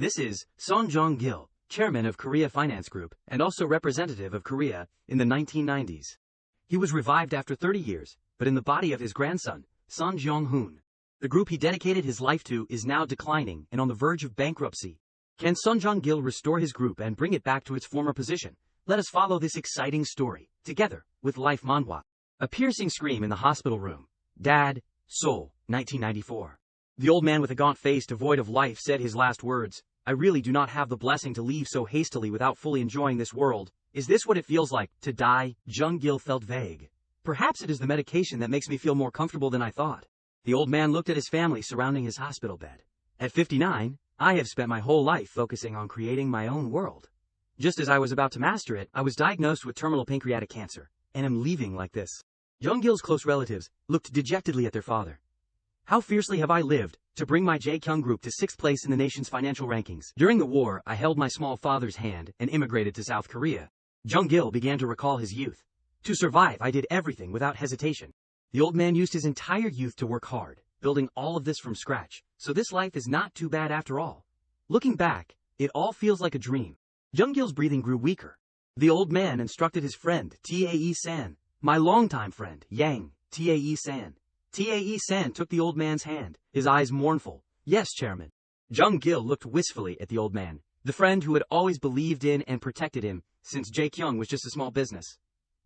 This is Son Jong Gil, chairman of Korea Finance Group and also representative of Korea in the 1990s. He was revived after 30 years, but in the body of his grandson, Son Jong Hun. The group he dedicated his life to is now declining and on the verge of bankruptcy. Can Son Jong Gil restore his group and bring it back to its former position? Let us follow this exciting story, together, with Life Manhwa. A piercing scream in the hospital room. Dad, Seoul, 1994. The old man with a gaunt face devoid of life said his last words, "I really do not have the blessing to leave so hastily without fully enjoying this world. Is this what it feels like, to die?" Jong Gil felt vague. Perhaps it is the medication that makes me feel more comfortable than I thought. The old man looked at his family surrounding his hospital bed. At 59, I have spent my whole life focusing on creating my own world. Just as I was about to master it, I was diagnosed with terminal pancreatic cancer, and am leaving like this. Jong Gil's close relatives looked dejectedly at their father. How fiercely have I lived to bring my Jae-kyung group to 6th place in the nation's financial rankings. During the war, I held my small father's hand and immigrated to South Korea. Jong Gil began to recall his youth. To survive, I did everything without hesitation. The old man used his entire youth to work hard, building all of this from scratch, so this life is not too bad after all. Looking back, it all feels like a dream. Jong Gil's breathing grew weaker. The old man instructed his friend, Tae-san, my longtime friend, Yang, Tae-san. Tae-san took the old man's hand, his eyes mournful. "Yes, Chairman." Jong Gil looked wistfully at the old man, the friend who had always believed in and protected him, since Jae-kyung was just a small business.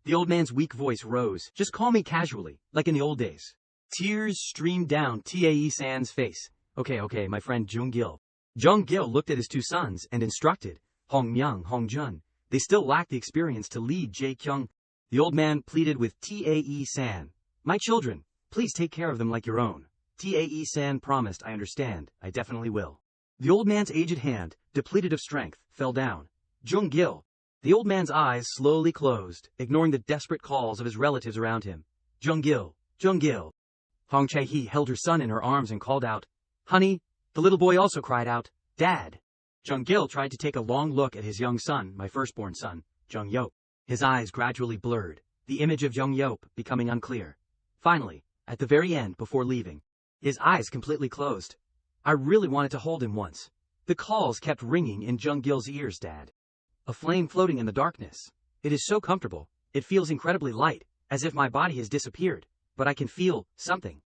The old man's weak voice rose. "Just call me casually, like in the old days." Tears streamed down Tae-san's face. Okay, my friend Jong Gil. Jong Gil looked at his two sons and instructed, Hong Myung, Hong Jun. They still lack the experience to lead Jae-kyung. The old man pleaded with Tae-san. "My children, please take care of them like your own." Tae-san promised. "I understand, I definitely will." The old man's aged hand, depleted of strength, fell down. Jong Gil. The old man's eyes slowly closed, ignoring the desperate calls of his relatives around him. "Jong Gil, Jong Gil." Hong Chae-hee held her son in her arms and called out, "Honey." The little boy also cried out, "Dad." Jong Gil tried to take a long look at his young son, my firstborn son, Jong Yop. His eyes gradually blurred, the image of Jong Yop becoming unclear. Finally, at the very end before leaving, his eyes completely closed. I really wanted to hold him once. The calls kept ringing in Jong Gil's ears. "Dad." A flame floating in the darkness. It is so comfortable, it feels incredibly light, as if my body has disappeared, but I can feel something.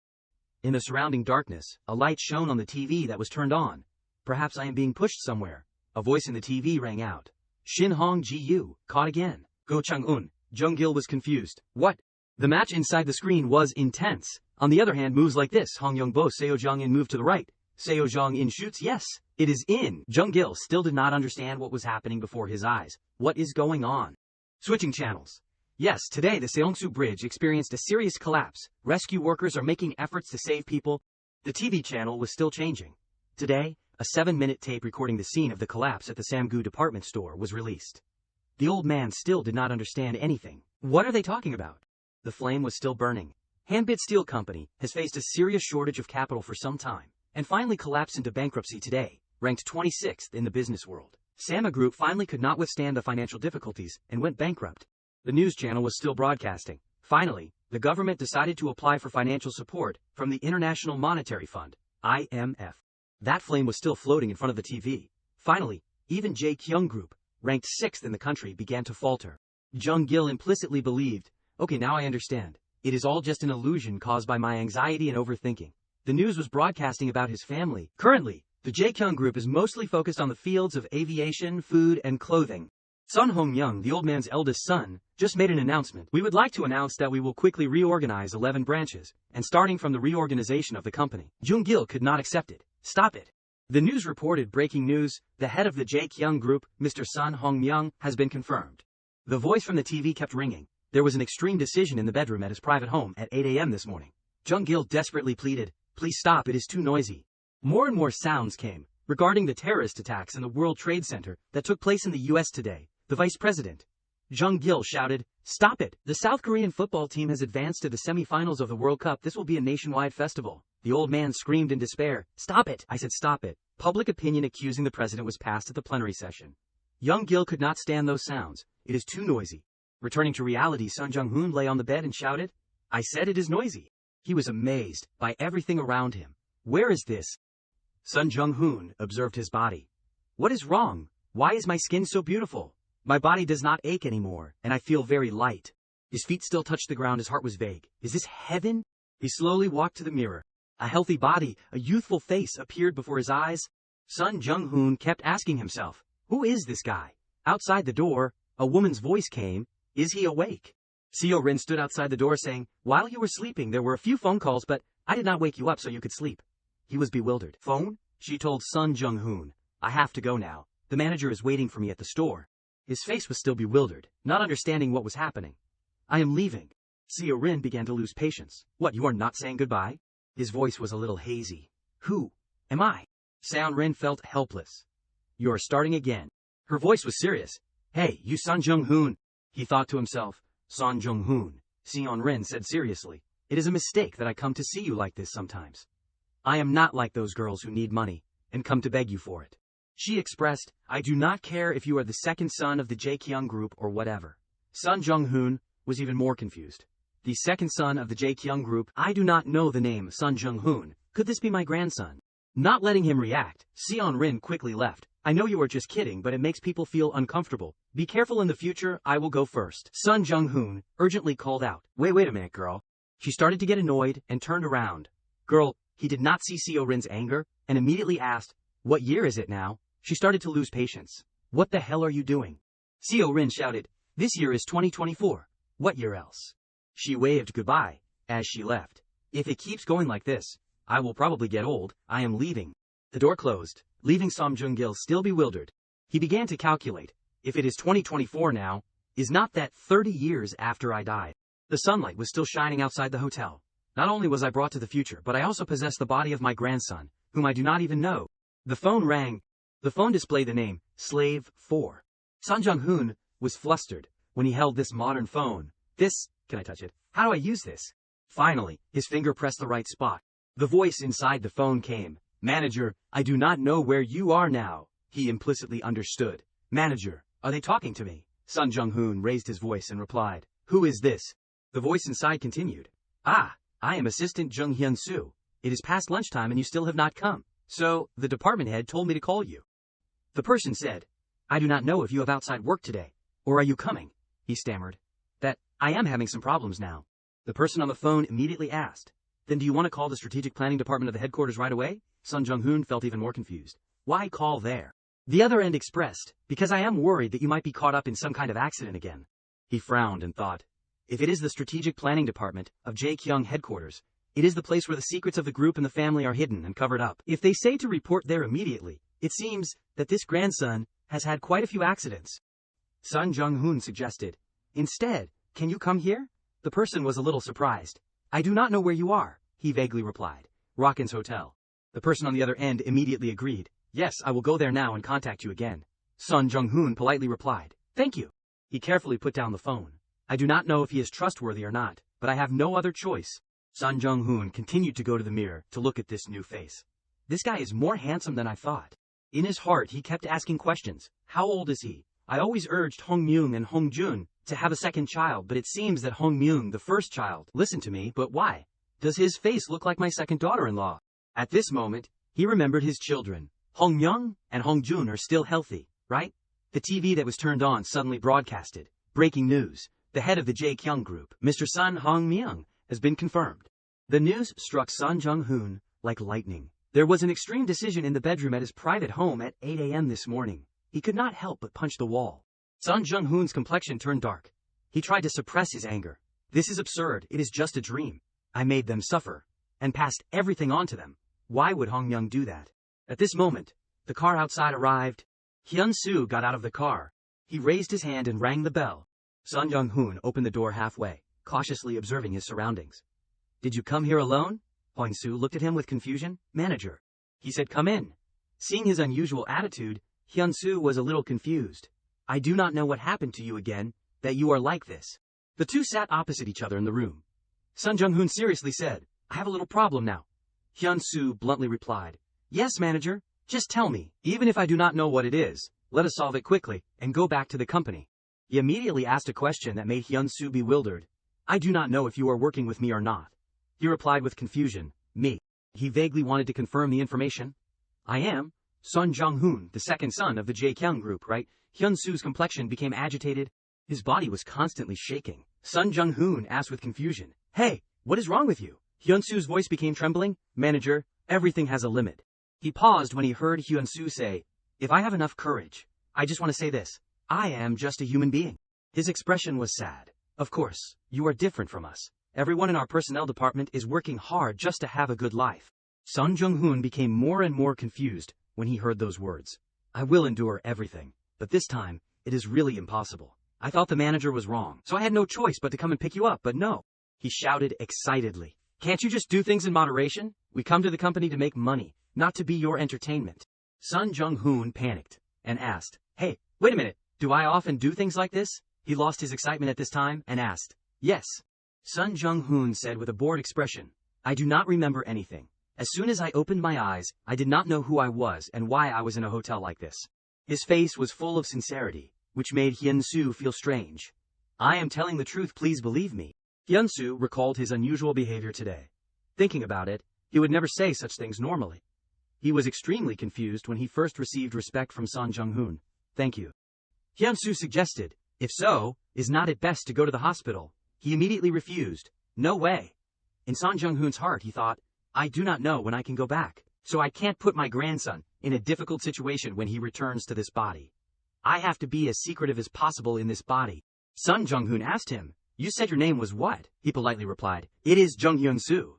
In the surrounding darkness, a light shone on the TV that was turned on. Perhaps I am being pushed somewhere. A voice in the TV rang out. "Shin Hong Ji-yu, caught again." Go Chung-un. Jong Gil was confused. "What?" The match inside the screen was intense. On the other hand, moves like this. Hong Young-bo, Seo Jong-in moved to the right. Seo Jong-in shoots. Yes, it is in. Jong Gil still did not understand what was happening before his eyes. What is going on? Switching channels. Yes, today the Seongsu Bridge experienced a serious collapse. Rescue workers are making efforts to save people. The TV channel was still changing. Today, a 7-minute tape recording the scene of the collapse at the Samgu department store was released. The old man still did not understand anything. What are they talking about? The flame was still burning. Hanbit Steel Company has faced a serious shortage of capital for some time, and finally collapsed into bankruptcy today, ranked 26th in the business world. Sama Group finally could not withstand the financial difficulties and went bankrupt. The news channel was still broadcasting. Finally, the government decided to apply for financial support from the International Monetary Fund, IMF. That flame was still floating in front of the TV. Finally, even Jae-kyung Group, ranked 6th in the country, began to falter. Jong Gil implicitly believed, "Okay, now I understand. It is all just an illusion caused by my anxiety and overthinking." The news was broadcasting about his family. Currently, the Jae-kyung Group is mostly focused on the fields of aviation, food, and clothing. Son Hong Myung, the old man's eldest son, just made an announcement. "We would like to announce that we will quickly reorganize 11 branches, and starting from the reorganization of the company." Jong Gil could not accept it. "Stop it." The news reported breaking news. The head of the Jae-kyung Group, Mr. Son Hong Myung, has been confirmed. The voice from the TV kept ringing. There was an extreme decision in the bedroom at his private home at 8 a.m. this morning. Jong Gil desperately pleaded, "Please stop, it is too noisy." More and more sounds came regarding the terrorist attacks in the World Trade Center that took place in the U.S. today. The vice president, Jong Gil, shouted, "Stop it! The South Korean football team has advanced to the semi-finals of the World Cup. This will be a nationwide festival." The old man screamed in despair. "Stop it!" I said, "Stop it." Public opinion accusing the president was passed at the plenary session. Jong Gil could not stand those sounds. "It is too noisy." Returning to reality, Son Jong Hun lay on the bed and shouted, "I said it is noisy." He was amazed by everything around him. "Where is this?" Son Jong Hun observed his body. What is wrong? Why is my skin so beautiful? My body does not ache anymore, and I feel very light. His feet still touched the ground, his heart was vague. Is this heaven? He slowly walked to the mirror. A healthy body, a youthful face appeared before his eyes. Son Jong Hun kept asking himself, who is this guy? Outside the door, a woman's voice came, is he awake? Seo Rin stood outside the door saying, while you were sleeping there were a few phone calls, but I did not wake you up so you could sleep. He was bewildered. Phone? She told Son Jong Hun. I have to go now. The manager is waiting for me at the store. His face was still bewildered, not understanding what was happening. I am leaving. Seo Rin began to lose patience. What, you are not saying goodbye? His voice was a little hazy. Who am I? Seo Rin felt helpless. You are starting again. Her voice was serious. Hey, you Son Jong Hun. He thought to himself. Son Jong Hun. Seo Rin said seriously. It is a mistake that I come to see you like this sometimes. I am not like those girls who need money and come to beg you for it. She expressed, I do not care if you are the second son of the Jae-kyung group or whatever. Son Jong Hun was even more confused. The second son of the Jae-kyung group, I do not know the name Son Jong Hun. Could this be my grandson? Not letting him react, Seo Rin quickly left. I know you are just kidding, but it makes people feel uncomfortable. Be careful in the future, I will go first. Son Jong Hun urgently called out. Wait a minute, girl. She started to get annoyed and turned around. Girl, he did not see Seo Rin's anger and immediately asked, what year is it now? She started to lose patience. What the hell are you doing? Seo Rin shouted, this year is 2024. What year else? She waved goodbye as she left. If it keeps going like this, I will probably get old. I am leaving. The door closed, leaving Son Jong Gil still bewildered. He began to calculate. If it is 2024 now, is not that 30 years after I died? The sunlight was still shining outside the hotel. Not only was I brought to the future, but I also possess the body of my grandson, whom I do not even know. The phone rang. The phone displayed the name, Slave 4. Son Jong Hun was flustered when he held this modern phone. Can I touch it? How do I use this? Finally, his finger pressed the right spot. The voice inside the phone came. Manager, I do not know where you are now. He implicitly understood. Manager, are they talking to me? Son Jong Hun raised his voice and replied. Who is this? The voice inside continued. I am Assistant Jung Hyun-soo. It is past lunchtime and you still have not come. So, the department head told me to call you. The person said, I do not know if you have outside work today. Or are you coming? He stammered. That, I am having some problems now. The person on the phone immediately asked. Then do you want to call the strategic planning department of the headquarters right away? Son Jong Hun felt even more confused. Why call there? The other end expressed, because I am worried that you might be caught up in some kind of accident again. He frowned and thought, if it is the strategic planning department of Jae-kyung headquarters, it is the place where the secrets of the group and the family are hidden and covered up. If they say to report there immediately, it seems that this grandson has had quite a few accidents. Son Jong Hun suggested, instead, can you come here? The person was a little surprised. I do not know where you are, he vaguely replied. Awakens Hotel. The person on the other end immediately agreed. Yes, I will go there now and contact you again. Son Jong Hun politely replied. Thank you. He carefully put down the phone. I do not know if he is trustworthy or not, but I have no other choice. Son Jong Hun continued to go to the mirror to look at this new face. This guy is more handsome than I thought. In his heart, he kept asking questions. How old is he? I always urged Hong Myung and Hong Jun to have a second child, but it seems that Hong Myung, the first child, listened to me, but why? Does his face look like my second daughter-in-law? At this moment, he remembered his children. Hong Myung and Hong Jun are still healthy, right? The TV that was turned on suddenly broadcasted. Breaking news. The head of the Jae-kyung group, Mr. Son Hong Myung, has been confirmed. The news struck Son Jong Hun like lightning. There was an extreme decision in the bedroom at his private home at 8 a.m. this morning. He could not help but punch the wall. Son Jong Hun's complexion turned dark. He tried to suppress his anger. This is absurd. It is just a dream. I made them suffer and passed everything on to them. Why would Hong Myung do that? At this moment, the car outside arrived. Hyun-soo got out of the car. He raised his hand and rang the bell. Son Jong Hun opened the door halfway, cautiously observing his surroundings. Did you come here alone? Hyun-soo looked at him with confusion. Manager. He said, come in. Seeing his unusual attitude, Hyun-soo was a little confused. I do not know what happened to you again, that you are like this. The two sat opposite each other in the room. Son Jong Hun seriously said, I have a little problem now. Hyun-soo bluntly replied, yes, manager, just tell me. Even if I do not know what it is, let us solve it quickly and go back to the company. He immediately asked a question that made Hyun-soo bewildered. I do not know if you are working with me or not. He replied with confusion, me. He vaguely wanted to confirm the information. I am, Son Jong Hun, the second son of the Jae group, right? Hyun-soo's complexion became agitated. His body was constantly shaking. Son Jong Hun asked with confusion, "Hey, what is wrong with you?" Hyun-soo's voice became trembling. "Manager, everything has a limit." He paused when he heard Hyun-soo say, "If I have enough courage, I just want to say this. I am just a human being." His expression was sad. "Of course, you are different from us. Everyone in our personnel department is working hard just to have a good life." Son Jong Hun became more and more confused when he heard those words. "I will endure everything, but this time, it is really impossible. I thought the manager was wrong, so I had no choice but to come and pick you up, but no." He shouted excitedly. "Can't you just do things in moderation? We come to the company to make money, not to be your entertainment." Son Jong Hun panicked and asked, "Hey, wait a minute, do I often do things like this?" He lost his excitement at this time and asked, "Yes." Son Jong Hun said with a bored expression, "I do not remember anything. As soon as I opened my eyes, I did not know who I was and why I was in a hotel like this." His face was full of sincerity, which made Hyun-soo feel strange. "I am telling the truth, please believe me." Hyun-soo recalled his unusual behavior today. Thinking about it, he would never say such things normally. He was extremely confused when he first received respect from Son Jong Hun. "Thank you." Hyun-soo suggested, "If so, is not it best to go to the hospital?" He immediately refused. "No way." In Son Jong Hun's heart, he thought, "I do not know when I can go back, so I can't put my grandson in a difficult situation when he returns to this body. I have to be as secretive as possible in this body." Son Jong Hun asked him, "You said your name was what?" He politely replied, "It is Jung Hyun-soo."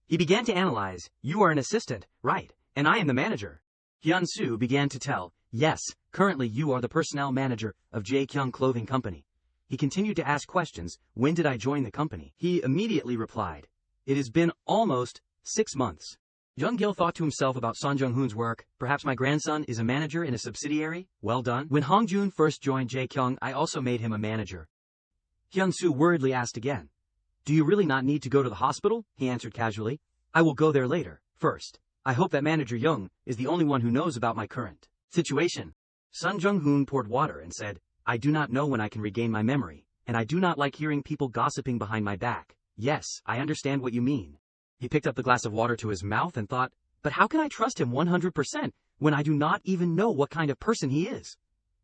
He began to analyze, "You are an assistant, right, and I am the manager." Hyun-soo began to tell, "Yes, currently you are the personnel manager of Jae Clothing Company." He continued to ask questions, "When did I join the company?" He immediately replied, "It has been almost 6 months." Jong Gil thought to himself about Son Jong Hun's work. "Perhaps my grandson is a manager in a subsidiary? Well done." When Hong Jun first joined Jae I also made him a manager. Hyun-soo worriedly asked again, "Do you really not need to go to the hospital?" He answered casually, "I will go there later. First, I hope that manager Young is the only one who knows about my current situation." Son Jong Hun poured water and said, "I do not know when I can regain my memory, and I do not like hearing people gossiping behind my back." "Yes, I understand what you mean." He picked up the glass of water to his mouth and thought, "But how can I trust him 100% when I do not even know what kind of person he is?"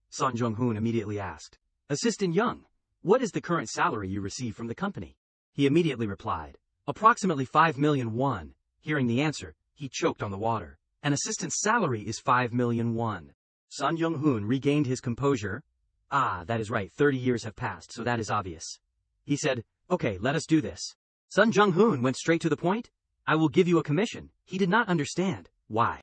Son Jong Hun immediately asked, "Assistant Young, what is the current salary you receive from the company?" He immediately replied, "Approximately 5 million won." Hearing the answer, he choked on the water. "An assistant's salary is 5 million won." Son Jong Hun regained his composure. "Ah, that is right, 30 years have passed, so that is obvious." He said, "Okay, let us do this." Son Jong Hun went straight to the point. "I will give you a commission." He did not understand why.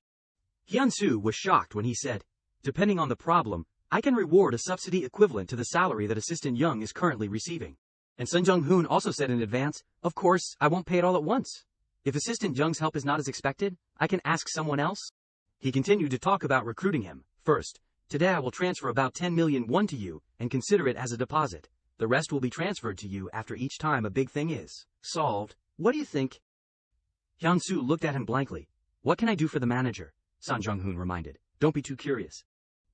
Hyun-soo was shocked when he said, "Depending on the problem, I can reward a subsidy equivalent to the salary that Assistant Young is currently receiving." And Son Jong Hun also said in advance, "Of course, I won't pay it all at once. If Assistant Young's help is not as expected, I can ask someone else." He continued to talk about recruiting him. "First, today I will transfer about 10 million won to you and consider it as a deposit. The rest will be transferred to you after each time a big thing is solved. What do you think?" Hyun-soo looked at him blankly. "What can I do for the manager?" Son Jong Hun reminded. "Don't be too curious."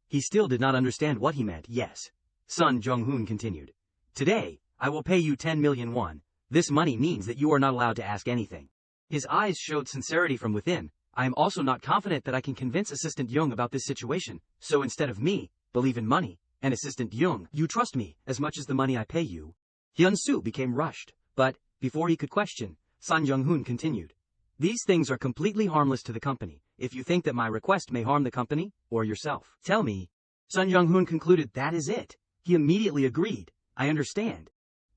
He still did not understand what he meant. "Yes." Son Jong Hun continued. "Today, I will pay you 10 million won. This money means that you are not allowed to ask anything." His eyes showed sincerity from within. "I am also not confident that I can convince Assistant Young about this situation, so instead of me, believe in money, and Assistant Young, you trust me as much as the money I pay you." Hyun-soo became rushed, but, before he could question, Son Jong Hun continued, "These things are completely harmless to the company. If you think that my request may harm the company, or yourself, tell me." Son Jong Hun concluded, "That is it." He immediately agreed, "I understand."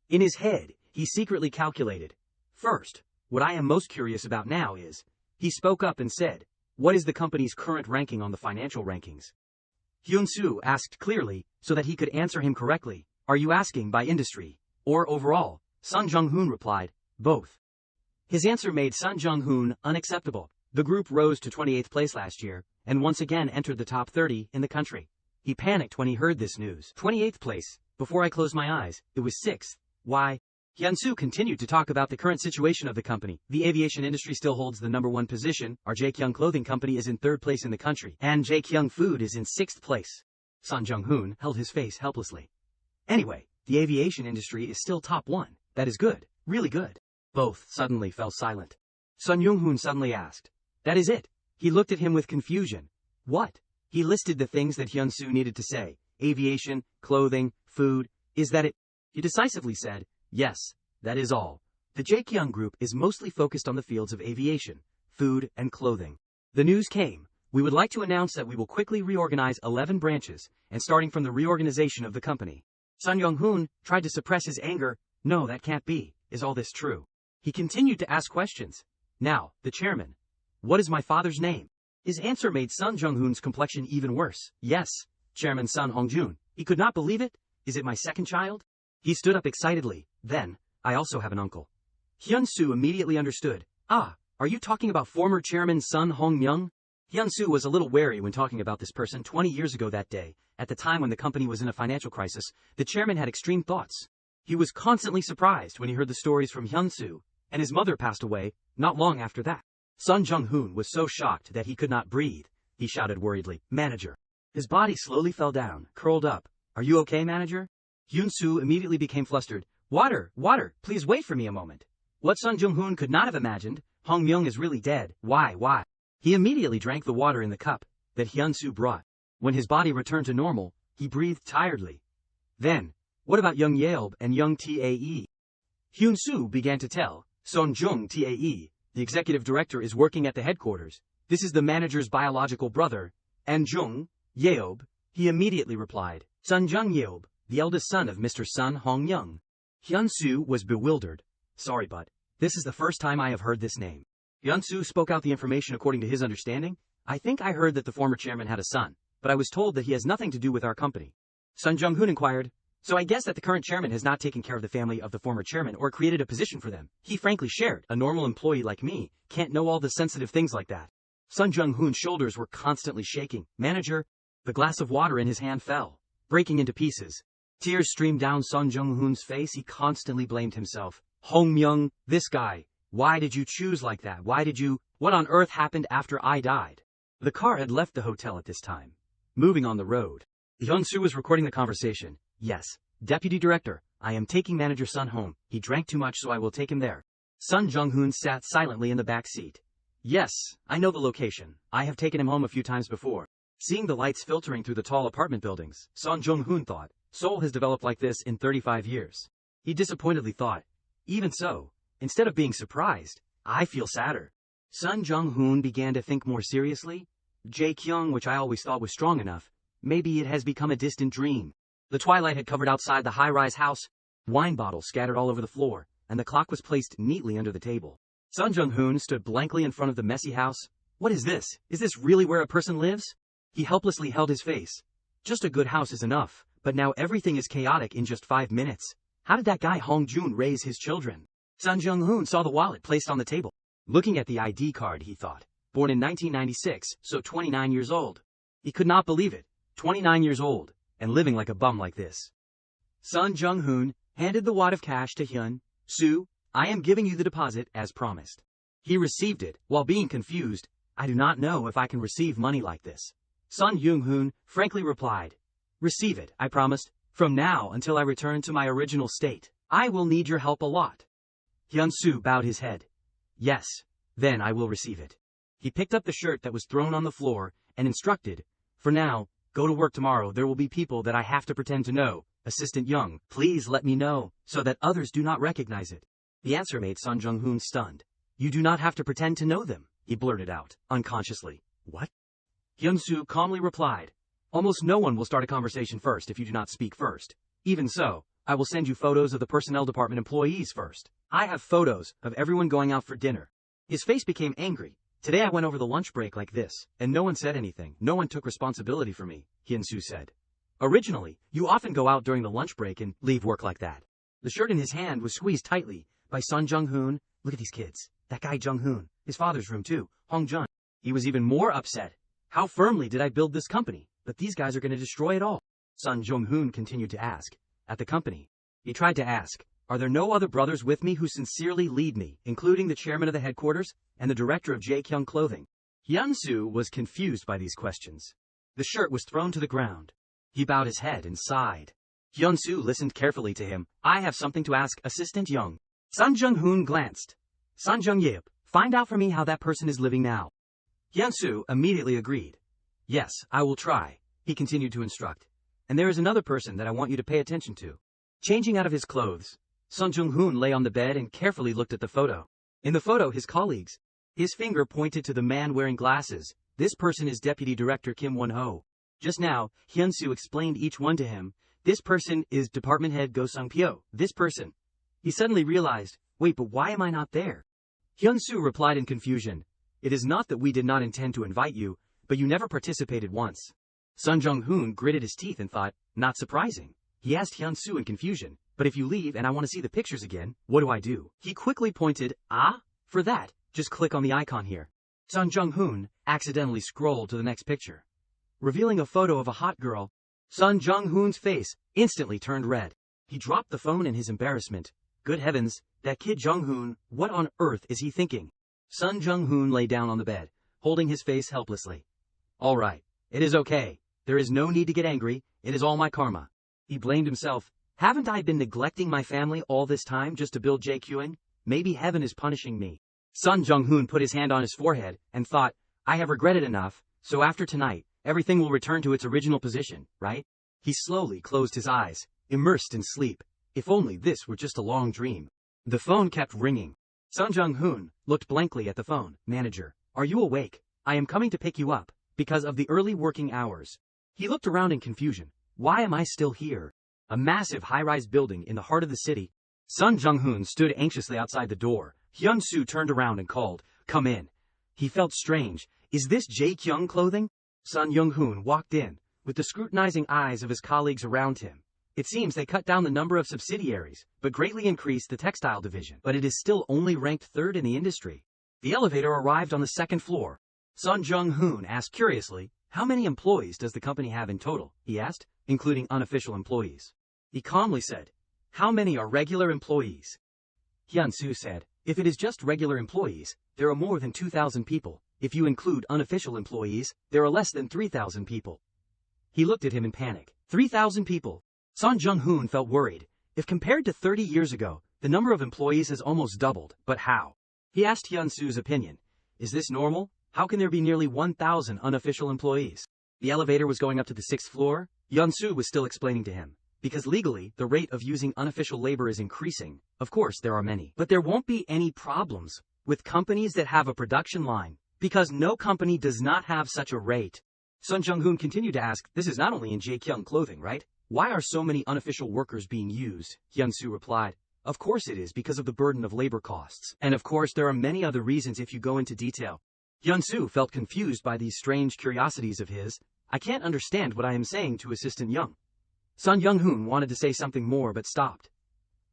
In his head, he secretly calculated, "First, what I am most curious about now is," he spoke up and said, "What is the company's current ranking on the financial rankings?" Hyun-soo asked clearly, so that he could answer him correctly, "Are you asking by industry, or overall?" Son Jong Hun replied, "Both." His answer made Son Jong Hun unacceptable. The group rose to 28th place last year, and once again entered the top 30 in the country. He panicked when he heard this news. 28th place. Before I closed my eyes, it was 6th. Why? Hyun-soo continued to talk about the current situation of the company. The aviation industry still holds the #1 position. Our Jae Clothing Company is in 3rd place in the country, and Jae Food is in 6th place. Son Jong Hun held his face helplessly. Anyway, the aviation industry is still top 1. That is good. Really good. Both suddenly fell silent. Son Jong Hun suddenly asked, "That is it?" He looked at him with confusion. What? He listed the things that Hyun-soo needed to say. Aviation, clothing, food. Is that it? He decisively said, yes, that is all. The Jaekyung Group is mostly focused on the fields of aviation, food, and clothing. The news came. We would like to announce that we will quickly reorganize 11 branches, and starting from the reorganization of the company. Son Jong Hun tried to suppress his anger. No, that can't be. Is all this true? He continued to ask questions. Now, the chairman. What is my father's name? His answer made Son Jong Hun's complexion even worse. Yes, Chairman Son Hong-jun. He could not believe it. Is it my second child? He stood up excitedly. Then, I also have an uncle. Hyun-soo immediately understood. Ah, are you talking about former Chairman Son Hong-myung? Hyun-soo was a little wary when talking about this person 20 years ago that day. At the time when the company was in a financial crisis, the chairman had extreme thoughts. He was constantly surprised when he heard the stories from Hyun-soo, and his mother passed away not long after that. Son Jong Hun was so shocked that he could not breathe. He shouted worriedly, Manager. His body slowly fell down, curled up. Are you okay, manager? Hyun-soo immediately became flustered. Water, please wait for me a moment. What Son Jong Hun could not have imagined, Hong-myung is really dead. Why? He immediately drank the water in the cup that Hyun-soo brought. When his body returned to normal, he breathed tiredly. Then, what about young Yeob and young Tae? Hyun-soo began to tell. Son Jung Tae, the executive director, is working at the headquarters. This is the manager's biological brother. And Jung, Yeob, he immediately replied. Son Jung Yeob, the eldest son of Mr. Son Hong-myung. Hyun-soo was bewildered. Sorry, but this is the first time I have heard this name. Hyun-soo spoke out the information according to his understanding. I think I heard that the former chairman had a son, but I was told that he has nothing to do with our company. Son Jong Hun inquired. So I guess that the current chairman has not taken care of the family of the former chairman or created a position for them. He frankly shared. A normal employee like me can't know all the sensitive things like that. Son Jong Hun's shoulders were constantly shaking. Manager, the glass of water in his hand fell, breaking into pieces. Tears streamed down Son Jong Hun's face. He constantly blamed himself. Hong-myung, this guy. Why did you choose like that? What on earth happened after I died? The car had left the hotel at this time, moving on the road. Hyun-soo was recording the conversation. Yes, Deputy Director, I am taking Manager Son home. He drank too much, so I will take him there. Son Jong Hun sat silently in the back seat. Yes, I know the location. I have taken him home a few times before. Seeing the lights filtering through the tall apartment buildings, Son Jong Hun thought, Seoul has developed like this in 35 years. He disappointedly thought, even so, instead of being surprised, I feel sadder. Son Jong Hun began to think more seriously. Jaekyung, which I always thought was strong enough, maybe it has become a distant dream. The twilight had covered outside the high-rise house, wine bottles scattered all over the floor, and the clock was placed neatly under the table. Son Jong Hun stood blankly in front of the messy house. What is this? Is this really where a person lives? He helplessly held his face. Just a good house is enough, but now everything is chaotic in just 5 minutes. How did that guy Hong-jun raise his children? Son Jong Hun saw the wallet placed on the table. Looking at the ID card, he thought. Born in 1996, so 29 years old. He could not believe it. 29 years old, and living like a bum like this. Son Jong Hun handed the wad of cash to Hyun-soo. I am giving you the deposit, as promised. He received it, while being confused. I do not know if I can receive money like this. Son Jong Hun frankly replied. Receive it, I promised. From now until I return to my original state, I will need your help a lot. Hyun-soo bowed his head. Yes, then I will receive it. He picked up the shirt that was thrown on the floor and instructed, for now, go to work tomorrow. There will be people that I have to pretend to know. Assistant Young, please let me know, so that others do not recognize it. The answer made Son Jong Hun stunned. You do not have to pretend to know them, he blurted out, unconsciously. What? Hyun-soo calmly replied. Almost no one will start a conversation first if you do not speak first. Even so, I will send you photos of the personnel department employees first. I have photos of everyone going out for dinner. His face became angry. Today I went over the lunch break like this, and no one said anything. No one took responsibility for me, Hyun-soo said. Originally, you often go out during the lunch break and leave work like that. The shirt in his hand was squeezed tightly by Son Jong Hun. Look at these kids. That guy Jong Hun. His father's room too. Hong-jun. He was even more upset. How firmly did I build this company? But these guys are going to destroy it all. Son Jong Hun continued to ask. At the company. He tried to ask. Are there no other brothers with me who sincerely lead me, including the chairman of the headquarters and the director of Jaekyung Clothing? Hyun-soo was confused by these questions. The shirt was thrown to the ground. He bowed his head and sighed. Hyun-soo listened carefully to him. I have something to ask, Assistant Young. Son Jong Hun glanced. Son Jung Yip, find out for me how that person is living now. Hyun-soo immediately agreed. Yes, I will try, he continued to instruct. And there is another person that I want you to pay attention to. Changing out of his clothes, Son Jong Hun lay on the bed and carefully looked at the photo. In the photo, his colleagues. His finger pointed to the man wearing glasses. This person is Deputy Director Kim Won-ho. Just now, Hyun-soo explained each one to him. This person is Department Head Go Sung-pyo. This person. He suddenly realized, wait, but why am I not there? Hyun-soo replied in confusion. It is not that we did not intend to invite you, but you never participated once. Son Jong Hun gritted his teeth and thought, not surprising. He asked Hyun-soo in confusion, but if you leave and I want to see the pictures again, what do? He quickly pointed, for that, just click on the icon here. Son Jong Hun accidentally scrolled to the next picture, revealing a photo of a hot girl. Son Jong Hun's face instantly turned red. He dropped the phone in his embarrassment. Good heavens, that kid Jong Hun, what on earth is he thinking? Son Jong Hun lay down on the bed, holding his face helplessly. All right, it is okay. There is no need to get angry. It is all my karma. He blamed himself. Haven't I been neglecting my family all this time just to build JQing? Maybe heaven is punishing me. Son Jong Hun put his hand on his forehead and thought, I have regretted enough, so after tonight, everything will return to its original position, right? He slowly closed his eyes, immersed in sleep. If only this were just a long dream. The phone kept ringing. Son Jong Hun looked blankly at the phone. Manager, are you awake? I am coming to pick you up, because of the early working hours. He looked around in confusion. Why am I still here? A massive high-rise building in the heart of the city. Son Jong Hun stood anxiously outside the door. Hyun-soo turned around and called, come in. He felt strange. Is this Jae-kyung clothing? Son Jong Hun walked in, with the scrutinizing eyes of his colleagues around him. It seems they cut down the number of subsidiaries, but greatly increased the textile division. But it is still only ranked third in the industry. The elevator arrived on the second floor. Son Jong Hun asked curiously, how many employees does the company have in total? He asked, including unofficial employees. He calmly said, how many are regular employees? Hyun-soo said, if it is just regular employees, there are more than 2,000 people. If you include unofficial employees, there are less than 3,000 people. He looked at him in panic. 3,000 people. Son Jong Hun felt worried. If compared to 30 years ago, the number of employees has almost doubled. But how? He asked Hyun-soo's opinion. Is this normal? How can there be nearly 1,000 unofficial employees? The elevator was going up to the 6th floor. Hyun-soo was still explaining to him. Because legally, the rate of using unofficial labor is increasing. Of course, there are many. But there won't be any problems with companies that have a production line, because no company does not have such a rate. Son Jong Hun continued to ask, this is not only in Jae-kyung clothing, right? Why are so many unofficial workers being used? Hyun-soo replied, of course it is because of the burden of labor costs. And of course there are many other reasons if you go into detail. Hyun-soo felt confused by these strange curiosities of his. I can't understand what I am saying to Assistant Young. Son Jong Hun wanted to say something more but stopped.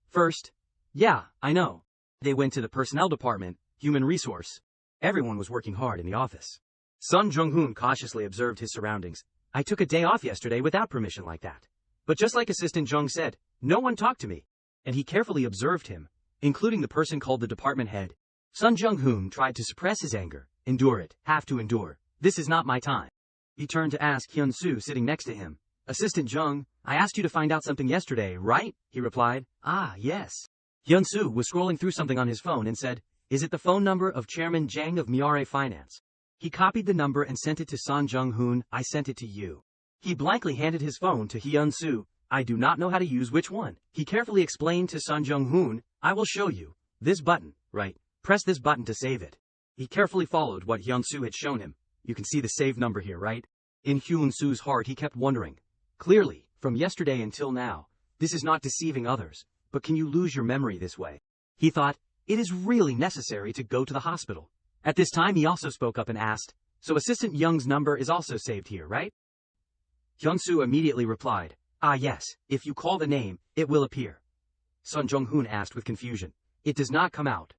First, yeah, I know. They went to the personnel department, human resource. Everyone was working hard in the office. Son Jong Hun cautiously observed his surroundings. I took a day off yesterday without permission like that. But just like Assistant Jung said, no one talked to me. And he carefully observed him, including the person called the department head. Son Jong Hun tried to suppress his anger. Endure it. Have to endure. This is not my time. He turned to ask Hyun-soo sitting next to him. Assistant Jung, I asked you to find out something yesterday, right? He replied. Ah, yes. Hyun-soo was scrolling through something on his phone and said, is it the phone number of Chairman Jang of Miare Finance? He copied the number and sent it to Son Jong Hun. I sent it to you. He blankly handed his phone to Hyun-soo. I do not know how to use which one. He carefully explained to Son Jong Hun. I will show you. This button, right? Press this button to save it. He carefully followed what Hyun-soo had shown him. You can see the save number here, right? In Hyun-soo's heart he kept wondering. Clearly, from yesterday until now, this is not deceiving others, but can you lose your memory this way? He thought, it is really necessary to go to the hospital. At this time he also spoke up and asked, so Assistant Young's number is also saved here, right? Hyun-soo immediately replied, ah yes, if you call the name, it will appear. Son Jong Hun asked with confusion, it does not come out.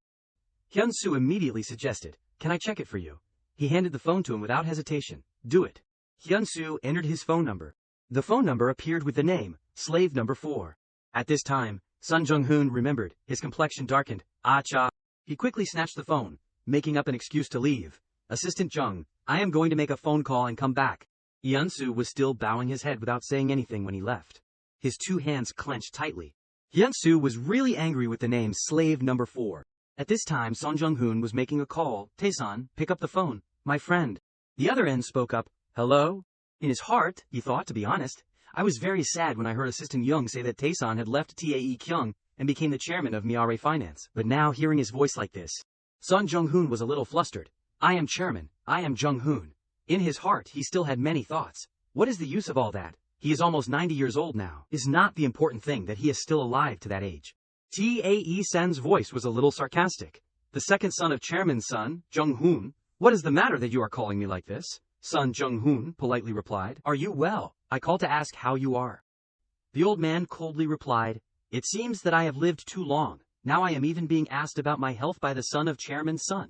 Hyun-soo immediately suggested, can I check it for you? He handed the phone to him without hesitation. Do it. Hyun-soo entered his phone number. The phone number appeared with the name, slave number 4. At this time, Son Jong Hun remembered, his complexion darkened. Ah cha. He quickly snatched the phone, making up an excuse to leave. Assistant Jung, I am going to make a phone call and come back. Hyun-soo was still bowing his head without saying anything when he left. His two hands clenched tightly. Hyun-soo was really angry with the name slave number 4. At this time Son Jong Hun was making a call. Tae-san, pick up the phone. My friend. The other end spoke up. Hello? In his heart, he thought, to be honest, I was very sad when I heard Assistant Young say that Taeson had left Tae Kyung and became the chairman of Miare Finance. But now, hearing his voice like this, Son Jong Hun was a little flustered. I am chairman. I am Jong Hun. In his heart, he still had many thoughts. What is the use of all that? He is almost 90 years old now. Is not the important thing that he is still alive to that age? Tae San's voice was a little sarcastic. The second son of Chairman's son, Jong Hun. What is the matter that you are calling me like this? Son Jong Hun politely replied. Are you well? I called to ask how you are. The old man coldly replied, It seems that I have lived too long. Now I am even being asked about my health by the son of Chairman's son.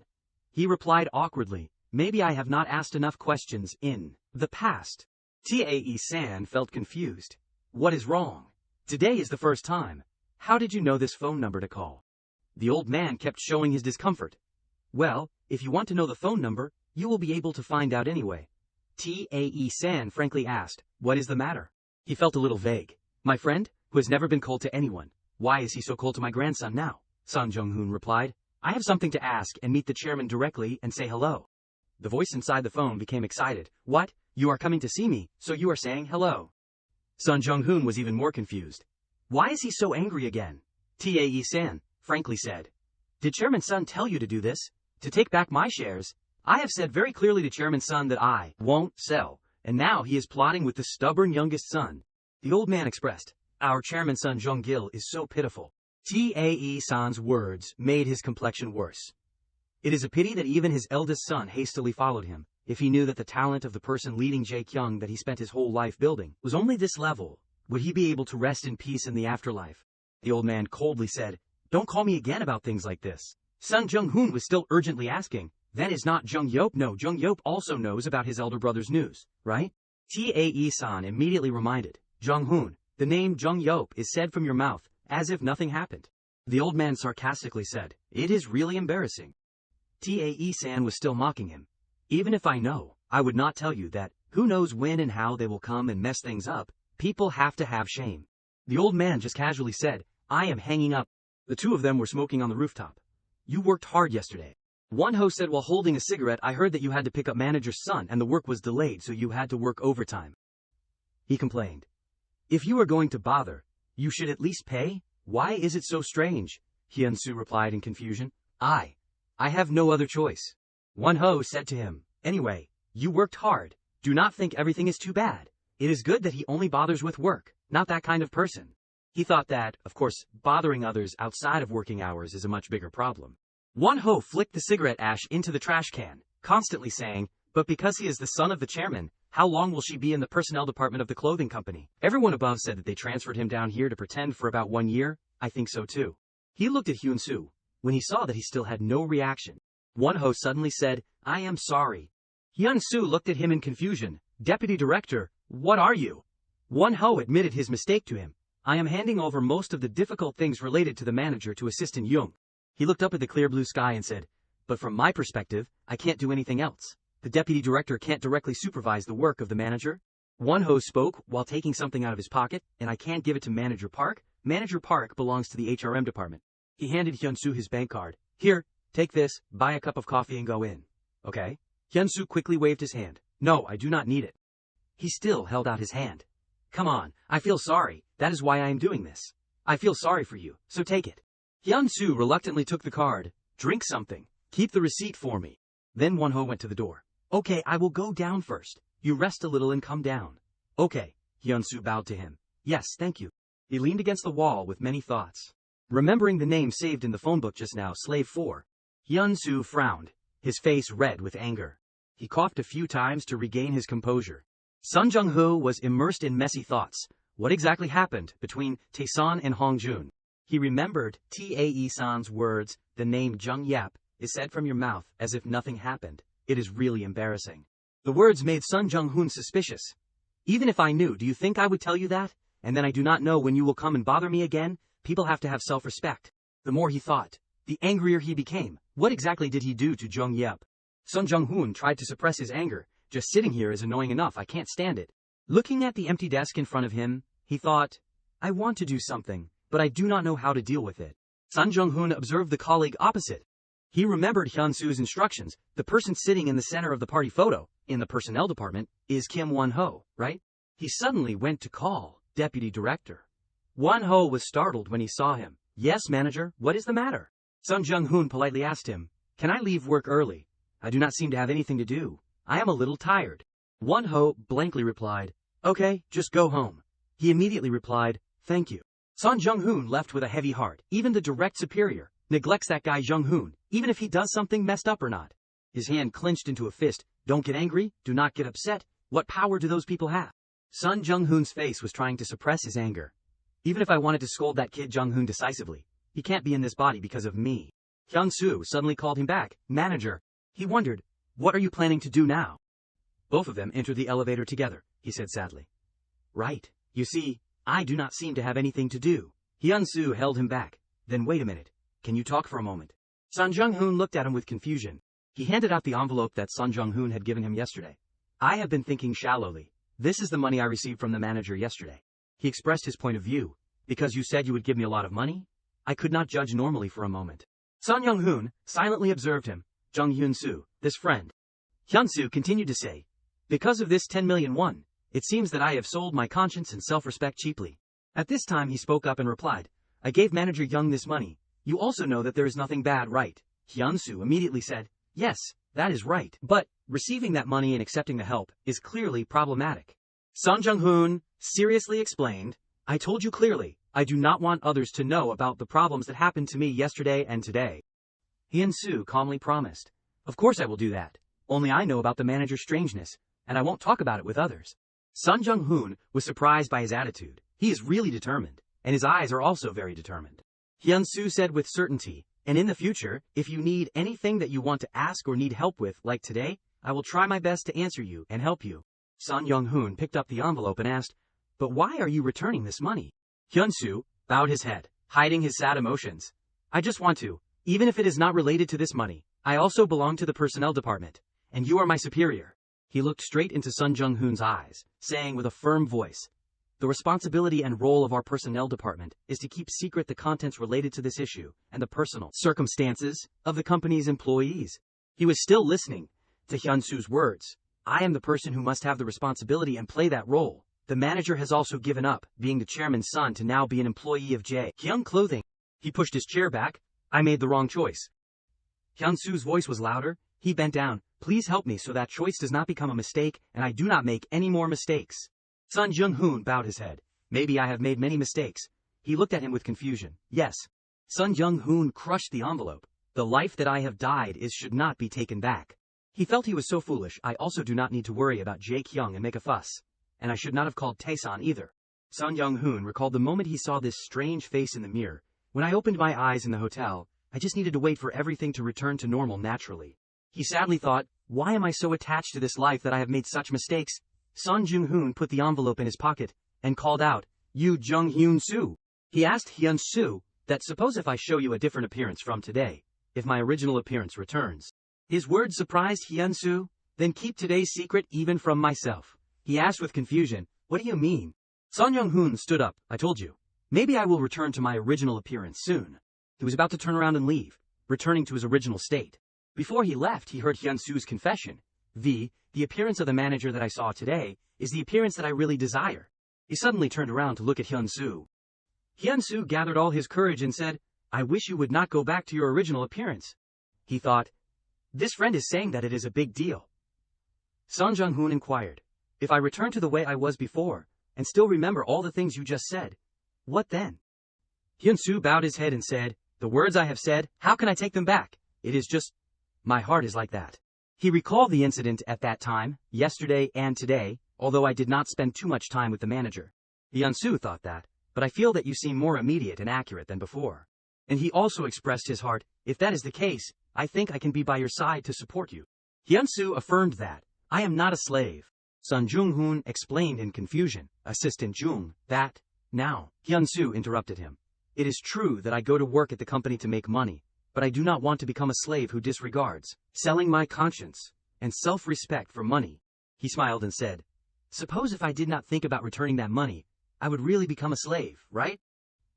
He replied awkwardly, Maybe I have not asked enough questions in the past. Tae San felt confused. What is wrong? Today is the first time. How did you know this phone number to call? The old man kept showing his discomfort. Well, if you want to know the phone number, you will be able to find out anyway. Tae San frankly asked, What is the matter? He felt a little vague. My friend, who has never been cold to anyone. Why is he so cold to my grandson now? Son Jong Hun replied. I have something to ask and meet the chairman directly and say hello. The voice inside the phone became excited. What? You are coming to see me, so you are saying hello. Son Jong Hun was even more confused. Why is he so angry again? Tae San frankly said. Did Chairman's son tell you to do this? To take back my shares? I have said very clearly to Chairman's son that I won't sell, and now he is plotting with the stubborn youngest son. The old man expressed, Our chairman's son Jong Gil is so pitiful. Tae San's words made his complexion worse. It is a pity that even his eldest son hastily followed him. If he knew that the talent of the person leading Jae Kyung that he spent his whole life building was only this level, would he be able to rest in peace in the afterlife? The old man coldly said, Don't call me again about things like this. Son Jong Hun was still urgently asking, That is not Jung Yop. No, Jung Yop also knows about his elder brother's news, right? Tae San immediately reminded, Jong Hun, the name Jung Yop is said from your mouth, as if nothing happened. The old man sarcastically said, It is really embarrassing. Tae San was still mocking him. Even if I know, I would not tell you that. Who knows when and how they will come and mess things up. People have to have shame. The old man just casually said, I am hanging up. The two of them were smoking on the rooftop. You worked hard yesterday. One host said while holding a cigarette, I heard that you had to pick up manager's son and the work was delayed, so you had to work overtime. He complained. If you are going to bother, you should at least pay. Why is it so strange? Hyun-soo replied in confusion. I have no other choice. One ho said to him, Anyway, you worked hard. Do not think everything is too bad. It is good that he only bothers with work, not that kind of person. He thought that, of course, bothering others outside of working hours is a much bigger problem. One ho flicked the cigarette ash into the trash can, constantly saying, But because he is the son of the chairman, how long will she be in the personnel department of the clothing company? Everyone above said that they transferred him down here to pretend for about 1 year. I think so too. He looked at Hyun-soo. When he saw that he still had no reaction, One ho suddenly said, I am sorry. Hyun-soo looked at him in confusion. Deputy Director, what are you? One ho admitted his mistake to him. I am handing over most of the difficult things related to the manager to Assistant Young. He looked up at the clear blue sky and said, But from my perspective, I can't do anything else. The Deputy Director can't directly supervise the work of the manager. One ho spoke while taking something out of his pocket, and I can't give it to Manager Park. Manager Park belongs to the HRM department. He handed Hyun-soo his bank card. Here, take this, buy a cup of coffee and go in. Okay? Hyun-soo quickly waved his hand. No, I do not need it. He still held out his hand. Come on, I feel sorry, that is why I am doing this. I feel sorry for you, so take it. Hyun-soo reluctantly took the card. Drink something. Keep the receipt for me. Then One ho went to the door. Okay, I will go down first. You rest a little and come down. Okay, Hyun-soo bowed to him. Yes, thank you. He leaned against the wall with many thoughts. Remembering the name saved in the phone book just now, Slave 4. Hyun-soo frowned, his face red with anger. He coughed a few times to regain his composure. Son Jung-ho was immersed in messy thoughts. What exactly happened between Taeson and Hongjun? He remembered Tae-san's words, the name Jung Yap is said from your mouth as if nothing happened. It is really embarrassing. The words made Son Jong-hun suspicious. Even if I knew, do you think I would tell you that? And then I do not know when you will come and bother me again? People have to have self-respect. The more he thought, the angrier he became. What exactly did he do to Jung Yap? Son Jong-hun tried to suppress his anger. Just sitting here is annoying enough, I can't stand it. Looking at the empty desk in front of him, he thought, I want to do something, but I do not know how to deal with it. Son Jong-hun observed the colleague opposite. He remembered Hyun-soo's instructions, the person sitting in the center of the party photo, in the personnel department is Kim Won-ho, right? He suddenly went to call deputy director. Won-ho was startled when he saw him. Yes, manager, what is the matter? Son Jong Hun politely asked him, can I leave work early? I do not seem to have anything to do. I am a little tired. Won-ho blankly replied, okay, just go home. He immediately replied, thank you. Son Jong Hun left with a heavy heart. Even the direct superior neglects that guy Jong Hun, even if he does something messed up or not. His hand clenched into a fist. Don't get angry, do not get upset. What power do those people have? Son Jong Hun's face was trying to suppress his anger. Even if I wanted to scold that kid Jong Hun decisively, he can't be in this body because of me. Hyun-soo suddenly called him back. Manager. He wondered, what are you planning to do now? Both of them entered the elevator together, he said sadly. Right. You see, I do not seem to have anything to do. Hyun-soo held him back. Then wait a minute. Can you talk for a moment? Son Jong Hun looked at him with confusion. He handed out the envelope that Son Jong Hun had given him yesterday. I have been thinking shallowly. This is the money I received from the manager yesterday. He expressed his point of view. Because you said you would give me a lot of money? I could not judge normally for a moment. Son Jong Hun silently observed him. Jung Hyun-soo, this friend. Hyun-soo continued to say, because of this 10 million won, it seems that I have sold my conscience and self-respect cheaply. At this time he spoke up and replied, I gave manager Young this money. You also know that there is nothing bad, right? Hyun-soo immediately said, yes, that is right. But receiving that money and accepting the help is clearly problematic. Son Jong Hun seriously explained, I told you clearly, I do not want others to know about the problems that happened to me yesterday and today. Hyun-soo calmly promised, of course I will do that. Only I know about the manager's strangeness, and I won't talk about it with others. Son Jong Hun was surprised by his attitude. He is really determined, and his eyes are also very determined. Hyun-soo said with certainty, and in the future, if you need anything that you want to ask or need help with, like today, I will try my best to answer you and help you. Son Jong Hun picked up the envelope and asked, but why are you returning this money? Hyun-soo bowed his head, hiding his sad emotions. I just want to, even if it is not related to this money. I also belong to the personnel department, and you are my superior. He looked straight into Son Jong Hun's eyes, saying with a firm voice, the responsibility and role of our personnel department is to keep secret the contents related to this issue and the personal circumstances of the company's employees. He was still listening to Hyun-soo's words. I am the person who must have the responsibility and play that role. The manager has also given up being the chairman's son to now be an employee of Jae-kyung Clothing. He pushed his chair back. I made the wrong choice. Hyun-soo's voice was louder. He bent down. Please help me so that choice does not become a mistake and I do not make any more mistakes. Son Jong Hun bowed his head. Maybe I have made many mistakes. He looked at him with confusion. Yes. Son Jong Hun crushed the envelope. The life that I have died should not be taken back. He felt he was so foolish. I also do not need to worry about Jae-kyung and make a fuss. And I should not have called Taesan either. Son Jong Hun recalled the moment he saw this strange face in the mirror. When I opened my eyes in the hotel, I just needed to wait for everything to return to normal naturally. He sadly thought, why am I so attached to this life that I have made such mistakes? Son Jong Hun put the envelope in his pocket and called out, you Jung Hyun-soo. He asked Hyun-soo that suppose if I show you a different appearance from today, if my original appearance returns. His words surprised Hyun-soo. Then keep today's secret even from myself. He asked with confusion, what do you mean? Son Jong Hun stood up. I told you. Maybe I will return to my original appearance soon. He was about to turn around and leave, returning to his original state. Before he left, he heard Hyun-soo's confession. The appearance of the manager that I saw today is the appearance that I really desire. He suddenly turned around to look at Hyun-soo. Hyun-soo gathered all his courage and said, I wish you would not go back to your original appearance. He thought, this friend is saying that it is a big deal. Son Jong Hun inquired, if I return to the way I was before, and still remember all the things you just said, what then? Hyun-soo bowed his head and said, the words I have said, how can I take them back? It is just, my heart is like that. He recalled the incident at that time, yesterday and today, although I did not spend too much time with the manager. Hyun-soo thought that, but I feel that you seem more immediate and accurate than before. And he also expressed his heart, if that is the case, I think I can be by your side to support you. Hyun-soo affirmed that, I am not a slave. Son Jong Hun explained in confusion, Assistant Jung, that, now, Hyun-soo interrupted him. It is true that I go to work at the company to make money, but I do not want to become a slave who disregards, selling my conscience, and self-respect for money. He smiled and said, suppose if I did not think about returning that money, I would really become a slave, right?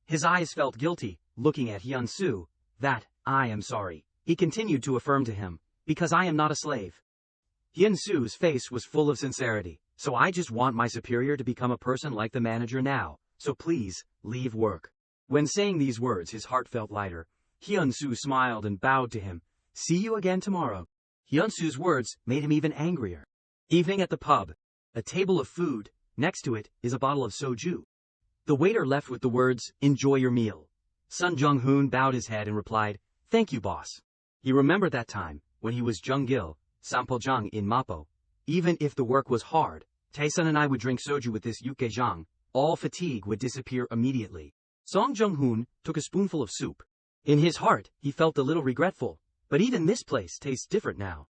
His eyes felt guilty, looking at Hyun-soo, that, I am sorry. He continued to affirm to him, because I am not a slave. Hyun-soo's face was full of sincerity. So I just want my superior to become a person like the manager now, so please, leave work. When saying these words his heart felt lighter. Hyun-soo smiled and bowed to him. See you again tomorrow. Hyun-soo's words made him even angrier. Evening at the pub. A table of food, next to it is a bottle of soju. The waiter left with the words, enjoy your meal. Son Jong Hun bowed his head and replied, thank you boss. He remembered that time, when he was Jong Gil, Sampojang in Mapo. Even if the work was hard, Tae-sun and I would drink soju with this yukgaejang, all fatigue would disappear immediately. Son Jong Hun took a spoonful of soup. In his heart, he felt a little regretful, but even this place tastes different now.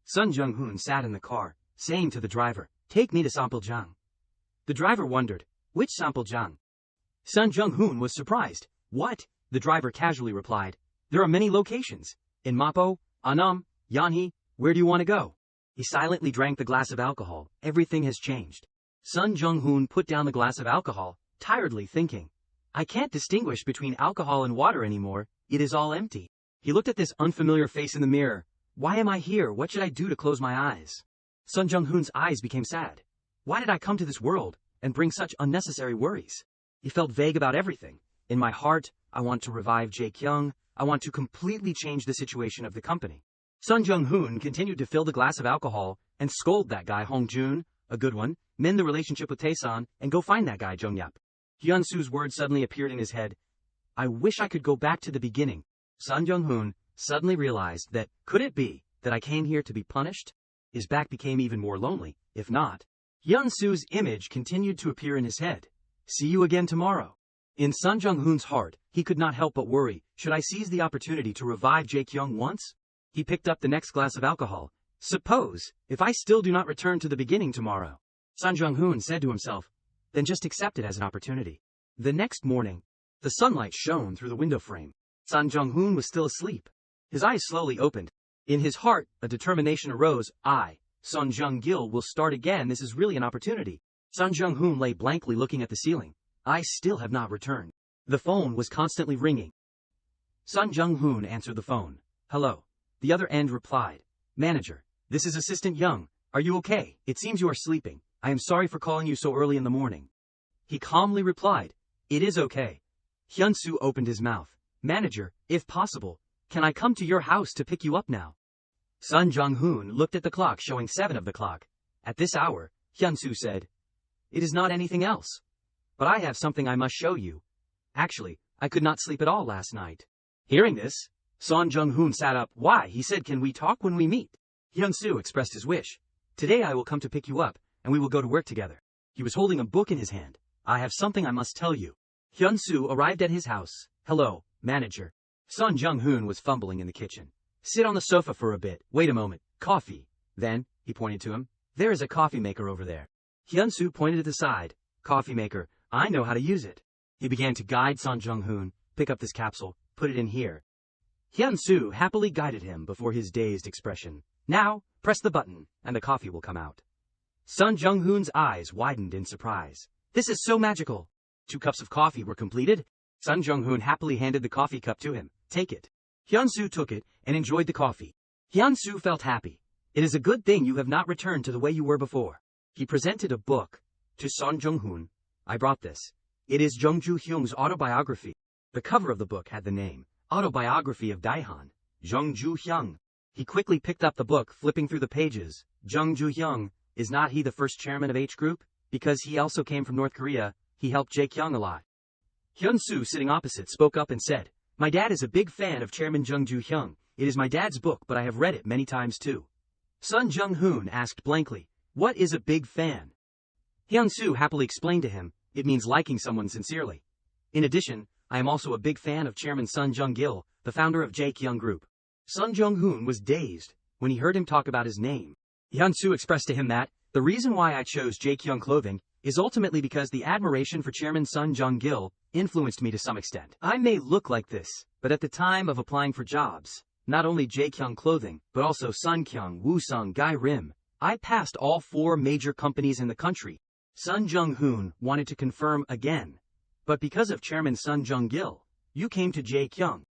Son Jong Hun sat in the car, saying to the driver, take me to Sampojang. The driver wondered, which Sampojang? Son Jong Hun was surprised. What? The driver casually replied, there are many locations. In Mapo, Annam, Yeonhee, where do you want to go? He silently drank the glass of alcohol. Everything has changed. Son Jong Hun put down the glass of alcohol, tiredly thinking, I can't distinguish between alcohol and water anymore, it is all empty. He looked at this unfamiliar face in the mirror. Why am I here? What should I do to close my eyes? Son Jong Hun's eyes became sad. Why did I come to this world and bring such unnecessary worries? He felt vague about everything. In my heart, I want to revive Jae-kyung. I want to completely change the situation of the company. Son Jong Hun continued to fill the glass of alcohol and scold that guy Hong Jun, a good one, mend the relationship with Tae-san, and go find that guy Jong Yap. Hyun-soo's words suddenly appeared in his head. I wish I could go back to the beginning. Son Jong Hun suddenly realized that, could it be, that I came here to be punished? His back became even more lonely, if not. Hyun-soo's image continued to appear in his head. See you again tomorrow. In Son Jong Hun's heart, he could not help but worry, should I seize the opportunity to revive Jae-kyung once? He picked up the next glass of alcohol. Suppose, if I still do not return to the beginning tomorrow? Son Jong Hun said to himself, then just accept it as an opportunity. The next morning, the sunlight shone through the window frame. Son Jong Hun was still asleep. His eyes slowly opened. In his heart, a determination arose. Son Jong Gil will start again. This is really an opportunity. Son Jong Hun lay blankly looking at the ceiling. I still have not returned. The phone was constantly ringing. Son Jong Hun answered the phone. Hello. The other end replied. Manager, this is Assistant Young. Are you okay? It seems you are sleeping. I am sorry for calling you so early in the morning. He calmly replied. It is okay. Hyun-soo opened his mouth. Manager, if possible, can I come to your house to pick you up now? Son Jong Hun looked at the clock showing 7 of the clock. At this hour, Hyun-soo said, it is not anything else. But I have something I must show you. Actually, I could not sleep at all last night. Hearing this, Son Jong Hun sat up. Why? He said, can we talk when we meet? Hyun-soo expressed his wish. Today I will come to pick you up, and we will go to work together. He was holding a book in his hand. I have something I must tell you. Hyun-soo arrived at his house. Hello, manager. Son Jong Hun was fumbling in the kitchen. Sit on the sofa for a bit. Wait a moment. Coffee. Then, he pointed to him. There is a coffee maker over there. Hyun-soo pointed to the side. Coffee maker. I know how to use it. He began to guide Son Jong Hun. Pick up this capsule. Put it in here. Hyun-soo happily guided him before his dazed expression. Now, press the button, and the coffee will come out. Son Jong Hun's eyes widened in surprise. This is so magical. 2 cups of coffee were completed. Son Jong Hun happily handed the coffee cup to him. Take it. Hyun-soo took it and enjoyed the coffee. Hyun-soo felt happy. It is a good thing you have not returned to the way you were before. He presented a book to Son Jong Hun. I brought this. It is Jung Ju-hyung's autobiography. The cover of the book had the name, Autobiography of Daehan, Jung Ju-hyung. He quickly picked up the book, flipping through the pages. Jung Ju-hyung, is not he the first chairman of H Group? Because he also came from North Korea, he helped Jae-kyung a lot. Hyun-soo, sitting opposite, spoke up and said, my dad is a big fan of Chairman Jung Ju-hyung. It is my dad's book, but I have read it many times too. Son Jong Hun asked blankly, what is a big fan? Hyun-soo happily explained to him, it means liking someone sincerely. In addition, I am also a big fan of Chairman Son Jong Gil, the founder of Jae-kyung Group. Son Jong Hun was dazed when he heard him talk about his name. Hyun-soo expressed to him that, the reason why I chose Jae-kyung clothing is ultimately because the admiration for Chairman Son Jong Gil influenced me to some extent. I may look like this, but at the time of applying for jobs, not only Jae-kyung clothing, but also Sunkyung, Woosung, Gai Rim, I passed all 4 major companies in the country. Son Jong Hun wanted to confirm again. But because of Chairman Son Jong Gil, you came to Jae-kyung.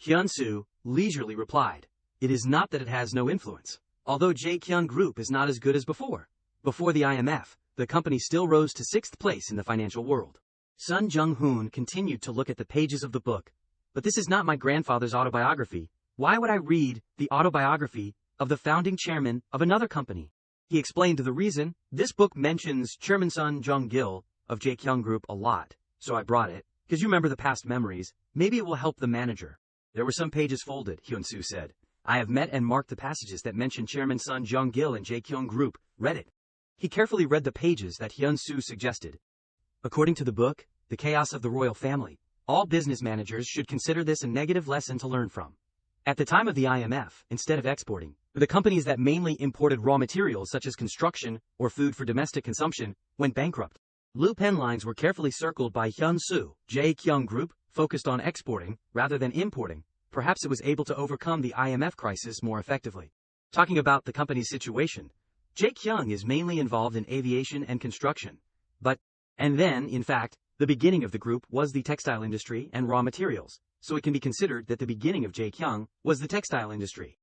Hyun-soo leisurely replied, it is not that it has no influence. although Jaekyung Group is not as good as before. Before the IMF, the company still rose to 6th place in the financial world. Son Jong Hun continued to look at the pages of the book. But this is not my grandfather's autobiography. Why would I read the autobiography of the founding chairman of another company? He explained the reason. This book mentions Chairman Son Jong Gil of Jaekyung Group a lot, so I brought it, because you remember the past memories. Maybe it will help the manager. There were some pages folded, Hyun-soo said. I have met and marked the passages that mention Chairman Son Jong Gil and Jaekyung Group. Read it. He carefully read the pages that Hyun-soo suggested. According to the book, The Chaos of the Royal Family, all business managers should consider this a negative lesson to learn from. At the time of the IMF, instead of exporting, the companies that mainly imported raw materials such as construction or food for domestic consumption went bankrupt. Blue pen lines were carefully circled by Hyun-soo. Jaekyung Group focused on exporting rather than importing. Perhaps it was able to overcome the IMF crisis more effectively. Talking about the company's situation, Jaekyung is mainly involved in aviation and construction. And then, in fact, the beginning of the group was the textile industry and raw materials, so it can be considered that the beginning of Jaekyung was the textile industry.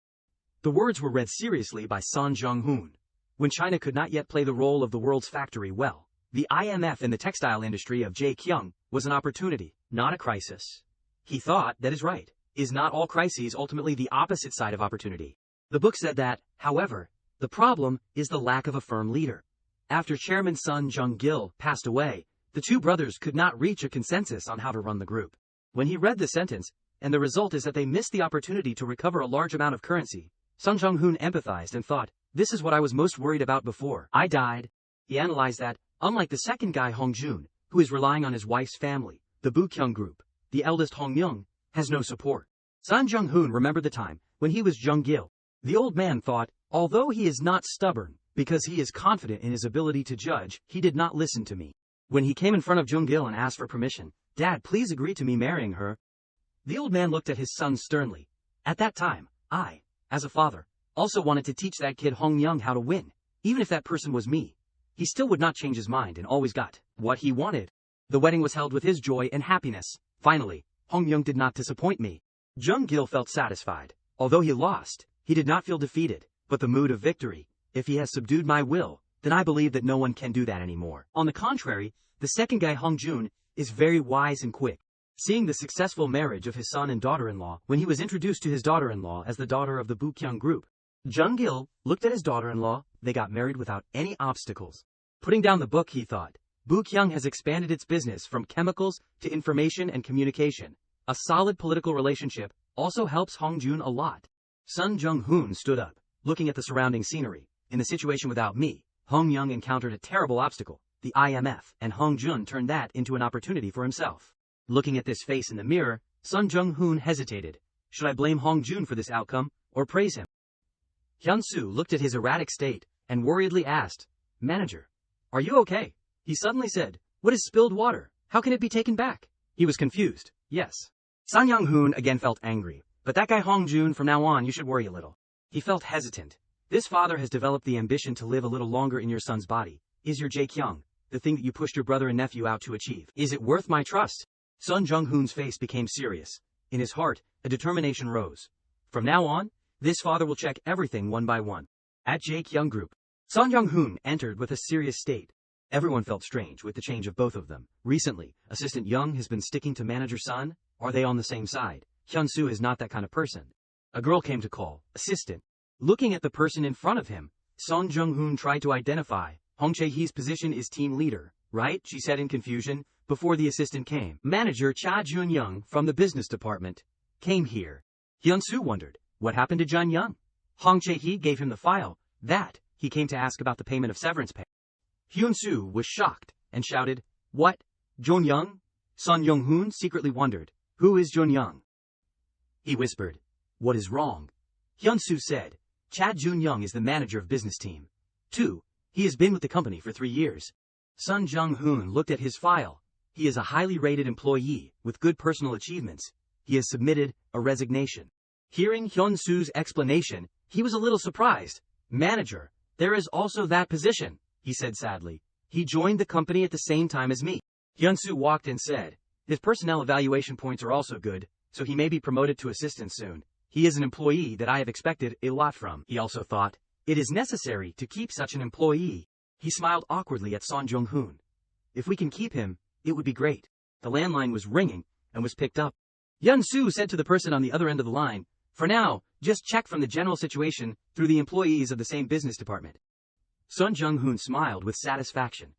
The words were read seriously by Son Jong Hun. When China could not yet play the role of the world's factory well, the IMF and the textile industry of Jaekyung was an opportunity, not a crisis. He thought, that is right. Is not all crises ultimately the opposite side of opportunity? The book said that, however, the problem is the lack of a firm leader. After Chairman Son Jong Gil passed away, the two brothers could not reach a consensus on how to run the group. When he read the sentence, and the result is that they missed the opportunity to recover a large amount of currency, Son Jong Hun empathized and thought, this is what I was most worried about before I died. He analyzed that, unlike the second guy Hong Jun, who is relying on his wife's family, the Boo-kyung Group, the eldest Hong Myung, has no support. Son Jong Hun remembered the time when he was Jong Gil. The old man thought, although he is not stubborn, because he is confident in his ability to judge, he did not listen to me. When he came in front of Jong Gil and asked for permission, Dad, please agree to me marrying her. The old man looked at his son sternly. At that time, I, as a father, also wanted to teach that kid Hong Myung how to win. Even if that person was me, he still would not change his mind and always got what he wanted. The wedding was held with his joy and happiness. Finally, Hong Myung did not disappoint me. Jong Gil felt satisfied. Although he lost, he did not feel defeated, but the mood of victory. If he has subdued my will, then I believe that no one can do that anymore. On the contrary, the second guy Hong Jun is very wise and quick. Seeing the successful marriage of his son and daughter-in-law, when he was introduced to his daughter-in-law as the daughter of the Boo-kyung Group, Jong Gil looked at his daughter-in-law. They got married without any obstacles. Putting down the book, he thought, Boo-kyung has expanded its business from chemicals to information and communication. A solid political relationship also helps Hong Jun a lot. Son Jong Hun stood up, looking at the surrounding scenery. In the situation without me, Hong Myung encountered a terrible obstacle, the IMF, and Hong Jun turned that into an opportunity for himself. Looking at this face in the mirror, Son Jong Hun hesitated. Should I blame Hong Jun for this outcome, or praise him? Hyun-soo looked at his erratic state, and worriedly asked, Manager, are you okay? He suddenly said, what is spilled water? How can it be taken back? He was confused. Yes. Son Jong Hun again felt angry. But that guy Hong Jun, from now on you should worry a little. He felt hesitant. This father has developed the ambition to live a little longer in your son's body. Is your Jaekyung, the thing that you pushed your brother and nephew out to achieve, is it worth my trust? Son Jong Hun's face became serious. In his heart, a determination rose. From now on, this father will check everything one by one. At Jaekyung Group, Son Jong Hun entered with a serious state. Everyone felt strange with the change of both of them. Recently, Assistant Young has been sticking to Manager Son. Are they on the same side? Hyun-soo is not that kind of person. A girl came to call, Assistant. Looking at the person in front of him, Son Jong Hun tried to identify. Hong Chae-hee's position is team leader, right? She said in confusion, before the assistant came. Manager Cha Jun-young from the business department came here. Hyun-soo wondered, what happened to Jun-young? Hong Chae-hee gave him the file. That, he came to ask about the payment of severance pay. Hyun-soo was shocked and shouted, what? Jun-young? Son Jong Hun secretly wondered, who is Jun-young? He whispered, what is wrong? Hyun-soo said, Cha Jun-young is the manager of business team 2. He has been with the company for 3 years. Son Jong Hun looked at his file. He is a highly rated employee with good personal achievements. He has submitted a resignation. Hearing Hyun-soo's explanation, he was a little surprised. Manager, there is also that position, he said sadly. He joined the company at the same time as me. Hyun-soo walked and said, his personnel evaluation points are also good, so he may be promoted to assistant soon. He is an employee that I have expected a lot from. He also thought, It is necessary to keep such an employee. He smiled awkwardly at Son Jong Hun. If we can keep him, it would be great. The landline was ringing and was picked up. Hyun-soo said to the person on the other end of the line, "For now, just check from the general situation through the employees of the same business department." Son Jong Hun smiled with satisfaction.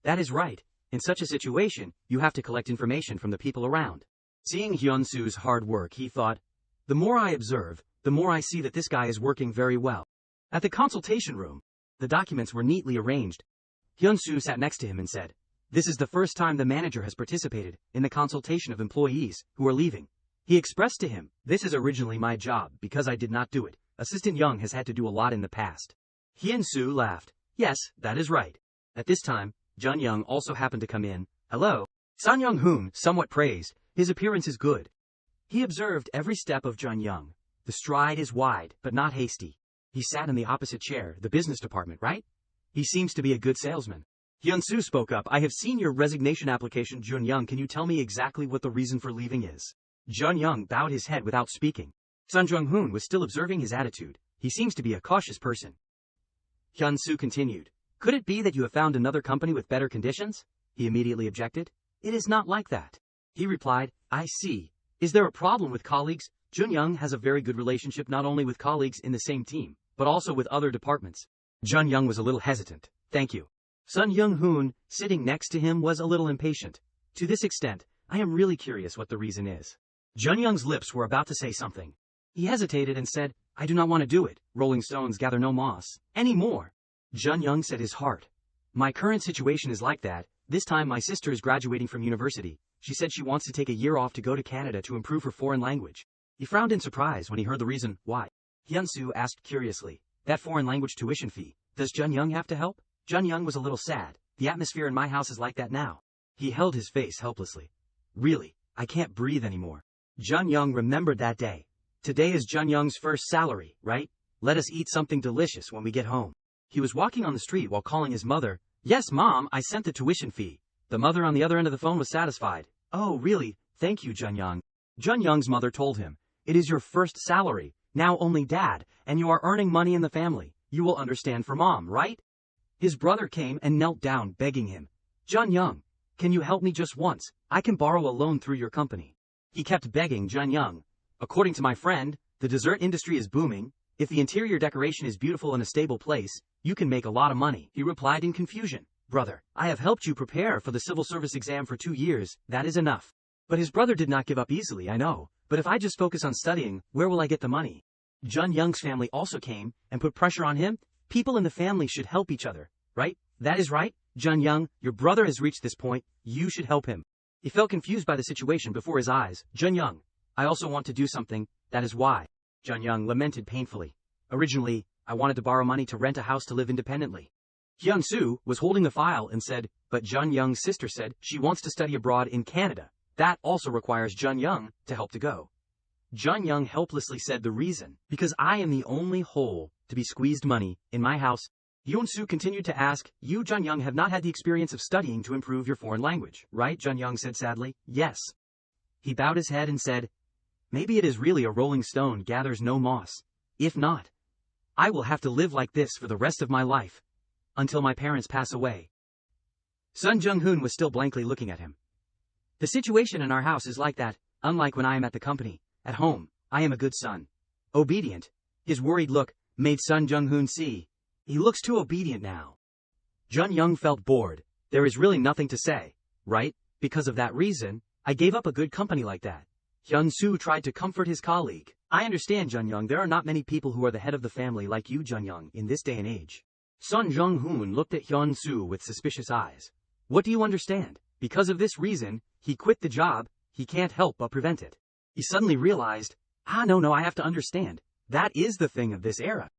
That is right. In such a situation, you have to collect information from the people around. Seeing Hyun-soo's hard work, he thought, the more I observe, the more I see that this guy is working very well. At the consultation room, the documents were neatly arranged. Hyun-soo sat next to him and said, "This is the first time the manager has participated in the consultation of employees who are leaving." He expressed to him, "This is originally my job because I did not do it. Assistant Young has had to do a lot in the past." Hyun-soo laughed. "Yes, that is right." At this time, Jun Young also happened to come in. "Hello." Son Jong Hun somewhat praised, "His appearance is good." He observed every step of Jun Young. The stride is wide, but not hasty. He sat in the opposite chair, the business department, right? He seems to be a good salesman. Hyun-soo spoke up, "I have seen your resignation application, Jun Young. Can you tell me exactly what the reason for leaving is?" Jun Young bowed his head without speaking. Son Jong Hun was still observing his attitude. He seems to be a cautious person. Hyun-soo continued, "Could it be that you have found another company with better conditions?" He immediately objected. "It is not like that." He replied, "I see. Is there a problem with colleagues?" Jun Young has a very good relationship not only with colleagues in the same team, but also with other departments. Jun Young was a little hesitant. "Thank you." Son Jong Hun, sitting next to him, was a little impatient. "To this extent, I am really curious what the reason is." Jun Young's lips were about to say something. He hesitated and said, "I do not want to do it. Rolling stones gather no moss anymore." Jun Young said his heart. "My current situation is like that. This time my sister is graduating from university. She said she wants to take a year off to go to Canada to improve her foreign language." He frowned in surprise when he heard the reason. "Why?" Hyun-soo asked curiously. "That foreign language tuition fee. Does Jun Young have to help?" Jun Young was a little sad. "The atmosphere in my house is like that now." He held his face helplessly. "Really, I can't breathe anymore." Jun Young remembered that day. "Today is Jun Young's first salary, right? Let us eat something delicious when we get home." He was walking on the street while calling his mother. "Yes, Mom, I sent the tuition fee." The mother on the other end of the phone was satisfied. "Oh, really? Thank you, Jun Young." Jun Young's mother told him, "It is your first salary, now only Dad, and you are earning money in the family. You will understand for Mom, right?" His brother came and knelt down begging him, "Jun Young, can you help me just once? I can borrow a loan through your company." He kept begging Jun Young. "According to my friend, the dessert industry is booming. If the interior decoration is beautiful in a stable place, you can make a lot of money." He replied in confusion, "Brother, I have helped you prepare for the civil service exam for 2 years, that is enough." But his brother did not give up easily, "I know, but if I just focus on studying, where will I get the money?" Jun Young's family also came and put pressure on him. "People in the family should help each other, right? That is right, Jun Young, your brother has reached this point, you should help him." He felt confused by the situation before his eyes. "Jun Young, I also want to do something, that is why." Jun Young lamented painfully. "Originally, I wanted to borrow money to rent a house to live independently." Hyun-soo was holding the file and said, "But Jun Young's sister said she wants to study abroad in Canada. That also requires Jun Young to help to go." Jun Young helplessly said, "The reason, because I am the only hole to be squeezed money in my house." Hyun-soo continued to ask, "You, Jun Young, have not had the experience of studying to improve your foreign language, right?" Jun Young said sadly, "Yes." He bowed his head and said, "Maybe it is really a rolling stone gathers no moss. If not, I will have to live like this for the rest of my life, until my parents pass away." Son Jong Hun was still blankly looking at him. "The situation in our house is like that, unlike when I am at the company. At home, I am a good son. Obedient." His worried look made Son Jong Hun see. He looks too obedient now. Jun Young felt bored. There is really nothing to say, right? Because of that reason, I gave up a good company like that. Hyun-soo tried to comfort his colleague. "I understand, Jun Young, there are not many people who are the head of the family like you, Jun Young, in this day and age." Son Jong Hun looked at Hyun-soo with suspicious eyes. "What do you understand? Because of this reason, he quit the job, he can't help but prevent it." He suddenly realized, no, I have to understand. That is the thing of this era.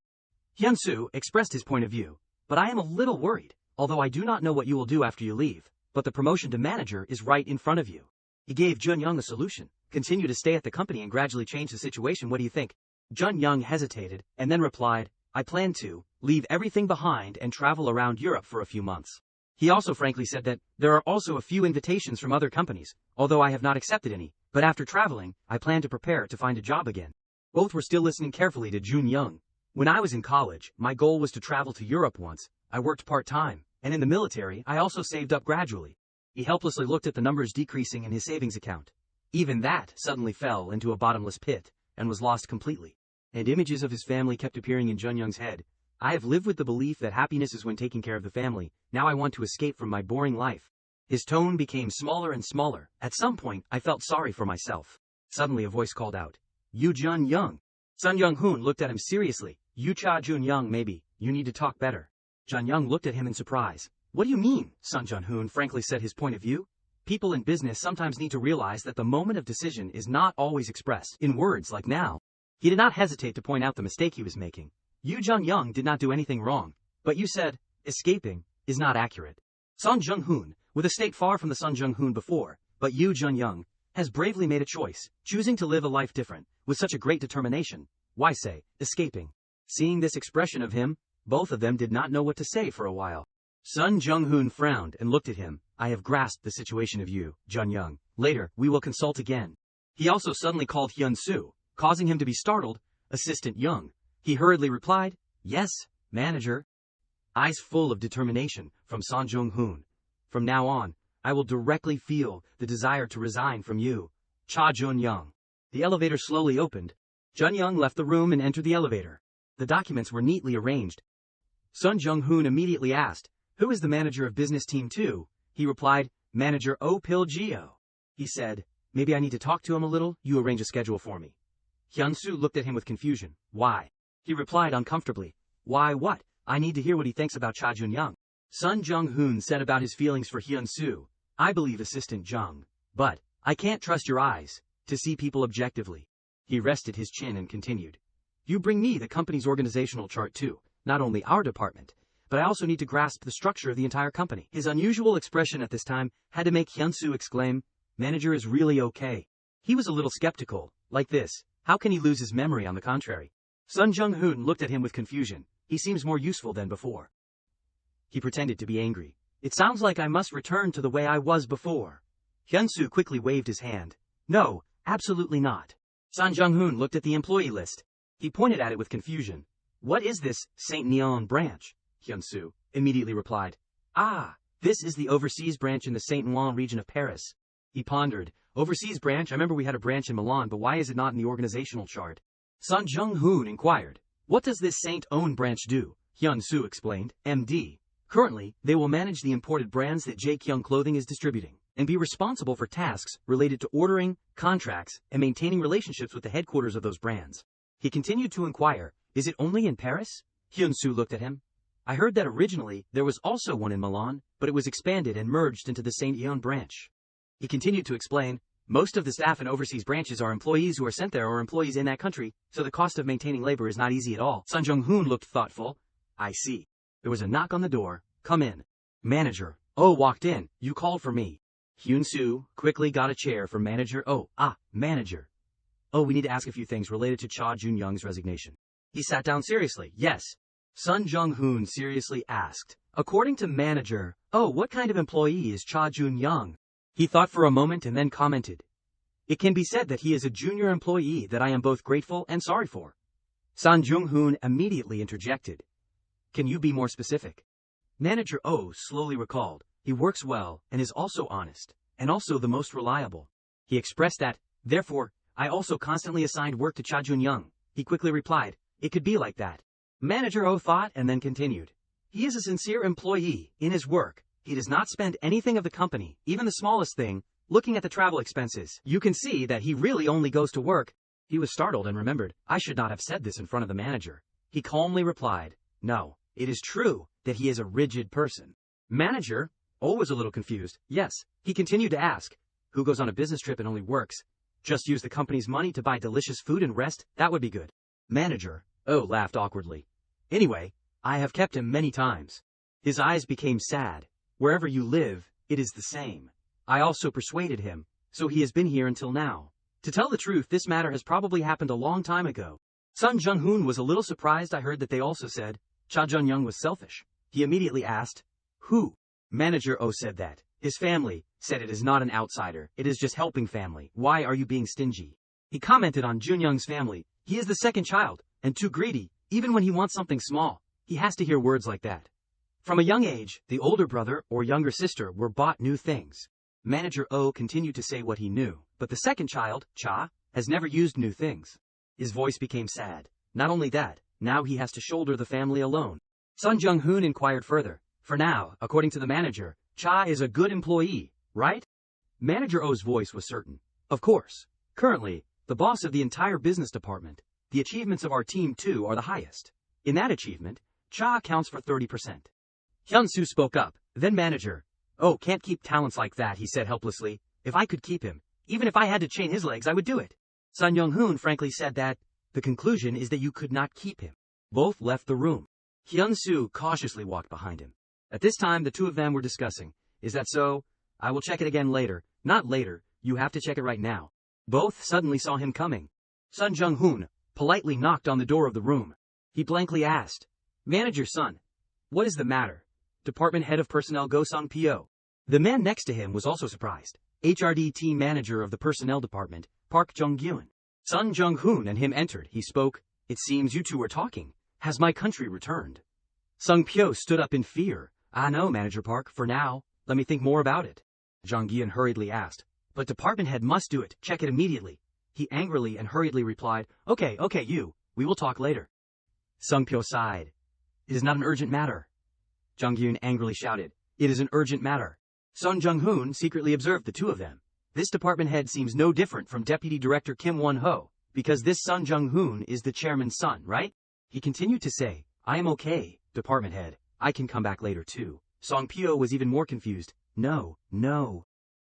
Hyun-soo expressed his point of view. "But I am a little worried, although I do not know what you will do after you leave, but the promotion to manager is right in front of you." He gave Jun Young a solution. "Continue to stay at the company and gradually change the situation. What do you think?" Jun Young hesitated, and then replied, "I plan to leave everything behind and travel around Europe for a few months." He also frankly said that there are also a few invitations from other companies, although I have not accepted any, but after traveling, I plan to prepare to find a job again. Both were still listening carefully to Jun Young. When I was in college, my goal was to travel to Europe once. I worked part-time, and in the military, I also saved up gradually. He helplessly looked at the numbers decreasing in his savings account. Even that suddenly fell into a bottomless pit, and was lost completely. And images of his family kept appearing in Jun Young's head. I have lived with the belief that happiness is when taking care of the family. Now I want to escape from my boring life. His tone became smaller and smaller. At some point, I felt sorry for myself. Suddenly a voice called out, "You Jun Young." Son Jong Hun looked at him seriously. "You Cha Jun Young maybe. You need to talk better." Jun Young looked at him in surprise. "What do you mean?" Son Jong Hun frankly said his point of view. People in business sometimes need to realize that the moment of decision is not always expressed in words like now. He did not hesitate to point out the mistake he was making. "You Jun Young did not do anything wrong, but you said, escaping, is not accurate." Son Jong Hun, with a state far from the Son Jong Hun before, but Yu Jun Young, has bravely made a choice, choosing to live a life different, with such a great determination. Why say, escaping? Seeing this expression of him, both of them did not know what to say for a while. Son Jong Hun frowned and looked at him. "I have grasped the situation of you, Jun Young. Later, we will consult again." He also suddenly called Hyun Soo, causing him to be startled. "Assistant Young." He hurriedly replied, "Yes, manager." Eyes full of determination from Son Jong Hun. "From now on, I will directly feel the desire to resign from you, Cha Jun Young." The elevator slowly opened. Jun Young left the room and entered the elevator. The documents were neatly arranged. Son Jong Hun immediately asked, "Who is the manager of business team 2? He replied, "Manager O Pil Geo." He said, "Maybe I need to talk to him a little. You arrange a schedule for me." Hyun Soo looked at him with confusion. "Why?" He replied uncomfortably, "Why what? I need to hear what he thinks about Cha Jun Young." Son Jong Hun said about his feelings for Hyun Soo, "I believe Assistant Jung, but I can't trust your eyes to see people objectively." He rested his chin and continued, "You bring me the company's organizational chart too, not only our department, but I also need to grasp the structure of the entire company." His unusual expression at this time had to make Hyun Soo exclaim, "Manager is really okay." He was a little skeptical. Like this, how can he lose his memory? On the contrary. Son Jong Hun looked at him with confusion. He seems more useful than before. He pretended to be angry. "It sounds like I must return to the way I was before." Hyun Soo quickly waved his hand. "No, absolutely not." Son Jong Hun looked at the employee list. He pointed at it with confusion. "What is this Saint Neon branch?" Hyun Soo immediately replied, "Ah, this is the overseas branch in the Saint Ouen region of Paris." He pondered. "Overseas branch? I remember we had a branch in Milan, but why is it not in the organizational chart?" Son Jong Hun inquired, "What does this Saint Ouen branch do?" Hyun Soo explained, "MD. Currently, they will manage the imported brands that Jaekyung Clothing is distributing, and be responsible for tasks related to ordering, contracts, and maintaining relationships with the headquarters of those brands." He continued to inquire, "Is it only in Paris?" Hyun Soo looked at him. "I heard that originally there was also one in Milan, but it was expanded and merged into the Saint Ouen branch." He continued to explain, "Most of the staff in overseas branches are employees who are sent there or employees in that country, so the cost of maintaining labor is not easy at all." Son Jong Hun looked thoughtful. "I see." There was a knock on the door. "Come in." Manager Oh walked in. "You called for me." Hyun Soo quickly got a chair for Manager Oh. Manager Oh, we need to ask a few things related to Cha Jun Young's resignation." He sat down seriously. "Yes." Son Jong Hun seriously asked, "According to Manager Oh, what kind of employee is Cha Jun Young?" He thought for a moment and then commented, "It can be said that he is a junior employee that I am both grateful and sorry for." Son Jong Hun immediately interjected, "Can you be more specific?" Manager O slowly recalled, "He works well and is also honest, and also the most reliable." He expressed that, "Therefore, I also constantly assigned work to Cha Jun Young." He quickly replied, "It could be like that." Manager O thought and then continued, "He is a sincere employee in his work. He does not spend anything of the company, even the smallest thing. Looking at the travel expenses, you can see that he really only goes to work." He was startled and remembered, "I should not have said this in front of the manager." He calmly replied, "No, it is true that he is a rigid person." Manager O was a little confused. "Yes." He continued to ask, "Who goes on a business trip and only works? Just use the company's money to buy delicious food and rest? That would be good." Manager O laughed awkwardly. "Anyway, I have kept him many times." His eyes became sad. "Wherever you live, it is the same. I also persuaded him, so he has been here until now. To tell the truth, this matter has probably happened a long time ago." Son Jong Hun was a little surprised. "I heard that they also said Cha Jun Young was selfish." He immediately asked, "Who?" Manager O said that his family said it is not an outsider, it is just helping family. "Why are you being stingy?" He commented on Jun Young's family. "He is the second child, and too greedy. Even when he wants something small, he has to hear words like that. From a young age, the older brother or younger sister were bought new things. Manager O continued to say what he knew, but the second child, Cha, has never used new things. His voice became sad. Not only that, now he has to shoulder the family alone. Son Jong Hun inquired further. For now, according to the manager, Cha is a good employee, right? Manager O's voice was certain. Of course. Currently, the boss of the entire business department. The achievements of our team too are the highest. In that achievement, Cha accounts for 30%. Hyun-soo spoke up, then manager. Oh, can't keep talents like that, he said helplessly. If I could keep him, even if I had to chain his legs, I would do it. Son Jong Hun frankly said that, the conclusion is that you could not keep him. Both left the room. Hyun-soo cautiously walked behind him. At this time, the two of them were discussing. Is that so? I will check it again later. Not later, you have to check it right now. Both suddenly saw him coming. Son Jong Hun politely knocked on the door of the room. He blankly asked, Manager Son, what is the matter? Department Head of Personnel Go Sung Pyo. The man next to him was also surprised. HRD team manager of the personnel department, Park Jung-gyun. Son Jong Hun and him entered. He spoke, It seems you two are talking. Has my country returned? Sung Pyo stood up in fear. I know, Manager Park, for now. Let me think more about it. Jong-gyun hurriedly asked. But department head must do it. Check it immediately. He angrily and hurriedly replied, Okay, we will talk later. Sung Pyo sighed. It is not an urgent matter. Jong-gyun angrily shouted, It is an urgent matter. Son Jong Hun secretly observed the two of them. This department head seems no different from Deputy Director Kim Won-ho, because this Son Jong Hun is the chairman's son, right? He continued to say, I am okay, department head. I can come back later too. Song Pyo was even more confused. No.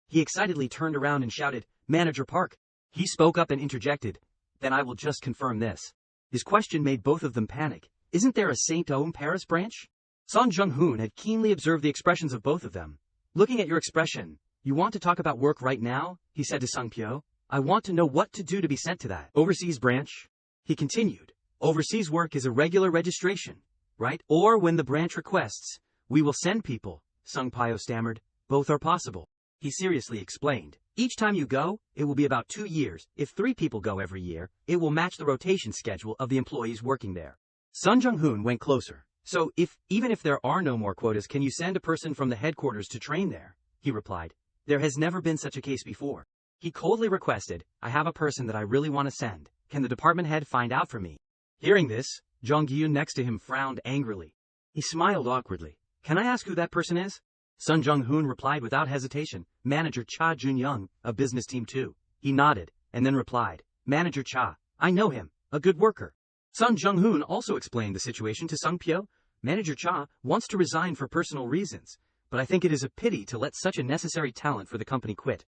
He excitedly turned around and shouted, Manager Park. He spoke up and interjected, Then I will just confirm this. His question made both of them panic. Isn't there a Saint-Ouen Paris branch? Son Jong Hun had keenly observed the expressions of both of them. Looking at your expression, you want to talk about work right now? He said to Sung Pyo. I want to know what to do to be sent to that overseas branch. He continued. Overseas work is a regular registration, right? Or when the branch requests, we will send people. Sung Pyo stammered. Both are possible. He seriously explained. Each time you go, it will be about 2 years. If 3 people go every year, it will match the rotation schedule of the employees working there. Son Jong Hun went closer. So, even if there are no more quotas, can you send a person from the headquarters to train there? He replied. There has never been such a case before. He coldly requested, I have a person that I really want to send. Can the department head find out for me? Hearing this, Jong-gyun next to him frowned angrily. He smiled awkwardly. Can I ask who that person is? Son Jong Hun replied without hesitation, Manager Cha Jun-young, of Business Team 2. He nodded, and then replied, Manager Cha, I know him, a good worker. Son Jong Hun also explained the situation to Sung Pyo. Manager Cha wants to resign for personal reasons, but I think it is a pity to let such a necessary talent for the company quit.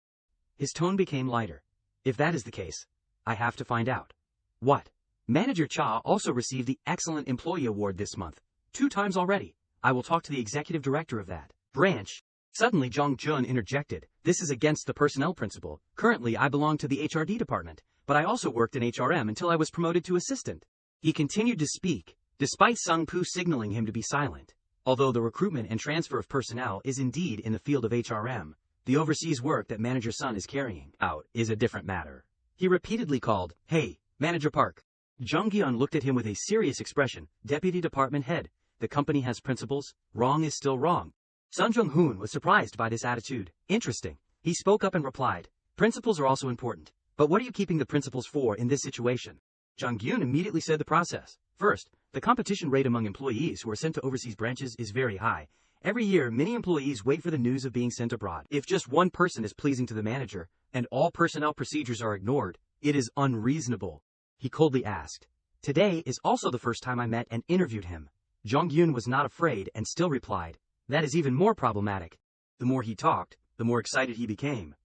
His tone became lighter. If that is the case, I have to find out. What? Manager Cha also received the Excellent Employee Award this month. 2 times already. I will talk to the executive director of that branch. Suddenly Jong Jun interjected. This is against the personnel principle. Currently I belong to the HRD department, but I also worked in HRM until I was promoted to assistant. He continued to speak, despite Sung Poo signaling him to be silent. Although the recruitment and transfer of personnel is indeed in the field of HRM, the overseas work that Manager Sun is carrying out is a different matter. He repeatedly called, Hey, Manager Park. Jung-gyun looked at him with a serious expression. Deputy Department Head, the company has principles, wrong is still wrong. Son Jong Hun was surprised by this attitude. Interesting. He spoke up and replied, Principles are also important, but what are you keeping the principles for in this situation? Jung-gyun immediately said the process. First, the competition rate among employees who are sent to overseas branches is very high. Every year, many employees wait for the news of being sent abroad. If just one person is pleasing to the manager, and all personnel procedures are ignored, it is unreasonable. He coldly asked. Today is also the first time I met and interviewed him. Jong-gyun was not afraid and still replied, That is even more problematic. The more he talked, the more excited he became.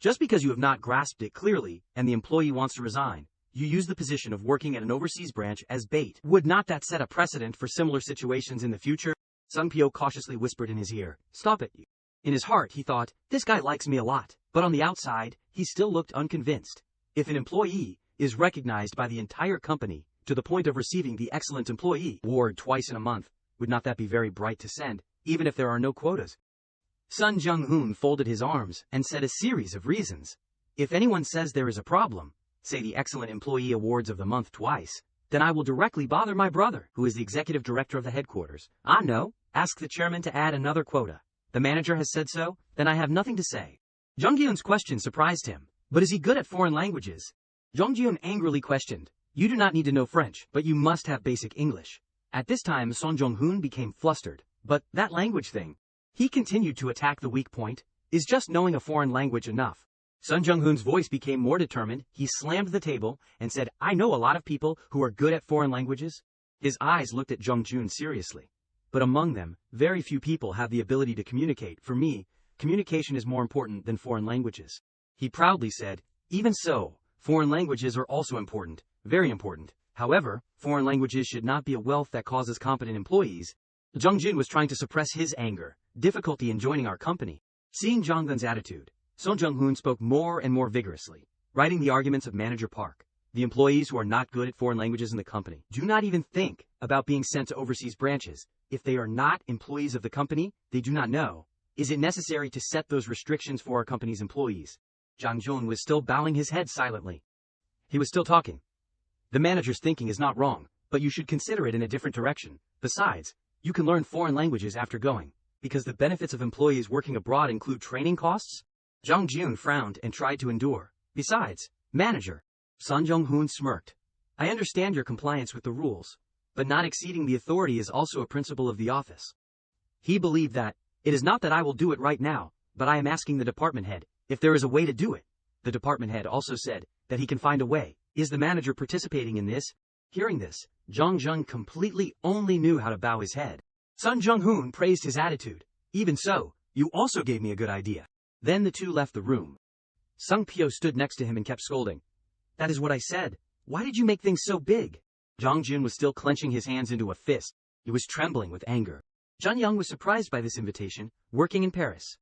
Just because you have not grasped it clearly, and the employee wants to resign, you use the position of working at an overseas branch as bait. Would not that set a precedent for similar situations in the future? Sung Pyo cautiously whispered in his ear, Stop it. In his heart, he thought, this guy likes me a lot. But on the outside, he still looked unconvinced. If an employee is recognized by the entire company to the point of receiving the Excellent Employee Award twice in a month, would not that be very bright to send, even if there are no quotas? Son Jong Hun folded his arms and said a series of reasons. If anyone says there is a problem, say the Excellent Employee Awards of the month twice, then I will directly bother my brother, who is the executive director of the headquarters. Ah no, ask the chairman to add another quota. The manager has said so, then I have nothing to say. Jong Gyun's question surprised him. But is he good at foreign languages? Jong Gyun angrily questioned. You do not need to know French, but you must have basic English. At this time Son Jong Hun became flustered. But that language thing. He continued to attack the weak point. Is just knowing a foreign language enough? Son Jong Hun's voice became more determined. He slammed the table and said, I know a lot of people who are good at foreign languages. His eyes looked at Jong Jun seriously. But among them, very few people have the ability to communicate. For me, communication is more important than foreign languages. He proudly said, even so, foreign languages are also important, very important. However, foreign languages should not be a wealth that causes competent employees. Jong Jun was trying to suppress his anger, difficulty in joining our company. Seeing Jong Gun's attitude, Son Jong Hun spoke more and more vigorously, writing the arguments of Manager Park. The employees who are not good at foreign languages in the company do not even think about being sent to overseas branches. If they are not employees of the company, they do not know. Is it necessary to set those restrictions for our company's employees? Jong Jun was still bowing his head silently. He was still talking. The manager's thinking is not wrong, but you should consider it in a different direction. Besides, you can learn foreign languages after going, because the benefits of employees working abroad include training costs. Jong Jun frowned and tried to endure. Besides, manager. Son Jong Hun smirked. I understand your compliance with the rules, but not exceeding the authority is also a principle of the office. He believed that, it is not that I will do it right now, but I am asking the department head, if there is a way to do it. The department head also said, that he can find a way. Is the manager participating in this? Hearing this, Jong Jun completely only knew how to bow his head. Son Jong Hun praised his attitude. Even so, you also gave me a good idea. Then the two left the room. Sung Pyo stood next to him and kept scolding. That is what I said. Why did you make things so big? Jong Jun was still clenching his hands into a fist. He was trembling with anger. Jun Young was surprised by this invitation, working in Paris.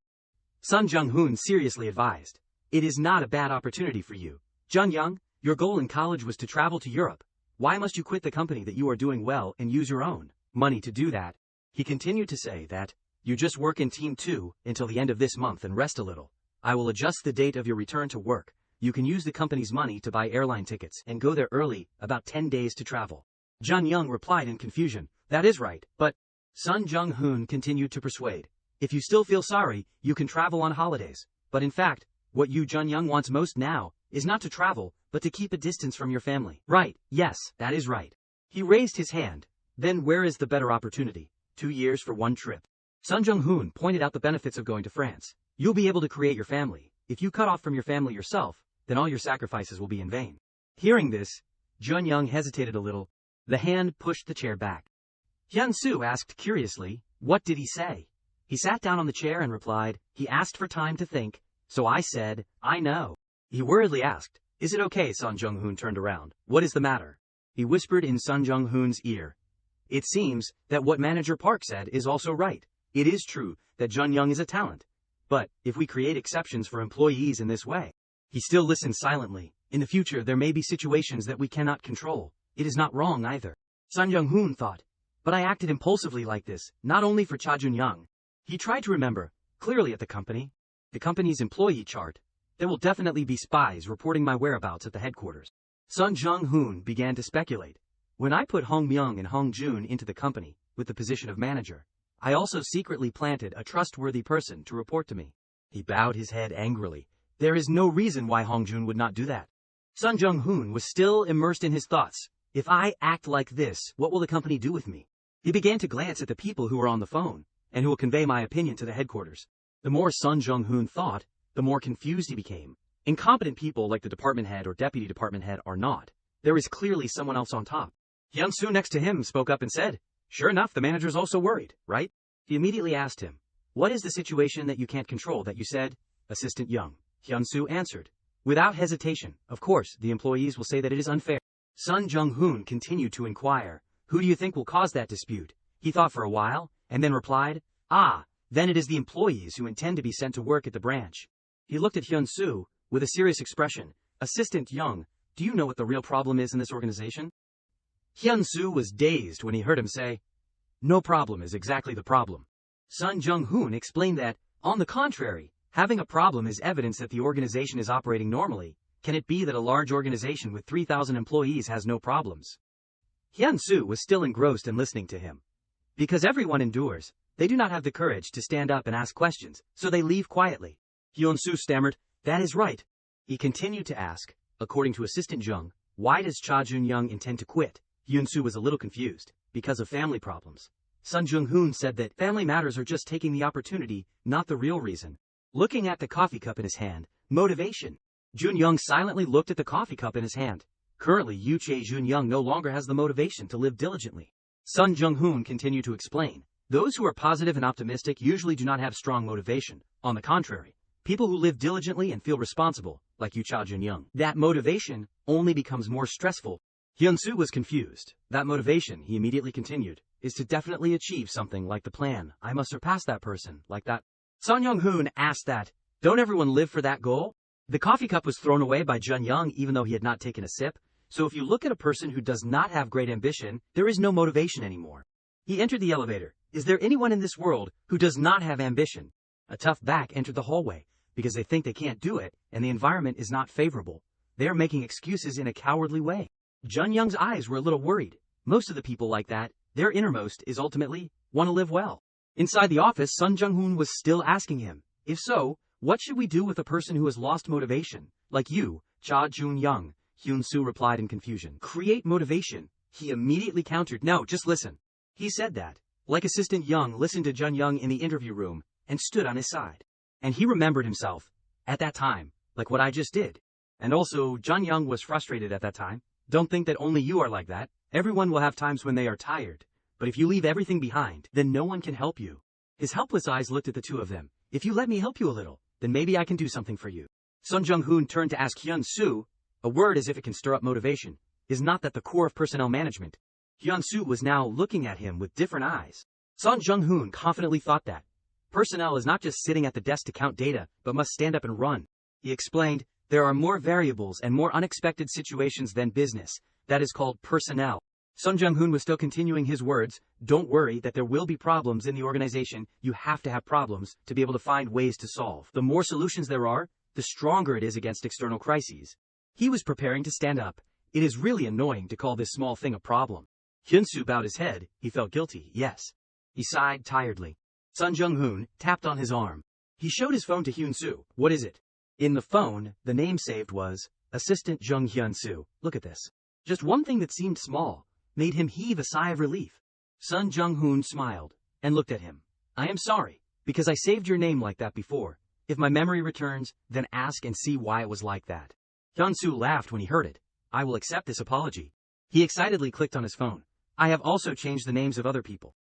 Son Jong Hun seriously advised. It is not a bad opportunity for you. Jun Young, your goal in college was to travel to Europe. Why must you quit the company that you are doing well and use your own money to do that? He continued to say that, you just work in Team 2 until the end of this month and rest a little. I will adjust the date of your return to work. You can use the company's money to buy airline tickets and go there early, about 10 days to travel. Jun Young replied in confusion. That is right, but Son Jong Hun continued to persuade. If you still feel sorry, you can travel on holidays. But in fact, what you Jun Young wants most now is not to travel, but to keep a distance from your family. Right, yes, that is right. He raised his hand. Then where is the better opportunity? 2 years for one trip. Son Jong Hun pointed out the benefits of going to France. You'll be able to create your family. If you cut off from your family yourself, then all your sacrifices will be in vain. Hearing this, Jun Young hesitated a little. The hand pushed the chair back. Hyun Soo asked curiously, what did he say? He sat down on the chair and replied, he asked for time to think, so I said, I know. He worriedly asked, is it okay? Son Jong Hun turned around. What is the matter? He whispered in Son Jong Hun's ear. It seems that what Manager Park said is also right. It is true that Jun Young is a talent. But if we create exceptions for employees in this way, he still listened silently. In the future there may be situations that we cannot control. It is not wrong either. Son Jong Hun thought. But I acted impulsively like this, not only for Cha Jun Young. He tried to remember, clearly at the company's employee chart, there will definitely be spies reporting my whereabouts at the headquarters. Son Jong Hun began to speculate. When I put Hong Myung and Hong Jun into the company, with the position of manager, I also secretly planted a trustworthy person to report to me. He bowed his head angrily. There is no reason why Hong Jun would not do that. Son Jong Hun was still immersed in his thoughts. If I act like this, what will the company do with me? He began to glance at the people who were on the phone, and who will convey my opinion to the headquarters. The more Son Jong Hun thought, the more confused he became. Incompetent people like the department head or deputy department head are not. There is clearly someone else on top. Hyun Soo next to him spoke up and said, sure enough, the manager's also worried, right? He immediately asked him, what is the situation that you can't control that you said? Assistant Young. Hyun Soo answered. Without hesitation, of course, the employees will say that it is unfair. Son Jong Hun continued to inquire, who do you think will cause that dispute? He thought for a while, and then replied, then it is the employees who intend to be sent to work at the branch. He looked at Hyun Soo, with a serious expression. Assistant Young, do you know what the real problem is in this organization? Hyun Soo was dazed when he heard him say, no problem is exactly the problem. Son Jong Hun explained that, on the contrary, having a problem is evidence that the organization is operating normally. Can it be that a large organization with 3,000 employees has no problems? Hyun-soo was still engrossed in listening to him. Because everyone endures, they do not have the courage to stand up and ask questions, so they leave quietly. Hyun-soo stammered, "That is right." He continued to ask, according to Assistant Jung, "Why does Cha Jun-young intend to quit?" Hyun-soo was a little confused, because of family problems. Son Jong Hun said that family matters are just taking the opportunity, not the real reason. Looking at the coffee cup in his hand, motivation. Jun-young silently looked at the coffee cup in his hand. Currently, Chae Jun-young no longer has the motivation to live diligently. Son Jong Hun continued to explain, "Those who are positive and optimistic usually do not have strong motivation. On the contrary, people who live diligently and feel responsible, like Cha Jun-young, that motivation only becomes more stressful." Hyun-soo was confused. That motivation, he immediately continued, is to definitely achieve something like the plan. I must surpass that person, like that. Son Jong Hun asked that, "Don't everyone live for that goal?" The coffee cup was thrown away by Jun-young even though he had not taken a sip. So if you look at a person who does not have great ambition, there is no motivation anymore. He entered the elevator. Is there anyone in this world who does not have ambition? A tough back entered the hallway, because they think they can't do it, and the environment is not favorable. They are making excuses in a cowardly way. Jun-young's eyes were a little worried. Most of the people like that, their innermost is ultimately, want to live well. Inside the office, Son Jong Hun was still asking him, "If so, what should we do with a person who has lost motivation? Like you, Cha Jun-young." Hyun-soo replied in confusion. "Create motivation." He immediately countered, "No, just listen." He said that, like Assistant Young listened to Jun-young in the interview room, and stood on his side. And he remembered himself, at that time, like what I just did. And also, Jun-young was frustrated at that time. Don't think that only you are like that. Everyone will have times when they are tired. But if you leave everything behind, then no one can help you. His helpless eyes looked at the two of them. "If you let me help you a little, then maybe I can do something for you." Son Jong Hun turned to ask Hyun-soo, a word as if it can stir up motivation. Is not that the core of personnel management? Hyun-soo was now looking at him with different eyes. Son Jong Hun confidently thought that personnel is not just sitting at the desk to count data, but must stand up and run. He explained, "There are more variables and more unexpected situations than business. That is called personnel." Son Jong Hun was still continuing his words, "Don't worry that there will be problems in the organization. You have to have problems to be able to find ways to solve. The more solutions there are, the stronger it is against external crises." He was preparing to stand up. It is really annoying to call this small thing a problem. Hyun-soo bowed his head. He felt guilty, yes. He sighed tiredly. Son Jong Hun tapped on his arm. He showed his phone to Hyun-soo. "What is it?" In the phone, the name saved was Assistant Jung Hyun-soo. "Look at this." Just one thing that seemed small made him heave a sigh of relief. Son Jong Hun smiled and looked at him. "I am sorry, because I saved your name like that before. If my memory returns, then ask and see why it was like that." Hyun-soo laughed when he heard it. "I will accept this apology." He excitedly clicked on his phone. "I have also changed the names of other people."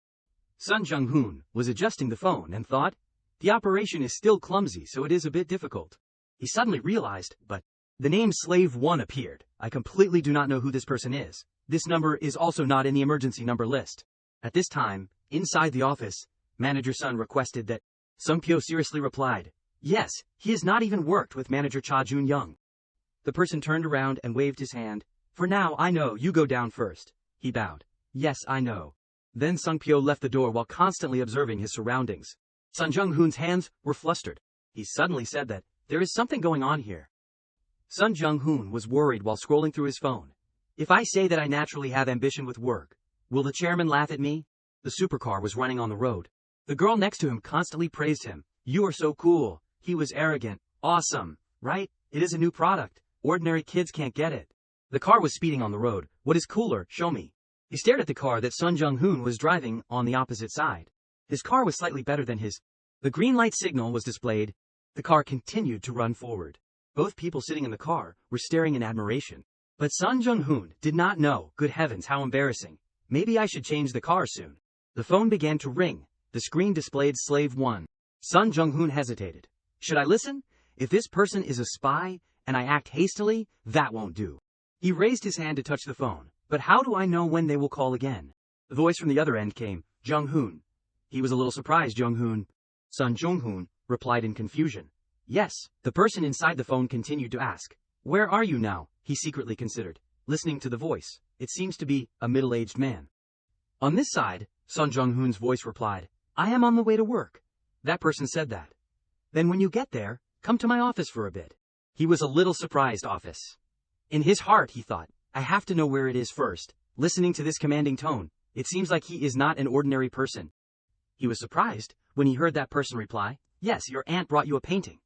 Son Jong Hun was adjusting the phone and thought, the operation is still clumsy, so it is a bit difficult. He suddenly realized, but the name Slave 1 appeared. "I completely do not know who this person is. This number is also not in the emergency number list." At this time, inside the office, Manager Sun requested that. Sung Pyo seriously replied, "Yes, he has not even worked with Manager Cha Jun-young." The person turned around and waved his hand. "For now, I know, you go down first." He bowed. "Yes, I know." Then Sung Pyo left the door while constantly observing his surroundings. Son Jong Hun's hands were flustered. He suddenly said that, "There is something going on here." Son Jong Hun was worried while scrolling through his phone. "If I say that I naturally have ambition with work, will the chairman laugh at me?" The supercar was running on the road. The girl next to him constantly praised him. "You are so cool." He was arrogant. "Awesome, right? It is a new product. Ordinary kids can't get it." The car was speeding on the road. "What is cooler? Show me." He stared at the car that Son Jong Hun was driving on the opposite side. His car was slightly better than his. The green light signal was displayed. The car continued to run forward. Both people sitting in the car were staring in admiration. But Son Jong Hun did not know. Good heavens, how embarrassing. Maybe I should change the car soon. The phone began to ring. The screen displayed Slave 1. Son Jong Hun hesitated. Should I listen? If this person is a spy, and I act hastily, that won't do. He raised his hand to touch the phone. But how do I know when they will call again? The voice from the other end came, Jong Hun. He was a little surprised, Jong Hun. Son Jong Hun replied in confusion. Yes. The person inside the phone continued to ask. Where are you now? He secretly considered. Listening to the voice, it seems to be a middle-aged man. On this side, Son Jong Hun's voice replied, I am on the way to work. That person said that. Then when you get there, come to my office for a bit. He was a little surprised. Office. In his heart he thought, I have to know where it is first, Listening to this commanding tone, it seems like he is not an ordinary person. He was surprised when he heard that person reply, "Yes, your aunt brought you a painting."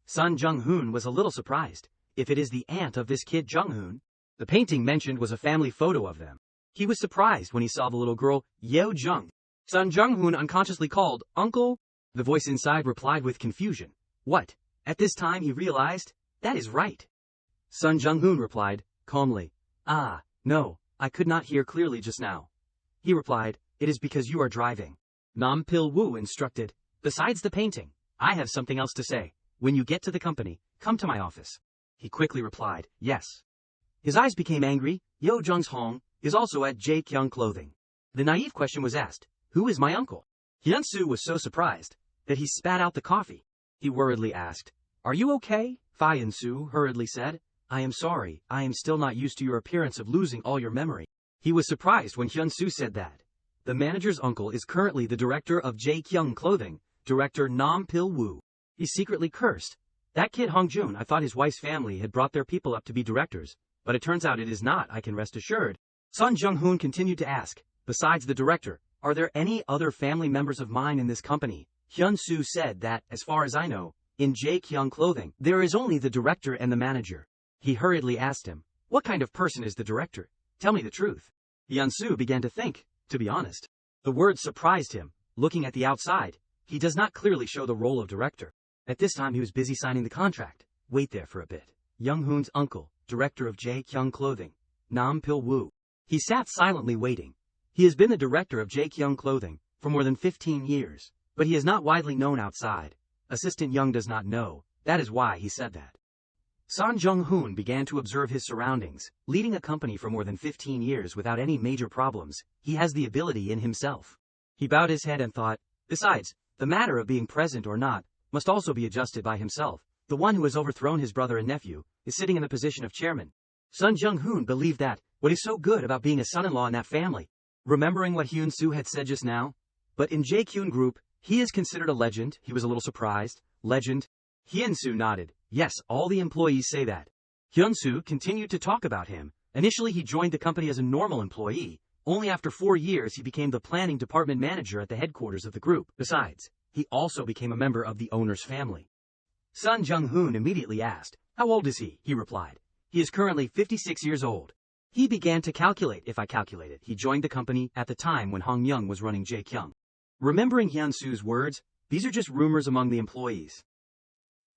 Son Jong Hun was a little surprised. If it is the aunt of this kid Jong Hun, the painting mentioned was a family photo of them. He was surprised when he saw the little girl, Yeo Jung. Son Jong Hun unconsciously called, "Uncle." The voice inside replied with confusion, "What?" At this time he realized, that is right. Son Jong Hun replied, calmly, "Ah, no, I could not hear clearly just now." He replied, "It is because you are driving." Nam Pil-woo instructed, "Besides the painting, I have something else to say. When you get to the company, come to my office." He quickly replied, "Yes." His eyes became angry. Yeo Jung's home is also at Jae-kyung Clothing. The naive question was asked, "Who is my uncle?" Hyun-soo was so surprised that he spat out the coffee. He worriedly asked, "Are you okay?" Hyun-soo hurriedly said, "I am sorry, I am still not used to your appearance of losing all your memory." He was surprised when Hyun-soo said that. The manager's uncle is currently the director of Jae-kyung Clothing, Director Nam Pil-woo. He secretly cursed. "That kid Hong-jun, I thought his wife's family had brought their people up to be directors, but it turns out it is not, I can rest assured." Son Jong Hun continued to ask, "Besides the director, are there any other family members of mine in this company?" Hyun-soo said that, as far as I know, in Jae-kyung Clothing, there is only the director and the manager. He hurriedly asked him, "What kind of person is the director? Tell me the truth." Hyun-soo began to think, to be honest. The word surprised him. Looking at the outside, he does not clearly show the role of director. At this time he was busy signing the contract. Wait there for a bit. Jong Hun's uncle, director of Jae-kyung Clothing, Nam Pil-woo. He sat silently waiting. He has been the director of Jae-kyung Clothing for more than 15 years, but he is not widely known outside. Assistant Young does not know, that is why he said that. Son Jong Hun began to observe his surroundings. Leading a company for more than 15 years without any major problems, he has the ability in himself. He bowed his head and thought, besides, the matter of being present or not must also be adjusted by himself. The one who has overthrown his brother and nephew is sitting in the position of chairman. Son Jong Hun believed that, what is so good about being a son-in-law in that family? Remembering what Hyun-soo had said just now? But in Jae-kyung Group, he is considered a legend. He was a little surprised. Legend? Hyun-soo nodded. Yes, all the employees say that. Hyun-soo continued to talk about him. Initially he joined the company as a normal employee. Only after 4 years he became the planning department manager at the headquarters of the group. Besides, he also became a member of the owner's family. Son Jong Hun immediately asked, "How old is he?" He replied, "He is currently 56 years old." He began to calculate. If I calculated, he joined the company at the time when Hong Young was running Jae-kyung. Remembering Hyun-soo's words, these are just rumors among the employees.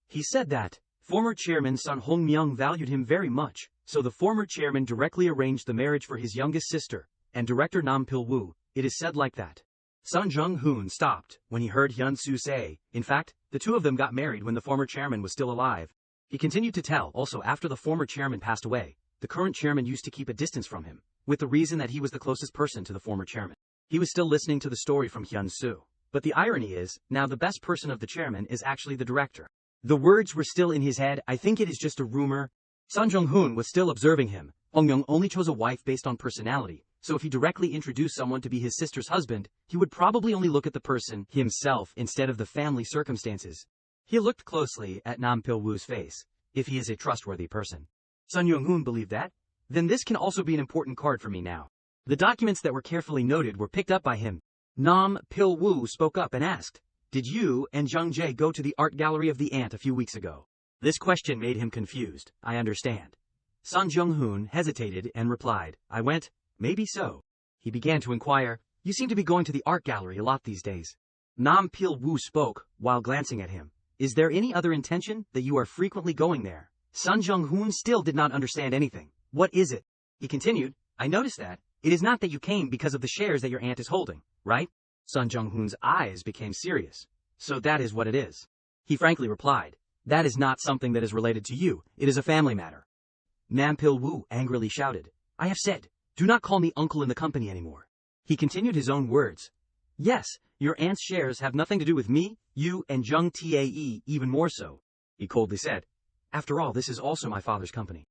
He said that former chairman Son Hong Myung valued him very much, so the former chairman directly arranged the marriage for his youngest sister, and director Nam Pil-woo. It is said like that. Son Jong Hun stopped when he heard Hyun-soo say, in fact, the two of them got married when the former chairman was still alive. He continued to tell, also after the former chairman passed away, the current chairman used to keep a distance from him, with the reason that he was the closest person to the former chairman. He was still listening to the story from Hyun-soo. But the irony is, now the best person of the chairman is actually the director. The words were still in his head. I think it is just a rumor. Son Jong Hun was still observing him. Hong Myung only chose a wife based on personality, so if he directly introduced someone to be his sister's husband, he would probably only look at the person himself instead of the family circumstances. He looked closely at Nam Pil-woo's face. If he is a trustworthy person. Son Jong Hun believed that. Then this can also be an important card for me now. The documents that were carefully noted were picked up by him. Nam Pil-woo spoke up and asked, "Did you and Jung Jae go to the art gallery of the ant a few weeks ago?" This question made him confused. I understand. Son Jong Hun hesitated and replied, "I went, maybe so." He began to inquire, "You seem to be going to the art gallery a lot these days." Nam Pil-woo spoke, while glancing at him. "Is there any other intention that you are frequently going there?" Son Jong Hun still did not understand anything. "What is it?" He continued, "I noticed that. It is not that you came because of the shares that your aunt is holding, right?" Son Jong Hun's eyes became serious. "So that is what it is." He frankly replied, "That is not something that is related to you. It is a family matter." Nam Pil-woo angrily shouted, "I have said, do not call me uncle in the company anymore." He continued his own words. "Yes, your aunt's shares have nothing to do with me, you, and Jung Tae, even more so." He coldly said, "After all, this is also my father's company."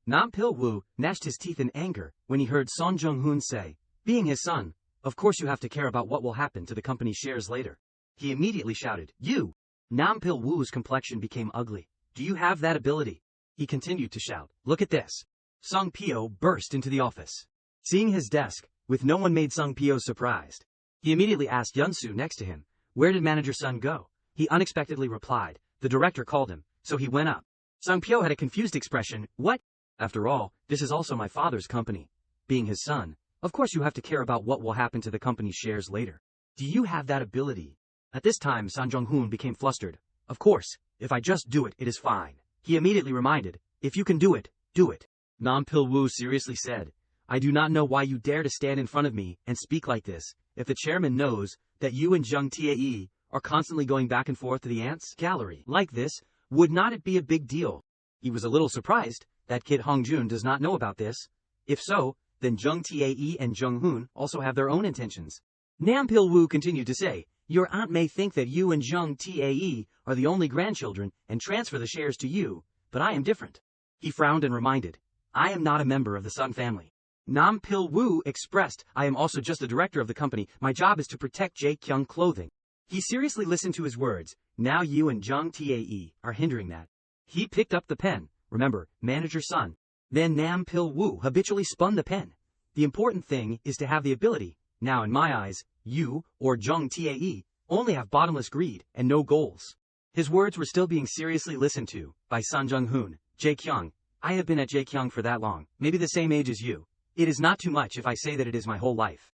Nam Pil-woo gnashed his teeth in anger when he heard Son Jong Hun say, "Being his son, of course you have to care about what will happen to the company's shares later." He immediately shouted, "You!" Nam Pil-woo's complexion became ugly. "Do you have that ability?" He continued to shout, "Look at this." Song Pyo burst into the office. Seeing his desk, with no one made Sung Pyo surprised. He immediately asked Yunsu next to him, "Where did manager Sun go?" He unexpectedly replied, "The director called him, so he went up." Sung Pyo had a confused expression. "What? After all, this is also my father's company. Being his son, of course you have to care about what will happen to the company's shares later. Do you have that ability?" At this time Son Jong Gil became flustered. "Of course, if I just do it, it is fine." He immediately reminded, "If you can do it, do it." Nam Pil-woo seriously said, "I do not know why you dare to stand in front of me and speak like this. If the chairman knows that you and Jung Tae are constantly going back and forth to the ants gallery like this, would not it be a big deal?" He was a little surprised that kid Hong Jun does not know about this. If so, then Jung Tae and Jong Hun also have their own intentions. Nam Pil-woo continued to say, "Your aunt may think that you and Jung Tae are the only grandchildren and transfer the shares to you, but I am different." He frowned and reminded, "I am not a member of the Sun family." Nam Pil-woo expressed, "I am also just the director of the company. My job is to protect Jae-kyung clothing." He seriously listened to his words. "Now you and Jung Tae are hindering that." He picked up the pen. Remember, manager Sun. Then Nam Pil-woo habitually spun the pen. "The important thing is to have the ability. Now in my eyes, you, or Jung Tae, only have bottomless greed and no goals." His words were still being seriously listened to by Son Jong Gil. "Jae-kyung, I have been at Jae-kyung for that long, maybe the same age as you. It is not too much if I say that it is my whole life."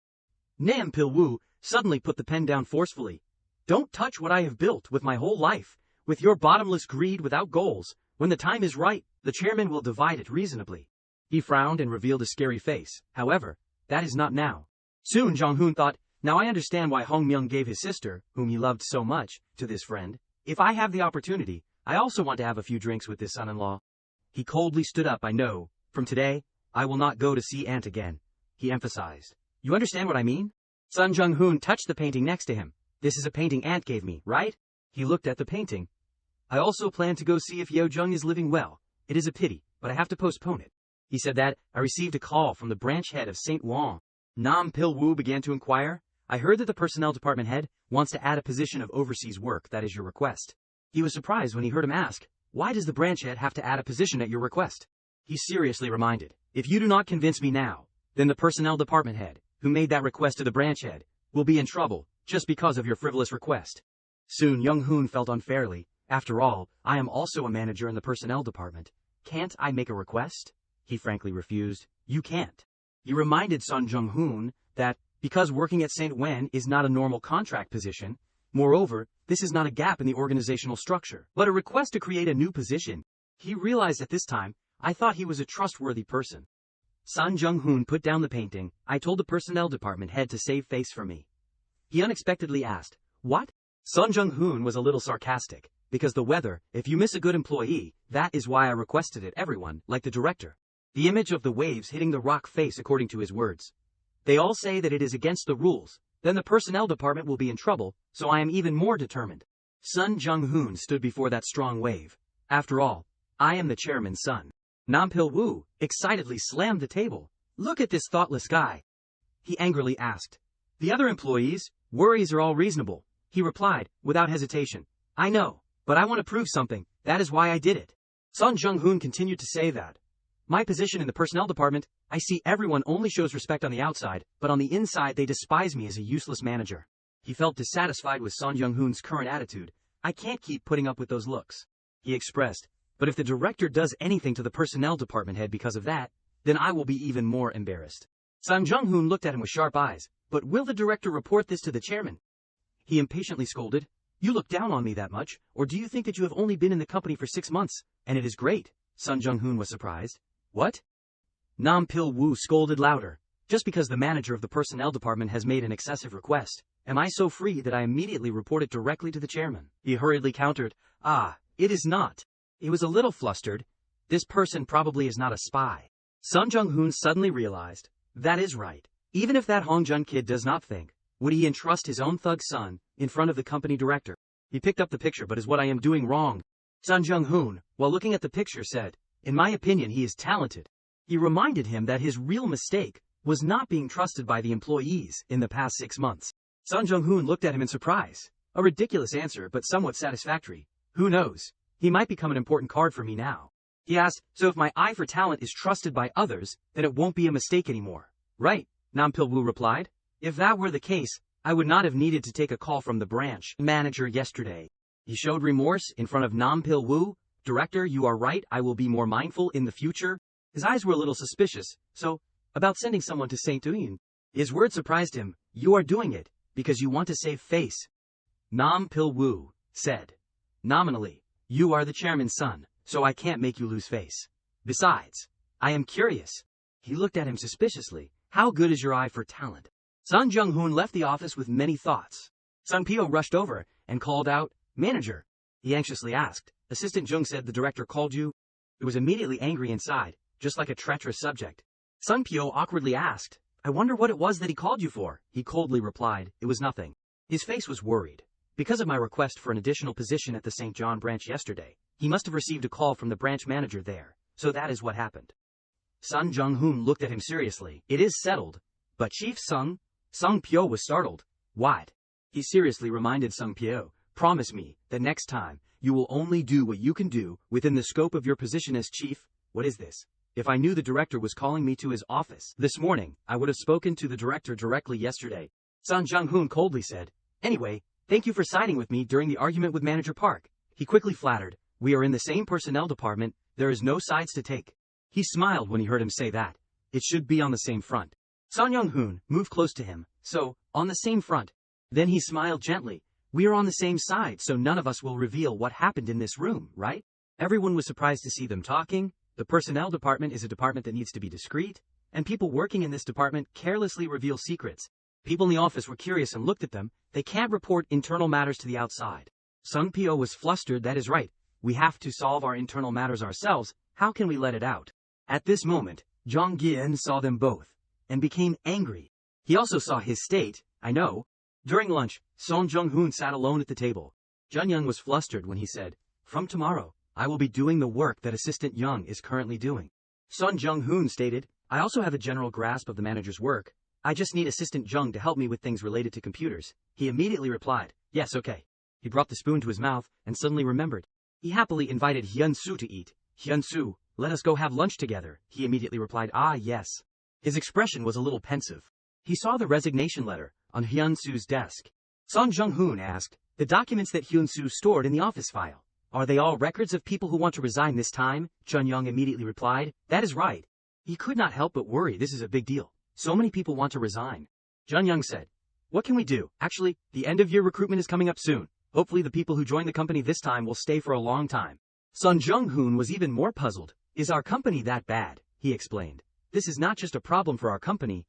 Nam Pil-woo suddenly put the pen down forcefully. "Don't touch what I have built with my whole life. With your bottomless greed without goals, when the time is right, the chairman will divide it reasonably." He frowned and revealed a scary face. However, that is not now. Soon Jong Hun thought, "Now I understand why Hong Myung gave his sister, whom he loved so much, to this friend. If I have the opportunity, I also want to have a few drinks with this son-in-law." He coldly stood up. "I know. From today, I will not go to see Aunt again," he emphasized. "You understand what I mean?" Son Jong Gil touched the painting next to him. "This is a painting Aunt gave me, right?" He looked at the painting. "I also plan to go see if Yeo Jung is living well. It is a pity, but I have to postpone it." He said that, "I received a call from the branch head of St. Wang." Nam Pil-woo began to inquire, "I heard that the personnel department head wants to add a position of overseas work. That is your request." He was surprised when he heard him ask, "Why does the branch head have to add a position at your request?" He seriously reminded, "If you do not convince me now, then the personnel department head, who made that request to the branch head, will be in trouble, just because of your frivolous request." Soon Jong Hun felt unfairly. "After all, I am also a manager in the personnel department. Can't I make a request?" He frankly refused. "You can't." He reminded Son Jong Gil that, because working at St. Wen is not a normal contract position, moreover, this is not a gap in the organizational structure, but a request to create a new position. He realized at this time, "I thought he was a trustworthy person." Son Jong Gil put down the painting. "I told the personnel department head to save face for me." He unexpectedly asked, "What?" Son Jong Gil was a little sarcastic. "Because the weather, if you miss a good employee, that is why I requested it." Everyone, like the director. The image of the waves hitting the rock face according to his words. "They all say that it is against the rules, then the personnel department will be in trouble, so I am even more determined." Son Jong Gil stood before that strong wave. "After all, I am the chairman's son." Nam Pil-woo excitedly slammed the table. "Look at this thoughtless guy." He angrily asked, "The other employees' worries are all reasonable." He replied, without hesitation, "I know, but I want to prove something. That is why I did it." Son Jong Gil continued to say that, "My position in the personnel department, I see everyone only shows respect on the outside, but on the inside they despise me as a useless manager." He felt dissatisfied with Son Jong Gil's current attitude. "I can't keep putting up with those looks," he expressed. "But if the director does anything to the personnel department head because of that, then I will be even more embarrassed." Son Jong Gil looked at him with sharp eyes. "But will the director report this to the chairman?" He impatiently scolded, "You look down on me that much, or do you think that you have only been in the company for 6 months, and it is great?" Son Jong Gil was surprised. "What?" Nam Pil-woo scolded louder. "Just because the manager of the personnel department has made an excessive request, am I so free that I immediately report it directly to the chairman?" He hurriedly countered, "Ah, it is not." He was a little flustered. This person probably is not a spy. Son Jong Gil suddenly realized, that is right. Even if that Hong Jun kid does not think, would he entrust his own thug son in front of the company director? He picked up the picture. "But is what I am doing wrong?" Son Jong Gil, while looking at the picture, said, "In my opinion, he is talented." He reminded him that his real mistake was not being trusted by the employees in the past 6 months. Son Jong Gil looked at him in surprise. A ridiculous answer, but somewhat satisfactory. "Who knows? He might become an important card for me now." He asked, "So if my eye for talent is trusted by others, then it won't be a mistake anymore." Right, Nam Pil-woo replied. If that were the case, I would not have needed to take a call from the branch manager yesterday. He showed remorse in front of Nam Pil-woo. Director, you are right, I will be more mindful in the future. His eyes were a little suspicious, so, about sending someone to St. Douyin. His words surprised him. You are doing it, because you want to save face. Nam Pil-woo said. Nominally, you are the chairman's son, so I can't make you lose face. Besides, I am curious. He looked at him suspiciously. How good is your eye for talent? Son Jong Hun left the office with many thoughts. Sung Pyo rushed over and called out, Manager. He anxiously asked. Assistant Jung said the director called you. He was immediately angry inside, just like a treacherous subject. Sung Pyo awkwardly asked, I wonder what it was that he called you for. He coldly replied, it was nothing. His face was worried. Because of my request for an additional position at the St. John branch yesterday, he must have received a call from the branch manager there, so that is what happened. Son Jong Hun looked at him seriously. It is settled. But Chief Sung Pyo was startled. What? He seriously reminded Sung Pyo, promise me that next time, you will only do what you can do within the scope of your position as chief. What is this? If I knew the director was calling me to his office this morning, I would have spoken to the director directly yesterday. Son Jong Hun coldly said, Anyway, thank you for siding with me during the argument with Manager Park. He quickly flattered, we are in the same personnel department, there is no sides to take. He smiled when he heard him say that. It should be on the same front. Son Jong Hun moved close to him, so, on the same front. Then he smiled gently. We are on the same side, so none of us will reveal what happened in this room, right? Everyone was surprised to see them talking. The personnel department is a department that needs to be discreet, and people working in this department carelessly reveal secrets. People in the office were curious and looked at them. They can't report internal matters to the outside. Sung Pyo was flustered. That is right. We have to solve our internal matters ourselves. How can we let it out? At this moment, Jong Gil saw them both, and became angry. He also saw his state, I know. During lunch, Son Jong Hun sat alone at the table. Jun Young was flustered when he said, From tomorrow, I will be doing the work that Assistant Young is currently doing. Son Jong Hun stated, I also have a general grasp of the manager's work. I just need Assistant Jung to help me with things related to computers. He immediately replied, Yes, okay. He brought the spoon to his mouth and suddenly remembered. He happily invited Hyun-soo to eat. Hyun-soo, let us go have lunch together. He immediately replied, Ah, yes. His expression was a little pensive. He saw the resignation letter on Hyun-soo's desk. Son Jong Hun asked, the documents that Hyun-soo stored in the office file, are they all records of people who want to resign this time? Chun Young immediately replied, That is right. He could not help but worry. This is a big deal. So many people want to resign. Jun Young said, What can we do? Actually, the end-of-year recruitment is coming up soon. Hopefully the people who join the company this time will stay for a long time. Son Jong Hun was even more puzzled. Is our company that bad? He explained. This is not just a problem for our company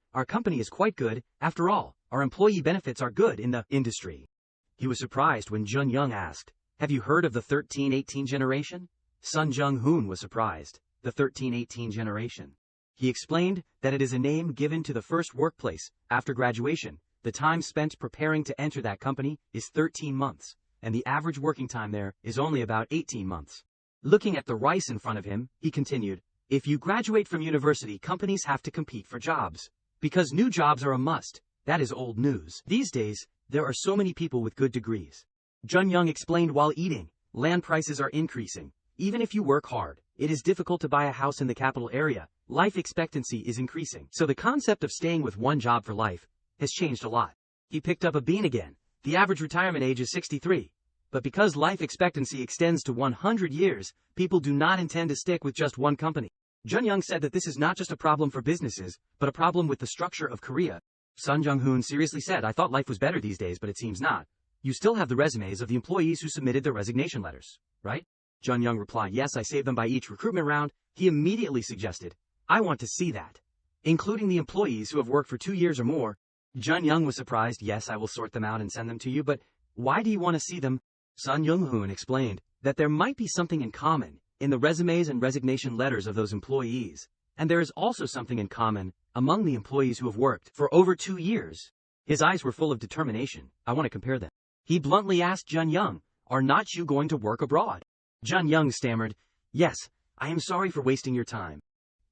is quite good. After all, our employee benefits are good in the industry. He was surprised when Jun Young asked, Have you heard of the 1318 generation? Son Jong Hun was surprised. The 1318 generation. He explained that it is a name given to the first workplace after graduation. The time spent preparing to enter that company is 13 months, and the average working time there is only about 18 months. Looking at the rice in front of him, he continued, If you graduate from university, companies have to compete for jobs. Because new jobs are a must. That is old news. These days, there are so many people with good degrees. Jun Young explained while eating, land prices are increasing. Even if you work hard, it is difficult to buy a house in the capital area. Life expectancy is increasing. So the concept of staying with one job for life has changed a lot. He picked up a bean again. The average retirement age is 63. But because life expectancy extends to 100 years, people do not intend to stick with just one company. Jun Young said that this is not just a problem for businesses, but a problem with the structure of Korea. Son Jong Hun seriously said, I thought life was better these days, but it seems not. You still have the resumes of the employees who submitted their resignation letters, right? Jun Young replied, Yes, I saved them by each recruitment round. He immediately suggested, I want to see that. Including the employees who have worked for 2 years or more. Jun Young was surprised. Yes, I will sort them out and send them to you, but why do you want to see them? Son Jong Hun explained that there might be something in common in the resumes and resignation letters of those employees, and there is also something in common among the employees who have worked for over 2 years. His eyes were full of determination. I want to compare them. He bluntly asked Jun Young, Are not you going to work abroad? Jun Young stammered, Yes, I am sorry for wasting your time.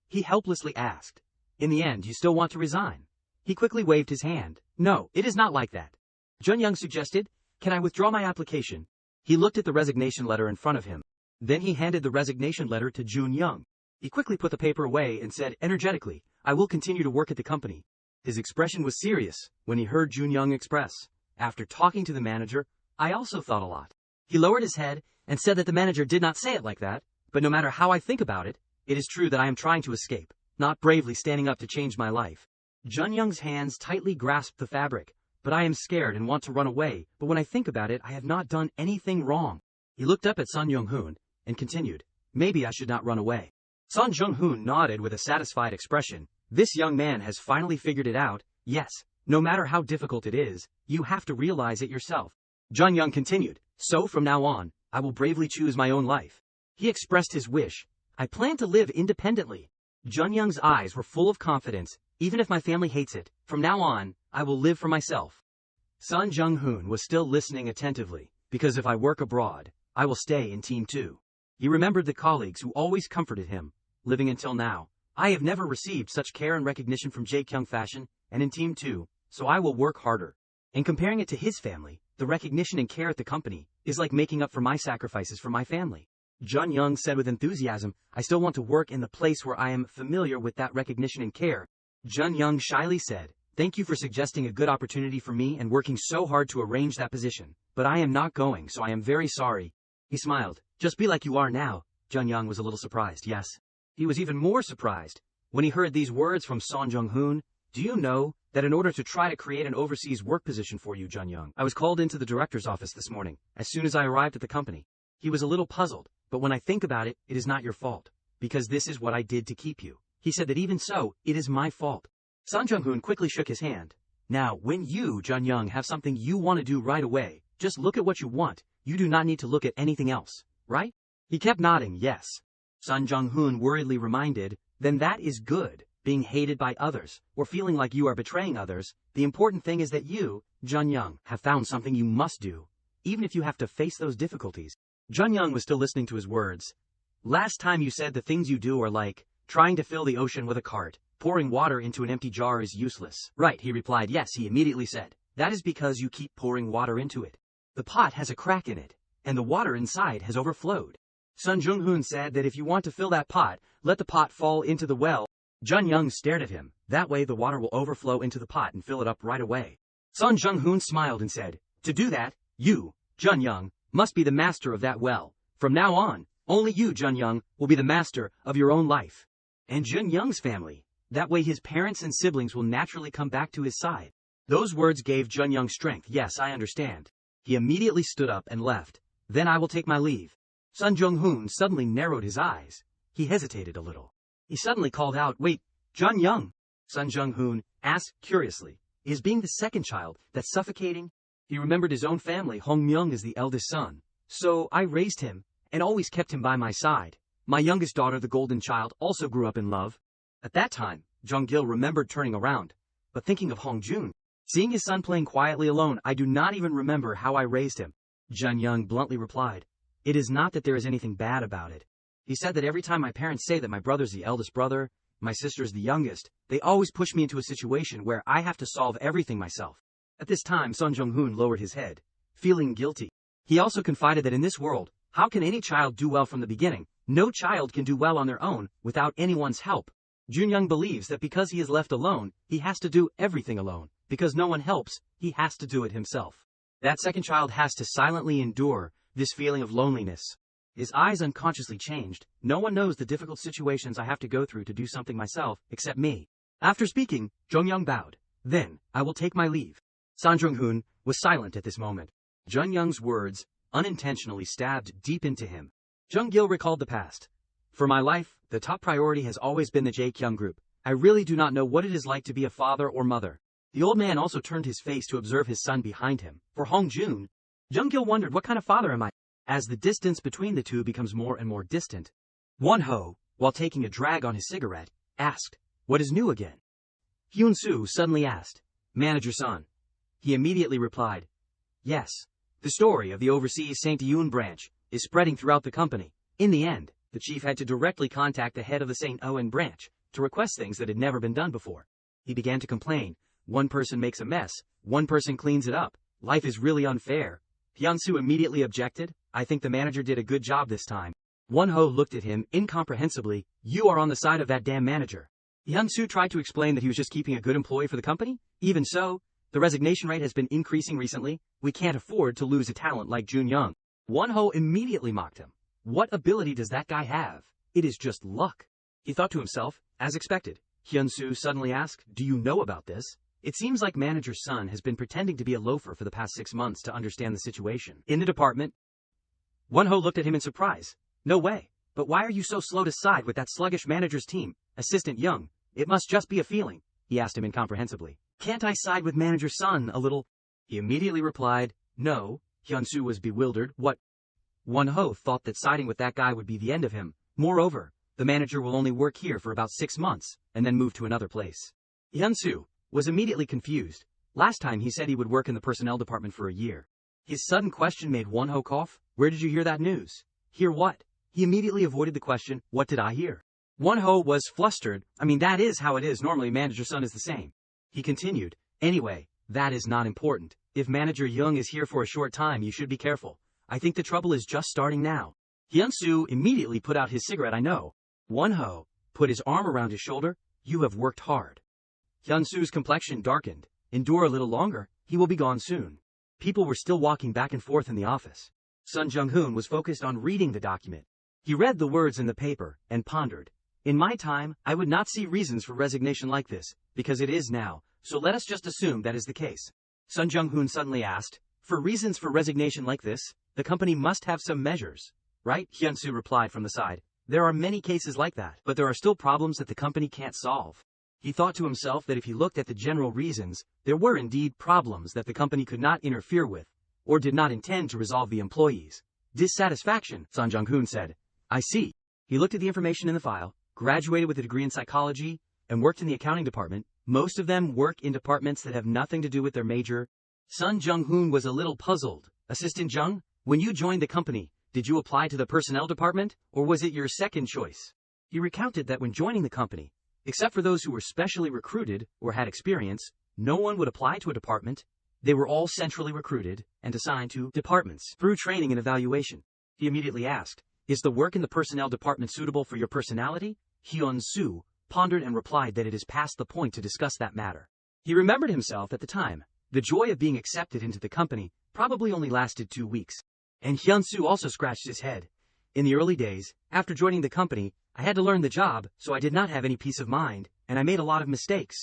He helplessly asked, In the end, you still want to resign? He quickly waved his hand. No, it is not like that. Jun Young suggested, Can I withdraw my application? He looked at the resignation letter in front of him. Then he handed the resignation letter to Jun Young. He quickly put the paper away and said energetically, I will continue to work at the company. His expression was serious when he heard Jun-young express. After talking to the manager, I also thought a lot. He lowered his head and said that the manager did not say it like that, but no matter how I think about it, it is true that I am trying to escape, not bravely standing up to change my life. Jun-young's hands tightly grasped the fabric, but I am scared and want to run away, but when I think about it, I have not done anything wrong. He looked up at Son Jong Hun and continued, maybe I should not run away. Son Jong Hun nodded with a satisfied expression. This young man has finally figured it out. Yes, no matter how difficult it is, you have to realize it yourself. Jun-young continued, so from now on, I will bravely choose my own life. He expressed his wish. I plan to live independently. Jun-young's eyes were full of confidence. Even if my family hates it, from now on, I will live for myself. Son Jong Hun was still listening attentively, because if I work abroad, I will stay in Team 2. He remembered the colleagues who always comforted him. Living until now, I have never received such care and recognition from Jae-kyung Fashion, and in Team 2, so I will work harder. And comparing it to his family, the recognition and care at the company is like making up for my sacrifices for my family. Jun-young said with enthusiasm, I still want to work in the place where I am familiar with that recognition and care. Jun-young shyly said, thank you for suggesting a good opportunity for me and working so hard to arrange that position, but I am not going, so I am very sorry. He smiled. Just be like you are now. Jun-young was a little surprised, yes. He was even more surprised when he heard these words from Son Jong Hun. Do you know that in order to try to create an overseas work position for you, Jun-young, I was called into the director's office this morning, as soon as I arrived at the company. He was a little puzzled, but when I think about it, it is not your fault, because this is what I did to keep you. He said that even so, it is my fault. Son Jong Hun quickly shook his hand. Now, when you, Jun-young, have something you want to do right away, just look at what you want. You do not need to look at anything else, right? He kept nodding, yes. Son Jong Hun worriedly reminded, then that is good. Being hated by others, or feeling like you are betraying others, the important thing is that you, Jun-young, have found something you must do, even if you have to face those difficulties. Jun-young was still listening to his words. Last time you said the things you do are like, trying to fill the ocean with a cart, pouring water into an empty jar is useless. Right, he replied. Yes, he immediately said. That is because you keep pouring water into it. The pot has a crack in it, and the water inside has overflowed. Son Jong Hun said that if you want to fill that pot, let the pot fall into the well. Jun-young stared at him. That way the water will overflow into the pot and fill it up right away. Son Jong Hun smiled and said, to do that, you, Jun-young, must be the master of that well. From now on, only you, Jun-young, will be the master of your own life. And Jun-young's family. That way his parents and siblings will naturally come back to his side. Those words gave Jun-young strength. Yes, I understand. He immediately stood up and left. Then I will take my leave. Son Jong Hun suddenly narrowed his eyes. He hesitated a little. He suddenly called out, wait, Jun-young. Son Jong Hun asked curiously, is being the second child that's suffocating? He remembered his own family. Hong Myung is the eldest son. So I raised him and always kept him by my side. My youngest daughter, the golden child, also grew up in love. At that time, Jong Gil remembered turning around, but thinking of Hong Jun. Seeing his son playing quietly alone, I do not even remember how I raised him. Jun-young bluntly replied, it is not that there is anything bad about it. He said that every time my parents say that my brother's the eldest brother, my sister's the youngest, they always push me into a situation where I have to solve everything myself. At this time, Son Jong Hun lowered his head, feeling guilty. He also confided that in this world, how can any child do well from the beginning? No child can do well on their own without anyone's help. Jun-young believes that because he is left alone, he has to do everything alone. Because no one helps, he has to do it himself. That second child has to silently endure this feeling of loneliness. His eyes unconsciously changed. No one knows the difficult situations I have to go through to do something myself, except me. After speaking, Jun-young bowed. Then, I will take my leave. Son Jong Hun was silent at this moment. Jun-young's words unintentionally stabbed deep into him. Jong Gil recalled the past. For my life, the top priority has always been the Jae-kyung group. I really do not know what it is like to be a father or mother. The old man also turned his face to observe his son behind him. For Hong Jun, Jong Gil wondered, what kind of father am I? As the distance between the two becomes more and more distant, Won-ho, while taking a drag on his cigarette, asked, what is new again? Hyun-soo suddenly asked, Manager Son. He immediately replied, yes. The story of the overseas St. Yoon branch is spreading throughout the company. In the end, the chief had to directly contact the head of the St. Owen branch to request things that had never been done before. He began to complain. One person makes a mess, one person cleans it up. Life is really unfair. Hyun-soo immediately objected. I think the manager did a good job this time. Won-ho looked at him incomprehensibly. You are on the side of that damn manager. Hyun-soo tried to explain that he was just keeping a good employee for the company. Even so, the resignation rate has been increasing recently. We can't afford to lose a talent like Jun Young. Won-ho immediately mocked him. What ability does that guy have? It is just luck. He thought to himself, as expected. Hyun-soo suddenly asked, do you know about this? It seems like manager Son has been pretending to be a loafer for the past 6 months to understand the situation. In the department, Won-ho looked at him in surprise. No way. But why are you so slow to side with that sluggish manager's team? Assistant Young, it must just be a feeling, he asked him incomprehensibly. Can't I side with manager Son a little? He immediately replied, no. Hyun-soo was bewildered. What? Won-ho thought that siding with that guy would be the end of him. Moreover, the manager will only work here for about 6 months, and then move to another place. Hyun-soo was immediately confused. Last time he said he would work in the personnel department for a year. His sudden question made Won-ho cough. Where did you hear that news? Hear what? He immediately avoided the question, what did I hear? Won-ho was flustered. I mean, that is how it is. Normally manager Son is the same. He continued, anyway, that is not important. If manager Young is here for a short time, you should be careful. I think the trouble is just starting now. Hyun-soo immediately put out his cigarette. I know. Won-ho put his arm around his shoulder. You have worked hard. Hyun-soo's complexion darkened. Endure a little longer. He will be gone soon. People were still walking back and forth in the office. Son Jong Gil was focused on reading the document. He read the words in the paper and pondered. In my time, I would not see reasons for resignation like this, because it is now, so let us just assume that is the case. Son Jong Gil suddenly asked, for reasons for resignation like this, the company must have some measures, right? Hyun-soo replied from the side. There are many cases like that, but there are still problems that the company can't solve. He thought to himself that if he looked at the general reasons, there were indeed problems that the company could not interfere with, or did not intend to resolve the employees' dissatisfaction. Son Jong Gil said, I see. He looked at the information in the file, graduated with a degree in psychology, and worked in the accounting department. Most of them work in departments that have nothing to do with their major. Son Jong Gil was a little puzzled. Assistant Jung, when you joined the company, did you apply to the personnel department, or was it your second choice? He recounted that when joining the company, except for those who were specially recruited or had experience, no one would apply to a department. They were all centrally recruited and assigned to departments through training and evaluation. He immediately asked, is the work in the personnel department suitable for your personality? Hyun-soo pondered and replied that it is past the point to discuss that matter. He remembered himself at the time. The joy of being accepted into the company probably only lasted 2 weeks. And Hyun-soo also scratched his head. In the early days, after joining the company, I had to learn the job, so I did not have any peace of mind, and I made a lot of mistakes.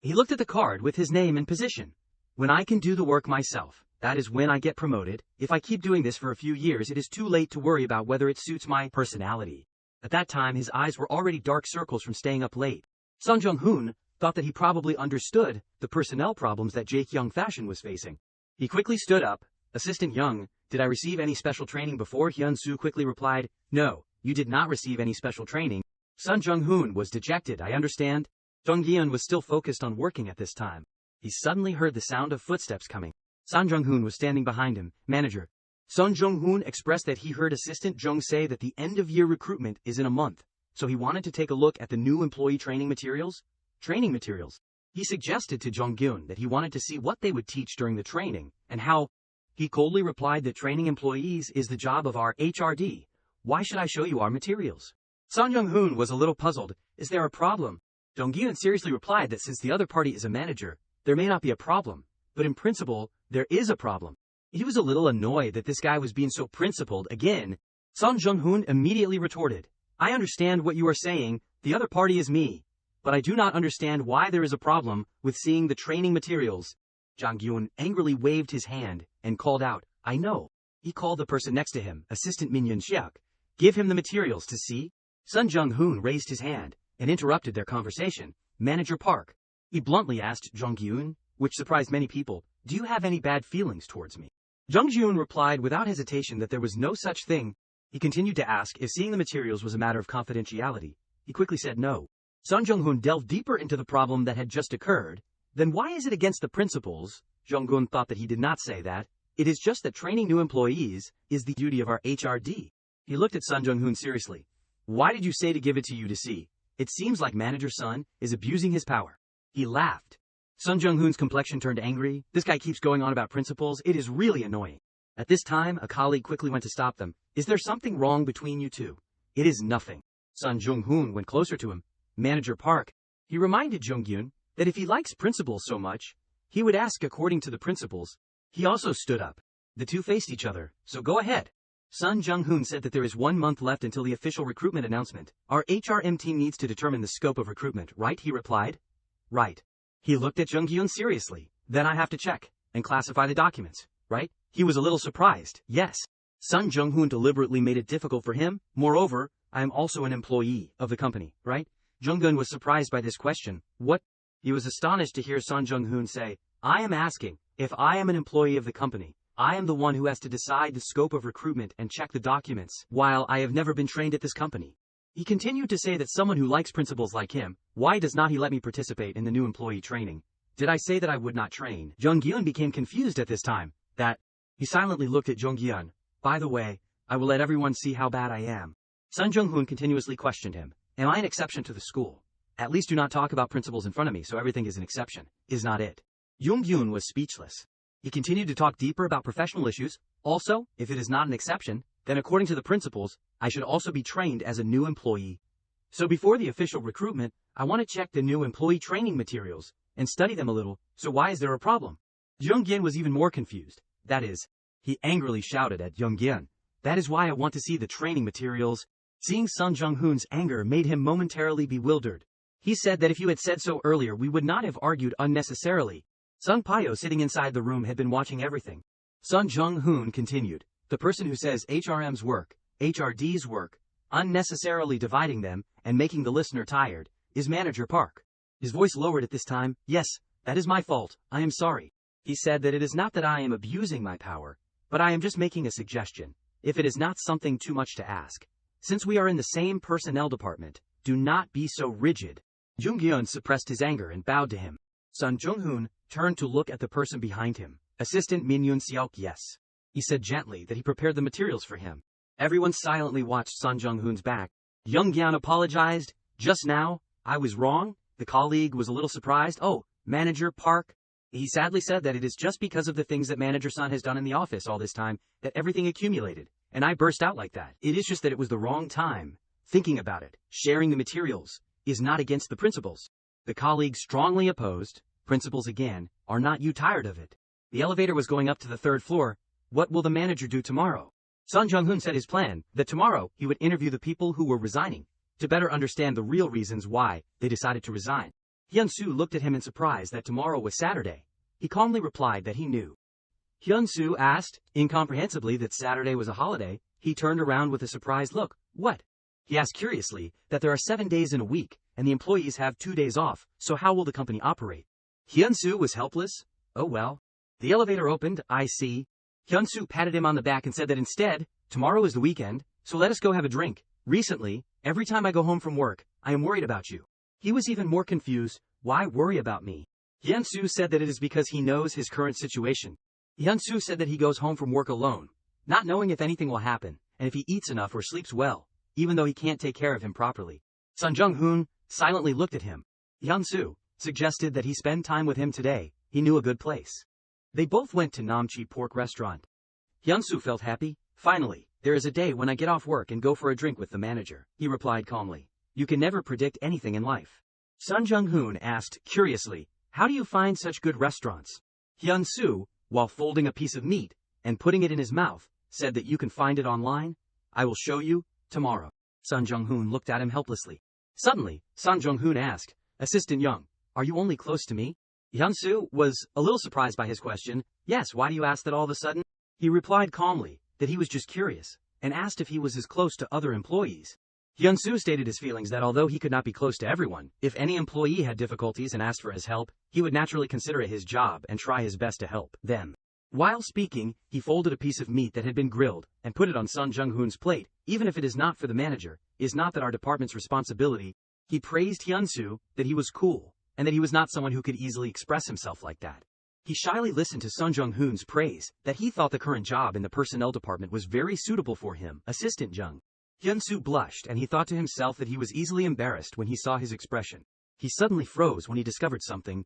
He looked at the card with his name and position. When I can do the work myself, that is when I get promoted. If I keep doing this for a few years, it is too late to worry about whether it suits my personality. At that time, his eyes were already dark circles from staying up late. Son Jong Gil thought that he probably understood the personnel problems that Jae-kyung Fashion was facing. He quickly stood up. Assistant Young, did I receive any special training before? Hyun-soo quickly replied, no, you did not receive any special training. Son Jong Gil was dejected. I understand. Jong Gil was still focused on working at this time. He suddenly heard the sound of footsteps coming. Son Jong Gil was standing behind him. Manager. Son Jong Gil expressed that he heard Assistant Jung say that the end-of-year recruitment is in a month, so he wanted to take a look at the new employee training materials. Training materials. He suggested to Jong Gil that he wanted to see what they would teach during the training, and how. He coldly replied that training employees is the job of our HRD. Why should I show you our materials? Son Jong Gil was a little puzzled. Is there a problem? Jong Gil seriously replied that since the other party is a manager, there may not be a problem, but in principle, there is a problem. He was a little annoyed that this guy was being so principled again. Son Jong Gil immediately retorted, I understand what you are saying, the other party is me, but I do not understand why there is a problem with seeing the training materials. Jong Gil angrily waved his hand and called out, I know. He called the person next to him, Assistant Min Yun-siak. Give him the materials to see. Son Jong Gil raised his hand and interrupted their conversation. Manager Park. He bluntly asked Jong Gil, which surprised many people, do you have any bad feelings towards me? Jong Gil replied without hesitation that there was no such thing. He continued to ask if seeing the materials was a matter of confidentiality. He quickly said no. Son Jong Gil delved deeper into the problem that had just occurred. Then why is it against the principles? Jong Gil thought that he did not say that. It is just that training new employees is the duty of our HRD. He looked at Son Jong Gil seriously. Why did you say to give it to you to see? It seems like Manager Son is abusing his power. He laughed. Son Jong Gil's complexion turned angry. This guy keeps going on about principles. It is really annoying. At this time, a colleague quickly went to stop them. Is there something wrong between you two? It is nothing. Son Jong Gil went closer to him. Manager Park. He reminded Jong Gyun that if he likes principles so much, he would ask according to the principles. He also stood up. The two faced each other, so go ahead. Son Jong Hun said that there is 1 month left until the official recruitment announcement. Our HRM team needs to determine the scope of recruitment, right? He replied. Right. He looked at Jong Gyun seriously. Then I have to check and classify the documents, right? He was a little surprised. Yes. Son Jong Hun deliberately made it difficult for him. Moreover, I am also an employee of the company, right? Jong Gyun was surprised by this question. What? He was astonished to hear Son Jong Hun say, I am asking, if I am an employee of the company, I am the one who has to decide the scope of recruitment and check the documents, while I have never been trained at this company. He continued to say that someone who likes principles like him, why does not he let me participate in the new employee training? Did I say that I would not train? Jong Gyun became confused at this time. He silently looked at Jong Gyun. By the way, I will let everyone see how bad I am. Son Jong Hun continuously questioned him. Am I an exception to the school? At least do not talk about principles in front of me, so everything is an exception. Is not it? Jong Gyun was speechless. He continued to talk deeper about professional issues. Also, if it is not an exception, then according to the principles, I should also be trained as a new employee. So before the official recruitment, I want to check the new employee training materials and study them a little, so why is there a problem? Jong Gyun was even more confused. That is, he angrily shouted at Jong Gyun. That is why I want to see the training materials. Seeing Son Jong Hun's anger made him momentarily bewildered. He said that if you had said so earlier we would not have argued unnecessarily. Sung Pyo sitting inside the room had been watching everything. Son Jong Hun continued, the person who says HRM's work, HRD's work, unnecessarily dividing them and making the listener tired, is Manager Park. His voice lowered at this time. Yes, that is my fault, I am sorry. He said that it is not that I am abusing my power, but I am just making a suggestion, if it is not something too much to ask. Since we are in the same personnel department, do not be so rigid. Jong Gyun suppressed his anger and bowed to him. Son Jong Hun turned to look at the person behind him. Assistant Min Yoon Seok. Yes. He said gently that he prepared the materials for him. Everyone silently watched Son Jong Hun's back. Jong Gyun apologized. Just now, I was wrong. The colleague was a little surprised. Oh, Manager Park. He sadly said that it is just because of the things that Manager Son has done in the office all this time that everything accumulated, and I burst out like that. It is just that it was the wrong time. Thinking about it, sharing the materials is not against the principles. The colleague strongly opposed. Principles again, are not you tired of it? The elevator was going up to the 3rd floor. What will the manager do tomorrow? Son Jong Hun said his plan, that tomorrow he would interview the people who were resigning, to better understand the real reasons why they decided to resign. Hyun-soo looked at him in surprise that tomorrow was Saturday. He calmly replied that he knew. Hyun-soo asked, incomprehensibly, that Saturday was a holiday. He turned around with a surprised look. What? He asked curiously that there are 7 days in a week, and the employees have 2 days off, so how will the company operate? Hyun-soo was helpless. Oh well. The elevator opened, I see. Hyun-soo patted him on the back and said that instead, tomorrow is the weekend, so let us go have a drink. Recently, every time I go home from work, I am worried about you. He was even more confused. Why worry about me? Hyun-soo said that it is because he knows his current situation. Hyun-soo said that he goes home from work alone, not knowing if anything will happen, and if he eats enough or sleeps well, even though he can't take care of him properly. Son Jong Hun silently looked at him. Hyun-soo suggested that he spend time with him today. He knew a good place. They both went to Namchi Pork Restaurant. Hyun-soo felt happy. Finally, there is a day when I get off work and go for a drink with the manager, he replied calmly. You can never predict anything in life. Son Jong Hun asked, curiously, how do you find such good restaurants? Hyun-soo, while folding a piece of meat and putting it in his mouth, said that you can find it online. I will show you, tomorrow. Son Jong Hun looked at him helplessly. Suddenly, Son Jong Hun asked, Assistant Young, are you only close to me? Hyun-soo was a little surprised by his question. Yes, why do you ask that all of a sudden? He replied calmly that he was just curious, and asked if he was as close to other employees. Hyun-soo stated his feelings that although he could not be close to everyone, if any employee had difficulties and asked for his help, he would naturally consider it his job and try his best to help them. While speaking, he folded a piece of meat that had been grilled and put it on Son Jong Hun's plate. Even if it is not for the manager, is not that our department's responsibility. He praised Hyun-soo that he was cool, and that he was not someone who could easily express himself like that. He shyly listened to Son Jong Hun's praise, that he thought the current job in the personnel department was very suitable for him. Assistant Jung. Hyun-soo blushed, and he thought to himself that he was easily embarrassed when he saw his expression. He suddenly froze when he discovered something.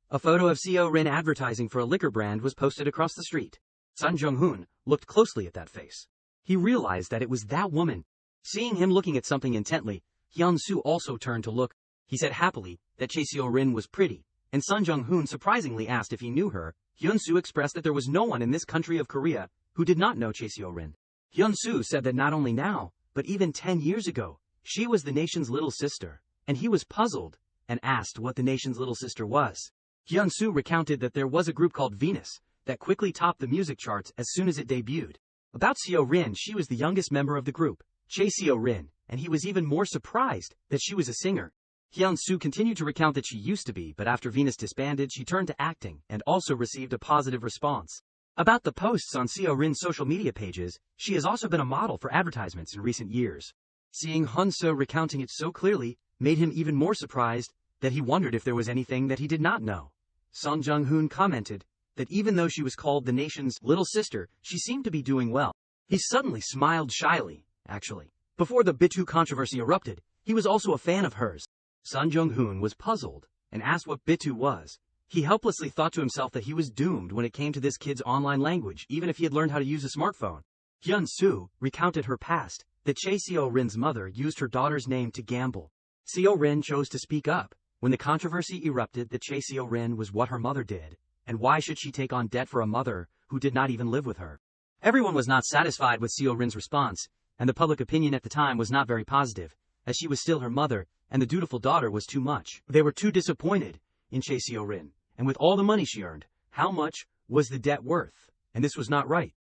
A photo of Seo Rin advertising for a liquor brand was posted across the street. Son Jong Hun looked closely at that face. He realized that it was that woman. Seeing him looking at something intently, Hyun-soo also turned to look. He said happily that Chaebol was pretty, and Son Jong Hun surprisingly asked if he knew her. Hyun-soo expressed that there was no one in this country of Korea who did not know Chaebol. Hyun-soo said that not only now, but even 10 years ago, she was the nation's little sister, and he was puzzled and asked what the nation's little sister was. Hyun-soo recounted that there was a group called Venus that quickly topped the music charts as soon as it debuted. About Seo-rin, she was the youngest member of the group, Chae-seo-rin, and he was even more surprised that she was a singer. Hyun-soo continued to recount that she used to be, but after Venus disbanded, she turned to acting and also received a positive response. About the posts on Seo-rin's social media pages, she has also been a model for advertisements in recent years. Seeing Hyun-soo recounting it so clearly made him even more surprised that he wondered if there was anything that he did not know. Son Jong Hun commented that even though she was called the nation's little sister, she seemed to be doing well. He suddenly smiled shyly, actually. Before the Bitu controversy erupted, he was also a fan of hers. Son Jong Hun was puzzled and asked what Bitu was. He helplessly thought to himself that he was doomed when it came to this kid's online language, even if he had learned how to use a smartphone. Hyun-soo recounted her past, that Chae-seo-rin's mother used her daughter's name to gamble. Seo-rin chose to speak up when the controversy erupted that Chae-seo-rin was what her mother did, and why should she take on debt for a mother who did not even live with her. Everyone was not satisfied with Seo-rin's response, and the public opinion at the time was not very positive, as she was still her mother, and the dutiful daughter was too much. They were too disappointed in Chae-seo-rin, and with all the money she earned, how much was the debt worth? And this was not right.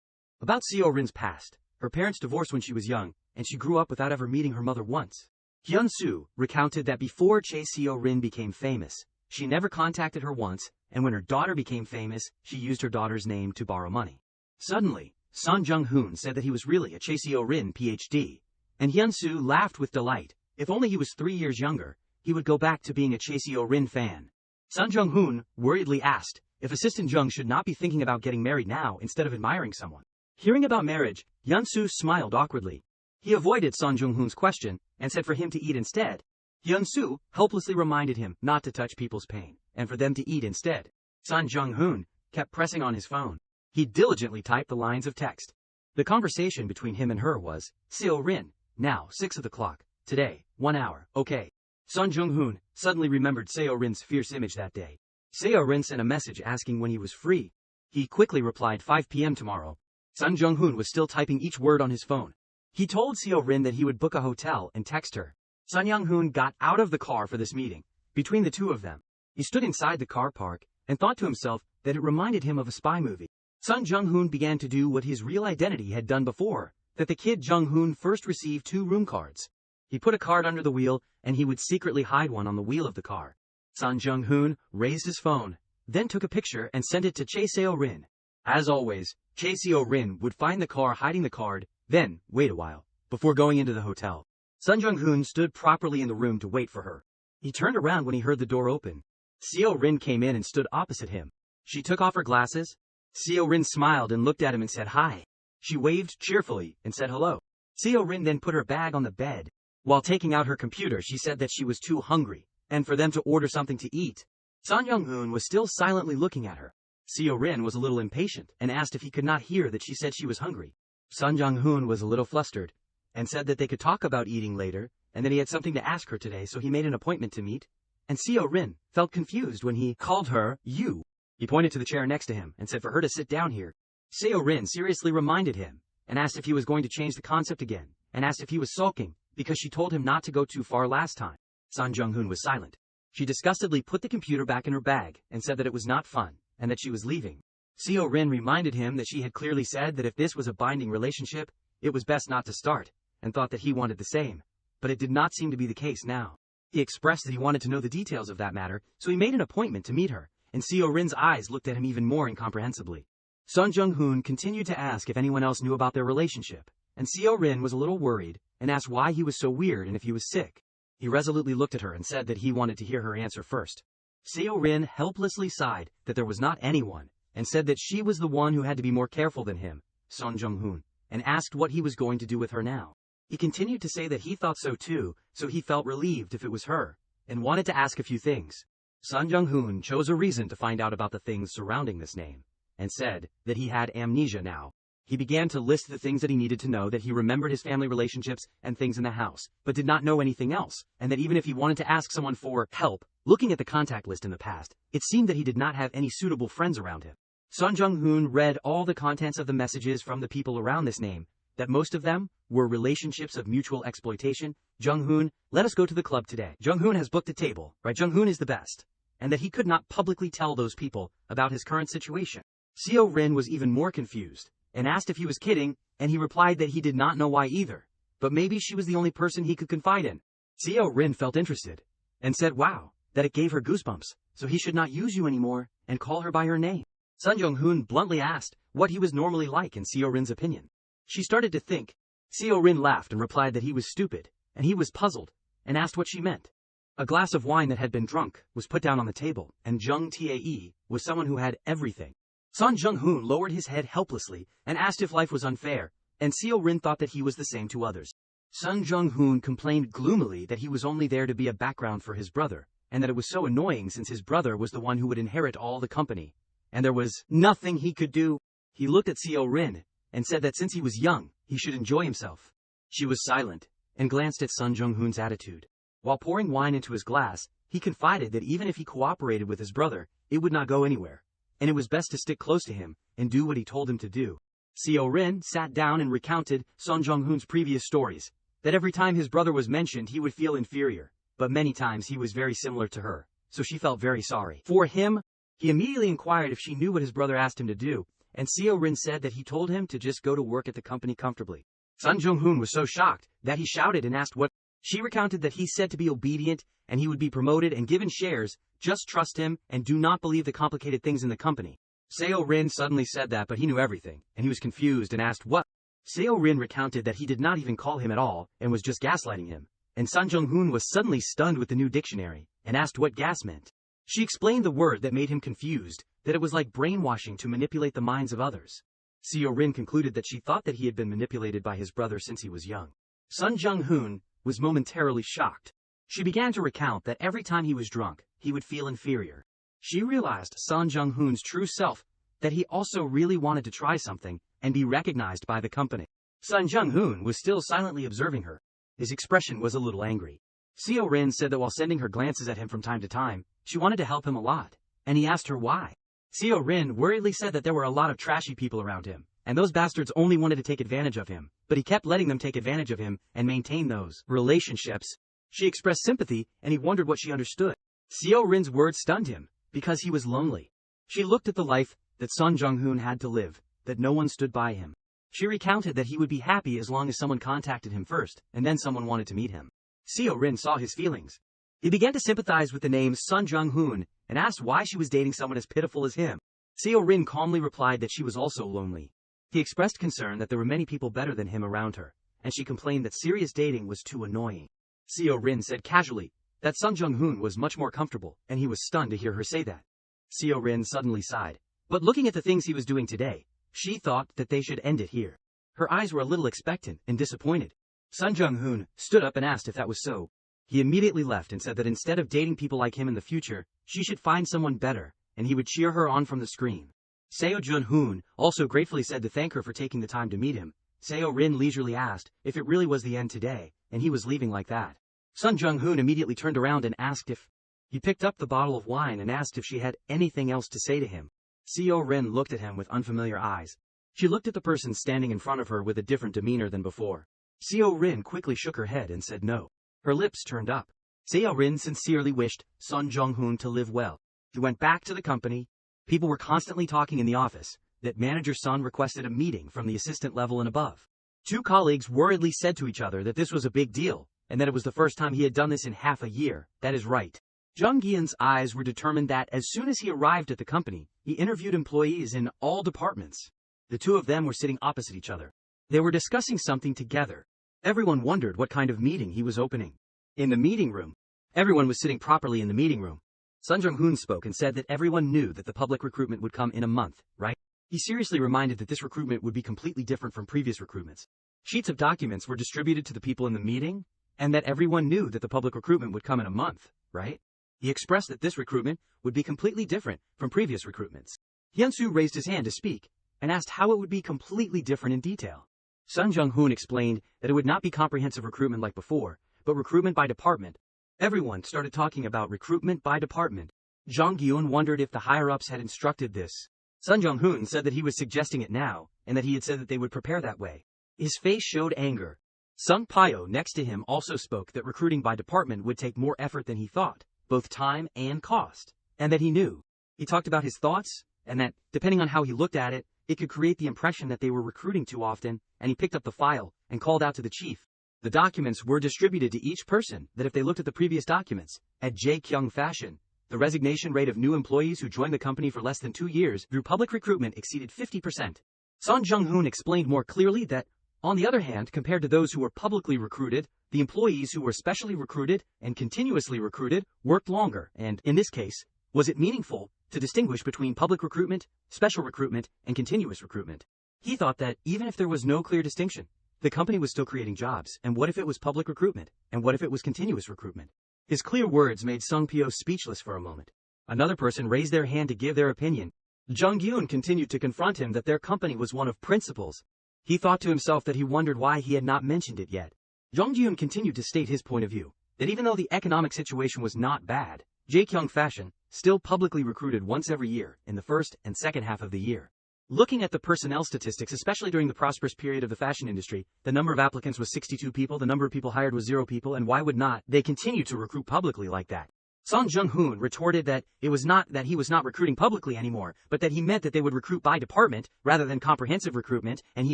About Seo-rin's past, her parents divorced when she was young, and she grew up without ever meeting her mother once. Hyun-soo recounted that before Chae-seo-rin became famous, she never contacted her once, and when her daughter became famous, she used her daughter's name to borrow money. Suddenly, Son Jong Hun said that he was really a Chae-seo-rin PhD, and Hyun-soo laughed with delight. If only he was 3 years younger, he would go back to being a Chae-seo-rin fan. Son Jong Hun worriedly asked if Assistant Jung should not be thinking about getting married now instead of admiring someone. Hearing about marriage, Hyun-soo smiled awkwardly. He avoided Son Jong Hun's question and said for him to eat instead. Hyun-soo helplessly reminded him not to touch people's pain, and for them to eat instead. Son Jong Hun kept pressing on his phone. He diligently typed the lines of text. The conversation between him and her was, Seo-rin, now 6 o'clock, today, 1 hour, okay. Son Jong Hun suddenly remembered Seo-rin's fierce image that day. Seo-rin sent a message asking when he was free. He quickly replied 5 p.m. tomorrow. Son Jong Hun was still typing each word on his phone. He told Seo-rin that he would book a hotel and text her. Son Jong Hun got out of the car for this meeting. Between the two of them, he stood inside the car park and thought to himself that it reminded him of a spy movie. Son Jong Hun began to do what his real identity had done before, that the kid Jong Hun first received 2 room cards. He put a card under the wheel, and he would secretly hide one on the wheel of the car. Son Jong Hun raised his phone, then took a picture and sent it to Chae-seo-rin. As always, Chae-seo-rin would find the car hiding the card, then wait a while before going into the hotel. Son Jong Hun stood properly in the room to wait for her. He turned around when he heard the door open. Seo-rin came in and stood opposite him. She took off her glasses. Seo-rin smiled and looked at him and said hi. She waved cheerfully and said hello. Seo-rin then put her bag on the bed. While taking out her computer, she said that she was too hungry, and for them to order something to eat. Son Jong Hun was still silently looking at her. Seo-rin was a little impatient and asked if he could not hear that she said she was hungry. Son Jong Hun was a little flustered and said that they could talk about eating later, and that he had something to ask her today, so he made an appointment to meet. And Seo-rin felt confused when he called her you. He pointed to the chair next to him and said for her to sit down here. Seo-rin seriously reminded him and asked if he was going to change the concept again, and asked if he was sulking because she told him not to go too far last time. Son Jong Hun was silent. She disgustedly put the computer back in her bag and said that it was not fun and that she was leaving. Seo-rin reminded him that she had clearly said that if this was a binding relationship, it was best not to start, and thought that he wanted the same, but it did not seem to be the case now. He expressed that he wanted to know the details of that matter, so he made an appointment to meet her, and Seo-rin's eyes looked at him even more incomprehensibly. Son Jong Hun continued to ask if anyone else knew about their relationship, and Seo-rin was a little worried and asked why he was so weird and if he was sick. He resolutely looked at her and said that he wanted to hear her answer first. Seo-rin helplessly sighed that there was not anyone, and said that she was the one who had to be more careful than him, Son Jong Hun, and asked what he was going to do with her now. He continued to say that he thought so too, so he felt relieved if it was her, and wanted to ask a few things. Son Jong Hun chose a reason to find out about the things surrounding this name, and said that he had amnesia now. He began to list the things that he needed to know, that he remembered his family relationships and things in the house, but did not know anything else, and that even if he wanted to ask someone for help, looking at the contact list in the past, it seemed that he did not have any suitable friends around him. Son Jong Hun read all the contents of the messages from the people around this name, that most of them were relationships of mutual exploitation. Jong Hun, let us go to the club today. Jong Hun has booked a table, right? Jong Hun is the best. And that he could not publicly tell those people about his current situation. Seo Rin was even more confused, and asked if he was kidding, and he replied that he did not know why either, but maybe she was the only person he could confide in. Seo Rin felt interested, and said wow, that it gave her goosebumps, so he should not use you anymore, and call her by her name. Son Jong Hun bluntly asked what he was normally like in Seo Rin's opinion. She started to think. Seo Rin laughed and replied that he was stupid, and he was puzzled, and asked what she meant. A glass of wine that had been drunk was put down on the table, and Jung Tae was someone who had everything. Son Jong Hun lowered his head helplessly and asked if life was unfair, and Seo Rin thought that he was the same to others. Son Jong Hun complained gloomily that he was only there to be a background for his brother, and that it was so annoying since his brother was the one who would inherit all the company, and there was nothing he could do. He looked at Seo Rin and said that since he was young, he should enjoy himself. She was silent and glanced at Son Jong Hun's attitude. While pouring wine into his glass, he confided that even if he cooperated with his brother, it would not go anywhere, and it was best to stick close to him and do what he told him to do. Seo Rin sat down and recounted Son Jong Hun's previous stories, that every time his brother was mentioned he would feel inferior, but many times he was very similar to her, so she felt very sorry for him. He immediately inquired if she knew what his brother asked him to do, and Seo Rin said that he told him to just go to work at the company comfortably. Son Jong Hun was so shocked that he shouted and asked what. She recounted that he said to be obedient and he would be promoted and given shares, just trust him and do not believe the complicated things in the company. Seo Rin suddenly said that, but he knew everything, and he was confused and asked what. Seo Rin recounted that he did not even call him at all and was just gaslighting him, and Son Jong Hun was suddenly stunned with the new dictionary and asked what gas meant. She explained the word that made him confused, that it was like brainwashing to manipulate the minds of others. Seo Rin concluded that she thought that he had been manipulated by his brother since he was young. Son Jong Hun was momentarily shocked. She began to recount that every time he was drunk, he would feel inferior. She realized Son Jong Hun's true self, that he also really wanted to try something and be recognized by the company. Son Jong Hun was still silently observing her. His expression was a little angry. Seo Rin said that while sending her glances at him from time to time, she wanted to help him a lot, and he asked her why. Seo Rin worriedly said that there were a lot of trashy people around him, and those bastards only wanted to take advantage of him, but he kept letting them take advantage of him and maintain those relationships. She expressed sympathy, and he wondered what she understood. Seo Rin's words stunned him, because he was lonely. She looked at the life that Son Jong Hun had to live, that no one stood by him. She recounted that he would be happy as long as someone contacted him first, and then someone wanted to meet him. Seo Rin saw his feelings. He began to sympathize with the name Son Jong Hun, and asked why she was dating someone as pitiful as him. Seo Rin calmly replied that she was also lonely. He expressed concern that there were many people better than him around her, and she complained that serious dating was too annoying. Seo Rin said casually that Son Jong Hun was much more comfortable, and he was stunned to hear her say that. Seo Rin suddenly sighed. But looking at the things he was doing today, she thought that they should end it here. Her eyes were a little expectant and disappointed. Son Jong Hun stood up and asked if that was so. He immediately left and said that instead of dating people like him in the future, she should find someone better, and he would cheer her on from the screen. Seo Jong Hun also gratefully said to thank her for taking the time to meet him. Seo Rin leisurely asked if it really was the end today, and he was leaving like that. Son Jong Hun immediately turned around and asked if. He picked up the bottle of wine and asked if she had anything else to say to him. Seo Rin looked at him with unfamiliar eyes. She looked at the person standing in front of her with a different demeanor than before. Seo Rin quickly shook her head and said no. Her lips turned up. Seo Rin sincerely wished Son Jong Hun to live well. He went back to the company. People were constantly talking in the office that manager Son requested a meeting from the assistant level and above. Two colleagues worriedly said to each other that this was a big deal, and that it was the first time he had done this in half a year. That is right. Jung Gyeon's eyes were determined that as soon as he arrived at the company, he interviewed employees in all departments. The two of them were sitting opposite each other. They were discussing something together. Everyone wondered what kind of meeting he was opening. In the meeting room, everyone was sitting properly in the meeting room. Son Jong Hun spoke and said that everyone knew that the public recruitment would come in a month, right? He seriously reminded that this recruitment would be completely different from previous recruitments. Sheets of documents were distributed to the people in the meeting, and that everyone knew that the public recruitment would come in a month, right? He expressed that this recruitment would be completely different from previous recruitments. Hyunsu raised his hand to speak, and asked how it would be completely different in detail. Son Jong Hun explained that it would not be comprehensive recruitment like before, but recruitment by department. Everyone started talking about recruitment by department. Jong Gyun wondered if the higher-ups had instructed this. Son Jong Hun said that he was suggesting it now, and that he had said that they would prepare that way. His face showed anger. Sung Pyo next to him also spoke that recruiting by department would take more effort than he thought, both time and cost, and that he knew. He talked about his thoughts, and that, depending on how he looked at it, it could create the impression that they were recruiting too often, and he picked up the file and called out to the chief. The documents were distributed to each person that if they looked at the previous documents, at Jae-kyung fashion, the resignation rate of new employees who joined the company for less than 2 years through public recruitment exceeded 50%. Son Jong Hun explained more clearly that, on the other hand, compared to those who were publicly recruited, the employees who were specially recruited and continuously recruited worked longer, and, in this case, was it meaningful to distinguish between public recruitment, special recruitment, and continuous recruitment. He thought that, even if there was no clear distinction, the company was still creating jobs, and what if it was public recruitment, and what if it was continuous recruitment? His clear words made Sung Pyo speechless for a moment. Another person raised their hand to give their opinion. Jong Gyun continued to confront him that their company was one of principles. He thought to himself that he wondered why he had not mentioned it yet. Jong Gyun continued to state his point of view, that even though the economic situation was not bad, Jae-kyung fashion still publicly recruited once every year in the first and second half of the year. Looking at the personnel statistics, especially during the prosperous period of the fashion industry, the number of applicants was 62 people, the number of people hired was 0 people, and why would not they continue to recruit publicly like that? Son Jong Hun retorted that it was not that he was not recruiting publicly anymore, but that he meant that they would recruit by department rather than comprehensive recruitment, and he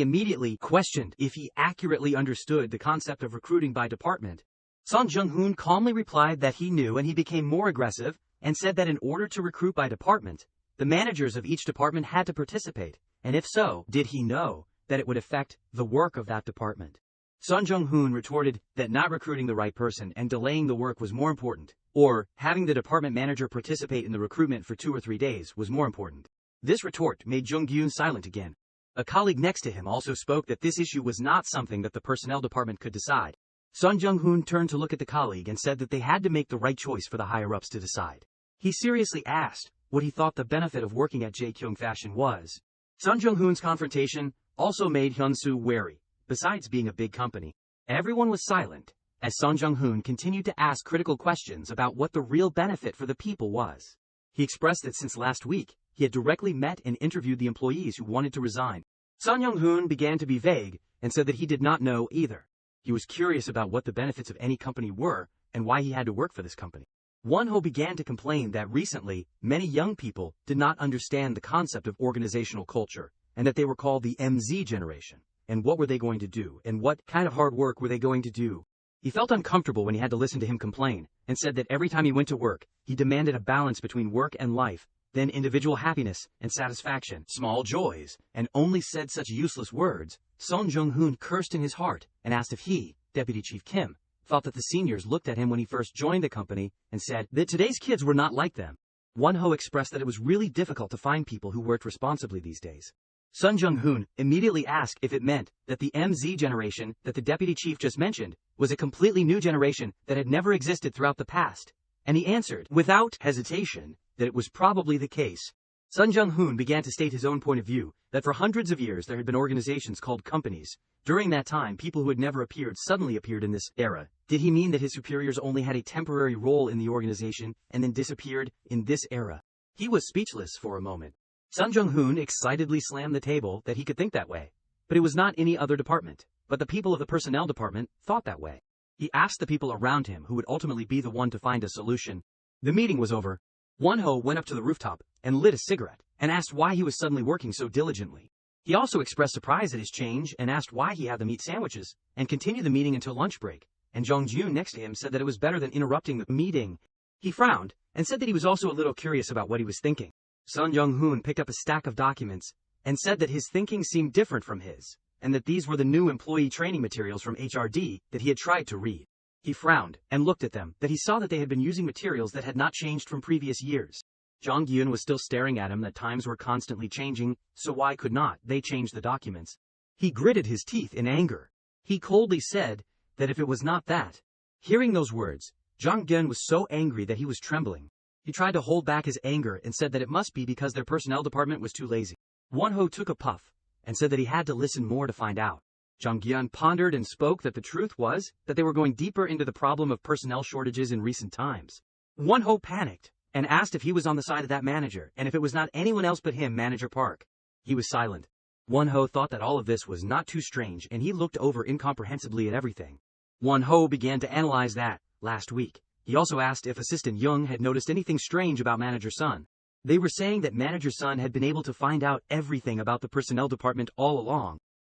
immediately questioned if he accurately understood the concept of recruiting by department. Son Jong Hun calmly replied that he knew, and he became more aggressive and said that in order to recruit by department, the managers of each department had to participate, and if so, did he know that it would affect the work of that department? Son Jong Hun retorted that not recruiting the right person and delaying the work was more important, or having the department manager participate in the recruitment for 2 or 3 days was more important. This retort made Jong Gyun silent again. A colleague next to him also spoke that this issue was not something that the personnel department could decide. Son Jong Hun turned to look at the colleague and said that they had to make the right choice for the higher-ups to decide. He seriously asked what he thought the benefit of working at Jae-kyung fashion was. Son Jong Hun's confrontation also made Hyun-soo wary. Besides being a big company, everyone was silent, as Son Jong Hun continued to ask critical questions about what the real benefit for the people was. He expressed that since last week, he had directly met and interviewed the employees who wanted to resign. Son Jong Hun began to be vague and said that he did not know either. He was curious about what the benefits of any company were and why he had to work for this company. Won-ho began to complain that recently, many young people did not understand the concept of organizational culture, and that they were called the MZ generation. And what were they going to do, and what kind of hard work were they going to do? He felt uncomfortable when he had to listen to him complain, and said that every time he went to work, he demanded a balance between work and life, then individual happiness and satisfaction, small joys, and only said such useless words. Son Jong Hun cursed in his heart, and asked if he, Deputy Chief Kim, thought that the seniors looked at him when he first joined the company, and said that today's kids were not like them. Won-ho expressed that it was really difficult to find people who worked responsibly these days. Son Jong Hun immediately asked if it meant that the MZ generation that the deputy chief just mentioned was a completely new generation that had never existed throughout the past, and he answered, without hesitation, that it was probably the case. Son Jong Hun began to state his own point of view, that for hundreds of years there had been organizations called companies. During that time, people who had never appeared suddenly appeared in this era. Did he mean that his superiors only had a temporary role in the organization and then disappeared in this era? He was speechless for a moment. Son Jong Hun excitedly slammed the table that he could think that way. But it was not any other department, but the people of the personnel department thought that way. He asked the people around him who would ultimately be the one to find a solution. The meeting was over. Won-ho went up to the rooftop and lit a cigarette, and asked why he was suddenly working so diligently. He also expressed surprise at his change and asked why he had the meat sandwiches, and continued the meeting until lunch break, and Jong Gyun next to him said that it was better than interrupting the meeting. He frowned, and said that he was also a little curious about what he was thinking. Son Jong Hun picked up a stack of documents, and said that his thinking seemed different from his, and that these were the new employee training materials from HRD that he had tried to read. He frowned, and looked at them, that he saw that they had been using materials that had not changed from previous years. Jong Gyun was still staring at him that times were constantly changing, so why could not they change the documents? He gritted his teeth in anger. He coldly said that if it was not that. Hearing those words, Jong Gyun was so angry that he was trembling. He tried to hold back his anger and said that it must be because their personnel department was too lazy. Won-ho took a puff and said that he had to listen more to find out. Jong Gil pondered and spoke that the truth was that they were going deeper into the problem of personnel shortages in recent times. Won-ho panicked and asked if he was on the side of that manager and if it was not anyone else but him, Manager Park. He was silent. Won-ho thought that all of this was not too strange and he looked over incomprehensibly at everything. Won-ho began to analyze that last week. He also asked if Assistant Young had noticed anything strange about Manager Son. They were saying that Manager Son had been able to find out everything about the personnel department all along.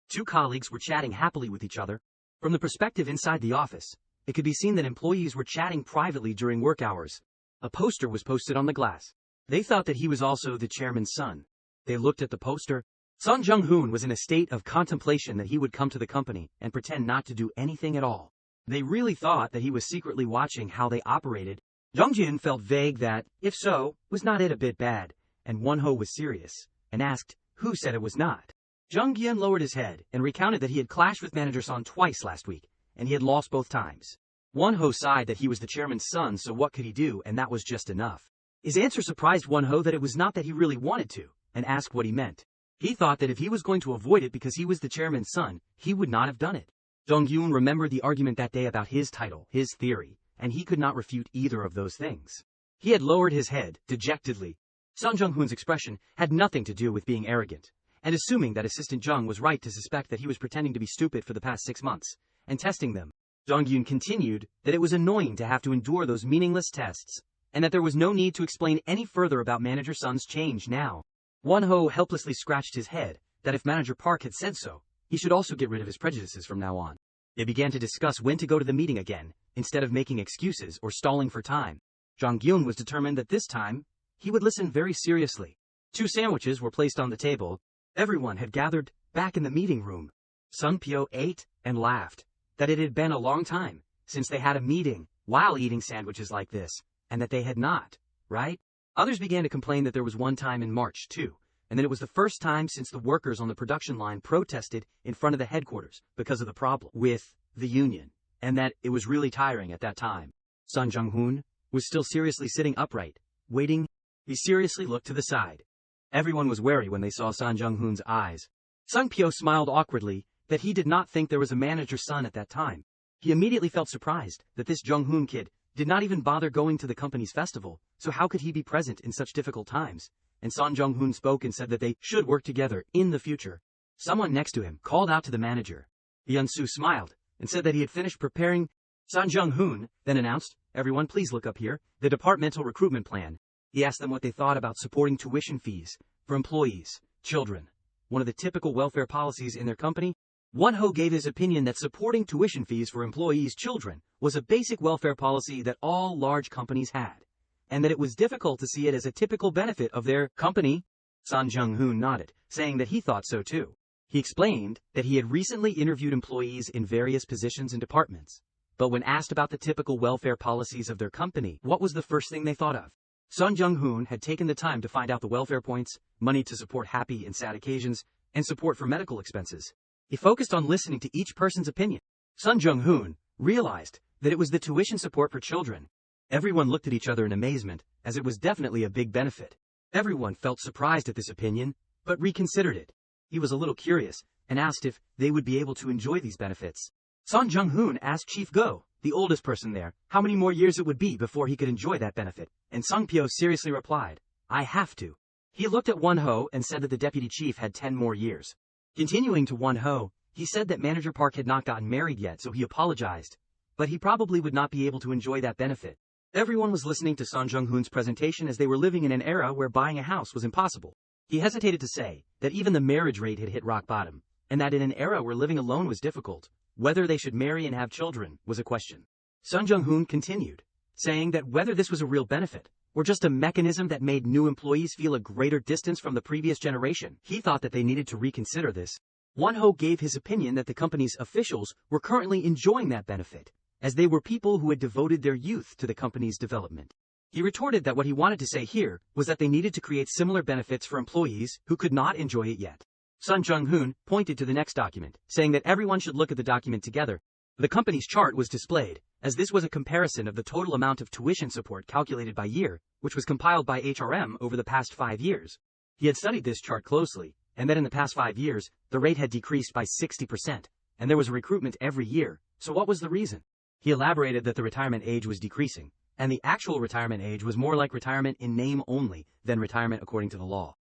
Two colleagues were chatting happily with each other. From the perspective inside the office, it could be seen that employees were chatting privately during work hours. A poster was posted on the glass. They thought that he was also the chairman's son. They looked at the poster. Son Jong Hun was in a state of contemplation that he would come to the company and pretend not to do anything at all. They really thought that he was secretly watching how they operated. Jong Jin felt vague that, if so, was not it a bit bad, and Won-ho was serious, and asked, who said it was not? Jong Gil lowered his head and recounted that he had clashed with Manager Son twice last week, and he had lost both times. Won-ho sighed that he was the chairman's son, so what could he do, and that was just enough. His answer surprised Won-ho that it was not that he really wanted to, and asked what he meant. He thought that if he was going to avoid it because he was the chairman's son, he would not have done it. Jong Gil remembered the argument that day about his title, his theory, and he could not refute either of those things. He had lowered his head, dejectedly. Son Jong Hun's expression had nothing to do with being arrogant, and assuming that Assistant Jung was right to suspect that he was pretending to be stupid for the past 6 months, and testing them. Jong Gil continued that it was annoying to have to endure those meaningless tests, and that there was no need to explain any further about Manager Son's change now. Won-ho helplessly scratched his head, that if Manager Park had said so, he should also get rid of his prejudices from now on. They began to discuss when to go to the meeting again, instead of making excuses or stalling for time. Jong Gil was determined that this time, he would listen very seriously. 2 sandwiches were placed on the table. Everyone had gathered back in the meeting room. Sung Pyo ate and laughed, that it had been a long time since they had a meeting while eating sandwiches like this, and that they had not, right? Others began to complain that there was one time in March, too, and that it was the first time since the workers on the production line protested in front of the headquarters because of the problem with the union, and that it was really tiring at that time. Son Jong Hun was still seriously sitting upright, waiting. He seriously looked to the side. Everyone was wary when they saw Son Jong Hun's eyes. Sung Pyo smiled awkwardly, that he did not think there was a manager son at that time. He immediately felt surprised that this Jong Hun kid did not even bother going to the company's festival, so how could he be present in such difficult times? And Son Jong Hun spoke and said that they should work together in the future. Someone next to him called out to the manager. Hyun-soo smiled and said that he had finished preparing. Son Jong Hun then announced, everyone please look up here, the departmental recruitment plan. He asked them what they thought about supporting tuition fees for employees, children, one of the typical welfare policies in their company. Won-ho gave his opinion that supporting tuition fees for employees' children was a basic welfare policy that all large companies had, and that it was difficult to see it as a typical benefit of their company. Son Jong Hun nodded, saying that he thought so too. He explained that he had recently interviewed employees in various positions and departments, but when asked about the typical welfare policies of their company, what was the first thing they thought of? Son Jong Hun had taken the time to find out the welfare points, money to support happy and sad occasions, and support for medical expenses. He focused on listening to each person's opinion. Son Jong Hun realized that it was the tuition support for children. Everyone looked at each other in amazement, as it was definitely a big benefit. Everyone felt surprised at this opinion, but reconsidered it. He was a little curious, and asked if they would be able to enjoy these benefits. Son Jong Hun asked Chief Go, the oldest person there, how many more years it would be before he could enjoy that benefit, and Sung Pyo seriously replied, I have to. He looked at Won-ho and said that the deputy chief had 10 more years. Continuing to Won-ho, he said that Manager Park had not gotten married yet, so he apologized, but he probably would not be able to enjoy that benefit. Everyone was listening to Son Jong Hun's presentation as they were living in an era where buying a house was impossible. He hesitated to say that even the marriage rate had hit rock bottom, and that in an era where living alone was difficult, whether they should marry and have children was a question. Son Jong Hun continued, saying that whether this was a real benefit, or just a mechanism that made new employees feel a greater distance from the previous generation, he thought that they needed to reconsider this. Won-ho gave his opinion that the company's officials were currently enjoying that benefit, as they were people who had devoted their youth to the company's development. He retorted that what he wanted to say here was that they needed to create similar benefits for employees who could not enjoy it yet. Son Jong Hun pointed to the next document, saying that everyone should look at the document together. The company's chart was displayed, as this was a comparison of the total amount of tuition support calculated by year, which was compiled by HRM over the past 5 years. He had studied this chart closely, and that in the past 5 years, the rate had decreased by 60%, and there was a recruitment every year. So what was the reason? He elaborated that the retirement age was decreasing, and the actual retirement age was more like retirement in name only than retirement according to the law.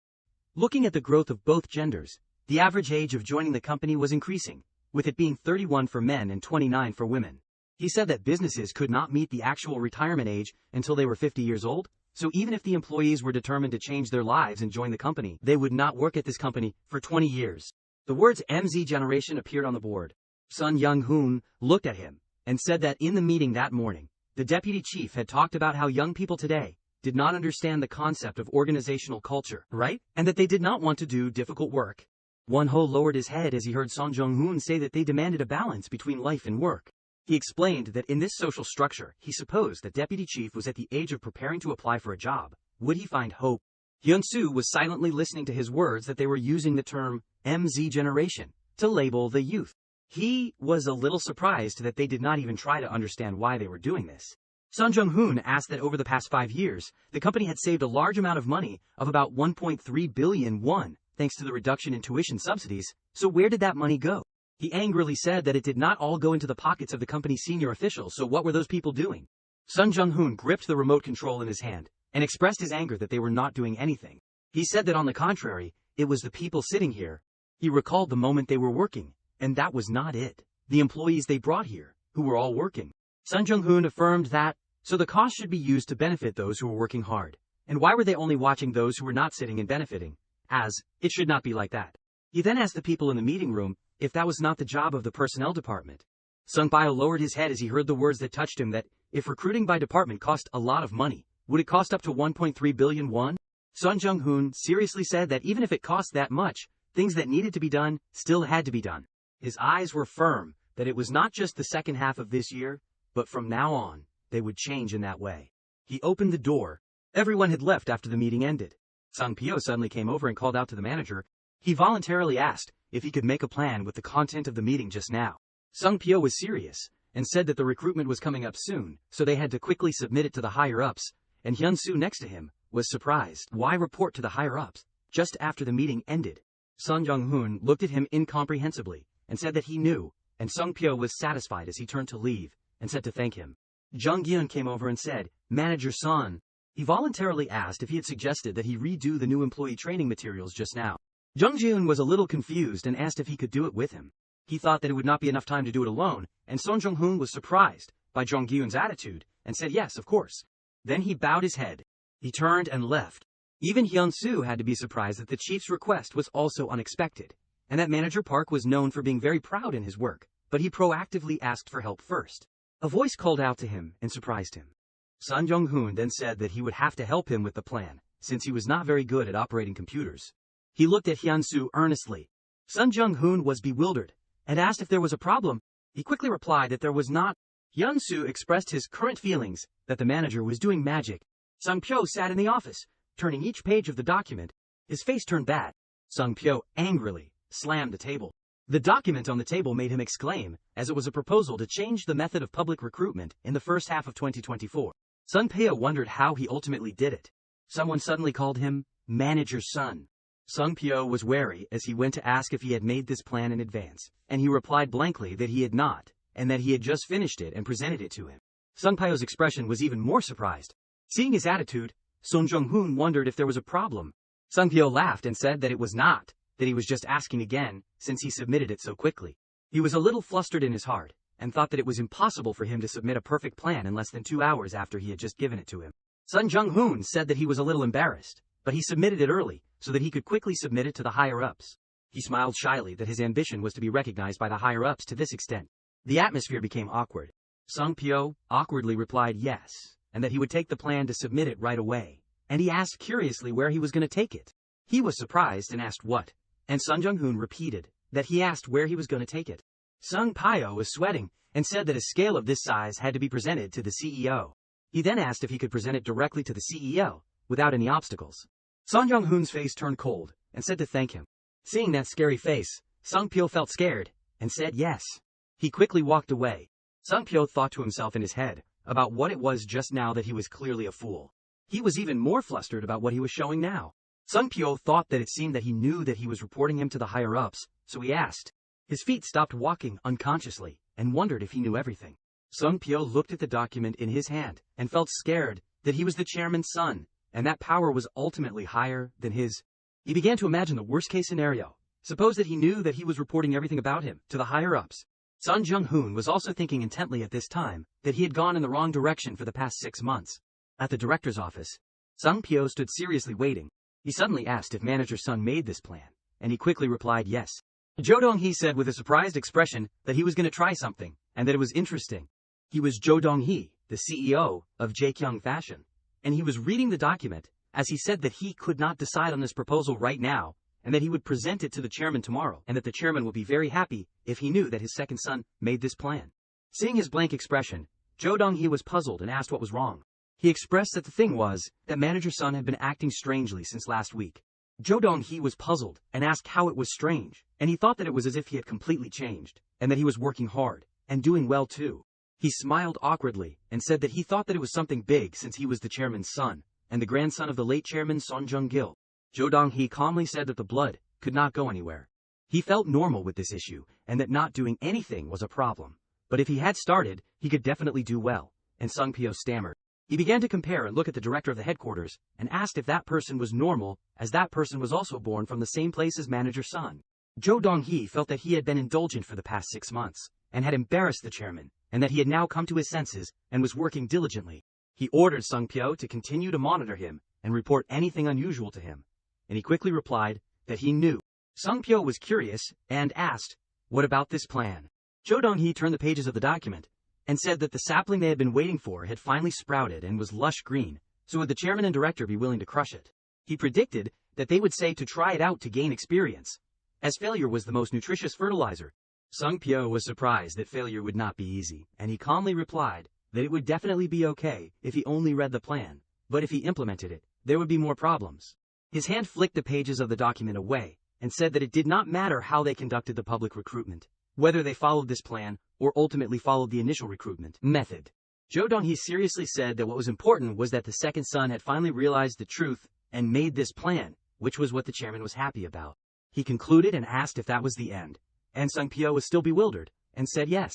Looking at the growth of both genders, the average age of joining the company was increasing, with it being 31 for men and 29 for women. He said that businesses could not meet the actual retirement age until they were 50 years old, so even if the employees were determined to change their lives and join the company, they would not work at this company for 20 years. The words MZ generation appeared on the board. Son Jong Hun looked at him and said that in the meeting that morning, the deputy chief had talked about how young people today did not understand the concept of organizational culture, right? And that they did not want to do difficult work. Won-ho lowered his head as he heard Son Jong Hun say that they demanded a balance between life and work. He explained that in this social structure, he supposed that Deputy Chief was at the age of preparing to apply for a job. Would he find hope? Hyun-soo was silently listening to his words that they were using the term MZ generation to label the youth. He was a little surprised that they did not even try to understand why they were doing this. Son Jong Hun asked that over the past 5 years, the company had saved a large amount of money of about 1.3 billion won, thanks to the reduction in tuition subsidies, so where did that money go? He angrily said that it did not all go into the pockets of the company's senior officials, so what were those people doing? Son Jong Hun gripped the remote control in his hand and expressed his anger that they were not doing anything. He said that on the contrary, it was the people sitting here. He recalled the moment they were working, and that was not it. The employees they brought here, who were all working. Son Jong Hun affirmed that, so the cost should be used to benefit those who were working hard. And why were they only watching those who were not sitting and benefiting? As, it should not be like that. He then asked the people in the meeting room if that was not the job of the personnel department. Sung Pyo lowered his head as he heard the words that touched him that, if recruiting by department cost a lot of money, would it cost up to 1.3 billion won? Son Jong Hun seriously said that even if it cost that much, things that needed to be done still had to be done. His eyes were firm that it was not just the second half of this year, but from now on, they would change in that way. He opened the door. Everyone had left after the meeting ended. Sung Pyo suddenly came over and called out to the manager. He voluntarily asked if he could make a plan with the content of the meeting just now. Sung Pyo was serious and said that the recruitment was coming up soon, so they had to quickly submit it to the higher-ups, and Hyun-soo next to him was surprised. Why report to the higher-ups just after the meeting ended? Son Jong Hun looked at him incomprehensibly and said that he knew, and Sung Pyo was satisfied as he turned to leave and said to thank him. Jung Gyun came over and said, "Manager Son." He voluntarily asked if he had suggested that he redo the new employee training materials just now. Jung Gyun was a little confused and asked if he could do it with him. He thought that it would not be enough time to do it alone, and Son Jong Hun was surprised by Jung Gyun's attitude and said yes, of course. Then he bowed his head. He turned and left. Even Hyun-soo had to be surprised that the chief's request was also unexpected, and that Manager Park was known for being very proud in his work, but he proactively asked for help first. A voice called out to him and surprised him. Son Jong Hun then said that he would have to help him with the plan, since he was not very good at operating computers. He looked at Hyun-soo earnestly. Son Jong Hun was bewildered, and asked if there was a problem. He quickly replied that there was not. Hyun-soo expressed his current feelings that the manager was doing magic. Sung Pyo sat in the office, turning each page of the document. His face turned bad. Sung Pyo angrily slammed the table. The document on the table made him exclaim, as it was a proposal to change the method of public recruitment in the first half of 2024. Sung Pyo wondered how he ultimately did it. Someone suddenly called him Manager Son. Sung Pyo was wary as he went to ask if he had made this plan in advance, and he replied blankly that he had not, and that he had just finished it and presented it to him. Sung Pyo's expression was even more surprised. Seeing his attitude, Son Jong Hun wondered if there was a problem. Sung Pyo laughed and said that it was not, that he was just asking again, since he submitted it so quickly. He was a little flustered in his heart, and thought that it was impossible for him to submit a perfect plan in less than 2 hours after he had just given it to him. Son Jong Hun said that he was a little embarrassed, but he submitted it early, so that he could quickly submit it to the higher-ups. He smiled shyly that his ambition was to be recognized by the higher-ups to this extent. The atmosphere became awkward. Sung Pyo awkwardly replied yes, and that he would take the plan to submit it right away, and he asked curiously where he was going to take it. He was surprised and asked what, and Son Jong Hun repeated that he asked where he was going to take it. Sung Pyo was sweating and said that a scale of this size had to be presented to the CEO. He then asked if he could present it directly to the CEO, without any obstacles. Son Jong Hun's face turned cold, and said to thank him. Seeing that scary face, Sung Pyo felt scared, and said yes. He quickly walked away. Sung Pyo thought to himself in his head, about what it was just now that he was clearly a fool. He was even more flustered about what he was showing now. Sung Pyo thought that it seemed that he knew that he was reporting him to the higher-ups, so he asked. His feet stopped walking unconsciously, and wondered if he knew everything. Sung Pyo looked at the document in his hand, and felt scared that he was the chairman's son, and that power was ultimately higher than his. He began to imagine the worst-case scenario. Suppose that he knew that he was reporting everything about him to the higher-ups. Son Jong Hun was also thinking intently at this time that he had gone in the wrong direction for the past 6 months. At the director's office, Sung Pyo stood seriously waiting. He suddenly asked if manager Son made this plan, and he quickly replied yes. Jo Dong-hee said with a surprised expression that he was going to try something, and that it was interesting. He was Jo Dong-hee, the CEO of Jaekyung Fashion, and he was reading the document, as he said that he could not decide on this proposal right now, and that he would present it to the chairman tomorrow, and that the chairman would be very happy if he knew that his second son made this plan. Seeing his blank expression, Jo Dong-hee was puzzled and asked what was wrong. He expressed that the thing was that manager Son had been acting strangely since last week. Jo Dong-hee was puzzled and asked how it was strange, and he thought that it was as if he had completely changed, and that he was working hard, and doing well too. He smiled awkwardly and said that he thought that it was something big since he was the chairman's son, and the grandson of the late chairman Son Jong Gil. Jo Dong-hee calmly said that the blood could not go anywhere. He felt normal with this issue, and that not doing anything was a problem. But if he had started, he could definitely do well, and Sung Pyo stammered. He began to compare and look at the director of the headquarters, and asked if that person was normal, as that person was also born from the same place as manager Son. Jo Dong-hee felt that he had been indulgent for the past 6 months, and had embarrassed the chairman, and that he had now come to his senses, and was working diligently. He ordered Sung Pyo to continue to monitor him, and report anything unusual to him. And he quickly replied that he knew. Sung Pyo was curious, and asked, what about this plan? Jo Dong-hee turned the pages of the document, and said that the sapling they had been waiting for had finally sprouted and was lush green, so would the chairman and director be willing to crush it. He predicted that they would say to try it out to gain experience, as failure was the most nutritious fertilizer. Sung Pyo was surprised that failure would not be easy, and he calmly replied that it would definitely be okay if he only read the plan, but if he implemented it, there would be more problems. His hand flicked the pages of the document away, and said that it did not matter how they conducted the public recruitment, whether they followed this plan or ultimately followed the initial recruitment method. Jo Dong-hee seriously said that what was important was that the second son had finally realized the truth and made this plan, which was what the chairman was happy about. He concluded and asked if that was the end, and Sung Pyo was still bewildered, and said yes.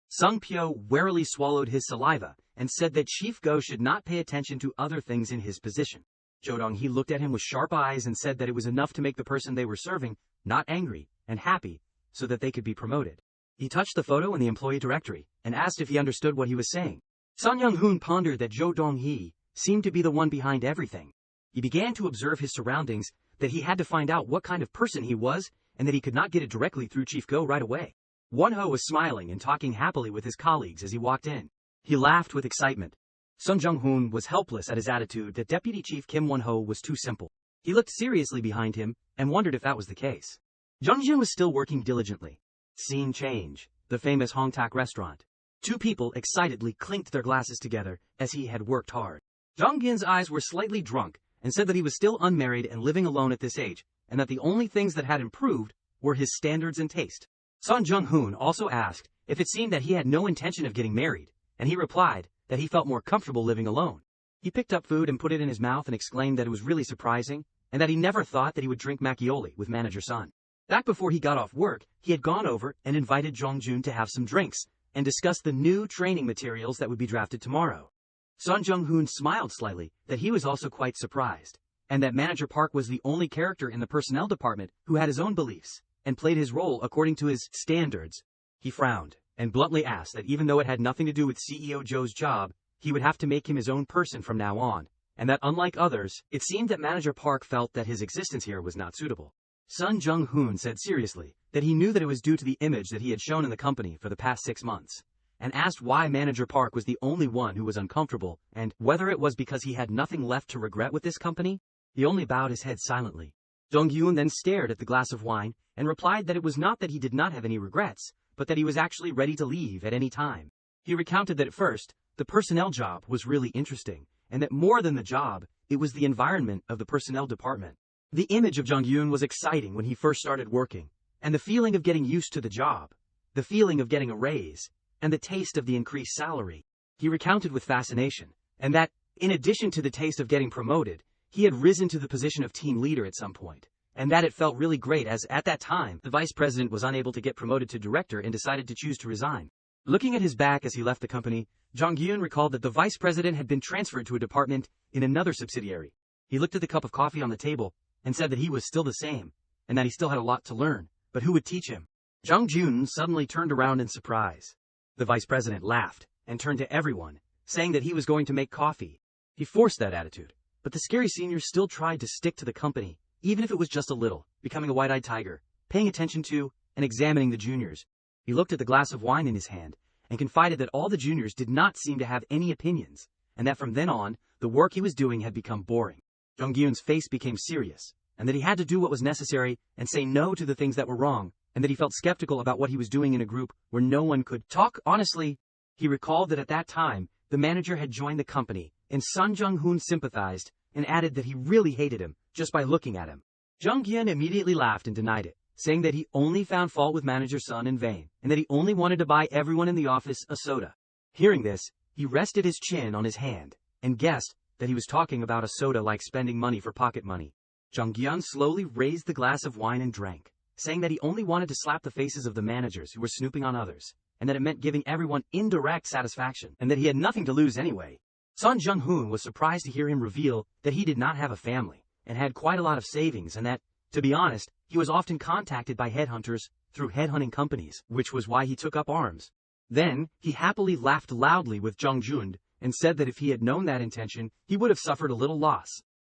Sung Pyo warily swallowed his saliva, and said that Chief Go should not pay attention to other things in his position. Jo Dong-hee looked at him with sharp eyes and said that it was enough to make the person they were serving not angry and happy, so that they could be promoted. He touched the photo in the employee directory, and asked if he understood what he was saying. Son Jong Hun pondered that Jo Dong-hee seemed to be the one behind everything. He began to observe his surroundings, that he had to find out what kind of person he was, and that he could not get it directly through Chief Go right away. Won-ho was smiling and talking happily with his colleagues as he walked in. He laughed with excitement. Son Jong Hun was helpless at his attitude that Deputy Chief Kim Won-ho was too simple. He looked seriously behind him, and wondered if that was the case. Jung Jin was still working diligently. Scene change. The famous Hongtak restaurant. Two people excitedly clinked their glasses together, as he had worked hard. Jong Gin's eyes were slightly drunk, and said that he was still unmarried and living alone at this age, and that the only things that had improved were his standards and taste. Son Jong Hun also asked if it seemed that he had no intention of getting married, and he replied that he felt more comfortable living alone. He picked up food and put it in his mouth and exclaimed that it was really surprising, and that he never thought that he would drink macchioli with manager Son. Back before he got off work, he had gone over and invited Jong Jun to have some drinks, and discuss the new training materials that would be drafted tomorrow. Son Jong Hun smiled slightly that he was also quite surprised, and that Manager Park was the only character in the personnel department who had his own beliefs, and played his role according to his standards. He frowned, and bluntly asked that even though it had nothing to do with CEO Joe's job, he would have to make him his own person from now on, and that unlike others, it seemed that Manager Park felt that his existence here was not suitable. Son Jong Hun said seriously that he knew that it was due to the image that he had shown in the company for the past 6 months, and asked why Manager Park was the only one who was uncomfortable, and whether it was because he had nothing left to regret with this company. He only bowed his head silently. Jong Hyun then stared at the glass of wine, and replied that it was not that he did not have any regrets, but that he was actually ready to leave at any time. He recounted that at first, the personnel job was really interesting, and that more than the job, it was the environment of the personnel department. The image of Jong Hyun was exciting when he first started working, and the feeling of getting used to the job, the feeling of getting a raise, and the taste of the increased salary. He recounted with fascination, and that, in addition to the taste of getting promoted, he had risen to the position of team leader at some point, and that it felt really great as, at that time, the vice president was unable to get promoted to director and decided to choose to resign. Looking at his back as he left the company, Jong Gyun recalled that the vice president had been transferred to a department in another subsidiary. He looked at the cup of coffee on the table and said that he was still the same, and that he still had a lot to learn, but who would teach him? Jong Gyun suddenly turned around in surprise. The vice president laughed and turned to everyone, saying that he was going to make coffee. He forced that attitude, but the scary senior still tried to stick to the company, even if it was just a little, becoming a wide-eyed tiger, paying attention to and examining the juniors. He looked at the glass of wine in his hand and confided that all the juniors did not seem to have any opinions, and that from then on, the work he was doing had become boring. Jong Gyun's face became serious, and that he had to do what was necessary and say no to the things that were wrong, and that he felt skeptical about what he was doing in a group where no one could talk honestly. He recalled that at that time, the manager had joined the company, and Son Jong Hun sympathized and added that he really hated him just by looking at him. Jong Gyun immediately laughed and denied it, saying that he only found fault with manager Son in vain, and that he only wanted to buy everyone in the office a soda. Hearing this, he rested his chin on his hand and guessed that he was talking about a soda like spending money for pocket money. Jong Gyun slowly raised the glass of wine and drank, saying that he only wanted to slap the faces of the managers who were snooping on others, and that it meant giving everyone indirect satisfaction, and that he had nothing to lose anyway. Son Jong Hun was surprised to hear him reveal that he did not have a family, and had quite a lot of savings, and that, to be honest, he was often contacted by headhunters through headhunting companies, which was why he took up arms. Then, he happily laughed loudly with Jong Gyun, and said that if he had known that intention, he would have suffered a little loss.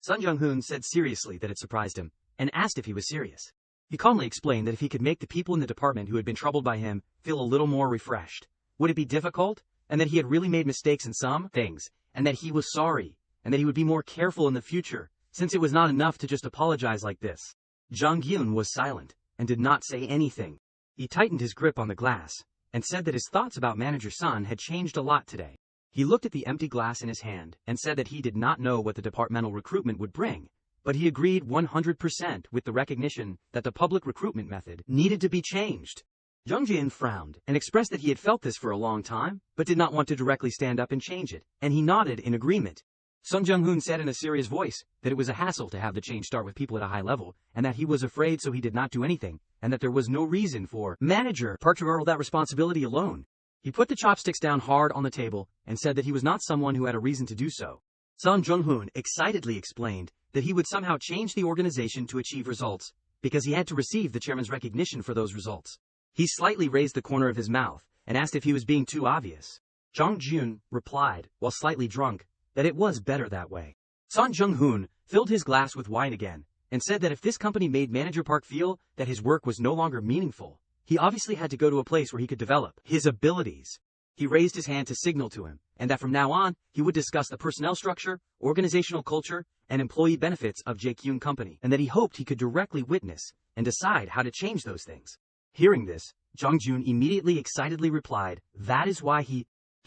Son Jong Hun said seriously that it surprised him, and asked if he was serious. He calmly explained that if he could make the people in the department who had been troubled by him feel a little more refreshed, would it be difficult? And that he had really made mistakes in some things, and that he was sorry, and that he would be more careful in the future, since it was not enough to just apologize like this. Jong Gyun was silent, and did not say anything. He tightened his grip on the glass, and said that his thoughts about manager Son had changed a lot today. He looked at the empty glass in his hand, and said that he did not know what the departmental recruitment would bring, but he agreed 100% with the recognition that the public recruitment method needed to be changed. Jong Gyun frowned, and expressed that he had felt this for a long time, but did not want to directly stand up and change it, and he nodded in agreement. Son Jong Hun said in a serious voice that it was a hassle to have the change start with people at a high level, and that he was afraid so he did not do anything, and that there was no reason for manager to twirl that responsibility alone. He put the chopsticks down hard on the table, and said that he was not someone who had a reason to do so. Son Jong Hun excitedly explained that he would somehow change the organization to achieve results, because he had to receive the chairman's recognition for those results. He slightly raised the corner of his mouth, and asked if he was being too obvious. Jong Gyun replied, while slightly drunk, that it was better that way. Son Jong Hun filled his glass with wine again, and said that if this company made Manager Park feel that his work was no longer meaningful, he obviously had to go to a place where he could develop his abilities. He raised his hand to signal to him, and that from now on, he would discuss the personnel structure, organizational culture, and employee benefits of Jaekyun Company, and that he hoped he could directly witness and decide how to change those things. Hearing this, Jong Gyun immediately excitedly replied, that is why he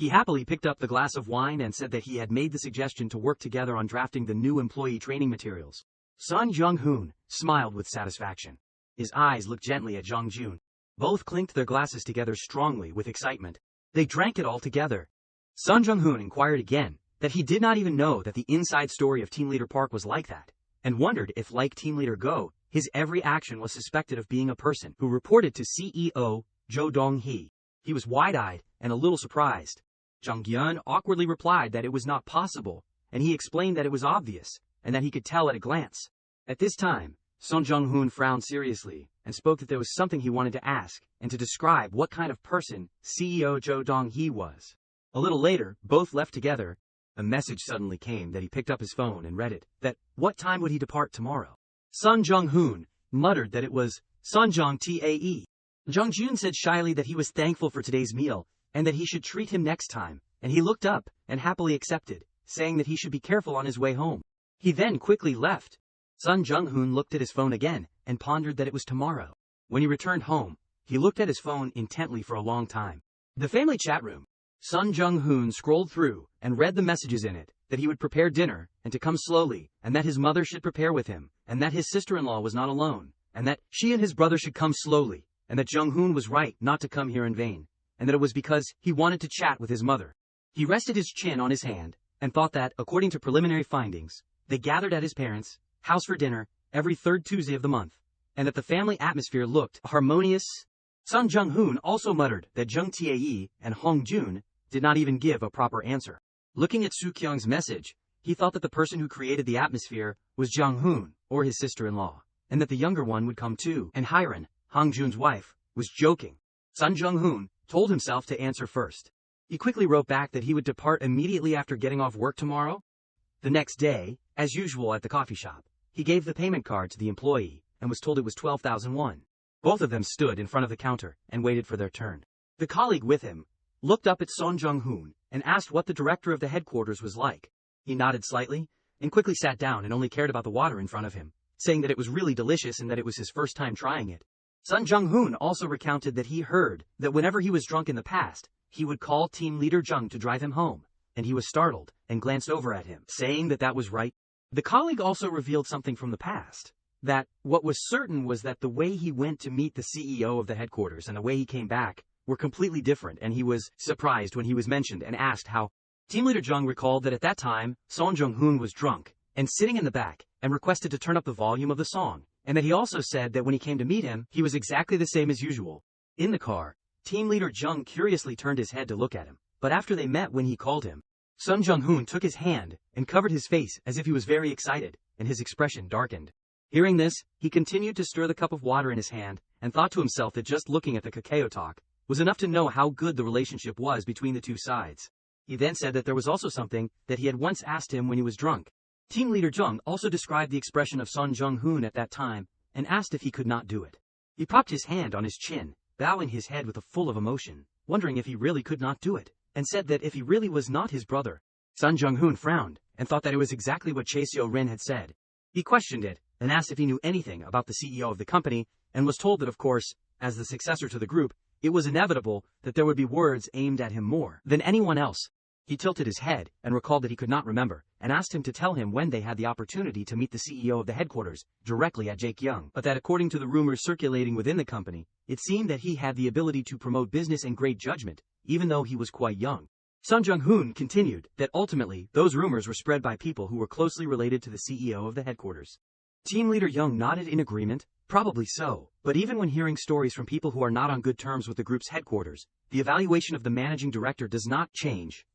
happily picked up the glass of wine and said that he had made the suggestion to work together on drafting the new employee training materials. Son Jong Hun smiled with satisfaction. His eyes looked gently at Jong Gyun. Both clinked their glasses together strongly with excitement. They drank it all together. Son Jong Hun inquired again that he did not even know that the inside story of Team Leader Park was like that, and wondered if, like Team Leader Go, his every action was suspected of being a person who reported to CEO Jo Dong-hee. He was wide-eyed and a little surprised. Jong Gyun awkwardly replied that it was not possible, and he explained that it was obvious, and that he could tell at a glance. At this time, Son Jong Hun frowned seriously, and spoke that there was something he wanted to ask, and to describe what kind of person CEO Jo Dong-hee was. A little later, both left together. A message suddenly came that he picked up his phone and read it, that what time would he depart tomorrow? Son Jong Hun muttered that it was Son Jong Tae. Jong Gyun said shyly that he was thankful for today's meal, and that he should treat him next time, and he looked up and happily accepted, saying that he should be careful on his way home. He then quickly left. Son Jong Hun looked at his phone again, and pondered that it was tomorrow. When he returned home, he looked at his phone intently for a long time. The family chat room. Son Jong Hun scrolled through, and read the messages in it, that he would prepare dinner, and to come slowly, and that his mother should prepare with him, and that his sister-in-law was not alone, and that she and his brother should come slowly, and that Jong Hun was right not to come here in vain, and that it was because he wanted to chat with his mother. He rested his chin on his hand, and thought that, according to preliminary findings, They gathered at his parents' house for dinner every third Tuesday of the month, and that the family atmosphere looked harmonious. Son Jong Hun also muttered that Jung Tae and Hong Jun did not even give a proper answer. Looking at Soo Kyung's message, he thought that the person who created the atmosphere was Jong Hun, or his sister-in-law, and that the younger one would come too, and Hyran, Hong Jun's wife, was joking. Son Jong Hun told himself to answer first. He quickly wrote back that he would depart immediately after getting off work tomorrow. The next day, as usual at the coffee shop, he gave the payment card to the employee and was told it was 12,000 won. Both of them stood in front of the counter and waited for their turn. The colleague with him looked up at Son Jong Hun and asked what the director of the headquarters was like. He nodded slightly and quickly sat down and only cared about the water in front of him, saying that it was really delicious and that it was his first time trying it. Son Jong Hun also recounted that he heard that whenever he was drunk in the past, he would call team leader Jung to drive him home, and he was startled and glanced over at him, saying that that was right. The colleague also revealed something from the past, that what was certain was that the way he went to meet the CEO of the headquarters and the way he came back were completely different, and he was surprised when he was mentioned and asked how. Team leader Jung recalled that at that time, Son Jong Hun was drunk and sitting in the back and requested to turn up the volume of the song, and that he also said that when he came to meet him, he was exactly the same as usual. In the car, team leader Jung curiously turned his head to look at him, but after they met when he called him, Son Jong Hun took his hand and covered his face as if he was very excited, and his expression darkened. Hearing this, he continued to stir the cup of water in his hand and thought to himself that just looking at the cacao talk was enough to know how good the relationship was between the two sides. He then said that there was also something that he had once asked him when he was drunk. Team leader Jung also described the expression of Son Jong Hun at that time and asked if he could not do it. He propped his hand on his chin, bowing his head with a full of emotion, wondering if he really could not do it, and said that if he really was not his brother. Son Jong Hun frowned and thought that it was exactly what Chae Seo-rin had said. He questioned it and asked if he knew anything about the CEO of the company, and was told that of course, as the successor to the group, it was inevitable that there would be words aimed at him more than anyone else. He tilted his head and recalled that he could not remember, and asked him to tell him when they had the opportunity to meet the CEO of the headquarters directly at Jaekyung, but that according to the rumors circulating within the company, it seemed that he had the ability to promote business and great judgment, even though he was quite young. Son Jong Hun continued that ultimately those rumors were spread by people who were closely related to the CEO of the headquarters. Team leader Jung nodded in agreement, probably so, but even when hearing stories from people who are not on good terms with the group's headquarters, the evaluation of the managing director does not change.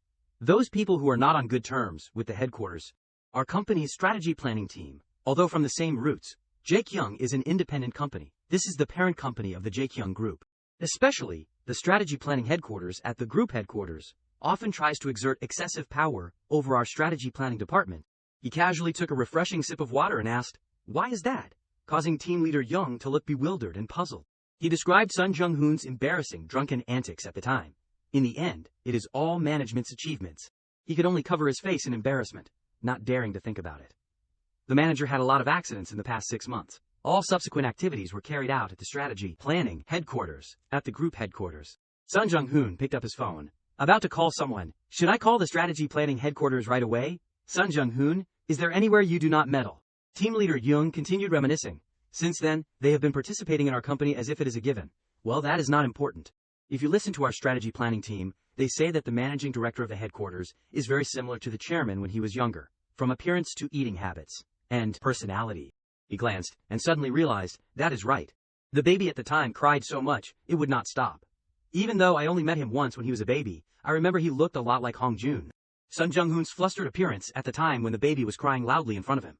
Those people who are not on good terms with the headquarters are company's strategy planning team. Although from the same roots, Jaekyung is an independent company. This is the parent company of the Jaekyung group. Especially, the strategy planning headquarters at the group headquarters often tries to exert excessive power over our strategy planning department. He casually took a refreshing sip of water and asked, "Why is that?" causing team leader Jung to look bewildered and puzzled. He described Son Jong Hun's embarrassing drunken antics at the time. In the end, it is all management's achievements. He could only cover his face in embarrassment, not daring to think about it. The manager had a lot of accidents in the past 6 months. All subsequent activities were carried out at the strategy planning headquarters, at the group headquarters. Son Jong Hun picked up his phone, about to call someone. "Should I call the strategy planning headquarters right away? Son Jong Hun, is there anywhere you do not meddle?" Team leader Jung continued reminiscing. "Since then, they have been participating in our company as if it is a given. Well, that is not important. If you listen to our strategy planning team, they say that the managing director of the headquarters is very similar to the chairman when he was younger, from appearance to eating habits and personality." He glanced and suddenly realized, that is right. The baby at the time cried so much, it would not stop. Even though I only met him once when he was a baby, I remember he looked a lot like Hong Jun. Son Jong Hun's flustered appearance at the time when the baby was crying loudly in front of him.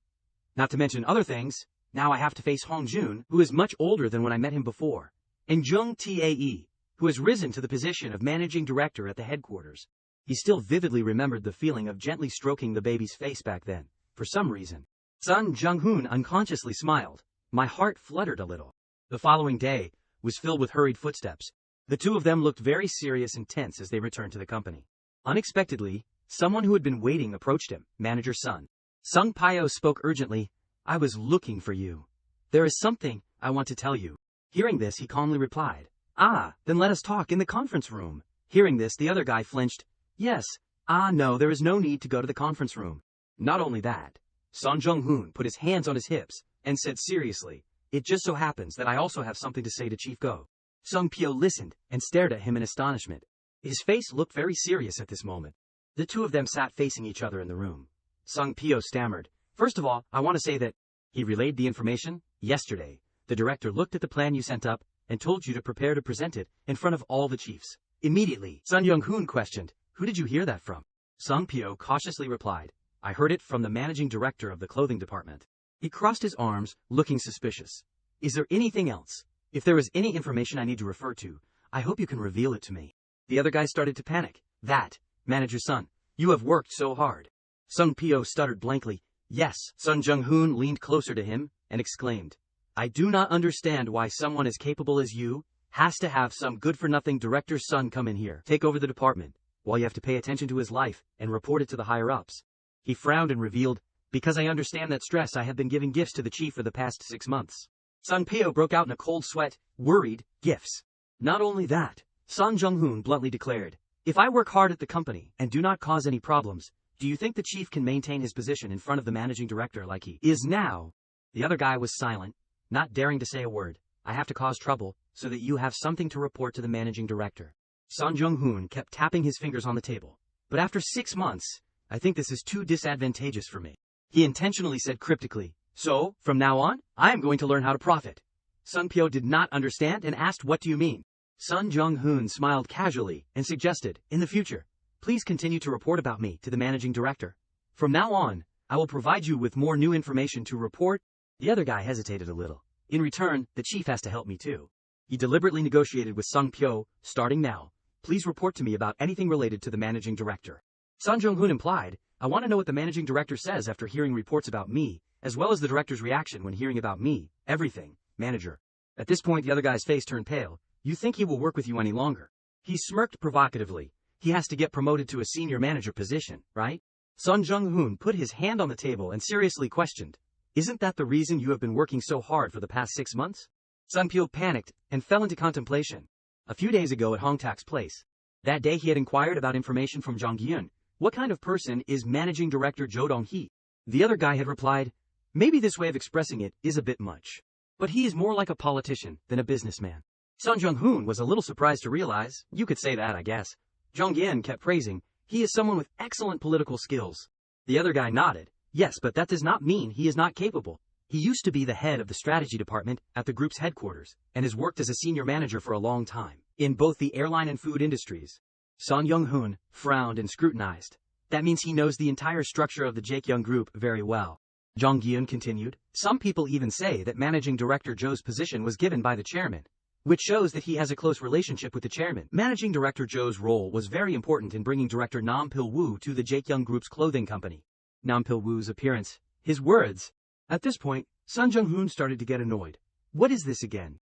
Not to mention other things, now I have to face Hong Jun, who is much older than when I met him before, and Jung Tae, who has risen to the position of managing director at the headquarters. He still vividly remembered the feeling of gently stroking the baby's face back then, for some reason. Son Jong Hun unconsciously smiled. My heart fluttered a little. The following day was filled with hurried footsteps. The two of them looked very serious and tense as they returned to the company. Unexpectedly, someone who had been waiting approached him, manager Sun. Sung Pyo spoke urgently. "I was looking for you. There is something I want to tell you." Hearing this, he calmly replied, "Ah, then let us talk in the conference room." Hearing this, the other guy flinched. "Yes, no, there is no need to go to the conference room." Not only that, Son Jong Hun put his hands on his hips and said seriously, "It just so happens that I also have something to say to Chief Go." Sung Pyo listened and stared at him in astonishment. His face looked very serious at this moment. The two of them sat facing each other in the room. Sung Pyo stammered, First of all, I want to say that he relayed the information yesterday. The director looked at the plan you sent up and told you to prepare to present it in front of all the chiefs. Immediately, Son Jong Hun questioned, "Who did you hear that from?" Song Pyo cautiously replied, "I heard it from the managing director of the clothing department." He crossed his arms, looking suspicious. "Is there anything else? If there is any information I need to refer to, I hope you can reveal it to me." The other guy started to panic. "That, manager's son, you have worked so hard." Song Pyo stuttered blankly. "Yes." Son Jong Hun leaned closer to him and exclaimed, "I do not understand why someone as capable as you has to have some good-for-nothing director's son come in here, take over the department, while you have to pay attention to his life and report it to the higher-ups." He frowned and revealed, "Because I understand that stress, I have been giving gifts to the chief for the past 6 months." Son Pyo broke out in a cold sweat, worried. "Gifts?" "Not only that," Son Jong Hun bluntly declared, "if I work hard at the company and do not cause any problems, do you think the chief can maintain his position in front of the managing director like he is now?" The other guy was silent, not daring to say a word. "I have to cause trouble so that you have something to report to the managing director." Son Jong Hun kept tapping his fingers on the table. "But after 6 months, I think this is too disadvantageous for me." He intentionally said cryptically, "So, from now on, I am going to learn how to profit." Song Pyo did not understand and asked, "What do you mean?" Son Jong Hun smiled casually and suggested, "In the future, please continue to report about me to the managing director. From now on, I will provide you with more new information to report." The other guy hesitated a little. "In return, the chief has to help me too." He deliberately negotiated with Song Pyo, "Starting now, please report to me about anything related to the managing director." Son Jong Hun implied, "I want to know what the managing director says after hearing reports about me, as well as the director's reaction when hearing about me. Everything, manager." At this point, the other guy's face turned pale. "You think he will work with you any longer?" He smirked provocatively. "He has to get promoted to a senior manager position, right?" Son Jong Hun put his hand on the table and seriously questioned, "Isn't that the reason you have been working so hard for the past 6 months?" Song Pyo panicked and fell into contemplation. A few days ago at Hong Tak's place, that day he had inquired about information from Jong Gyun. "What kind of person is managing director Jo Dong-hee?" The other guy had replied, "Maybe this way of expressing it is a bit much, but he is more like a politician than a businessman." Son Jong Hun was a little surprised to realize, "You could say that, I guess." Jong Gyun kept praising, "He is someone with excellent political skills." The other guy nodded, "Yes, but that does not mean he is not capable. He used to be the head of the strategy department at the group's headquarters, and has worked as a senior manager for a long time, in both the airline and food industries." Son Jong Hun frowned and scrutinized. "That means he knows the entire structure of the Jaekyung Group very well." Jong Gyun continued, "Some people even say that managing director Jo's position was given by the chairman, which shows that he has a close relationship with the chairman." Managing director Jo's role was very important in bringing director Nam Pil-woo to the Jaekyung Group's clothing company. Nam Pil-woo's appearance, his words. At this point, Son Jong Hun started to get annoyed. "What is this again?"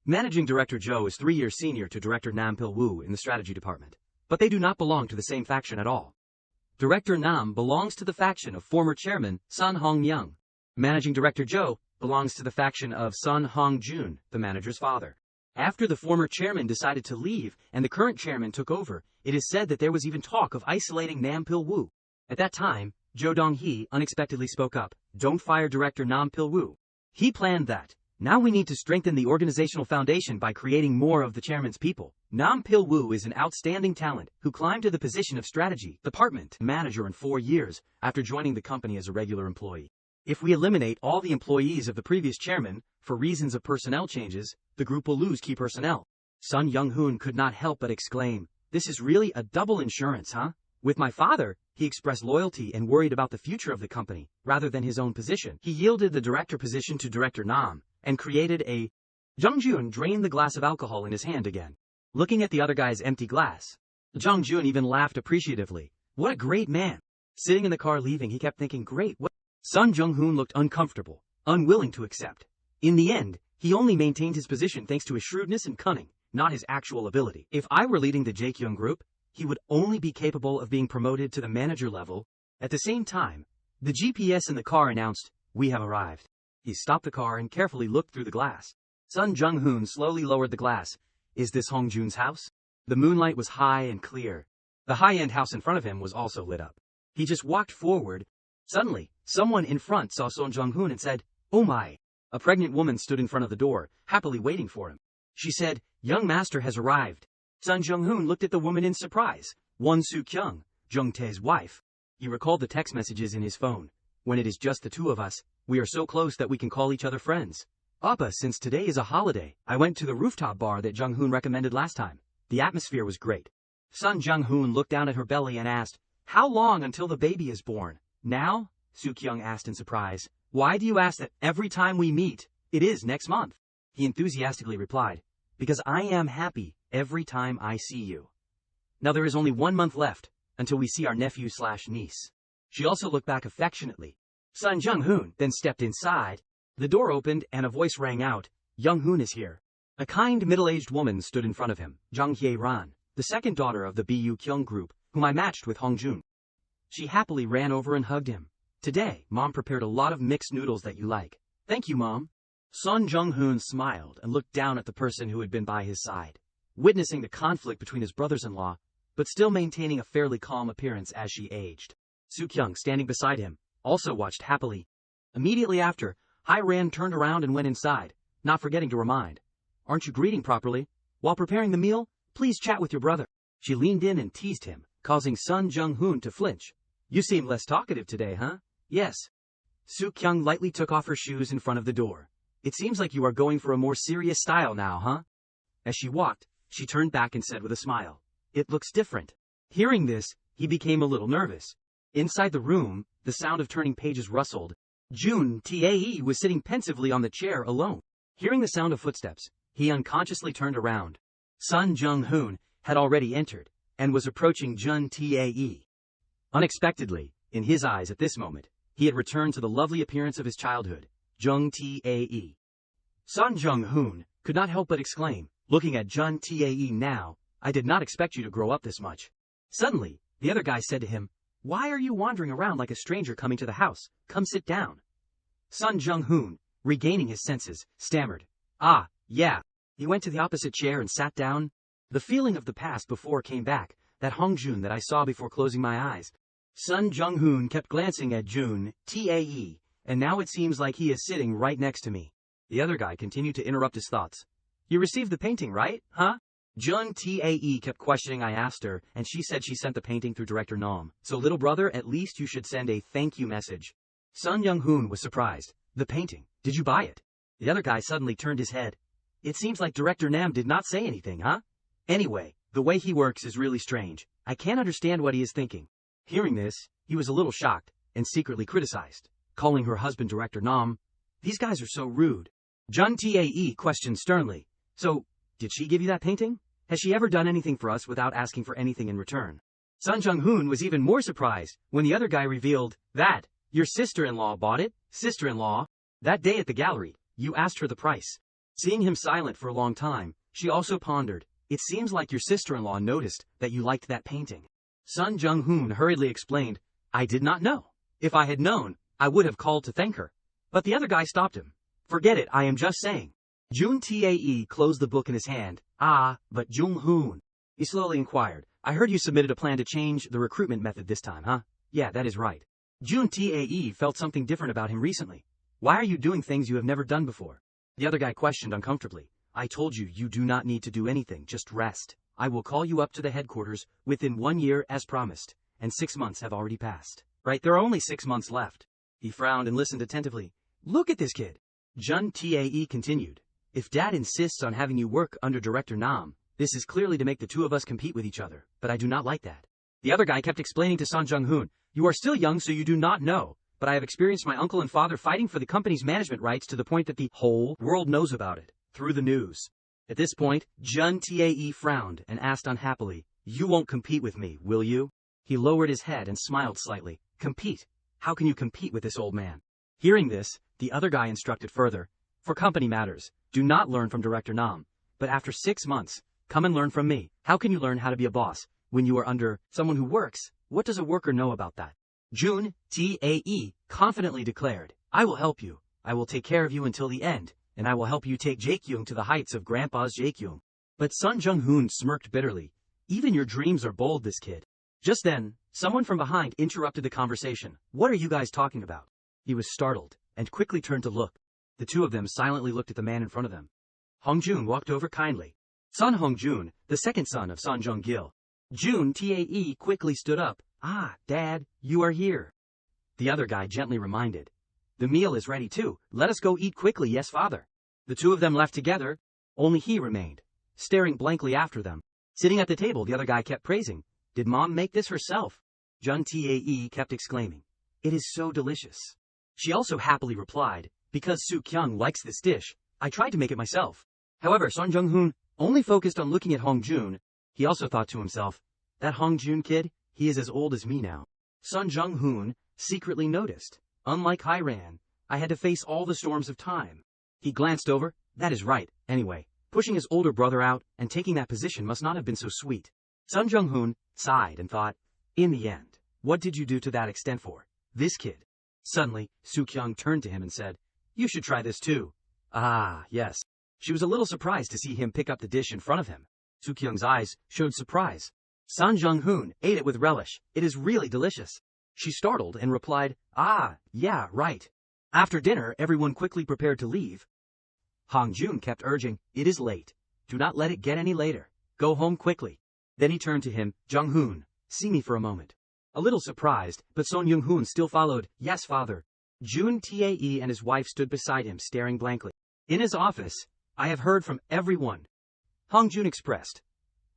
Managing director Jo is 3 years senior to director Nam Pil-woo in the strategy department, but they do not belong to the same faction at all. Director Nam belongs to the faction of former chairman Son Hong-myung. Managing director Jo belongs to the faction of Son Hong-jun, the manager's father. After the former chairman decided to leave and the current chairman took over, it is said that there was even talk of isolating Nam Pil-woo. At that time, Jo Dong-hee unexpectedly spoke up, "Don't fire director Nam Pil-woo. He planned that. Now we need to strengthen the organizational foundation by creating more of the chairman's people." Nam Pil-woo is an outstanding talent who climbed to the position of strategy department manager in 4 years after joining the company as a regular employee. If we eliminate all the employees of the previous chairman for reasons of personnel changes, the group will lose key personnel. Son Jong Hun could not help but exclaim, "This is really a double insurance, huh?" With my father, he expressed loyalty and worried about the future of the company, rather than his own position. He yielded the director position to director Nam, and created a... Jong Jun drained the glass of alcohol in his hand again, looking at the other guy's empty glass. Jong Jun even laughed appreciatively. "What a great man." Sitting in the car leaving, he kept thinking, "Great, what?" Son Jong Hun looked uncomfortable, unwilling to accept. In the end, he only maintained his position thanks to his shrewdness and cunning, not his actual ability. If I were leading the Jaekyung Group, he would only be capable of being promoted to the manager level. At the same time, the GPS in the car announced, "We have arrived." He stopped the car and carefully looked through the glass. Son Jong Hun slowly lowered the glass. "Is this Hong Jun's house?" The moonlight was high and clear. The high-end house in front of him was also lit up. He just walked forward. Suddenly, someone in front saw Son Jong Hun and said, "Oh my." A pregnant woman stood in front of the door, happily waiting for him. She said, "Young master has arrived." Son Jong Hun looked at the woman in surprise. Won Soo Kyung, Jung Tae's wife. He recalled the text messages in his phone. When it is just the two of us, we are so close that we can call each other friends. Appa, since today is a holiday, I went to the rooftop bar that Jong Hun recommended last time. The atmosphere was great. Son Jong Hun looked down at her belly and asked, "How long until the baby is born?" "Now?" Soo-kyung asked in surprise. "Why do you ask that every time we meet? It is next month." He enthusiastically replied, "Because I am happy every time I see you." Now there is only 1 month left until we see our nephew/niece. She also looked back affectionately. Son Jong Hun then stepped inside. The door opened and a voice rang out, "Jong Hun is here." A kind middle-aged woman stood in front of him, Jong Hye-ran, the second daughter of the Bu Kyung group, whom I matched with Hong Jun. She happily ran over and hugged him. "Today, Mom prepared a lot of mixed noodles that you like." "Thank you, Mom." Son Jong Hun smiled and looked down at the person who had been by his side, witnessing the conflict between his brothers-in-law, but still maintaining a fairly calm appearance as she aged. Soo-kyung, standing beside him, also watched happily. Immediately after, Hye-ran turned around and went inside, not forgetting to remind, "Aren't you greeting properly? While preparing the meal, please chat with your brother." She leaned in and teased him, causing Son Jong Hun to flinch. "You seem less talkative today, huh?" "Yes." Soo-kyung lightly took off her shoes in front of the door. "It seems like you are going for a more serious style now, huh?" As she walked, she turned back and said with a smile, "It looks different." Hearing this, he became a little nervous. Inside the room, the sound of turning pages rustled. Jun Tae was sitting pensively on the chair alone. Hearing the sound of footsteps, he unconsciously turned around. Son Jong Hun had already entered, and was approaching Jun Tae. Unexpectedly, in his eyes at this moment, he had returned to the lovely appearance of his childhood, Jung Tae. Son Jong Hun could not help but exclaim, looking at Jun Tae now, "I did not expect you to grow up this much." Suddenly, the other guy said to him, "Why are you wandering around like a stranger coming to the house? Come sit down." Son Jong Hun, regaining his senses, stammered, "Ah, yeah." He went to the opposite chair and sat down. The feeling of the past before came back, that Hong Jun that I saw before closing my eyes. Son Jong Hun kept glancing at Jun Tae, and now it seems like he is sitting right next to me. The other guy continued to interrupt his thoughts. "You received the painting, right? Huh?" Jun Tae kept questioning. I asked her, and she said she sent the painting through Director Nam. "So little brother, at least you should send a thank you message." Son Jong Hun was surprised. "The painting? Did you buy it?" The other guy suddenly turned his head. "It seems like Director Nam did not say anything, huh? Anyway, the way he works is really strange. I can't understand what he is thinking." Hearing this, he was a little shocked, and secretly criticized, calling her husband Director Nam. "These guys are so rude." Jun Tae questioned sternly, "So, did she give you that painting? Has she ever done anything for us without asking for anything in return?" Son Jong Hun was even more surprised when the other guy revealed, "That, your sister-in-law bought it? Sister-in-law? That day at the gallery, you asked her the price." Seeing him silent for a long time, she also pondered, "It seems like your sister-in-law noticed that you liked that painting." Son Jong Hun hurriedly explained, "I did not know. If I had known, I would have called to thank her." But the other guy stopped him. "Forget it, I am just saying." Jun Tae closed the book in his hand. "Ah, but Jong Hun," he slowly inquired, "I heard you submitted a plan to change the recruitment method this time, huh?" "Yeah, that is right." Jun Tae felt something different about him recently. "Why are you doing things you have never done before?" The other guy questioned uncomfortably. "I told you, you do not need to do anything, just rest. I will call you up to the headquarters within 1 year as promised, and 6 months have already passed. Right, there are only 6 months left." He frowned and listened attentively. "Look at this kid." Jun Tae continued, "If Dad insists on having you work under Director Nam, this is clearly to make the two of us compete with each other, but I do not like that." The other guy kept explaining to Son Jong Hun, "You are still young, so you do not know, but I have experienced my uncle and father fighting for the company's management rights to the point that the whole world knows about it, through the news." At this point, Jun Tae frowned and asked unhappily, "You won't compete with me, will you?" He lowered his head and smiled slightly. "Compete? How can you compete with this old man?" Hearing this, the other guy instructed further, "For company matters, do not learn from Director Nam, but after 6 months, come and learn from me. How can you learn how to be a boss when you are under someone who works? What does a worker know about that?" Jun Tae confidently declared, "I will help you. I will take care of you until the end, and I will help you take Jaekyung to the heights of Grandpa's Jaekyung." But Son Jong Hun smirked bitterly. "Even your dreams are bold, this kid." Just then, someone from behind interrupted the conversation. "What are you guys talking about?" He was startled, and quickly turned to look. The two of them silently looked at the man in front of them. Hong Jun walked over kindly. Son Hong Jun, the second son of Son Jong Gil. Jun Tae quickly stood up. "Ah, Dad, you are here." The other guy gently reminded. The meal is ready too, let us go eat quickly, yes father. The two of them left together. Only he remained, staring blankly after them. Sitting at the table, the other guy kept praising. Did mom make this herself? Jun Tae kept exclaiming. It is so delicious. She also happily replied, because Soo Kyung likes this dish, I tried to make it myself. However, Son Jong Hun only focused on looking at Hong Jun. He also thought to himself, that Hong Jun kid, he is as old as me now. Son Jong Hun secretly noticed. Unlike Hiran, I had to face all the storms of time. He glanced over. That is right. Anyway, pushing his older brother out and taking that position must not have been so sweet. Son Jong Hun sighed and thought, in the end, what did you do to that extent for? This kid. Suddenly, Soo Kyung turned to him and said, you should try this too. Ah, yes. She was a little surprised to see him pick up the dish in front of him. Soo Kyung's eyes showed surprise. Son Jong Hun ate it with relish. It is really delicious. She startled and replied, ah, yeah, right. After dinner, everyone quickly prepared to leave. Hong Jun kept urging, it is late. Do not let it get any later. Go home quickly. Then he turned to him, Jong Hun, see me for a moment. A little surprised, but Son Jong Hun still followed, yes father. Jun Tae and his wife stood beside him staring blankly. In his office, I have heard from everyone. Hong Jun expressed.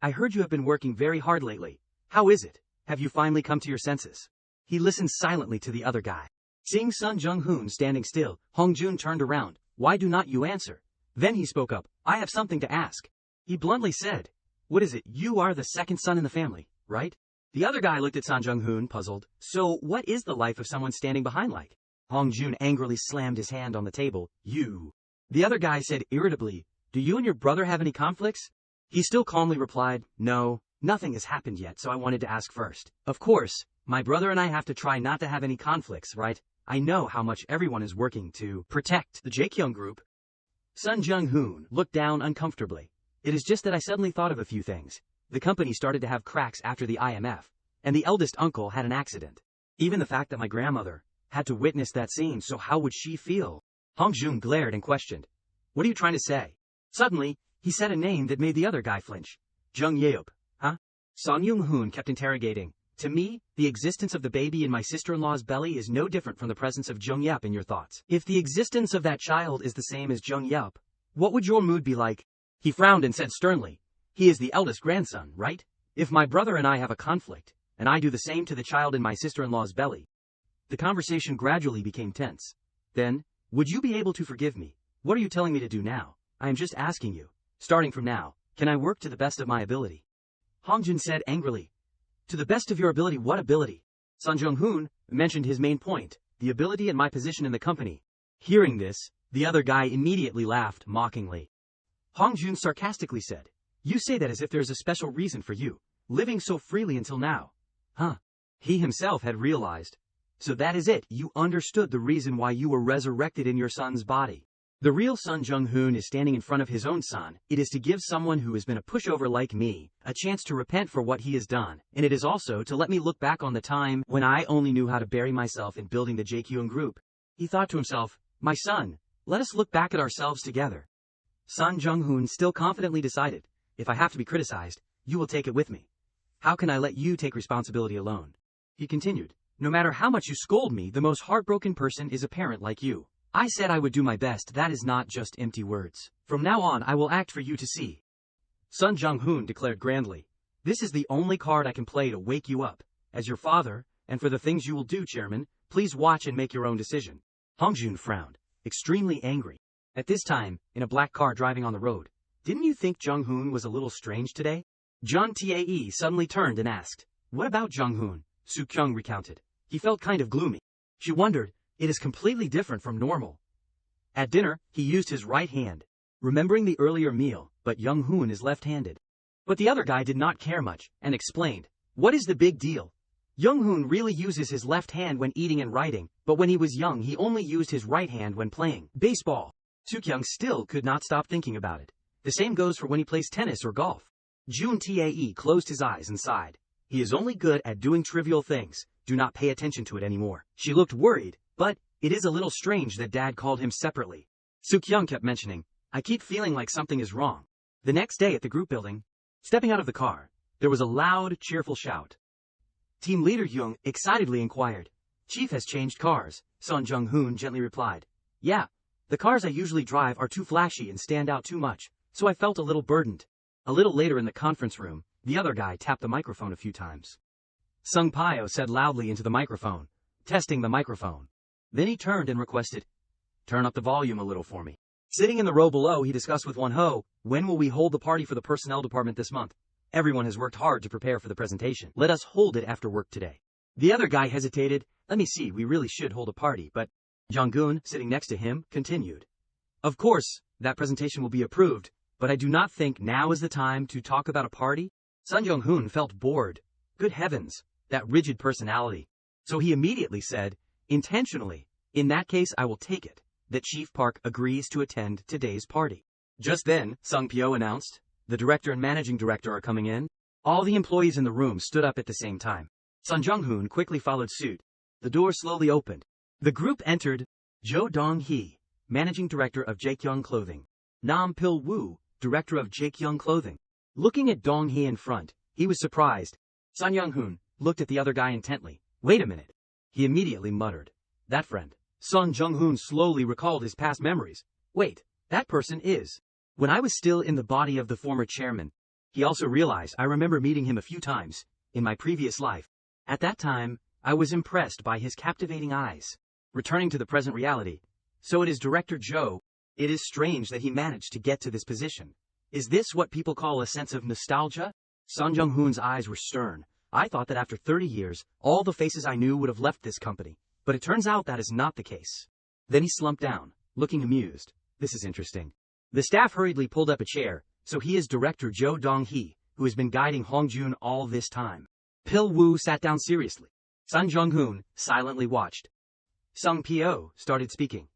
I heard you have been working very hard lately. How is it? Have you finally come to your senses? He listened silently to the other guy. Seeing Son Jong Hun standing still, Hong Jun turned around. Why do not you answer? Then he spoke up. I have something to ask. He bluntly said. What is it? You are the second son in the family, right? The other guy looked at Son Jong Hun, puzzled. So what is the life of someone standing behind like? Hong Jun angrily slammed his hand on the table. You. The other guy said irritably, do you and your brother have any conflicts? He still calmly replied, no, nothing has happened yet, so I wanted to ask first. Of course, my brother and I have to try not to have any conflicts, right? I know how much everyone is working to protect the Jaekyung group. Son Jong Hun looked down uncomfortably. It is just that I suddenly thought of a few things. The company started to have cracks after the IMF, and the eldest uncle had an accident. Even the fact that my grandmother had to witness that scene, so how would she feel? Hong Jun glared and questioned. What are you trying to say? Suddenly, he said a name that made the other guy flinch. Jung Yeop, huh? Son Jong Hun kept interrogating. To me, the existence of the baby in my sister-in-law's belly is no different from the presence of Jung Yeop in your thoughts. If the existence of that child is the same as Jung Yeop, what would your mood be like? He frowned and said sternly. He is the eldest grandson, right? If my brother and I have a conflict, and I do the same to the child in my sister-in-law's belly. The conversation gradually became tense. Then, would you be able to forgive me? What are you telling me to do now? I am just asking you. Starting from now, can I work to the best of my ability? Hong Jun said angrily. To the best of your ability, what ability? Son Jong Hun mentioned his main point, the ability and my position in the company. Hearing this, the other guy immediately laughed mockingly. Hong Jun sarcastically said, you say that as if there's a special reason for you, living so freely until now. Huh? He himself had realized. So that is it, you understood the reason why you were resurrected in your son's body. The real Son Jong Hun is standing in front of his own son. It is to give someone who has been a pushover like me a chance to repent for what he has done, and it is also to let me look back on the time when I only knew how to bury myself in building the Jaekyung group. He thought to himself, my son, let us look back at ourselves together. Son Jong Hun still confidently decided, if I have to be criticized, you will take it with me. How can I let you take responsibility alone? He continued, no matter how much you scold me, the most heartbroken person is a parent like you. I said I would do my best, that is not just empty words. From now on I will act for you to see. Son Jong Hun declared grandly, this is the only card I can play to wake you up. As your father, and for the things you will do, Chairman, please watch and make your own decision. Hong Jun frowned, extremely angry. At this time, in a black car driving on the road, didn't you think Jong Hun was a little strange today? Jun Tae suddenly turned and asked, what about Jong Hun? Soo Kyung recounted. He felt kind of gloomy. She wondered, it is completely different from normal. At dinner, he used his right hand, remembering the earlier meal, but Jong Hun is left-handed. But the other guy did not care much, and explained, what is the big deal? Jong Hun really uses his left hand when eating and writing, but when he was young he only used his right hand when playing baseball. Soo Kyung still could not stop thinking about it. The same goes for when he plays tennis or golf. Jun Tae closed his eyes and sighed. He is only good at doing trivial things. Do not pay attention to it anymore. She looked worried, but it is a little strange that Dad called him separately. Soo Kyung kept mentioning, I keep feeling like something is wrong. The next day at the group building, stepping out of the car, there was a loud, cheerful shout. Team leader Jung excitedly inquired, Chief has changed cars, Son Jong Hun gently replied. Yeah, the cars I usually drive are too flashy and stand out too much, so I felt a little burdened. A little later in the conference room, the other guy tapped the microphone a few times. Sung Pyo said loudly into the microphone, testing the microphone. Then he turned and requested, turn up the volume a little for me. Sitting in the row below, he discussed with Won Ho, when will we hold the party for the personnel department this month? Everyone has worked hard to prepare for the presentation. Let us hold it after work today. The other guy hesitated. Let me see, we really should hold a party, but Jong Gun, sitting next to him, continued. Of course, that presentation will be approved, but I do not think now is the time to talk about a party. Son Jong Hun felt bored. Good heavens, that rigid personality. So he immediately said, intentionally, in that case I will take it, that Chief Park agrees to attend today's party. Just then, Sung Pyo announced, the director and managing director are coming in. All the employees in the room stood up at the same time. Son Jong Hun quickly followed suit. The door slowly opened. The group entered. Jo Dong-hee, managing director of Jaekyung Clothing. Nam Pil-woo, director of Jaekyung Clothing. Looking at Dong-hee in front, he was surprised. Son Jong Hun looked at the other guy intently. Wait a minute. He immediately muttered. That friend. Son Jong Hun slowly recalled his past memories. Wait, that person is. When I was still in the body of the former chairman, he also realized I remember meeting him a few times in my previous life. At that time, I was impressed by his captivating eyes. Returning to the present reality. So it is Director Joe. It is strange that he managed to get to this position. Is this what people call a sense of nostalgia? Son Jong Hun's eyes were stern. I thought that after 30 years, all the faces I knew would have left this company. But it turns out that is not the case. Then he slumped down, looking amused. This is interesting. The staff hurriedly pulled up a chair, so he is Director Jo Dong-hee, who has been guiding Hongjun all this time. Pil-woo sat down seriously. Son Jong Hun silently watched. Sung Pyo started speaking.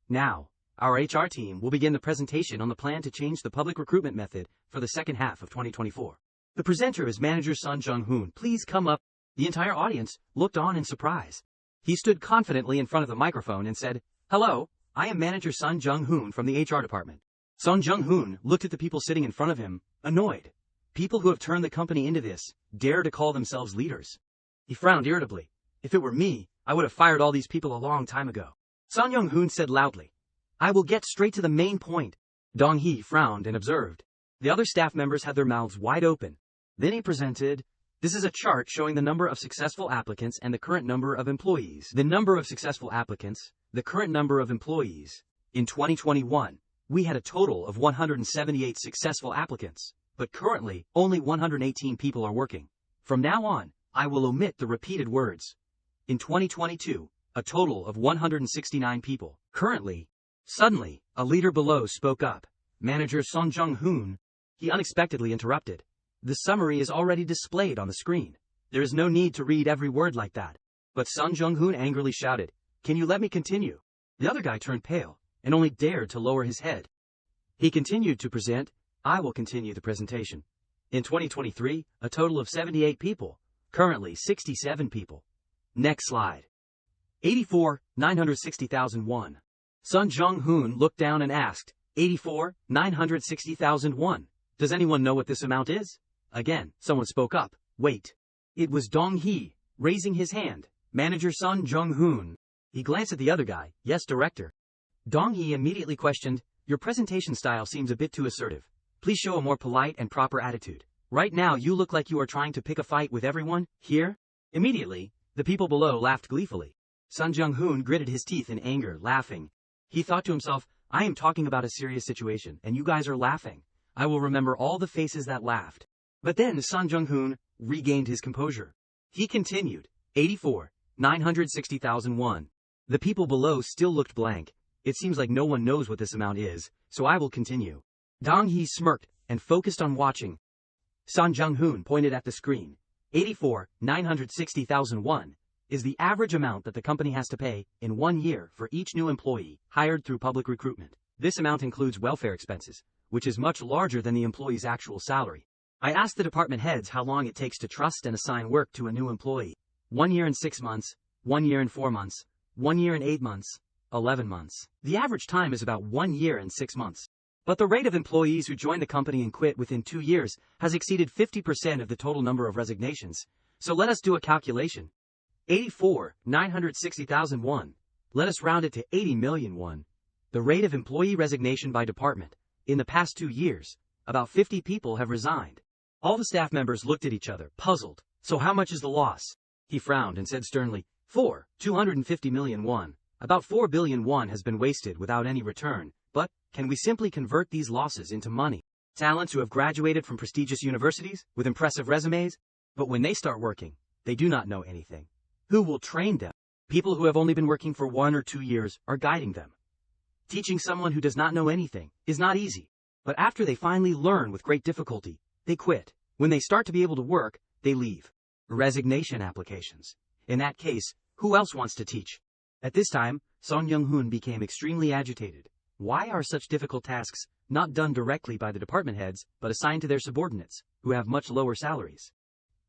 Now, our HR team will begin the presentation on the plan to change the public recruitment method for the second half of 2024. The presenter is Manager Son Jong Hun. Please come up. The entire audience looked on in surprise. He stood confidently in front of the microphone and said, Hello, I am Manager Son Jong Hun from the HR department. Son Jong Hun looked at the people sitting in front of him, annoyed. People who have turned the company into this dare to call themselves leaders. He frowned irritably. If it were me, I would have fired all these people a long time ago. Son Jong Hun said loudly, I will get straight to the main point. Dong-hee frowned and observed. The other staff members had their mouths wide open. Then he presented, this is a chart showing the number of successful applicants and the current number of employees. The number of successful applicants, the current number of employees. In 2021, we had a total of 178 successful applicants, but currently only 118 people are working. From now on, I will omit the repeated words. In 2022, a total of 169 people. Currently. Suddenly, a leader below spoke up. Manager Son Jong Hun. He unexpectedly interrupted. The summary is already displayed on the screen. There is no need to read every word like that. But Son Jong Hun angrily shouted, Can you let me continue? The other guy turned pale, and only dared to lower his head. He continued to present, I will continue the presentation. In 2023, a total of 78 people. Currently 67 people. Next slide. 84,960,001. Son Jong Hun looked down and asked, 84,960,001. Does anyone know what this amount is? Again, someone spoke up. Wait. It was Dong-hee, raising his hand. Manager Son Jong Hun. He glanced at the other guy. Yes, director. Dong-hee immediately questioned, your presentation style seems a bit too assertive. Please show a more polite and proper attitude. Right now you look like you are trying to pick a fight with everyone, here? Immediately, the people below laughed gleefully. Son Jong Hun gritted his teeth in anger, laughing. He thought to himself, I am talking about a serious situation, and you guys are laughing. I will remember all the faces that laughed. But then Son Jong Hun regained his composure. He continued, 84,960,001. The people below still looked blank. It seems like no one knows what this amount is, so I will continue. Dong-hee smirked and focused on watching. Son Jong Hun pointed at the screen. 84,960,001 is the average amount that the company has to pay in 1 year for each new employee hired through public recruitment. This amount includes welfare expenses, which is much larger than the employee's actual salary. I asked the department heads how long it takes to trust and assign work to a new employee. 1 year and 6 months, 1 year and 4 months, 1 year and 8 months, 11 months. The average time is about 1 year and 6 months. But the rate of employees who join the company and quit within 2 years has exceeded 50% of the total number of resignations. So let us do a calculation. 84,960,000 won. Let us round it to 80 million won. The rate of employee resignation by department. In the past 2 years, about 50 people have resigned. All the staff members looked at each other, puzzled. So how much is the loss? He frowned and said sternly, 250 million won. About 4 billion won has been wasted without any return, but can we simply convert these losses into money? Talents who have graduated from prestigious universities with impressive resumes, but when they start working, they do not know anything. Who will train them? People who have only been working for 1 or 2 years are guiding them. Teaching someone who does not know anything is not easy, but after they finally learn with great difficulty, they quit. When they start to be able to work, they leave. Resignation applications. In that case, who else wants to teach? At this time, Son Jong Hun became extremely agitated. Why are such difficult tasks not done directly by the department heads, but assigned to their subordinates, who have much lower salaries?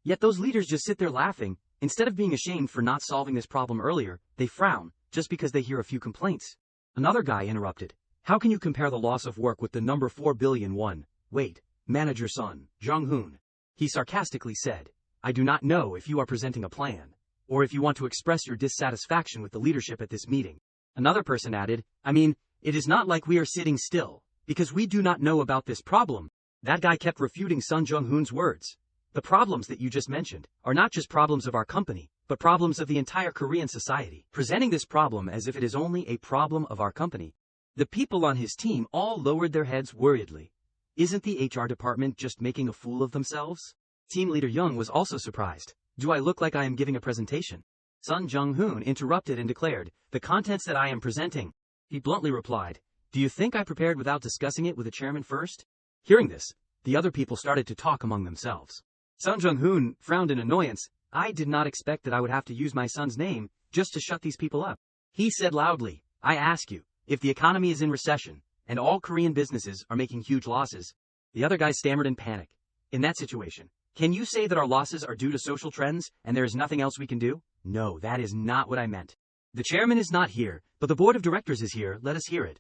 Yet those leaders just sit there laughing. Instead of being ashamed for not solving this problem earlier, they frown, just because they hear a few complaints. Another guy interrupted. How can you compare the loss of work with the number 4 billion won? Wait, manager Son Jong Hun. He sarcastically said, I do not know if you are presenting a plan, or if you want to express your dissatisfaction with the leadership at this meeting. Another person added, I mean, it is not like we are sitting still, because we do not know about this problem. That guy kept refuting Son Jong Hun's words. The problems that you just mentioned are not just problems of our company, but problems of the entire Korean society. Presenting this problem as if it is only a problem of our company. The people on his team all lowered their heads worriedly. Isn't the HR department just making a fool of themselves? Team leader Young was also surprised. Do I look like I am giving a presentation? Son Jong Hun interrupted and declared, the contents that I am presenting. He bluntly replied, do you think I prepared without discussing it with the chairman first? Hearing this, the other people started to talk among themselves. Son Jong Hun frowned in annoyance. I did not expect that I would have to use my son's name just to shut these people up. He said loudly, I ask you, if the economy is in recession, and all Korean businesses are making huge losses. The other guy stammered in panic. In that situation, can you say that our losses are due to social trends and there is nothing else we can do? No, that is not what I meant. The chairman is not here, but the board of directors is here, let us hear it.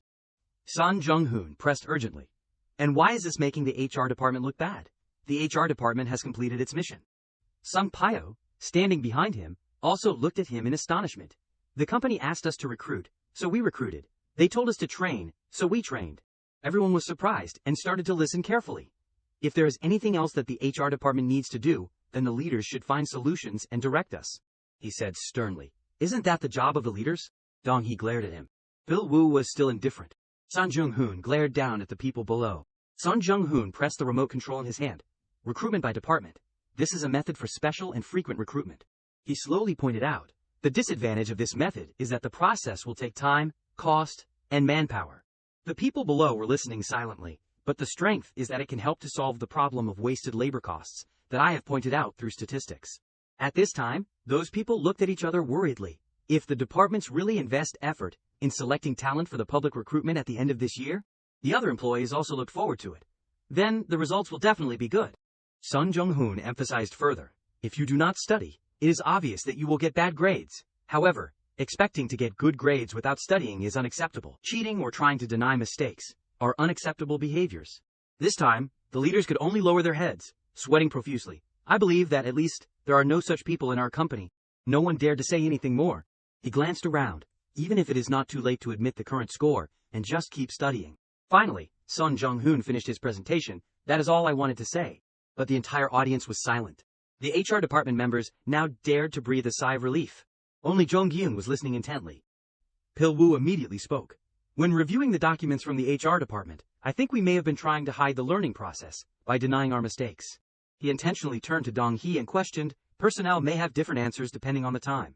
Son Jong Hun pressed urgently. And why is this making the HR department look bad? The HR department has completed its mission. Sung Pyo, standing behind him, also looked at him in astonishment. The company asked us to recruit, so we recruited. They told us to train, so we trained. Everyone was surprised and started to listen carefully. If there is anything else that the HR department needs to do, then the leaders should find solutions and direct us. He said sternly. Isn't that the job of the leaders? Dong Hee glared at him. Bill Woo was still indifferent. Son Jong Hun glared down at the people below. Son Jong Hun pressed the remote control in his hand. Recruitment by department. This is a method for special and frequent recruitment. He slowly pointed out. The disadvantage of this method is that the process will take time, cost, and manpower. The people below were listening silently, but the strength is that it can help to solve the problem of wasted labor costs that I have pointed out through statistics. At this time, those people looked at each other worriedly. If the departments really invest effort in selecting talent for the public recruitment at the end of this year, the other employees also look forward to it. Then the results will definitely be good. Son Jong Hun emphasized further, if you do not study, it is obvious that you will get bad grades. However, expecting to get good grades without studying is unacceptable. Cheating or trying to deny mistakes are unacceptable behaviors. This time, the leaders could only lower their heads, sweating profusely. I believe that at least there are no such people in our company. No one dared to say anything more. He glanced around, even if it is not too late to admit the current score and just keep studying. Finally, Son Jong Hun finished his presentation. That is all I wanted to say. But the entire audience was silent. The HR department members now dared to breathe a sigh of relief. Only Jong Gyun was listening intently. Pil Woo immediately spoke. When reviewing the documents from the HR department, I think we may have been trying to hide the learning process by denying our mistakes. He intentionally turned to Dong Hee and questioned, personnel may have different answers depending on the time.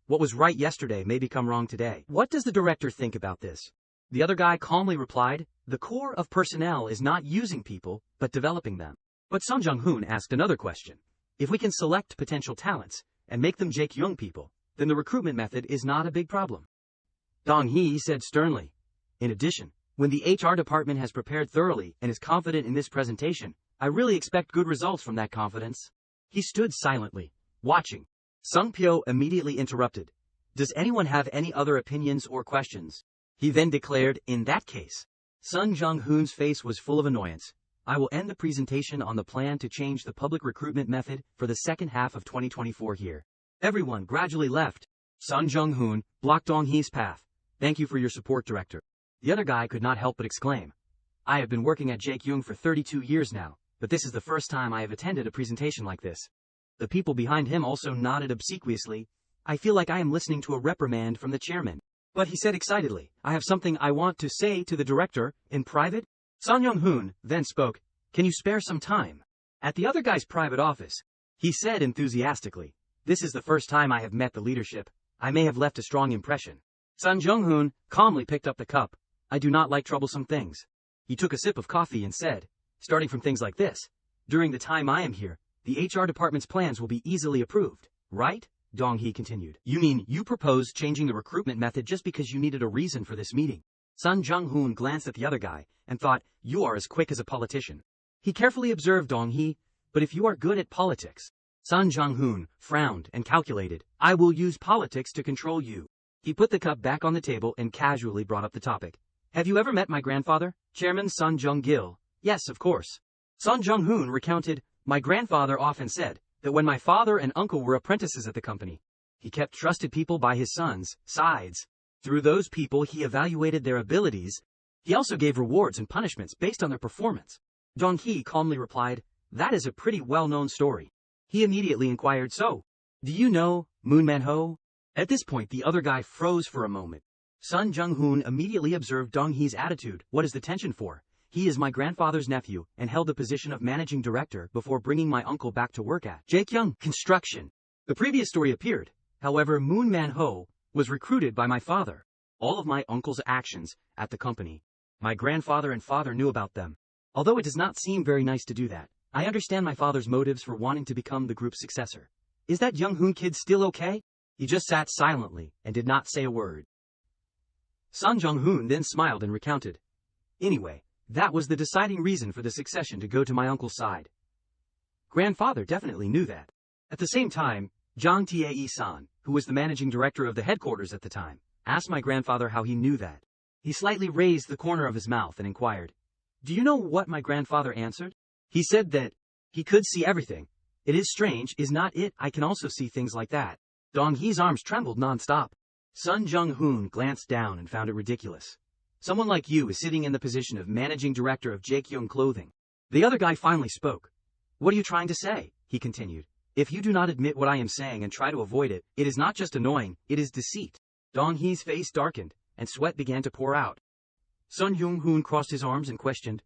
What was right yesterday may become wrong today. What does the director think about this? The other guy calmly replied, the core of personnel is not using people, but developing them. But Son Jong Hun asked another question. If we can select potential talents and make them Jake Young people, then the recruitment method is not a big problem. Dong Hee said sternly. In addition, when the HR department has prepared thoroughly and is confident in this presentation, I really expect good results from that confidence. He stood silently, watching. Sung Pyo immediately interrupted. Does anyone have any other opinions or questions? He then declared, in that case. Son Jong Hun's face was full of annoyance. I will end the presentation on the plan to change the public recruitment method for the second half of 2024 here. Everyone gradually left. Son Jong Hun blocked Dong Hee's path. Thank you for your support, director. The other guy could not help but exclaim. I have been working at Jaekyung for 32 years now, but this is the first time I have attended a presentation like this. The people behind him also nodded obsequiously. I feel like I am listening to a reprimand from the chairman. But he said excitedly, I have something I want to say to the director, in private. Son Jong Hun then spoke, can you spare some time? At the other guy's private office, he said enthusiastically, this is the first time I have met the leadership. I may have left a strong impression. Son Jong Hun calmly picked up the cup. I do not like troublesome things. He took a sip of coffee and said, starting from things like this, during the time I am here, the HR department's plans will be easily approved, right? Dong Hee continued. You mean you proposed changing the recruitment method just because you needed a reason for this meeting? Son Jong Hun glanced at the other guy and thought, you are as quick as a politician. He carefully observed Dong Hee, but if you are good at politics. Son Jong Hun frowned and calculated, I will use politics to control you. He put the cup back on the table and casually brought up the topic. Have you ever met my grandfather, Chairman Son Jong Gil? Yes, of course. Son Jong Hun recounted, my grandfather often said that when my father and uncle were apprentices at the company, he kept trusted people by his sons' sides. Through those people he evaluated their abilities. He also gave rewards and punishments based on their performance. Dong Hee calmly replied, that is a pretty well-known story. He immediately inquired, so, do you know Manhwa? At this point the other guy froze for a moment. Son Jong Hun immediately observed Dong Hee's attitude. What is the tension for? He is my grandfather's nephew and held the position of managing director before bringing my uncle back to work at Jaekyung Construction. The previous story appeared. However, Moon Man-ho was recruited by my father. All of my uncle's actions at the company, my grandfather and father knew about them. Although it does not seem very nice to do that, I understand my father's motives for wanting to become the group's successor. Is that Jong Hun kid still okay? He just sat silently and did not say a word. Son Jong Hun then smiled and recounted. Anyway, that was the deciding reason for the succession to go to my uncle's side. Grandfather definitely knew that. At the same time, Jang Tae-san, who was the managing director of the headquarters at the time, asked my grandfather how he knew that. He slightly raised the corner of his mouth and inquired, do you know what my grandfather answered? He said that he could see everything. It is strange, is not it? I can also see things like that. Dong Hee's arms trembled non-stop. Son Jong Hun glanced down and found it ridiculous. Someone like you is sitting in the position of managing director of Jaekyung Clothing. The other guy finally spoke. What are you trying to say? He continued. If you do not admit what I am saying and try to avoid it, it is not just annoying, it is deceit. Dong Hee's face darkened, and sweat began to pour out. Son Jong Hun crossed his arms and questioned,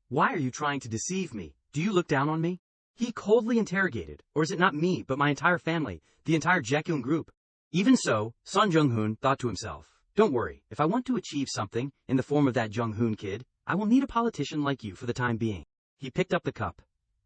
why are you trying to deceive me? Do you look down on me? He coldly interrogated, or is it not me but my entire family, the entire Jaekyung group? Even so, Son Jong Hun thought to himself, don't worry, if I want to achieve something in the form of that Jong Hun kid, I will need a politician like you for the time being. He picked up the cup.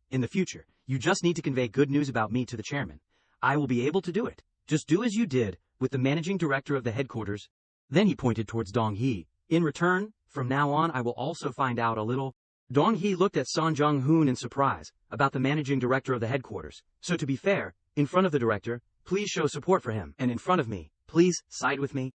In the future, you just need to convey good news about me to the chairman. I will be able to do it. Just do as you did with the managing director of the headquarters. Then he pointed towards Dong Hee. In return, from now on I will also find out a little. Dong Hee looked at Son Jong Hun in surprise about the managing director of the headquarters. So to be fair, in front of the director, please show support for him, and in front of me, please side with me.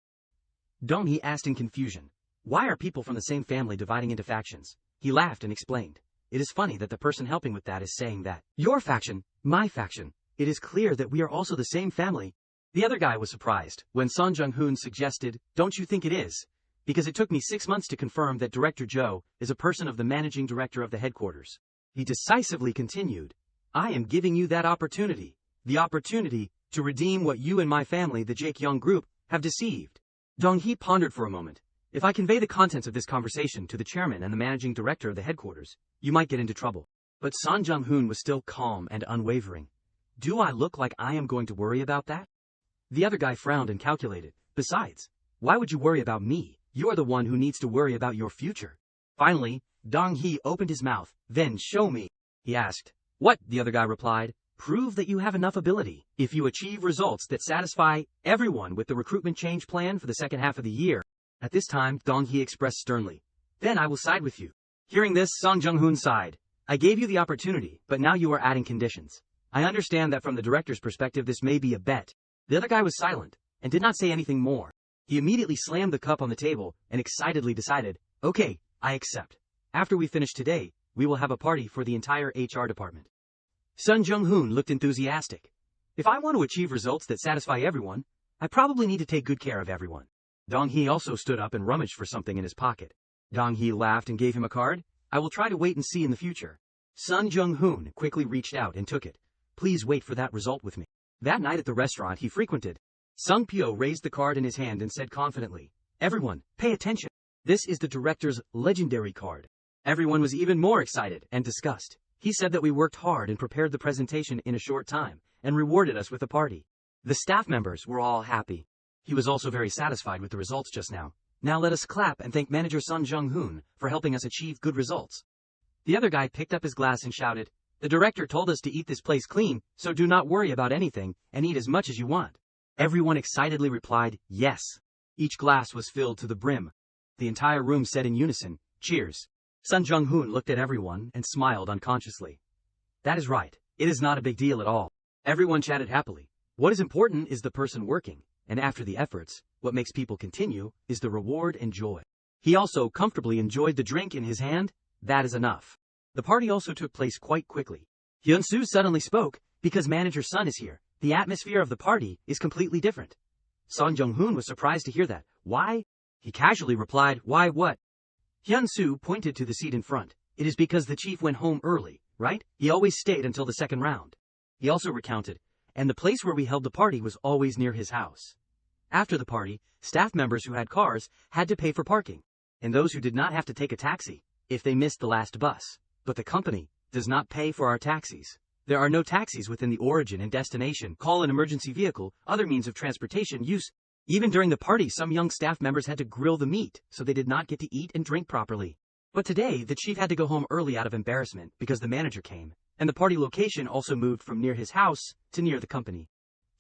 Dong Hee asked in confusion, why are people from the same family dividing into factions? He laughed and explained, it is funny that the person helping with that is saying that. Your faction, my faction. It is clear that we are also the same family. The other guy was surprised when Son Jong Hun suggested, don't you think it is? Because it took me 6 months to confirm that Director Joe is a person of the managing director of the headquarters. He decisively continued, I am giving you that opportunity. The opportunity to redeem what you and my family, the Jaekyung group, have deceived. Dong Hee pondered for a moment. If I convey the contents of this conversation to the chairman and the managing director of the headquarters, you might get into trouble. But Son Jong Hun was still calm and unwavering. Do I look like I am going to worry about that? The other guy frowned and calculated. Besides, why would you worry about me? You are the one who needs to worry about your future. Finally, Dong Hee opened his mouth. Then show me, he asked. What? The other guy replied. Prove that you have enough ability. If you achieve results that satisfy everyone with the recruitment change plan for the second half of the year. At this time, Dong Hee expressed sternly. Then I will side with you. Hearing this, Son Jong Hun sighed. I gave you the opportunity, but now you are adding conditions. I understand that from the director's perspective this may be a bet. The other guy was silent, and did not say anything more. He immediately slammed the cup on the table, and excitedly decided, okay, I accept. After we finish today, we will have a party for the entire HR department. Son Jong Hun looked enthusiastic. If I want to achieve results that satisfy everyone, I probably need to take good care of everyone. Dong Hee also stood up and rummaged for something in his pocket. Dong Hee laughed and gave him a card. I will try to wait and see in the future. Son Jong Hun quickly reached out and took it. Please wait for that result with me. That night at the restaurant he frequented, Sung Pyo raised the card in his hand and said confidently, "Everyone, pay attention. This is the director's legendary card." Everyone was even more excited and disgusted. He said that we worked hard and prepared the presentation in a short time, and rewarded us with a party. The staff members were all happy. He was also very satisfied with the results just now. Now let us clap and thank manager Son Jong Hun for helping us achieve good results. The other guy picked up his glass and shouted, "The director told us to eat this place clean, so do not worry about anything, and eat as much as you want." Everyone excitedly replied, "Yes." Each glass was filled to the brim. The entire room said in unison, "Cheers." Son Jong Hun looked at everyone and smiled unconsciously. That is right. It is not a big deal at all. Everyone chatted happily. What is important is the person working, and after the efforts, what makes people continue is the reward and joy. He also comfortably enjoyed the drink in his hand. That is enough. The party also took place quite quickly. Hyun-soo suddenly spoke, "Because manager Son is here, the atmosphere of the party is completely different." Son Jong-hun was surprised to hear that. "Why?" He casually replied, "Why what?" Hyun-soo pointed to the seat in front. "It is because the chief went home early, right? He always stayed until the second round." He also recounted, "And the place where we held the party was always near his house." After the party, staff members who had cars had to pay for parking, and those who did not have to take a taxi if they missed the last bus. But the company does not pay for our taxis. There are no taxis within the origin and destination. Call an emergency vehicle, other means of transportation use. Even during the party, some young staff members had to grill the meat, so they did not get to eat and drink properly. But today, the chief had to go home early out of embarrassment because the manager came, and the party location also moved from near his house to near the company.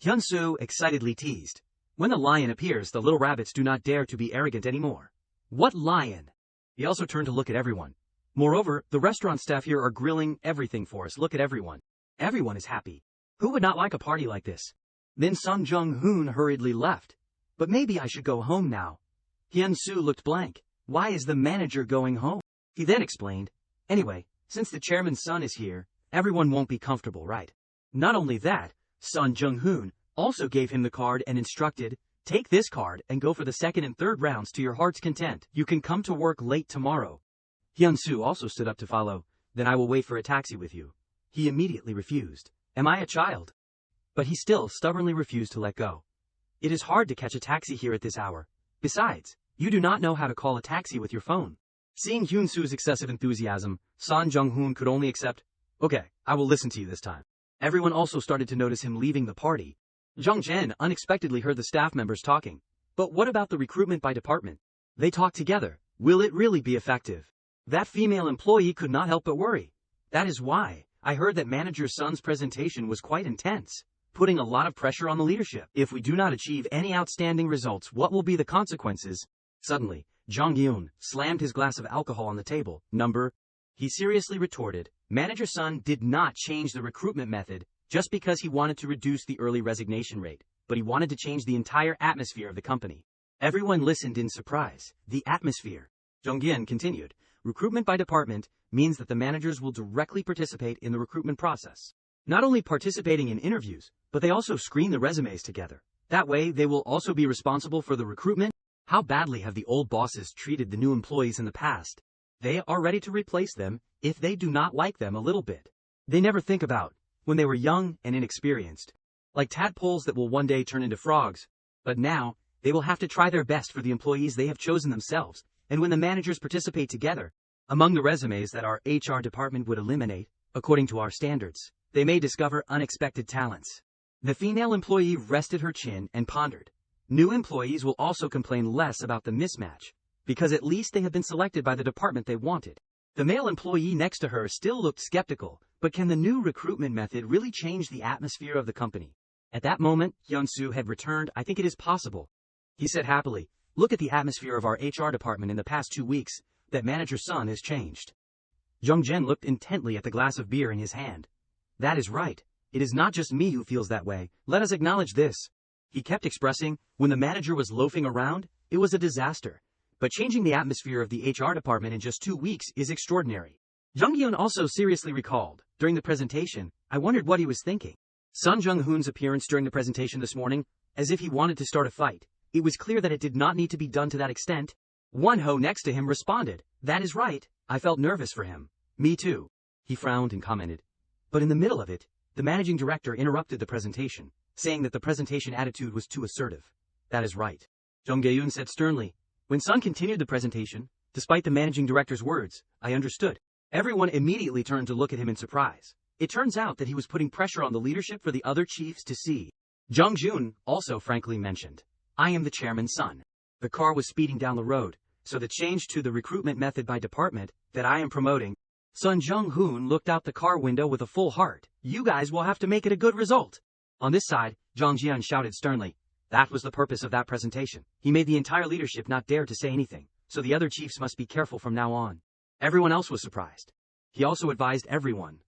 Hyun-soo excitedly teased, "When the lion appears, the little rabbits do not dare to be arrogant anymore." What lion? He also turned to look at everyone. Moreover, the restaurant staff here are grilling everything for us. Look at everyone. Everyone is happy. Who would not like a party like this? Then Son Jong-hun hurriedly left. But maybe I should go home now. Hyun-soo looked blank. Why is the manager going home? He then explained, "Anyway, since the chairman's son is here, everyone won't be comfortable, right?" Not only that, Son Jong-hun also gave him the card and instructed, "Take this card and go for the second and third rounds to your heart's content. You can come to work late tomorrow." Hyun-soo also stood up to follow. "Then I will wait for a taxi with you." He immediately refused. "Am I a child?" But he still stubbornly refused to let go. "It is hard to catch a taxi here at this hour. Besides, you do not know how to call a taxi with your phone." Seeing Hyun-soo's excessive enthusiasm, Son Jong-hun could only accept, "Okay, I will listen to you this time." Everyone also started to notice him leaving the party. Jung Jen unexpectedly heard the staff members talking. "But what about the recruitment by department?" They talked together. Will it really be effective? That female employee could not help but worry. "That is why I heard that manager Son's presentation was quite intense, putting a lot of pressure on the leadership. If we do not achieve any outstanding results, what will be the consequences?" Suddenly, Jong Hyun slammed his glass of alcohol on the table. He seriously retorted, "Manager Son did not change the recruitment method just because he wanted to reduce the early resignation rate, but he wanted to change the entire atmosphere of the company." Everyone listened in surprise. The atmosphere. Jong Gil continued, "Recruitment by department means that the managers will directly participate in the recruitment process. Not only participating in interviews, but they also screen the resumes together. That way, they will also be responsible for the recruitment." How badly have the old bosses treated the new employees in the past? They are ready to replace them if they do not like them a little bit. They never think about when they were young and inexperienced, like tadpoles that will one day turn into frogs. But now, they will have to try their best for the employees they have chosen themselves, and when the managers participate together, among the resumes that our HR department would eliminate, according to our standards, they may discover unexpected talents. The female employee rested her chin and pondered. New employees will also complain less about the mismatch, because at least they have been selected by the department they wanted. The male employee next to her still looked skeptical, but can the new recruitment method really change the atmosphere of the company? At that moment, Hyun-soo had returned. "I think it is possible," he said happily. "Look at the atmosphere of our HR department in the past 2 weeks. That manager Son has changed." Jung Jen looked intently at the glass of beer in his hand. "That is right. It is not just me who feels that way. Let us acknowledge this." He kept expressing, when the manager was loafing around, it was a disaster. But changing the atmosphere of the HR department in just 2 weeks is extraordinary. Jung Hyun also seriously recalled, during the presentation, I wondered what he was thinking. Son Jong Hun's appearance during the presentation this morning, as if he wanted to start a fight. It was clear that it did not need to be done to that extent. One ho next to him responded, "That is right, I felt nervous for him." "Me too." He frowned and commented. But in the middle of it, the managing director interrupted the presentation, saying that the presentation attitude was too assertive. "That is right," Jong Gil said sternly. When Son continued the presentation, despite the managing director's words, I understood. Everyone immediately turned to look at him in surprise. It turns out that he was putting pressure on the leadership for the other chiefs to see. Jong Hun also frankly mentioned, "I am the chairman's son." The car was speeding down the road, so the change to the recruitment method by department that I am promoting. Son Jong Hun looked out the car window with a full heart. "You guys will have to make it a good result." On this side, Jong Jian shouted sternly. That was the purpose of that presentation. He made the entire leadership not dare to say anything, so the other chiefs must be careful from now on. Everyone else was surprised. He also advised everyone,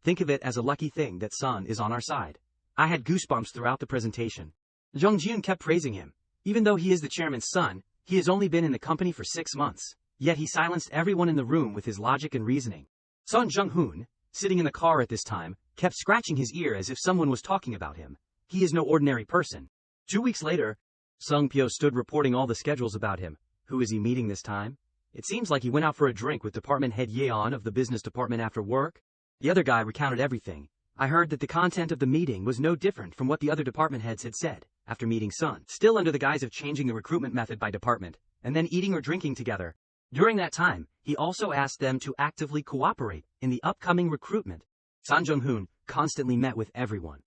think of it as a lucky thing that Son is on our side. I had goosebumps throughout the presentation. Jong Jun kept praising him. Even though he is the chairman's son, he has only been in the company for 6 months. Yet he silenced everyone in the room with his logic and reasoning. Son Jong Hun, sitting in the car at this time, kept scratching his ear as if someone was talking about him. He is no ordinary person. 2 weeks later, Sung Pyo stood reporting all the schedules about him. Who is he meeting this time? It seems like he went out for a drink with department head Yeon of the business department after work. The other guy recounted everything. I heard that the content of the meeting was no different from what the other department heads had said, after meeting Son, still under the guise of changing the recruitment method by department, and then eating or drinking together. During that time, he also asked them to actively cooperate in the upcoming recruitment. Son Jong Hun constantly met with everyone.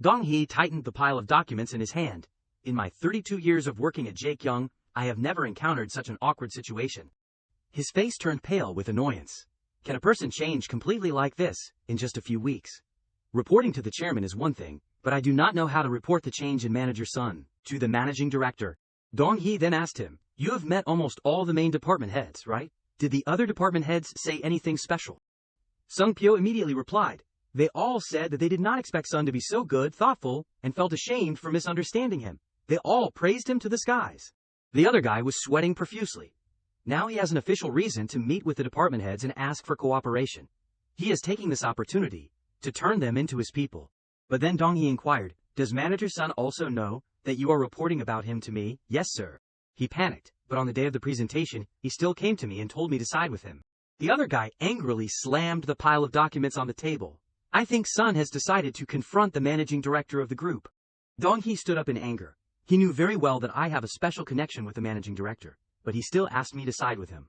Dong Hee tightened the pile of documents in his hand. In my 32 years of working at Jaekyung, I have never encountered such an awkward situation. His face turned pale with annoyance. Can a person change completely like this, in just a few weeks? Reporting to the chairman is one thing, but I do not know how to report the change in manager Son to the managing director. Dong Hee then asked him, "You have met almost all the main department heads, right? Did the other department heads say anything special?" Sung Pyo immediately replied, "They all said that they did not expect Son to be so good, thoughtful, and felt ashamed for misunderstanding him. They all praised him to the skies." The other guy was sweating profusely. Now he has an official reason to meet with the department heads and ask for cooperation. He is taking this opportunity to turn them into his people. But then Dong Hee inquired, "Does manager Son also know that you are reporting about him to me?" "Yes, sir." He panicked, but on the day of the presentation, he still came to me and told me to side with him. The other guy angrily slammed the pile of documents on the table. "I think Son has decided to confront the managing director of the group." Dong Hee stood up in anger. He knew very well that I have a special connection with the managing director, but he still asked me to side with him.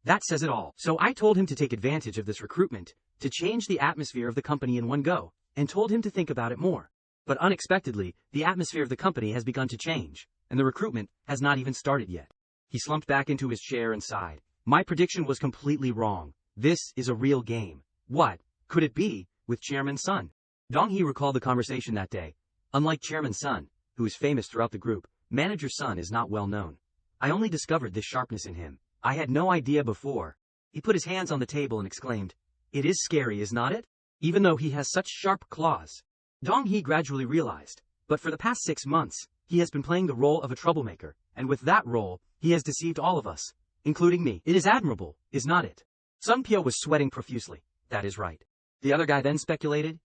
That says it all. So I told him to take advantage of this recruitment, to change the atmosphere of the company in one go, and told him to think about it more. But unexpectedly, the atmosphere of the company has begun to change, and the recruitment has not even started yet. He slumped back into his chair and sighed. My prediction was completely wrong. This is a real game. What could it be with Chairman Son? Dong Hee recalled the conversation that day. Unlike Chairman Son, who is famous throughout the group, manager Son is not well known. I only discovered this sharpness in him. I had no idea before. He put his hands on the table and exclaimed, "It is scary, is not it? Even though he has such sharp claws." Dong Hee gradually realized, but for the past 6 months, he has been playing the role of a troublemaker, and with that role, he has deceived all of us, including me. It is admirable, is not it? Sung Pyo was sweating profusely. That is right. The other guy then speculated,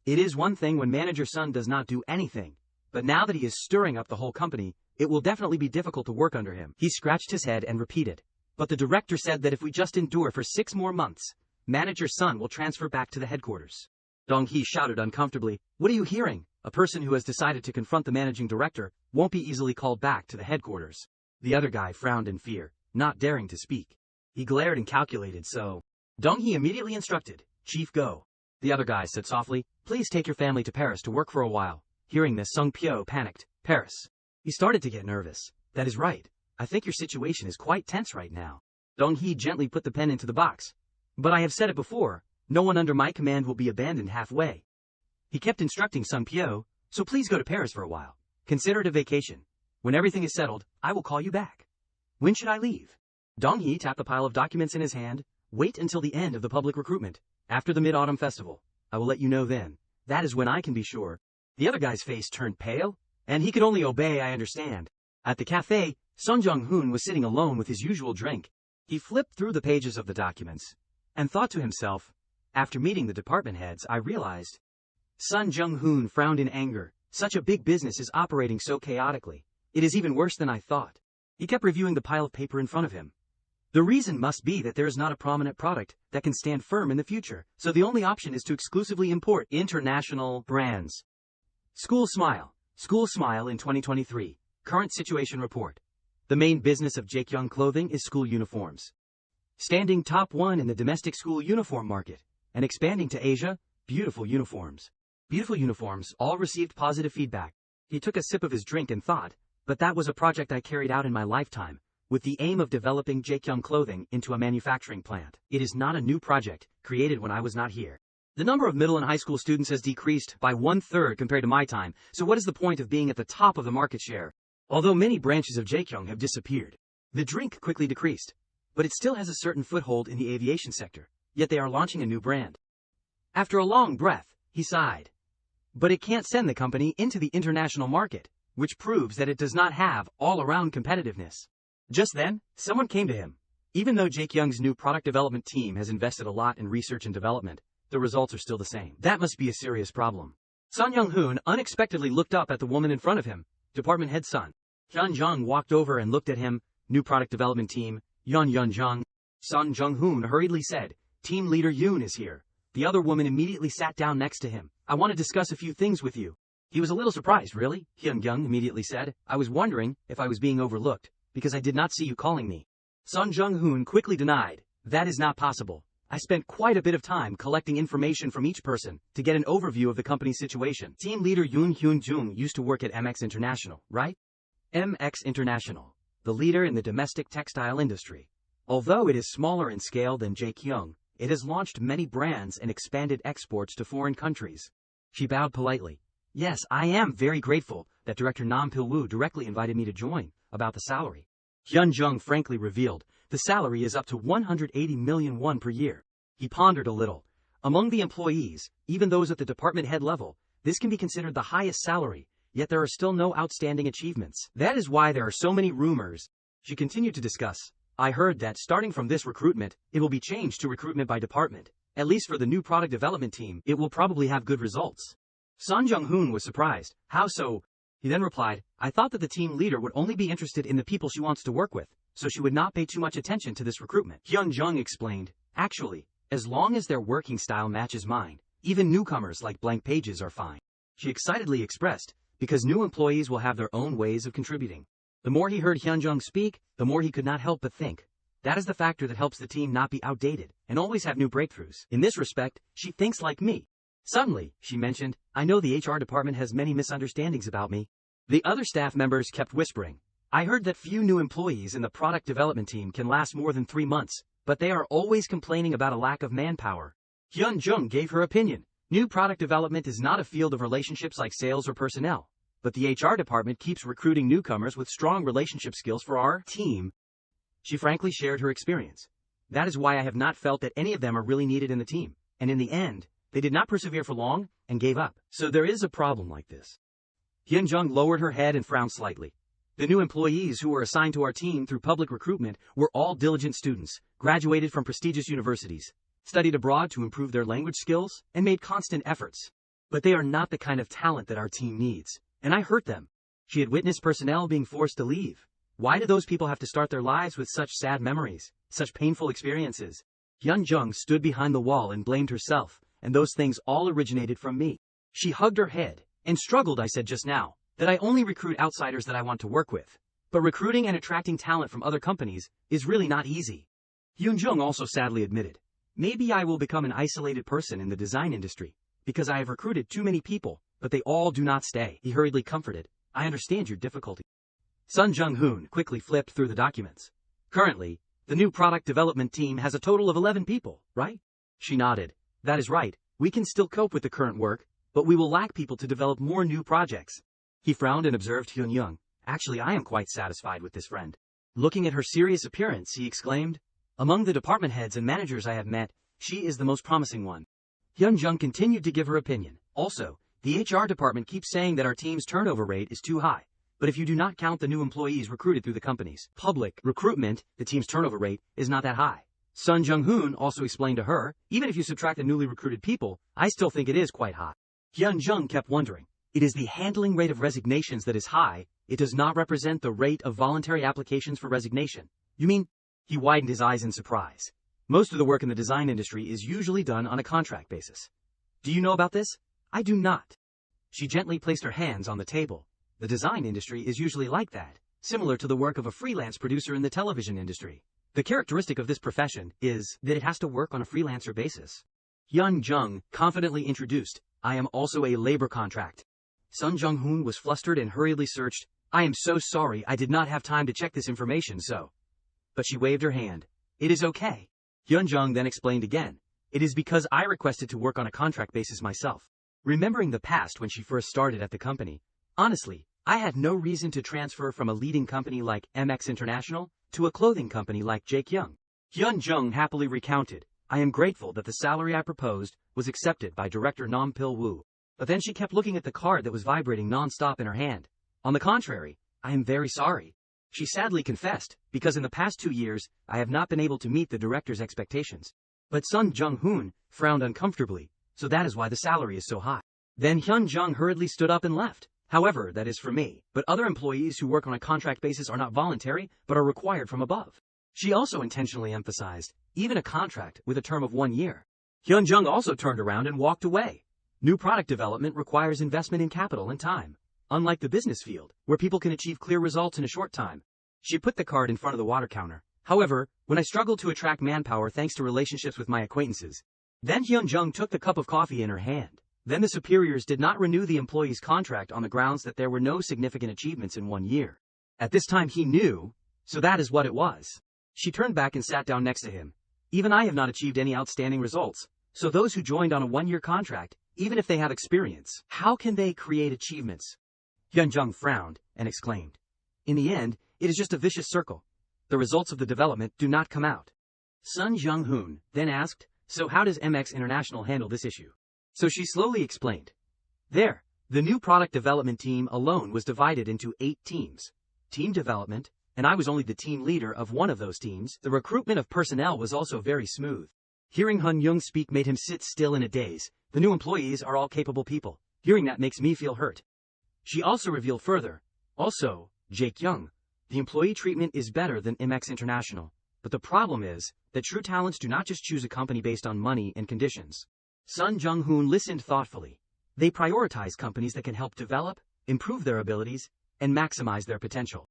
"It is one thing when manager Son does not do anything, but now that he is stirring up the whole company, it will definitely be difficult to work under him." He scratched his head and repeated, "But the director said that if we just endure for 6 more months, manager Son will transfer back to the headquarters." Dong Hee shouted uncomfortably, "What are you hearing? A person who has decided to confront the managing director won't be easily called back to the headquarters." The other guy frowned in fear, not daring to speak. He glared and calculated, so Dong Hee immediately instructed, "Chief, go." The other guy said softly, "Please take your family to Paris to work for a while." Hearing this, Sung Pyo panicked. "Paris?" He started to get nervous. "That is right. I think your situation is quite tense right now." Dong Hee gently put the pen into the box. "But I have said it before, no one under my command will be abandoned halfway." He kept instructing Sung Pyo, "So please go to Paris for a while. Consider it a vacation. When everything is settled, I will call you back." "When should I leave?" Dong Hee tapped the pile of documents in his hand. "Wait until the end of the public recruitment, after the Mid-Autumn Festival. I will let you know then. That is when I can be sure." The other guy's face turned pale, and he could only obey, I understand. At the cafe, Son Jong Hun was sitting alone with his usual drink. He flipped through the pages of the documents, and thought to himself, "After meeting the department heads, I realized Son Jong Hun frowned in anger. Such a big business is operating so chaotically. It is even worse than I thought. He kept reviewing the pile of paper in front of him. The reason must be that there is not a prominent product that can stand firm in the future, so the only option is to exclusively import international brands. School Smile in 2023. Current Situation Report. The main business of Jaekyung Clothing is school uniforms. Standing top 1 in the domestic school uniform market, and expanding to Asia, beautiful uniforms. Beautiful uniforms all received positive feedback. He took a sip of his drink and thought, but that was a project I carried out in my lifetime, with the aim of developing Jaekyung Clothing into a manufacturing plant. It is not a new project, created when I was not here. The number of middle and high school students has decreased by 1/3 compared to my time, so what is the point of being at the top of the market share? Although many branches of Jaekyung have disappeared, the drink quickly decreased, but it still has a certain foothold in the aviation sector, yet they are launching a new brand. After a long breath, he sighed. But it can't send the company into the international market, which proves that it does not have all-around competitiveness. Just then, someone came to him. Even though Jaekyung's new product development team has invested a lot in research and development, the results are still the same. That must be a serious problem. Son Jong Hun unexpectedly looked up at the woman in front of him. Department head Son Jong walked over and looked at him. New product development team, Yun Jong. Son Jong Hun hurriedly said, "Team leader Yoon is here." The other woman immediately sat down next to him. "I want to discuss a few things with you." He was a little surprised. "Really?" Hyun immediately said. "I was wondering if I was being overlooked, because I did not see you calling me." Son Jong Hun quickly denied, "That is not possible. I spent quite a bit of time collecting information from each person to get an overview of the company's situation. Team leader Yoon Hyun-jung used to work at MX International, right?" MX International, the leader in the domestic textile industry. Although it is smaller in scale than Jaekyung, it has launched many brands and expanded exports to foreign countries. She bowed politely. "Yes, I am very grateful that Director Nam Pil-woo directly invited me to join. About the salary." Hyun-jung frankly revealed, "The salary is up to 180 million won per year." He pondered a little. Among the employees, even those at the department head level, this can be considered the highest salary, yet there are still no outstanding achievements. That is why there are so many rumors. She continued to discuss. "I heard that starting from this recruitment, it will be changed to recruitment by department. At least for the new product development team, it will probably have good results." Son Jong Hun was surprised. "How so?" He then replied, "I thought that the team leader would only be interested in the people she wants to work with, so she would not pay too much attention to this recruitment." Hyun-jung explained, "Actually, as long as their working style matches mine, even newcomers like blank pages are fine." She excitedly expressed, "Because new employees will have their own ways of contributing." The more he heard Hyun-jung speak, the more he could not help but think. That is the factor that helps the team not be outdated and always have new breakthroughs. In this respect, she thinks like me. Suddenly, she mentioned, "I know the HR department has many misunderstandings about me." The other staff members kept whispering. "I heard that few new employees in the product development team can last more than 3 months, but they are always complaining about a lack of manpower." Hyun-jung gave her opinion. New product development is not a field of relationships like sales or personnel, but the HR department keeps recruiting newcomers with strong relationship skills for our team. She frankly shared her experience. "That is why I have not felt that any of them are really needed in the team, and in the end, they did not persevere for long and gave up. So there is a problem like this." Hyun-jung lowered her head and frowned slightly. "The new employees who were assigned to our team through public recruitment were all diligent students, graduated from prestigious universities, studied abroad to improve their language skills, and made constant efforts. But they are not the kind of talent that our team needs, and I hurt them." She had witnessed personnel being forced to leave. Why do those people have to start their lives with such sad memories, such painful experiences? Hyun-jung stood behind the wall and blamed herself, and those things all originated from me. She hugged her head and struggled. "I said just now that I only recruit outsiders that I want to work with. But recruiting and attracting talent from other companies is really not easy." Hyun-jung also sadly admitted, "Maybe I will become an isolated person in the design industry, because I have recruited too many people, but they all do not stay." He hurriedly comforted, "I understand your difficulty." Son Jong Hun quickly flipped through the documents. "Currently, the new product development team has a total of 11 people, right?" She nodded. "That is right. We can still cope with the current work, but we will lack people to develop more new projects." He frowned and observed Hyun-jung. "Actually, I am quite satisfied with this friend." Looking at her serious appearance, he exclaimed, "Among the department heads and managers I have met, she is the most promising one." Hyun-jung continued to give her opinion. "Also, the HR department keeps saying that our team's turnover rate is too high. But if you do not count the new employees recruited through the company's public recruitment, the team's turnover rate is not that high." Son Jong Hun also explained to her, "Even if you subtract the newly recruited people, I still think it is quite high." Jung kept wondering. It is the handling rate of resignations that is high, it does not represent the rate of voluntary applications for resignation. You mean? He widened his eyes in surprise. Most of the work in the design industry is usually done on a contract basis. Do you know about this? I do not. She gently placed her hands on the table. The design industry is usually like that, similar to the work of a freelance producer in the television industry. The characteristic of this profession is that it has to work on a freelancer basis. Jung confidently introduced, I am also a labor contract. Son Jong Hun was flustered and hurriedly searched, I am so sorry I did not have time to check this information so. But she waved her hand. It is okay. Jung then explained again, it is because I requested to work on a contract basis myself. Remembering the past when she first started at the company, honestly, I had no reason to transfer from a leading company like MX International to a clothing company like Jung. Jung happily recounted, I am grateful that the salary I proposed was accepted by Director Nam Pil-woo. But then she kept looking at the card that was vibrating non-stop in her hand. On the contrary, I am very sorry. She sadly confessed, because in the past 2 years, I have not been able to meet the director's expectations. But Son Jong Hun frowned uncomfortably, so that is why the salary is so high. Then Jung hurriedly stood up and left. However, that is for me, but other employees who work on a contract basis are not voluntary, but are required from above. She also intentionally emphasized, even a contract with a term of 1 year. Jung also turned around and walked away. New product development requires investment in capital and time, unlike the business field, where people can achieve clear results in a short time. She put the card in front of the water counter. However, when I struggled to attract manpower thanks to relationships with my acquaintances, then Jung took the cup of coffee in her hand. Then the superiors did not renew the employee's contract on the grounds that there were no significant achievements in 1 year. At this time he knew, so that is what it was. She turned back and sat down next to him. Even I have not achieved any outstanding results, so those who joined on a 1-year contract, even if they have experience, how can they create achievements? Jung frowned and exclaimed, in the end, it is just a vicious circle. The results of the development do not come out. Son Jong Hun then asked, so how does MX International handle this issue? So she slowly explained. The new product development team alone was divided into 8 teams. Team development, and I was only the team leader of one of those teams. The recruitment of personnel was also very smooth. Hearing Jung speak made him sit still in a daze. The new employees are all capable people. Hearing that makes me feel hurt. She also revealed further. Also, Jung, the employee treatment is better than MX International. But the problem is that true talents do not just choose a company based on money and conditions. Son Jong Hun listened thoughtfully. They prioritize companies that can help develop, improve their abilities, and maximize their potential.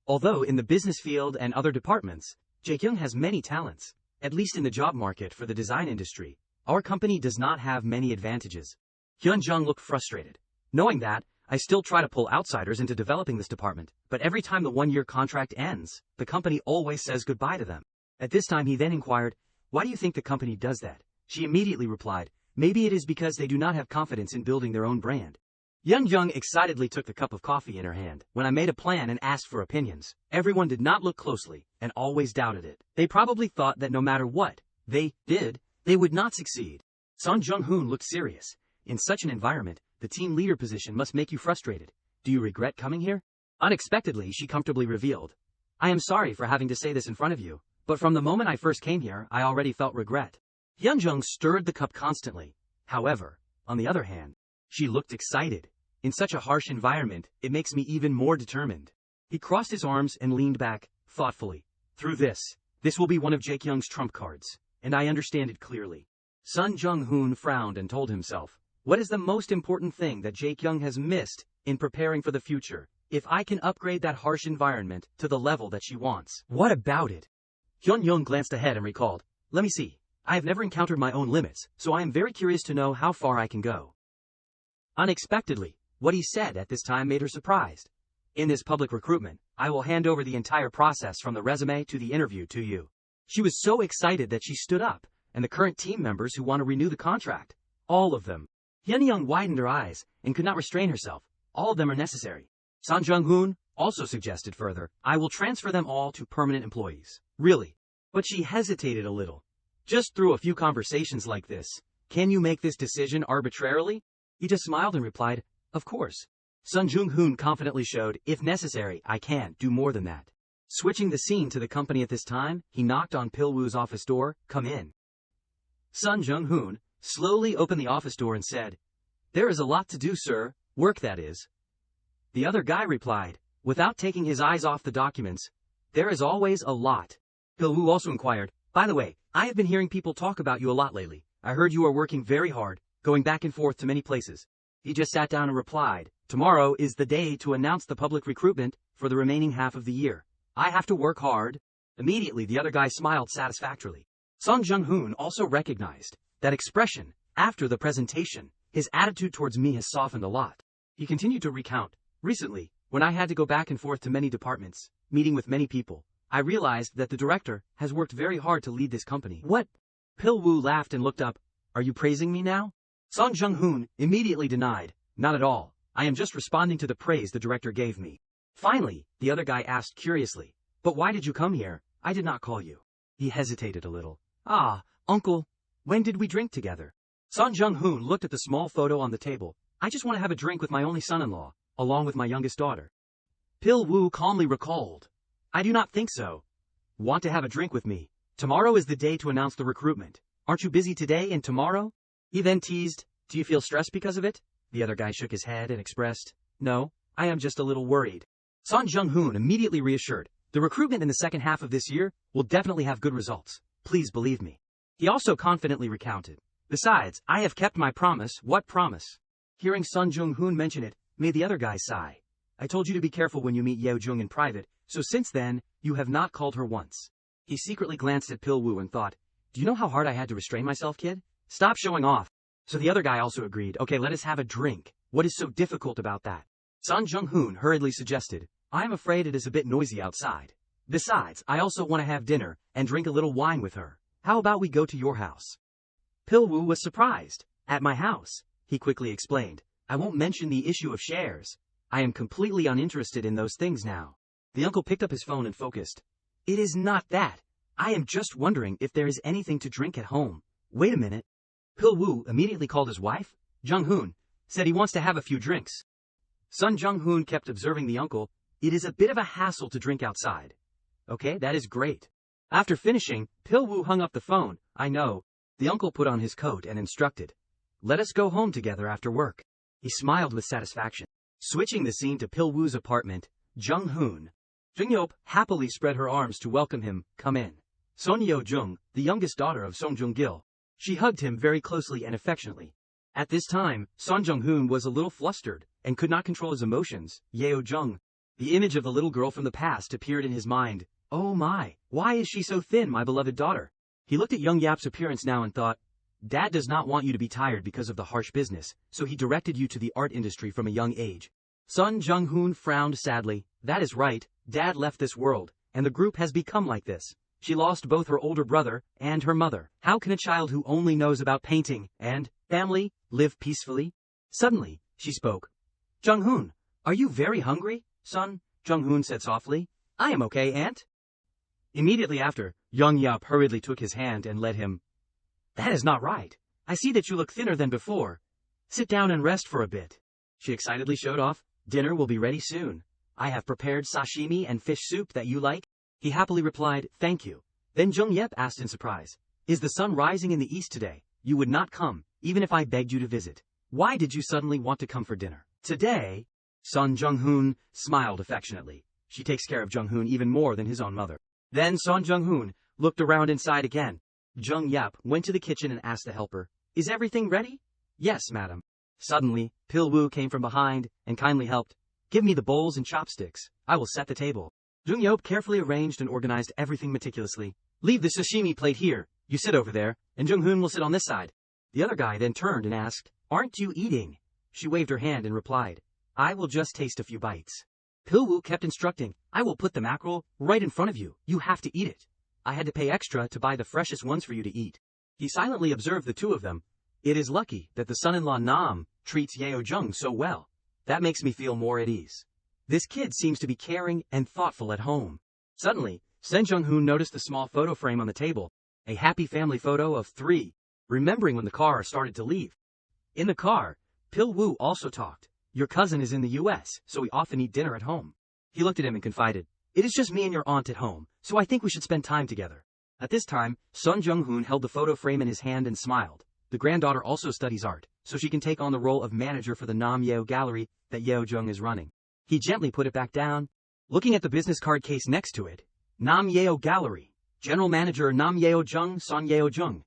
Although in the business field and other departments, Jung has many talents, at least in the job market for the design industry, our company does not have many advantages. Jung looked frustrated. Knowing that, I still try to pull outsiders into developing this department, but every time the 1-year contract ends, the company always says goodbye to them. At this time he then inquired, why do you think the company does that? She immediately replied, maybe it is because they do not have confidence in building their own brand. Jung excitedly took the cup of coffee in her hand. When I made a plan and asked for opinions, everyone did not look closely and always doubted it. They probably thought that no matter what they did, they would not succeed. Son Jong Hun looked serious. In such an environment, the team leader position must make you frustrated. Do you regret coming here? Unexpectedly, she comfortably revealed. I am sorry for having to say this in front of you, but from the moment I first came here, I already felt regret. Jung stirred the cup constantly. However, on the other hand, she looked excited. In such a harsh environment, it makes me even more determined. He crossed his arms and leaned back, thoughtfully. Through this will be one of Young's trump cards, and I understand it clearly. Son Jong Hun frowned and told himself, what is the most important thing that Young has missed in preparing for the future? If I can upgrade that harsh environment to the level that she wants, what about it? Jung glanced ahead and recalled, let me see. I have never encountered my own limits, so I am very curious to know how far I can go. Unexpectedly, what he said at this time made her surprised. In this public recruitment, I will hand over the entire process from the resume to the interview to you. She was so excited that she stood up, and the current team members who want to renew the contract. All of them. Jung widened her eyes and could not restrain herself. All of them are necessary. Son Jong Hun also suggested further, I will transfer them all to permanent employees. Really? But she hesitated a little. Just through a few conversations like this, can you make this decision arbitrarily? He just smiled and replied, of course. Son Jong Hun confidently showed, if necessary, I can do more than that. Switching the scene to the company at this time, he knocked on Pil-woo's office door, come in. Son Jong Hun slowly opened the office door and said, There is a lot to do, sir. Work, that is. The other guy replied, without taking his eyes off the documents. There is always a lot. Pil-woo also inquired, by the way, I have been hearing people talk about you a lot lately. I heard you are working very hard, going back and forth to many places. He just sat down and replied, tomorrow is the day to announce the public recruitment for the remaining half of the year. I have to work hard. Immediately the other guy smiled satisfactorily. Son Jong Hun also recognized that expression after the presentation. His attitude towards me has softened a lot. He continued to recount, recently, when I had to go back and forth to many departments, meeting with many people, I realized that the director has worked very hard to lead this company. What? Pil-woo laughed and looked up. Are you praising me now? Son Jong Hun immediately denied, not at all. I am just responding to the praise the director gave me. Finally, the other guy asked curiously, but why did you come here? I did not call you. He hesitated a little. Ah, uncle, when did we drink together? Son Jong Hun looked at the small photo on the table. I just want to have a drink with my only son-in-law, along with my youngest daughter. Pil-woo calmly recalled. I do not think so. Want to have a drink with me? Tomorrow is the day to announce the recruitment. Aren't you busy today and tomorrow? He then teased, do you feel stressed because of it? The other guy shook his head and expressed, no, I am just a little worried. Son Jong Hun immediately reassured, the recruitment in the second half of this year will definitely have good results. Please believe me. He also confidently recounted. Besides, I have kept my promise. What promise? Hearing Son Jong Hun mention it, made the other guy sigh. I told you to be careful when you meet Yeo Jung in private, so since then, you have not called her once. He secretly glanced at Pil-woo and thought, do you know how hard I had to restrain myself, kid? Stop showing off. So the other guy also agreed, okay, let us have a drink. What is so difficult about that? Son Jong Hun hurriedly suggested, I am afraid it is a bit noisy outside. Besides, I also want to have dinner and drink a little wine with her. How about we go to your house? Pil-woo was surprised. At my house, he quickly explained. I won't mention the issue of shares. I am completely uninterested in those things now. The uncle picked up his phone and focused. It is not that. I am just wondering if there is anything to drink at home. Wait a minute. Pil-woo immediately called his wife, Jong Hun, said he wants to have a few drinks. Son Jong Hun kept observing the uncle. It is a bit of a hassle to drink outside. Okay, that is great. After finishing, Pil-woo hung up the phone. I know. The uncle put on his coat and instructed. Let us go home together after work. He smiled with satisfaction. Switching the scene to Pil-woo's apartment, Jong Hun. Jung-yeop happily spread her arms to welcome him. Come in. Son Yo-jung, the youngest daughter of Son Jong Gil. She hugged him very closely and affectionately. At this time, Son Jong Hun was a little flustered and could not control his emotions. Yeo-jung. The image of the little girl from the past appeared in his mind. Oh my, why is she so thin, my beloved daughter? He looked at Young Yap's appearance now and thought, Dad does not want you to be tired because of the harsh business, so he directed you to the art industry from a young age. Son Jong Hun frowned sadly. That is right, Dad left this world, and the group has become like this. She lost both her older brother and her mother. How can a child who only knows about painting and family live peacefully? Suddenly, she spoke. Jong Hun, are you very hungry, son? Jong Hun said softly. I am okay, Aunt. Immediately after, Young Yap hurriedly took his hand and led him. That is not right. I see that you look thinner than before. Sit down and rest for a bit. She excitedly showed off. Dinner will be ready soon. I have prepared sashimi and fish soup that you like. He happily replied, thank you. Then Jung Yep asked in surprise, is the sun rising in the east today? You would not come, even if I begged you to visit. Why did you suddenly want to come for dinner? Today? Son Jong Hun smiled affectionately. She takes care of Jong Hun even more than his own mother. Then Son Jong Hun looked around inside again. Jung Yap went to the kitchen and asked the helper, is everything ready? Yes, madam. Suddenly, Pil-woo came from behind and kindly helped. Give me the bowls and chopsticks. I will set the table. Jung Yeop carefully arranged and organized everything meticulously. Leave the sashimi plate here. You sit over there, and Jong Hun will sit on this side. The other guy then turned and asked, aren't you eating? She waved her hand and replied, I will just taste a few bites. Pil-woo kept instructing, I will put the mackerel right in front of you. You have to eat it. I had to pay extra to buy the freshest ones for you to eat. He silently observed the two of them. It is lucky that the son-in-law Nam treats Yeo Jung so well. That makes me feel more at ease. This kid seems to be caring and thoughtful at home. Suddenly, Sen Jung-hoon noticed a small photo frame on the table. A happy family photo of 3, remembering when the car started to leave. In the car, Pil-woo also talked. Your cousin is in the US, so we often eat dinner at home. He looked at him and confided, it is just me and your aunt at home, so I think we should spend time together. At this time, Son Jung-hoon held the photo frame in his hand and smiled. The granddaughter also studies art. so she can take on the role of manager for the Nam Yeo gallery that Yeo Jung is running. He gently put it back down, looking at the business card case next to it. Nam Yeo Gallery. General Manager Nam Yeo Jung, Son Yeo Jung.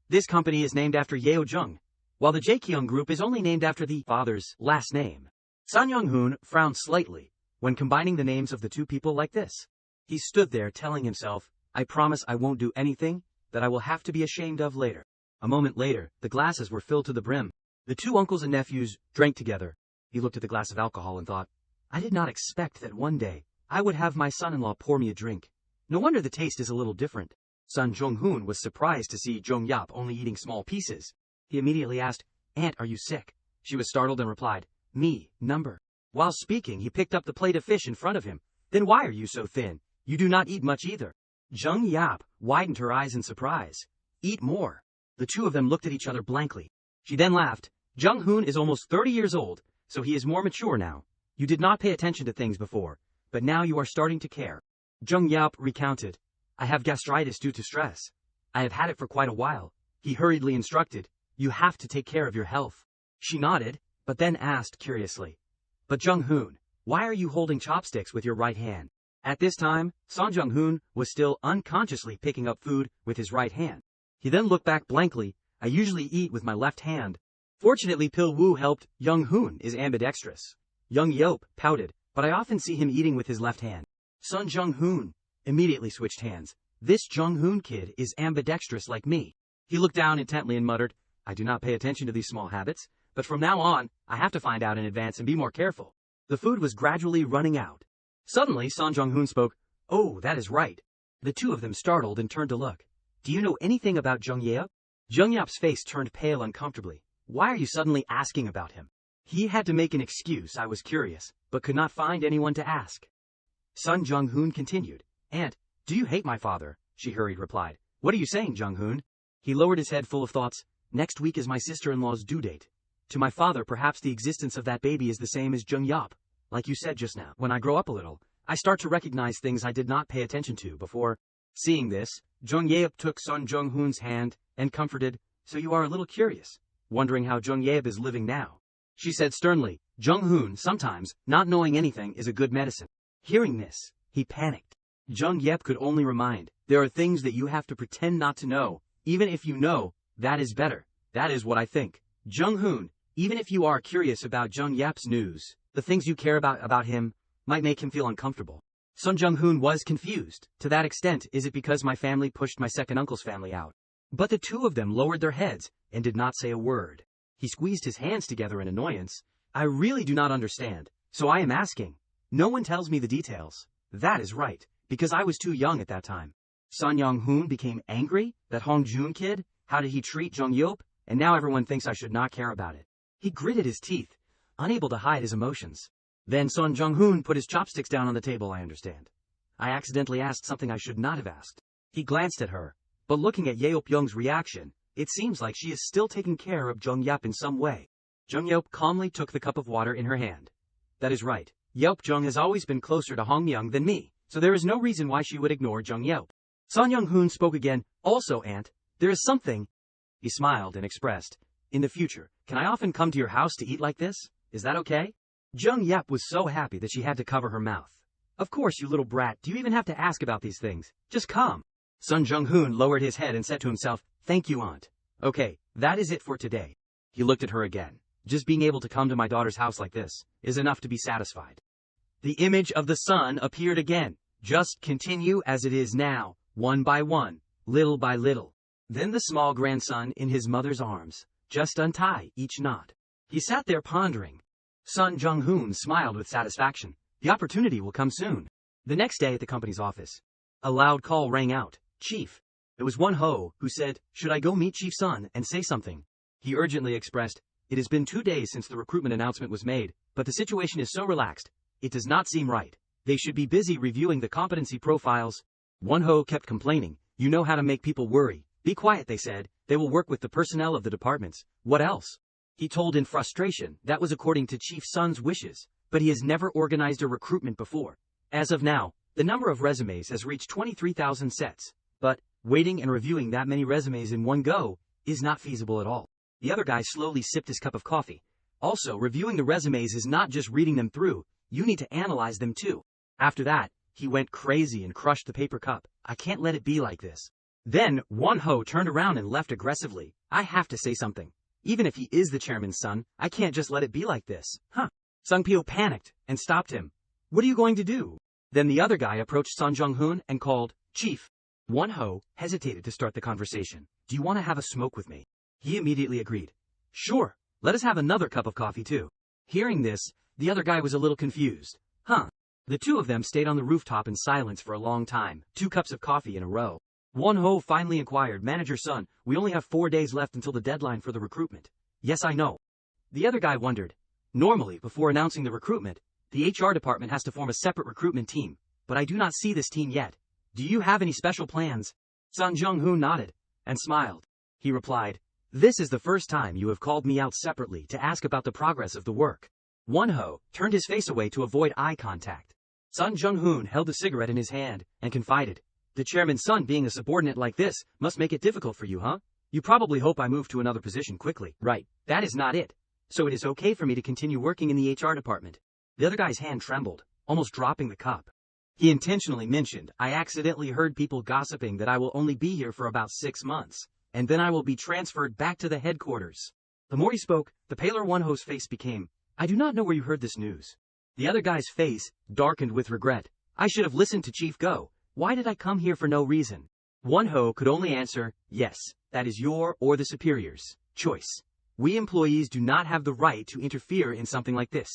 This company is named after Yeo Jung, while the Jaekyung Group is only named after the father's last name. Son Jong Hun frowned slightly when combining the names of the two people like this. He stood there telling himself, I promise I won't do anything that I will have to be ashamed of later. A moment later, the glasses were filled to the brim. The two uncles and nephews drank together. He looked at the glass of alcohol and thought, I did not expect that one day I would have my son-in-law pour me a drink. No wonder the taste is a little different. Son Jong Hun was surprised to see Jong Yap only eating small pieces. He immediately asked, Aunt, are you sick? She was startled and replied, Me, number. While speaking, he picked up the plate of fish in front of him. Then why are you so thin? You do not eat much either. Jong Yap widened her eyes in surprise. Eat more. The two of them looked at each other blankly. She then laughed. Jong Hun is almost 30 years old, so he is more mature now. You did not pay attention to things before, but now you are starting to care. Jong Yap recounted. I have gastritis due to stress. I have had it for quite a while. He hurriedly instructed. You have to take care of your health. She nodded, but then asked curiously. But Jong Hun, why are you holding chopsticks with your right hand? At this time, Son Jong Hun was still unconsciously picking up food with his right hand. He then looked back blankly. I usually eat with my left hand. Fortunately, Pil Woo helped. Jong Hun is ambidextrous. Young Yop pouted, but I often see him eating with his left hand. Son Jong Hun immediately switched hands. This Jong Hun kid is ambidextrous like me. He looked down intently and muttered, I do not pay attention to these small habits, but from now on, I have to find out in advance and be more careful. The food was gradually running out. Suddenly, Son Jong Hun spoke, Oh, that is right. The two of them startled and turned to look. Do you know anything about Jong Yap? Jong Yap's face turned pale uncomfortably. Why are you suddenly asking about him? He had to make an excuse. I was curious, but could not find anyone to ask. Son Jong Hun continued. Aunt, do you hate my father? She hurried replied. What are you saying, Jong Hun? He lowered his head full of thoughts. Next week is my sister-in-law's due date. To my father, perhaps the existence of that baby is the same as Jong Yap. Like you said just now, when I grow up a little, I start to recognize things I did not pay attention to before. Seeing this, Jong Yap took Son Jong Hun's hand and comforted, So you are a little curious, wondering how Jong Yap is living now. She said sternly, Jong Hun, sometimes, not knowing anything is a good medicine. Hearing this, he panicked. Jong Yap could only remind, there are things that you have to pretend not to know. Even if you know, that is better. That is what I think. Jong Hun, even if you are curious about Jong Yap's news, the things you care about him might make him feel uncomfortable. Son Jong Hun was confused. To that extent, is it because my family pushed my second uncle's family out? But the two of them lowered their heads and did not say a word. He squeezed his hands together in annoyance. I really do not understand, so I am asking. No one tells me the details. That is right, because I was too young at that time. Son Jong Hun became angry. That Hong Jun kid? How did he treat Jong Yop? And now everyone thinks I should not care about it. He gritted his teeth, unable to hide his emotions. Then Son Jong Hun put his chopsticks down on the table. I understand. I accidentally asked something I should not have asked. He glanced at her, but looking at Yeop Young's reaction, it seems like she is still taking care of Jong Yap in some way. Jong Yop calmly took the cup of water in her hand. That is right. Yeop Jung has always been closer to Hong Myung than me, so there is no reason why she would ignore Jong Yop. Son Jong Hun spoke again. Also, Aunt, there is something. He smiled and expressed, in the future, can I often come to your house to eat like this? Is that okay? Jong Yap was so happy that she had to cover her mouth. Of course, you little brat, do you even have to ask about these things? Just come. Son Jong Hun lowered his head and said to himself, Thank you, Aunt. Okay, that is it for today. He looked at her again. Just being able to come to my daughter's house like this is enough to be satisfied. The image of the sun appeared again. Just continue as it is now, one by one, little by little. Then the small grandson in his mother's arms. Just untie each knot. He sat there pondering. Son Jong Hun smiled with satisfaction. The opportunity will come soon. The next day at the company's office, a loud call rang out. Chief. It was one Ho who said, Should I go meet Chief Son and say something? He urgently expressed, It has been 2 days since the recruitment announcement was made, but the situation is so relaxed. It does not seem right. They should be busy reviewing the competency profiles. One Ho kept complaining, You know how to make people worry. Be quiet, they said. They will work with the personnel of the departments. What else? He told in frustration that was according to Chief Son's wishes, but he has never organized a recruitment before. As of now, the number of resumes has reached 23,000 sets, but waiting and reviewing that many resumes in one go is not feasible at all. The other guy slowly sipped his cup of coffee. Also, reviewing the resumes is not just reading them through, you need to analyze them too. After that, he went crazy and crushed the paper cup. I can't let it be like this. Then, Won-ho turned around and left aggressively. I have to say something. Even if he is the chairman's son, I can't just let it be like this. Sung-pyo panicked and stopped him. What are you going to do? Then the other guy approached Son Jong Hun and called, Chief. Won-ho hesitated to start the conversation. Do you want to have a smoke with me? He immediately agreed. Sure, let us have another cup of coffee too. Hearing this, the other guy was a little confused. The two of them stayed on the rooftop in silence for a long time, 2 cups of coffee in a row. Won-ho finally inquired, Manager Son, we only have 4 days left until the deadline for the recruitment. Yes, I know. The other guy wondered. Normally, before announcing the recruitment, the HR department has to form a separate recruitment team, but I do not see this team yet. Do you have any special plans? Son Jong Gil nodded and smiled. He replied, This is the first time you have called me out separately to ask about the progress of the work. Won-ho turned his face away to avoid eye contact. Son Jong Hun held a cigarette in his hand and confided, The chairman's son being a subordinate like this must make it difficult for you, huh? You probably hope I move to another position quickly. Right, that is not it. So it is okay for me to continue working in the HR department. The other guy's hand trembled, almost dropping the cup. He intentionally mentioned, I accidentally heard people gossiping that I will only be here for about 6 months, and then I will be transferred back to the headquarters. The more he spoke, the paler Won-ho's face became, I do not know where you heard this news. The other guy's face darkened with regret. I should have listened to Chief Go. Why did I come here for no reason? Won-ho could only answer, yes, that is your or the superior's choice. We employees do not have the right to interfere in something like this.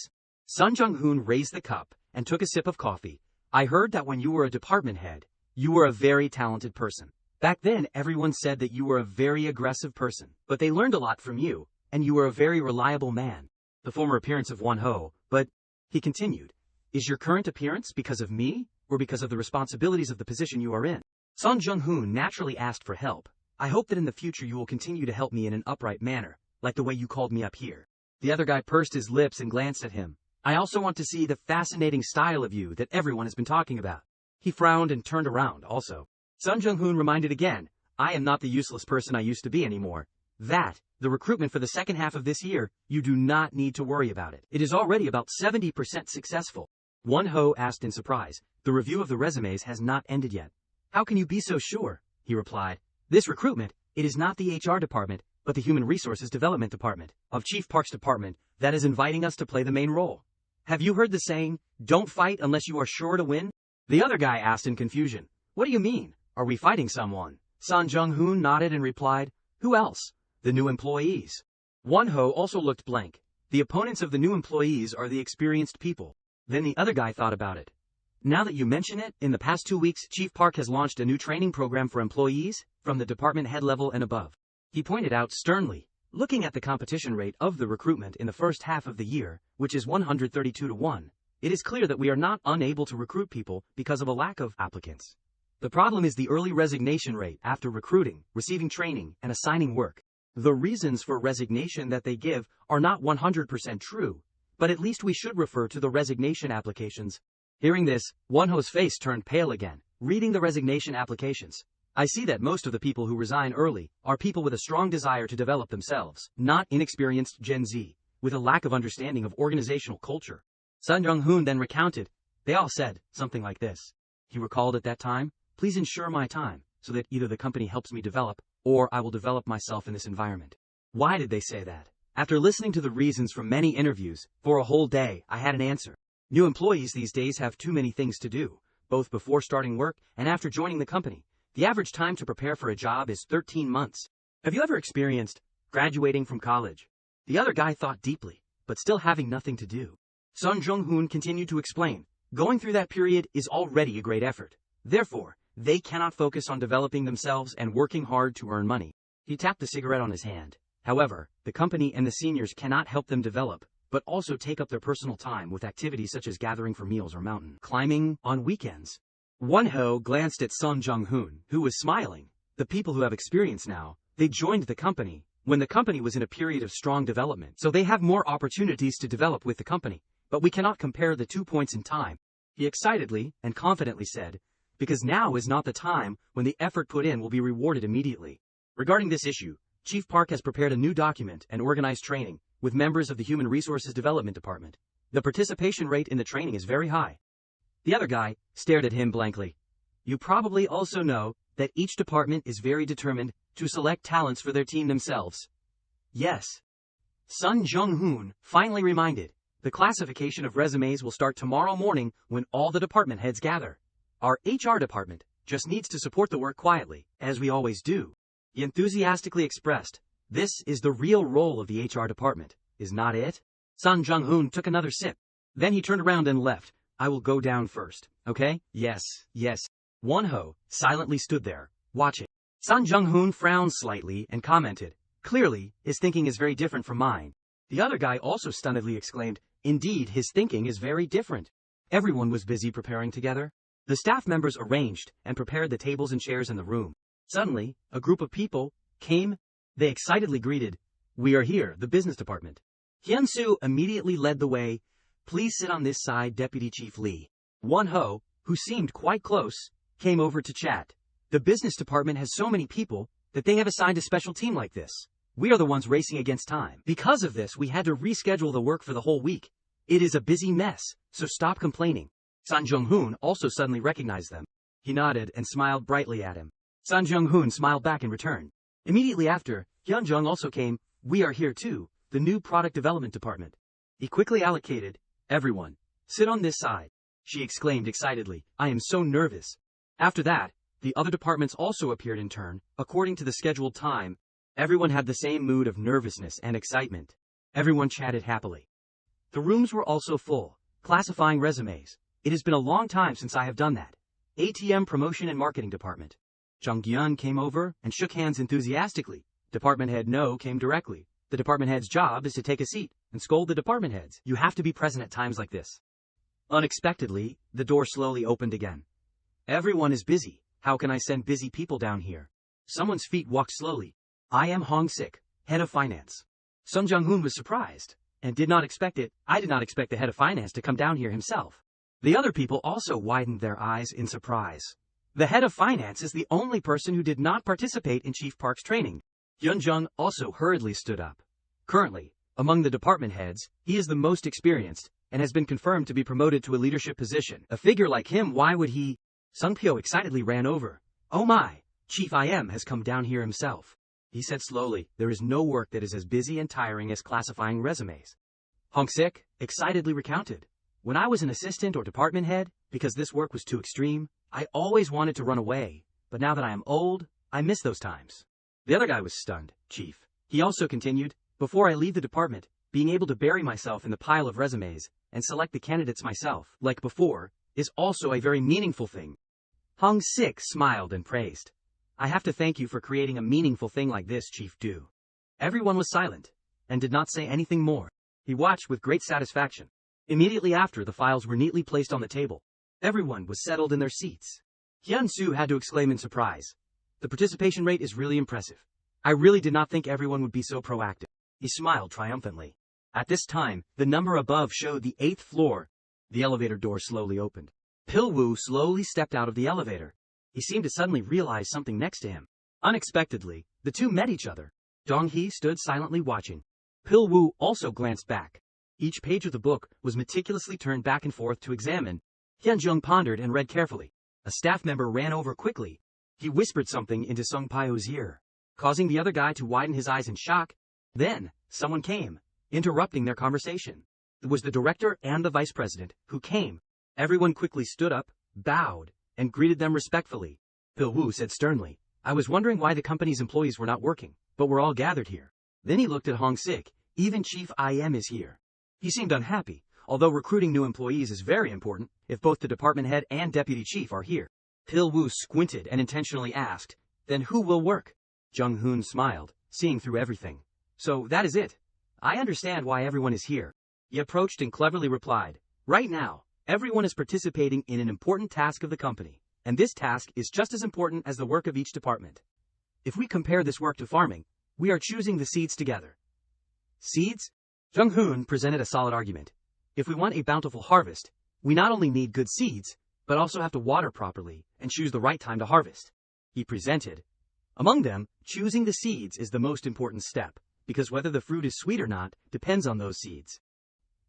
Son Jong Hun raised the cup and took a sip of coffee. I heard that when you were a department head, you were a very talented person. Back then, everyone said that you were a very aggressive person, but they learned a lot from you, and you were a very reliable man. The former appearance of Won-ho, but, he continued, is your current appearance because of me, or because of the responsibilities of the position you are in? Son Jong Hun naturally asked for help. I hope that in the future you will continue to help me in an upright manner, like the way you called me up here. The other guy pursed his lips and glanced at him. I also want to see the fascinating style of you that everyone has been talking about. He frowned and turned around also. Son Jong Hun reminded again, I am not the useless person I used to be anymore. The recruitment for the second half of this year, you do not need to worry about it. It is already about 70% successful. Won-ho asked in surprise, the review of the resumes has not ended yet. How can you be so sure? He replied, this recruitment, it is not the HR department, but the Human Resources Development Department of Chief Park's department that is inviting us to play the main role. Have you heard the saying, don't fight unless you are sure to win? The other guy asked in confusion, what do you mean? Are we fighting someone? Son Jong Hun nodded and replied, who else? The new employees. Won-ho also looked blank. The opponents of the new employees are the experienced people. Then the other guy thought about it. Now that you mention it, in the past 2 weeks, Chief Park has launched a new training program for employees, from the department head level and above. He pointed out sternly, looking at the competition rate of the recruitment in the first half of the year, which is 132 to 1, it is clear that we are not unable to recruit people because of a lack of applicants. The problem is the early resignation rate after recruiting, receiving training, and assigning work. The reasons for resignation that they give are not 100% true, but at least we should refer to the resignation applications. Hearing this, Won-ho's face turned pale again. Reading the resignation applications, I see that most of the people who resign early are people with a strong desire to develop themselves, not inexperienced Gen Z, with a lack of understanding of organizational culture. Son Jong Hun then recounted, they all said something like this. He recalled at that time, please ensure my time, so that either the company helps me develop, or I will develop myself in this environment. Why did they say that? After listening to the reasons from many interviews, for a whole day, I had an answer. New employees these days have too many things to do, both before starting work and after joining the company. The average time to prepare for a job is 13 months. Have you ever experienced graduating from college? The other guy thought deeply, but still having nothing to do. Son Jong Hun continued to explain, going through that period is already a great effort. Therefore, they cannot focus on developing themselves and working hard to earn money. He tapped the cigarette on his hand. However, the company and the seniors cannot help them develop, but also take up their personal time with activities such as gathering for meals or mountain climbing on weekends. Won-ho glanced at Son Jong Hun, who was smiling. The people who have experience now, they joined the company when the company was in a period of strong development, so they have more opportunities to develop with the company. But we cannot compare the 2 points in time. He excitedly and confidently said, because now is not the time when the effort put in will be rewarded immediately. Regarding this issue, Chief Park has prepared a new document and organized training with members of the Human Resources Development Department. The participation rate in the training is very high. The other guy stared at him blankly. You probably also know that each department is very determined to select talents for their team themselves. Yes. Son Jong Hun finally reminded. The classification of resumes will start tomorrow morning when all the department heads gather. Our HR department just needs to support the work quietly, as we always do. He enthusiastically expressed, this is the real role of the HR department, is not it? Son Jong Hun took another sip. Then he turned around and left. I will go down first, okay? Yes. Won-ho silently stood there, watching. Son Jong Hun frowned slightly and commented, clearly, his thinking is very different from mine. The other guy also stunnedly exclaimed, indeed, his thinking is very different. Everyone was busy preparing together. The staff members arranged and prepared the tables and chairs in the room. Suddenly, a group of people came. They excitedly greeted, we are here, the business department. Hyun-soo immediately led the way. Please sit on this side, Deputy Chief Lee. Won-ho, who seemed quite close, came over to chat. The business department has so many people that they have assigned a special team like this. We are the ones racing against time. Because of this, we had to reschedule the work for the whole week. It is a busy mess, so stop complaining. Son Jong Hun also suddenly recognized them. He nodded and smiled brightly at him. Son Jong Hun smiled back in return. Immediately after, Hyun Jung also came. We are here too, the new product development department. He quickly allocated, everyone, sit on this side. She exclaimed excitedly, I am so nervous. After that, the other departments also appeared in turn, according to the scheduled time. Everyone had the same mood of nervousness and excitement. Everyone chatted happily. The rooms were also full, classifying resumes. It has been a long time since I have done that. ATM Promotion and Marketing Department. Jung Gyun came over and shook hands enthusiastically. Department head No came directly. The department head's job is to take a seat and scold the department heads. You have to be present at times like this. Unexpectedly, the door slowly opened again. Everyone is busy. How can I send busy people down here? Someone's feet walked slowly. I am Hong Sik, head of finance. Son Jong Hun was surprised and did not expect it. I did not expect the head of finance to come down here himself. The other people also widened their eyes in surprise. The head of finance is the only person who did not participate in Chief Park's training. Hyun Jung also hurriedly stood up. Currently, among the department heads, he is the most experienced and has been confirmed to be promoted to a leadership position. A figure like him, why would he? Sung Pyo excitedly ran over. Oh my, Chief IM has come down here himself. He said slowly, there is no work that is as busy and tiring as classifying resumes. Hong Sik excitedly recounted. When I was an assistant or department head, because this work was too extreme, I always wanted to run away, but now that I am old, I miss those times. The other guy was stunned. Chief. He also continued, before I leave the department, being able to bury myself in the pile of resumes and select the candidates myself, like before, is also a very meaningful thing. Hong Sik smiled and praised. I have to thank you for creating a meaningful thing like this, Chief Do. Everyone was silent and did not say anything more. He watched with great satisfaction. Immediately after, the files were neatly placed on the table. Everyone was settled in their seats. Hyun-soo had to exclaim in surprise. The participation rate is really impressive. I really did not think everyone would be so proactive. He smiled triumphantly. At this time, the number above showed the 8th floor. The elevator door slowly opened. Pil-woo slowly stepped out of the elevator. He seemed to suddenly realize something next to him. Unexpectedly, the two met each other. Dong-hee stood silently watching. Pil-woo also glanced back. Each page of the book was meticulously turned back and forth to examine. Hyun-jung pondered and read carefully. A staff member ran over quickly. He whispered something into Sung Pyo's ear, causing the other guy to widen his eyes in shock. Then, someone came, interrupting their conversation. It was the director and the vice president, who came. Everyone quickly stood up, bowed, and greeted them respectfully. Pil-woo said sternly, I was wondering why the company's employees were not working, but we're all gathered here. Then he looked at Hong Sik. Even Chief IM is here. He seemed unhappy, although recruiting new employees is very important if both the department head and deputy chief are here. Pil-woo squinted and intentionally asked, then who will work? Jung Hun smiled, seeing through everything. So that is it. I understand why everyone is here. He approached and cleverly replied, right now, everyone is participating in an important task of the company, and this task is just as important as the work of each department. If we compare this work to farming, we are choosing the seeds together. Seeds? Jung Hun presented a solid argument. If we want a bountiful harvest, we not only need good seeds, but also have to water properly and choose the right time to harvest. He presented. Among them, choosing the seeds is the most important step, because whether the fruit is sweet or not depends on those seeds.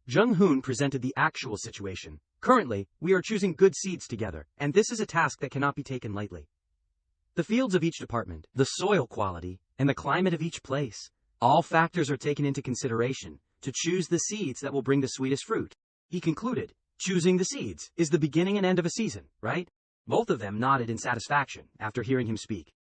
Jong Hun presented the actual situation. Currently, we are choosing good seeds together, and this is a task that cannot be taken lightly. The fields of each department, the soil quality, and the climate of each place, all factors are taken into consideration to choose the seeds that will bring the sweetest fruit. He concluded, choosing the seeds is the beginning and end of a season, right? Both of them nodded in satisfaction after hearing him speak.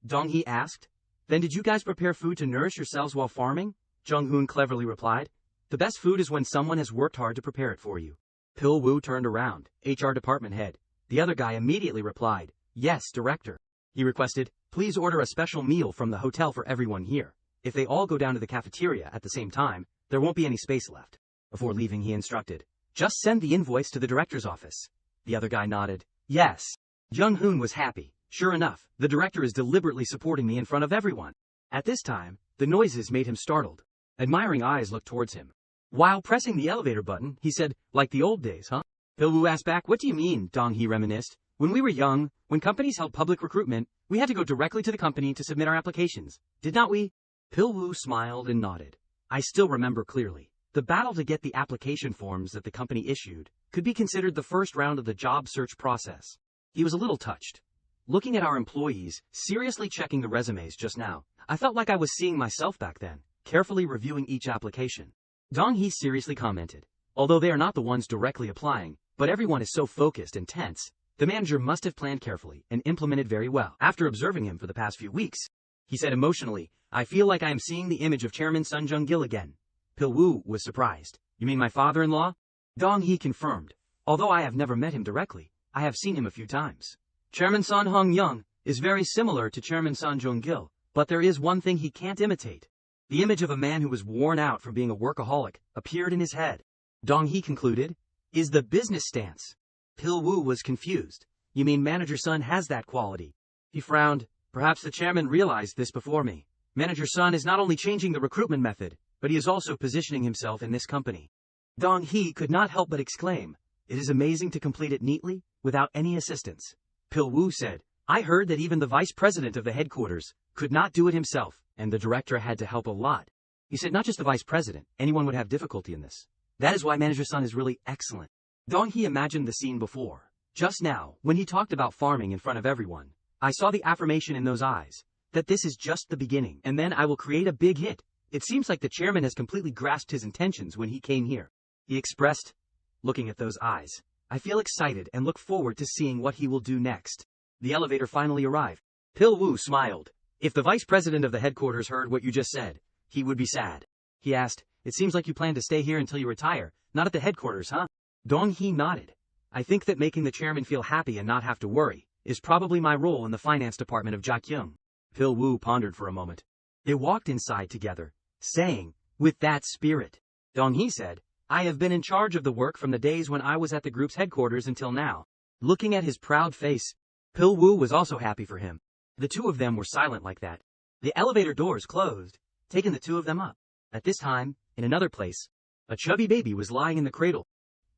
Dong Hee asked, then did you guys prepare food to nourish yourselves while farming? Jong Hun cleverly replied, the best food is when someone has worked hard to prepare it for you. Pil Woo turned around, HR department head. The other guy immediately replied, yes, director. He requested, please order a special meal from the hotel for everyone here. If they all go down to the cafeteria at the same time, there won't be any space left. Before leaving, he instructed, just send the invoice to the director's office. The other guy nodded, yes. Jong Hun was happy. Sure enough, the director is deliberately supporting me in front of everyone. At this time, the noises made him startled. Admiring eyes looked towards him. While pressing the elevator button, he said, like the old days, huh? Pil Woo asked back, what do you mean? Dong Hee reminisced. When we were young, when companies held public recruitment, we had to go directly to the company to submit our applications. Did not we? Pil Woo smiled and nodded. I still remember clearly. The battle to get the application forms that the company issued could be considered the first round of the job search process. He was a little touched. Looking at our employees, seriously checking the resumes just now, I felt like I was seeing myself back then, carefully reviewing each application. Dong Hee seriously commented, although they are not the ones directly applying, but everyone is so focused and tense, the manager must have planned carefully and implemented very well. After observing him for the past few weeks, he said emotionally, I feel like I am seeing the image of Chairman Son Jong Gil again. Pil Woo was surprised. You mean my father-in-law? Dong Hee confirmed. Although I have never met him directly, I have seen him a few times. Chairman Son Hong Young is very similar to Chairman Son Jong Gil, but there is one thing he can't imitate. The image of a man who was worn out from being a workaholic appeared in his head. Dong Hee concluded, is the business stance. Pil Woo was confused. You mean Manager Son has that quality? He frowned. Perhaps the chairman realized this before me. Manager Son is not only changing the recruitment method, but he is also positioning himself in this company. Dong Hee could not help but exclaim, it is amazing to complete it neatly, without any assistance. Pil Woo said, I heard that even the vice president of the headquarters could not do it himself, and the director had to help a lot. He said not just the vice president, anyone would have difficulty in this. That is why Manager Son is really excellent. Dong Hee imagined the scene before. Just now, when he talked about farming in front of everyone, I saw the affirmation in those eyes, that this is just the beginning, and then I will create a big hit. It seems like the chairman has completely grasped his intentions when he came here. He expressed, looking at those eyes, I feel excited and look forward to seeing what he will do next. The elevator finally arrived. Pil Woo smiled. If the vice president of the headquarters heard what you just said, he would be sad. He asked, it seems like you plan to stay here until you retire, not at the headquarters, huh? Dong Hee nodded. I think that making the chairman feel happy and not have to worry is probably my role in the finance department of Jakyung. Pil Woo pondered for a moment. They walked inside together, saying, with that spirit. Dong Hee said, I have been in charge of the work from the days when I was at the group's headquarters until now. Looking at his proud face, Pil Woo was also happy for him. The two of them were silent like that. The elevator doors closed, taking the two of them up. At this time, in another place, a chubby baby was lying in the cradle.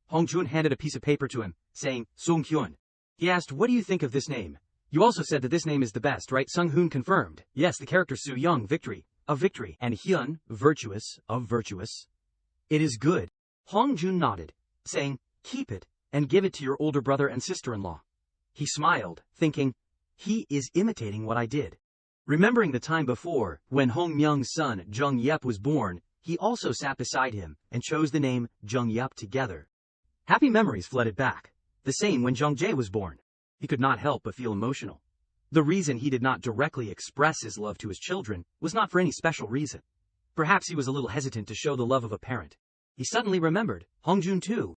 Hong Jun handed a piece of paper to him, saying, Sung Hyun. He asked, what do you think of this name? You also said that this name is the best, right? Sung Hoon confirmed. Yes, the character Su Young, victory, of victory, and Hyun, virtuous, of virtuous. It is good. Hong Jun nodded, saying, keep it, and give it to your older brother and sister-in-law. He smiled, thinking, he is imitating what I did. Remembering the time before, when Hong Myung's son, Jung Yep, was born, he also sat beside him and chose the name Jung Yep together. Happy memories flooded back. The same when Jung Jae was born. He could not help but feel emotional. The reason he did not directly express his love to his children was not for any special reason. Perhaps he was a little hesitant to show the love of a parent. He suddenly remembered, Hong Jun too.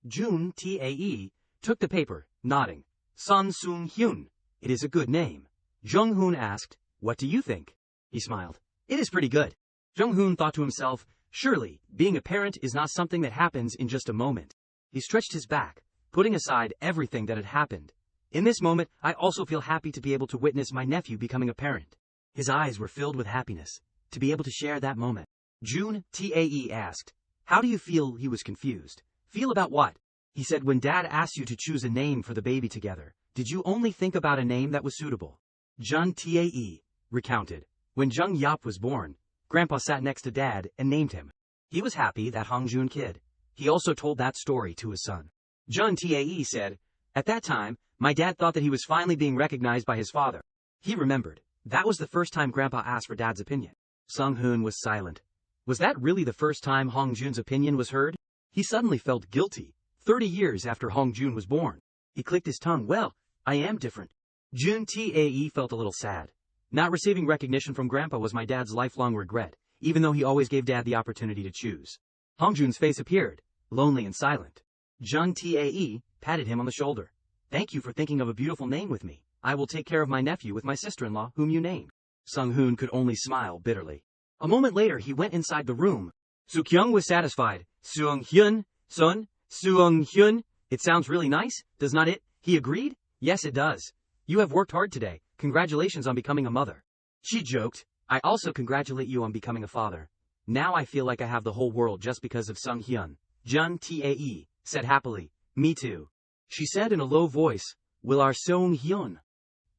Jun Tae took the paper, nodding. Sun Sung Hyun. It is a good name. Jong Hun asked, what do you think? He smiled. It is pretty good. Jong Hun thought to himself, surely, being a parent is not something that happens in just a moment. He stretched his back, putting aside everything that had happened. In this moment, I also feel happy to be able to witness my nephew becoming a parent. His eyes were filled with happiness, to be able to share that moment. Jun Tae asked, how do you feel? He was confused. Feel about what? He said, when Dad asked you to choose a name for the baby together, did you only think about a name that was suitable? Jun Tae recounted. When Jung Yop was born, Grandpa sat next to Dad and named him. He was happy, that Hongjun kid. He also told that story to his son. Jun Tae said, at that time, my dad thought that he was finally being recognized by his father. He remembered. That was the first time Grandpa asked for Dad's opinion. Sung Hoon was silent. Was that really the first time Hongjun's opinion was heard? He suddenly felt guilty. 30 years after Hongjun was born. He clicked his tongue. Well, I am different. Jun Tae felt a little sad. Not receiving recognition from Grandpa was my dad's lifelong regret, even though he always gave Dad the opportunity to choose. Hongjun's face appeared, lonely and silent. Jun Tae patted him on the shoulder. Thank you for thinking of a beautiful name with me. I will take care of my nephew with my sister-in-law, whom you named. Sung Hoon could only smile bitterly. A moment later, he went inside the room. Soo-kyung was satisfied. Seung-hyun, son, Seung-hyun, it sounds really nice, does not it? He agreed. Yes, it does. You have worked hard today. Congratulations on becoming a mother. She joked. I also congratulate you on becoming a father. Now I feel like I have the whole world just because of Sung-hyun. Jun Tae said happily. Me too. She said in a low voice. Will our Seung-hyun?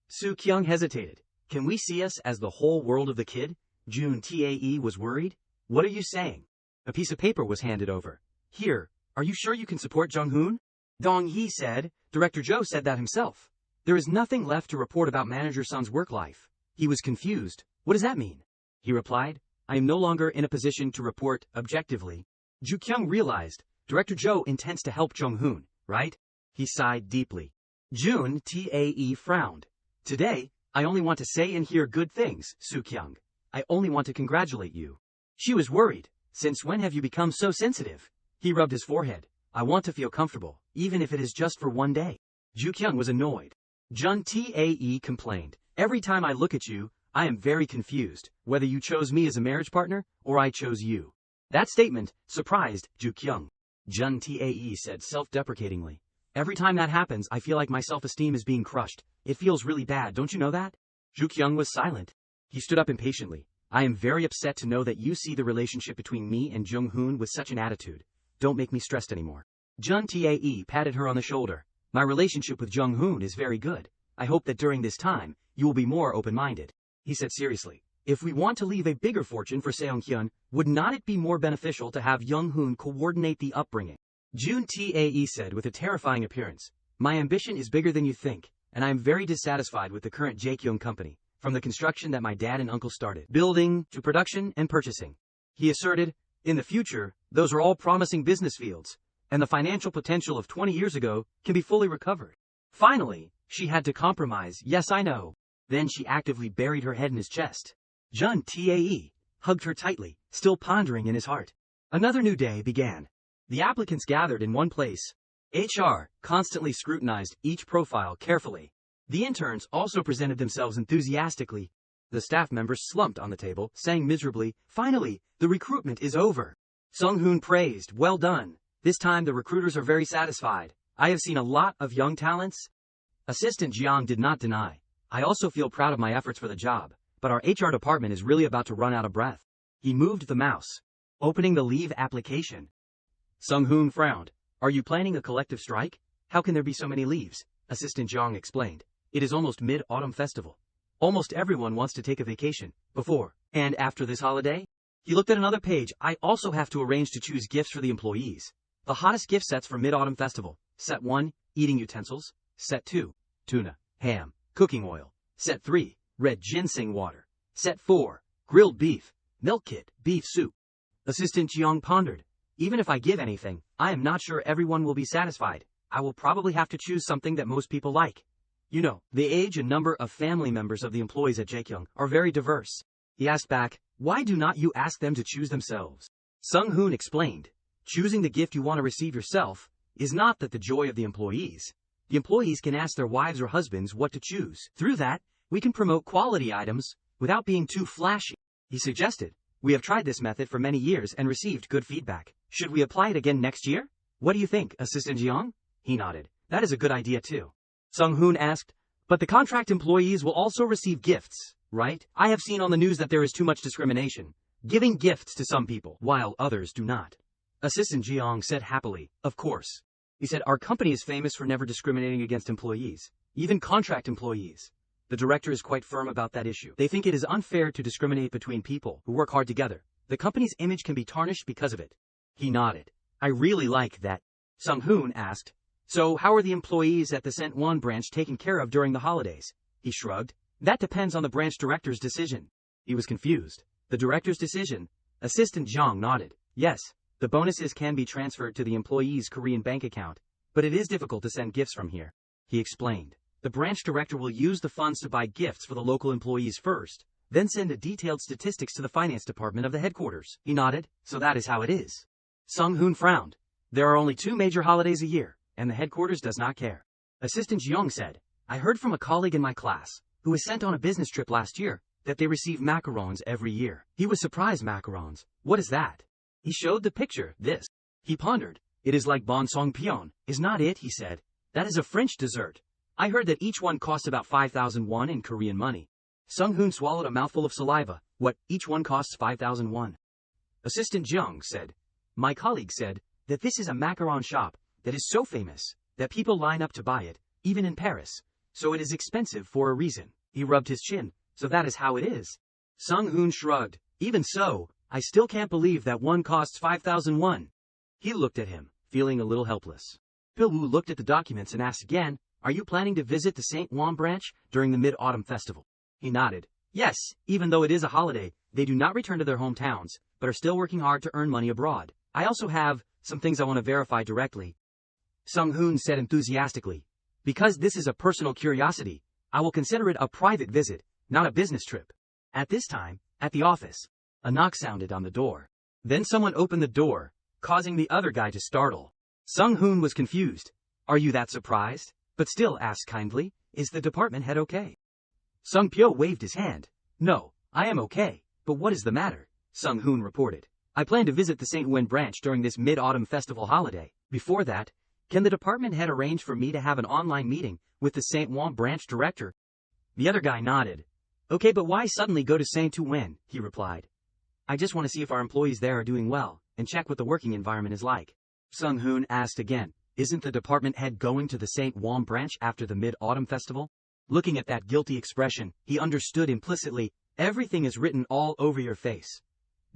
Soo-kyung hesitated. Can we see us as the whole world of the kid? Jun Tae was worried. What are you saying? A piece of paper was handed over. Here, are you sure you can support Jong Hun? Dong Hee said. Director Joe said that himself. There is nothing left to report about Manager Son's work life. He was confused. What does that mean? He replied. I am no longer in a position to report objectively. Ju Kyung realized. Director Joe intends to help Jong Hun, right? He sighed deeply. Jun Tae frowned. Today, I only want to say and hear good things, Soo-kyung. I only want to congratulate you. She was worried. Since when have you become so sensitive? He rubbed his forehead. I want to feel comfortable, even if it is just for one day. Ju Kyung was annoyed. Jun Tae complained. Every time I look at you, I am very confused, whether you chose me as a marriage partner, or I chose you. That statement surprised Ju Kyung. Jun Tae said self-deprecatingly. Every time that happens, I feel like my self-esteem is being crushed. It feels really bad, don't you know that? Ju Kyung was silent. He stood up impatiently. I am very upset to know that you see the relationship between me and Jong Hun with such an attitude. Don't make me stressed anymore. Jun Tae patted her on the shoulder. My relationship with Jong Hun is very good. I hope that during this time, you will be more open-minded. He said seriously. If we want to leave a bigger fortune for Seung-hyun, would not it be more beneficial to have Jong Hun coordinate the upbringing? Jun Tae said with a terrifying appearance. My ambition is bigger than you think, and I am very dissatisfied with the current Jaekyung company, from the construction that my dad and uncle started, building, to production and purchasing. He asserted, in the future, those are all promising business fields, and the financial potential of 20 years ago can be fully recovered. Finally, she had to compromise. Yes, I know. Then she actively buried her head in his chest. Jun Tae hugged her tightly, still pondering in his heart. Another new day began. The applicants gathered in one place. HR constantly scrutinized each profile carefully. The interns also presented themselves enthusiastically. The staff members slumped on the table, saying miserably, finally, the recruitment is over. Sung Hoon praised, well done. This time the recruiters are very satisfied. I have seen a lot of young talents. Assistant Jiang did not deny. I also feel proud of my efforts for the job, but our HR department is really about to run out of breath. He moved the mouse, opening the leave application. Sung Hoon frowned. Are you planning a collective strike? How can there be so many leaves? Assistant Jiang explained. It is almost mid-autumn festival. Almost everyone wants to take a vacation, before and after this holiday. He looked at another page. I also have to arrange to choose gifts for the employees. The hottest gift sets for Mid-Autumn Festival. Set 1, eating utensils. Set 2, tuna, ham, cooking oil. Set 3, red ginseng water. Set 4, grilled beef, milk kit, beef soup. Assistant Jiang pondered. Even if I give anything, I am not sure everyone will be satisfied. I will probably have to choose something that most people like. You know, the age and number of family members of the employees at Jaekyung are very diverse. He asked back, why do not you ask them to choose themselves? Sung Hoon explained. Choosing the gift you want to receive yourself is not that the joy of the employees. The employees can ask their wives or husbands what to choose. Through that, we can promote quality items without being too flashy. He suggested, we have tried this method for many years and received good feedback. Should we apply it again next year? What do you think, Assistant Jiang? He nodded. That is a good idea too. Sung Hoon asked, but the contract employees will also receive gifts, right? I have seen on the news that there is too much discrimination, giving gifts to some people while others do not. Assistant Jiang said happily, of course. He said, our company is famous for never discriminating against employees, even contract employees. The director is quite firm about that issue. They think it is unfair to discriminate between people who work hard together. The company's image can be tarnished because of it. He nodded. I really like that. Jong Hun asked. So how are the employees at the St. Juan branch taken care of during the holidays? He shrugged. That depends on the branch director's decision. He was confused. The director's decision? Assistant Jong nodded. Yes, the bonuses can be transferred to the employee's Korean bank account, but it is difficult to send gifts from here. He explained. The branch director will use the funds to buy gifts for the local employees first, then send the detailed statistics to the finance department of the headquarters. He nodded. So that is how it is. Jong Hun frowned. There are only 2 major holidays a year, and the headquarters does not care. Assistant Jong said, I heard from a colleague in my class, who was sent on a business trip last year, that they receive macarons every year. He was surprised. Macarons. What is that? He showed the picture. This. He pondered. It is like bon song pion, is not it? He said. That is a French dessert. I heard that each one costs about 5,000 won in Korean money. Jong Hun swallowed a mouthful of saliva. What, each one costs 5,000 won? Assistant Jong said. My colleague said that this is a macaron shop that is so famous that people line up to buy it, even in Paris. So it is expensive for a reason. He rubbed his chin. So that is how it is. Jong Hun shrugged. Even so, I still can't believe that one costs 5,000 won. He looked at him, feeling a little helpless. Pill-woo looked at the documents and asked again, Are you planning to visit the St. Juan branch during the Mid-Autumn Festival? He nodded. Yes, even though it is a holiday, they do not return to their hometowns, but are still working hard to earn money abroad. I also have some things I want to verify directly. Jong Hun said enthusiastically. Because this is a personal curiosity, I will consider it a private visit, not a business trip. At this time, at the office, a knock sounded on the door. Then someone opened the door, causing the other guy to startle. Jong Hun was confused. Are you that surprised? But still asked kindly, is the department head okay? Sung Pyo waved his hand. No, I am okay. But what is the matter? Jong Hun reported. I plan to visit the St. Juan branch during this Mid-Autumn Festival holiday. Before that, can the department head arrange for me to have an online meeting with the St. Juan branch director? The other guy nodded. Okay, but why suddenly go to St. Juan? He replied. I just want to see if our employees there are doing well, and check what the working environment is like. Jong Hun asked again. Isn't the department head going to the St. Juan branch after the Mid-Autumn Festival? Looking at that guilty expression, he understood implicitly, everything is written all over your face.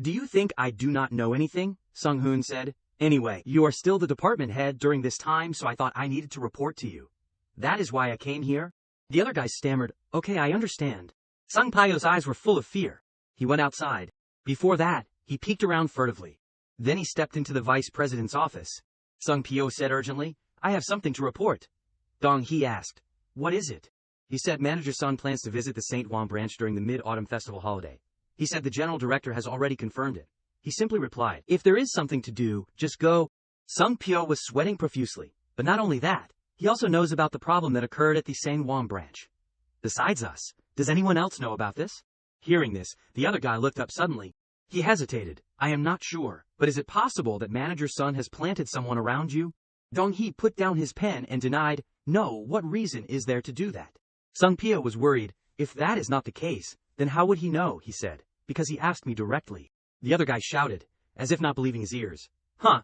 Do you think I do not know anything? Jong Hun said. Anyway, you are still the department head during this time, so I thought I needed to report to you. That is why I came here. The other guy stammered, okay, I understand. Sung Pyo's eyes were full of fear. He went outside. Before that, he peeked around furtively. Then he stepped into the vice president's office. Sung Pyo said urgently, I have something to report. Dong Hee asked, what is it? He said Manager Son plans to visit the St. Juan branch during the Mid-Autumn Festival holiday. He said the general director has already confirmed it. He simply replied, if there is something to do, just go. Sung Pyo was sweating profusely. But not only that, he also knows about the problem that occurred at the St. Juan branch. Besides us, does anyone else know about this? Hearing this, the other guy looked up suddenly. He hesitated. I am not sure, but is it possible that Manager Son has planted someone around you? Dong Hee put down his pen and denied, no, what reason is there to do that? Sung Pyo was worried. If that is not the case, then how would he know, he said, because he asked me directly. The other guy shouted, as if not believing his ears. Huh.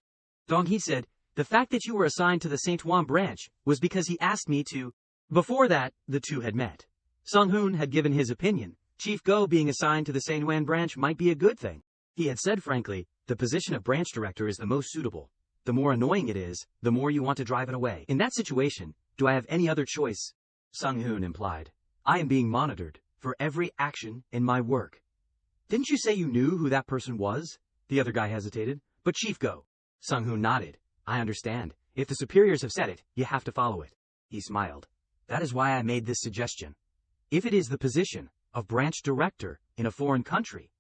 Dong Hee said, the fact that you were assigned to the St. Juan branch was because he asked me to. Before that, the two had met. Jong Hun had given his opinion. Chief Go being assigned to the St. Juan branch might be a good thing. He had said frankly, the position of branch director is the most suitable. The more annoying it is, the more you want to drive it away. In that situation, do I have any other choice? Jong Hun implied. I am being monitored for every action in my work. Didn't you say you knew who that person was? The other guy hesitated. But Chief Go. Jong Hun nodded. I understand. If the superiors have said it, you have to follow it. He smiled. That is why I made this suggestion. If it is the position of branch director in a foreign country,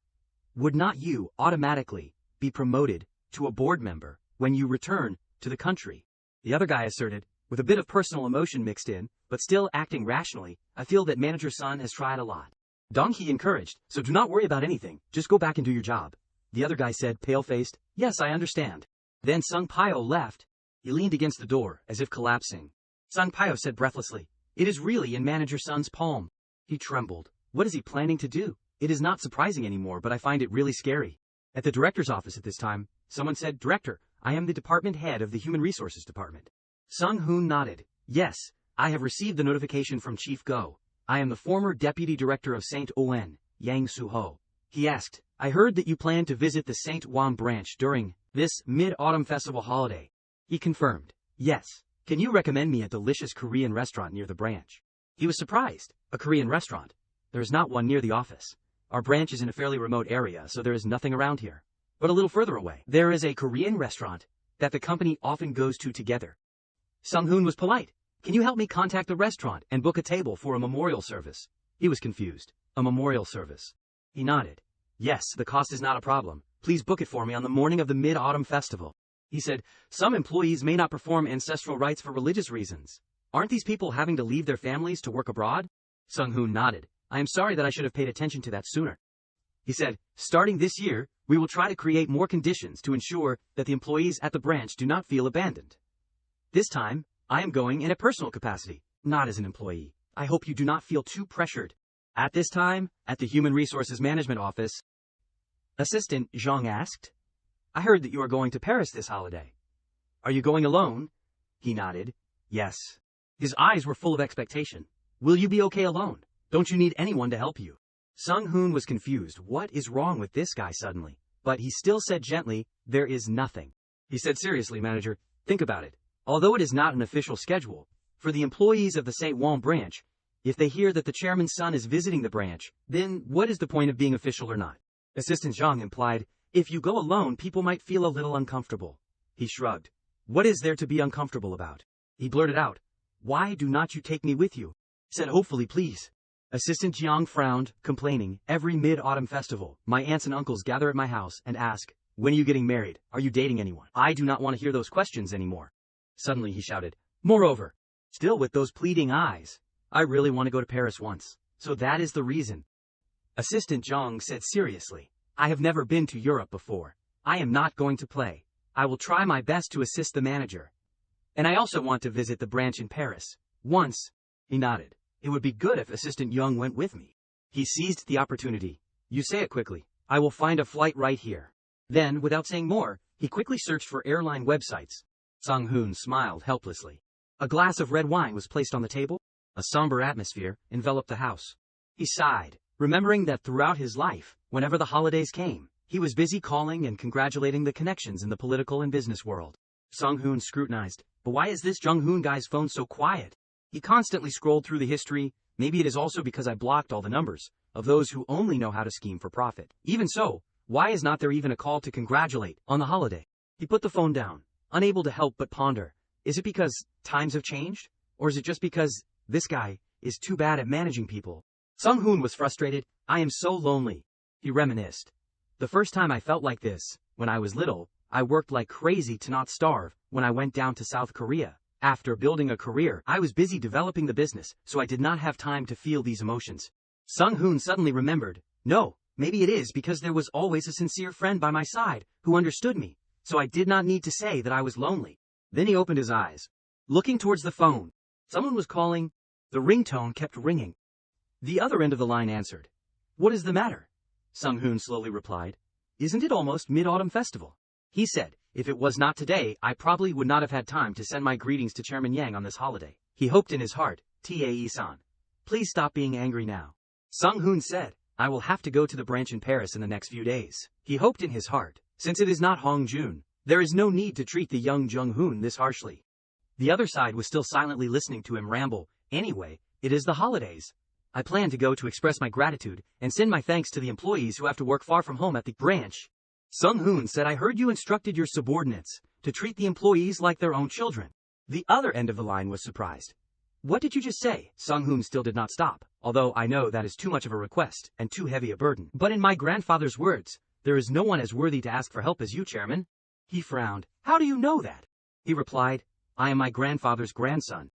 would not you automatically be promoted to a board member when you return to the country? The other guy asserted, with a bit of personal emotion mixed in, but still acting rationally, I feel that Manager Son has tried a lot. Dong Hee encouraged, so do not worry about anything, just go back and do your job. The other guy said, pale-faced, yes, I understand. Then Sung Pyo left. He leaned against the door, as if collapsing. Sung Pyo said breathlessly, it is really in Manager Son's palm. He trembled. What is he planning to do? It is not surprising anymore, but I find it really scary. At the director's office at this time, someone said, Director, I am the department head of the Human Resources Department. Jong Hun nodded. Yes, I have received the notification from Chief Go. I am the former deputy director of St. On, Yang Su-ho. He asked, I heard that you plan to visit the St. Won branch during this mid-autumn festival holiday. He confirmed, yes. Can you recommend me a delicious Korean restaurant near the branch? He was surprised. A Korean restaurant? There is not one near the office. Our branch is in a fairly remote area, so there is nothing around here. But a little further away, there is a Korean restaurant that the company often goes to together. Sung Hun was polite. Can you help me contact the restaurant and book a table for a memorial service? He was confused. A memorial service. He nodded. Yes, the cost is not a problem. Please book it for me on the morning of the Mid-Autumn Festival. He said, some employees may not perform ancestral rites for religious reasons. Aren't these people having to leave their families to work abroad? Sung Hun nodded. I am sorry that I should have paid attention to that sooner. He said, starting this year, we will try to create more conditions to ensure that the employees at the branch do not feel abandoned. This time, I am going in a personal capacity, not as an employee. I hope you do not feel too pressured. At this time, at the Human Resources Management Office, Assistant Zhang asked, I heard that you are going to Paris this holiday. Are you going alone? He nodded. Yes. His eyes were full of expectation. Will you be okay alone? Don't you need anyone to help you? Sung Hun was confused. What is wrong with this guy suddenly? But he still said gently, there is nothing. He said seriously, manager, think about it. Although it is not an official schedule, for the employees of the St. Won branch, if they hear that the chairman's son is visiting the branch, then what is the point of being official or not? Assistant Zhang implied, if you go alone, people might feel a little uncomfortable. He shrugged. What is there to be uncomfortable about? He blurted out, why do not you take me with you? He said, hopefully, please. Assistant Jiang frowned, complaining, every mid-autumn festival, my aunts and uncles gather at my house and ask, when are you getting married? Are you dating anyone? I do not want to hear those questions anymore. Suddenly he shouted, moreover, still with those pleading eyes, I really want to go to Paris once. So that is the reason. Assistant Zhang said seriously, I have never been to Europe before. I am not going to play. I will try my best to assist the manager. And I also want to visit the branch in Paris. Once. He nodded. It would be good if Assistant Young went with me. He seized the opportunity. You say it quickly. I will find a flight right here. Then, without saying more, he quickly searched for airline websites. Sung Hun smiled helplessly. A glass of red wine was placed on the table. A somber atmosphere enveloped the house. He sighed, remembering that throughout his life, whenever the holidays came, he was busy calling and congratulating the connections in the political and business world. Sung Hun scrutinized, but why is this Jong Hun guy's phone so quiet? He constantly scrolled through the history. Maybe it is also because I blocked all the numbers of those who only know how to scheme for profit. Even so, why is not there even a call to congratulate on the holiday? He put the phone down, unable to help but ponder. Is it because times have changed? Or is it just because this guy is too bad at managing people? Sung Hun was frustrated. I am so lonely. He reminisced. The first time I felt like this, when I was little, I worked like crazy to not starve when I went down to South Korea. After building a career, I was busy developing the business, so I did not have time to feel these emotions. Sung Hun suddenly remembered. No, maybe it is because there was always a sincere friend by my side who understood me, so I did not need to say that I was lonely. Then he opened his eyes, looking towards the phone. Someone was calling. The ringtone kept ringing. The other end of the line answered. What is the matter? Sung Hun slowly replied. Isn't it almost Mid-Autumn Festival? He said, if it was not today, I probably would not have had time to send my greetings to Chairman Yang on this holiday. He hoped in his heart, Tae-san. Please stop being angry now. Sung Hun said, I will have to go to the branch in Paris in the next few days. He hoped in his heart, since it is not Hongjun, there is no need to treat the young Jong Hun this harshly. The other side was still silently listening to him ramble. Anyway, it is the holidays. I plan to go to express my gratitude and send my thanks to the employees who have to work far from home at the branch. Sung Hun said, I heard you instructed your subordinates to treat the employees like their own children. The other end of the line was surprised. What did you just say? Sung Hun still did not stop, although I know that is too much of a request and too heavy a burden. But in my grandfather's words, there is no one as worthy to ask for help as you, Chairman. He frowned. How do you know that? He replied, I am my grandfather's grandson.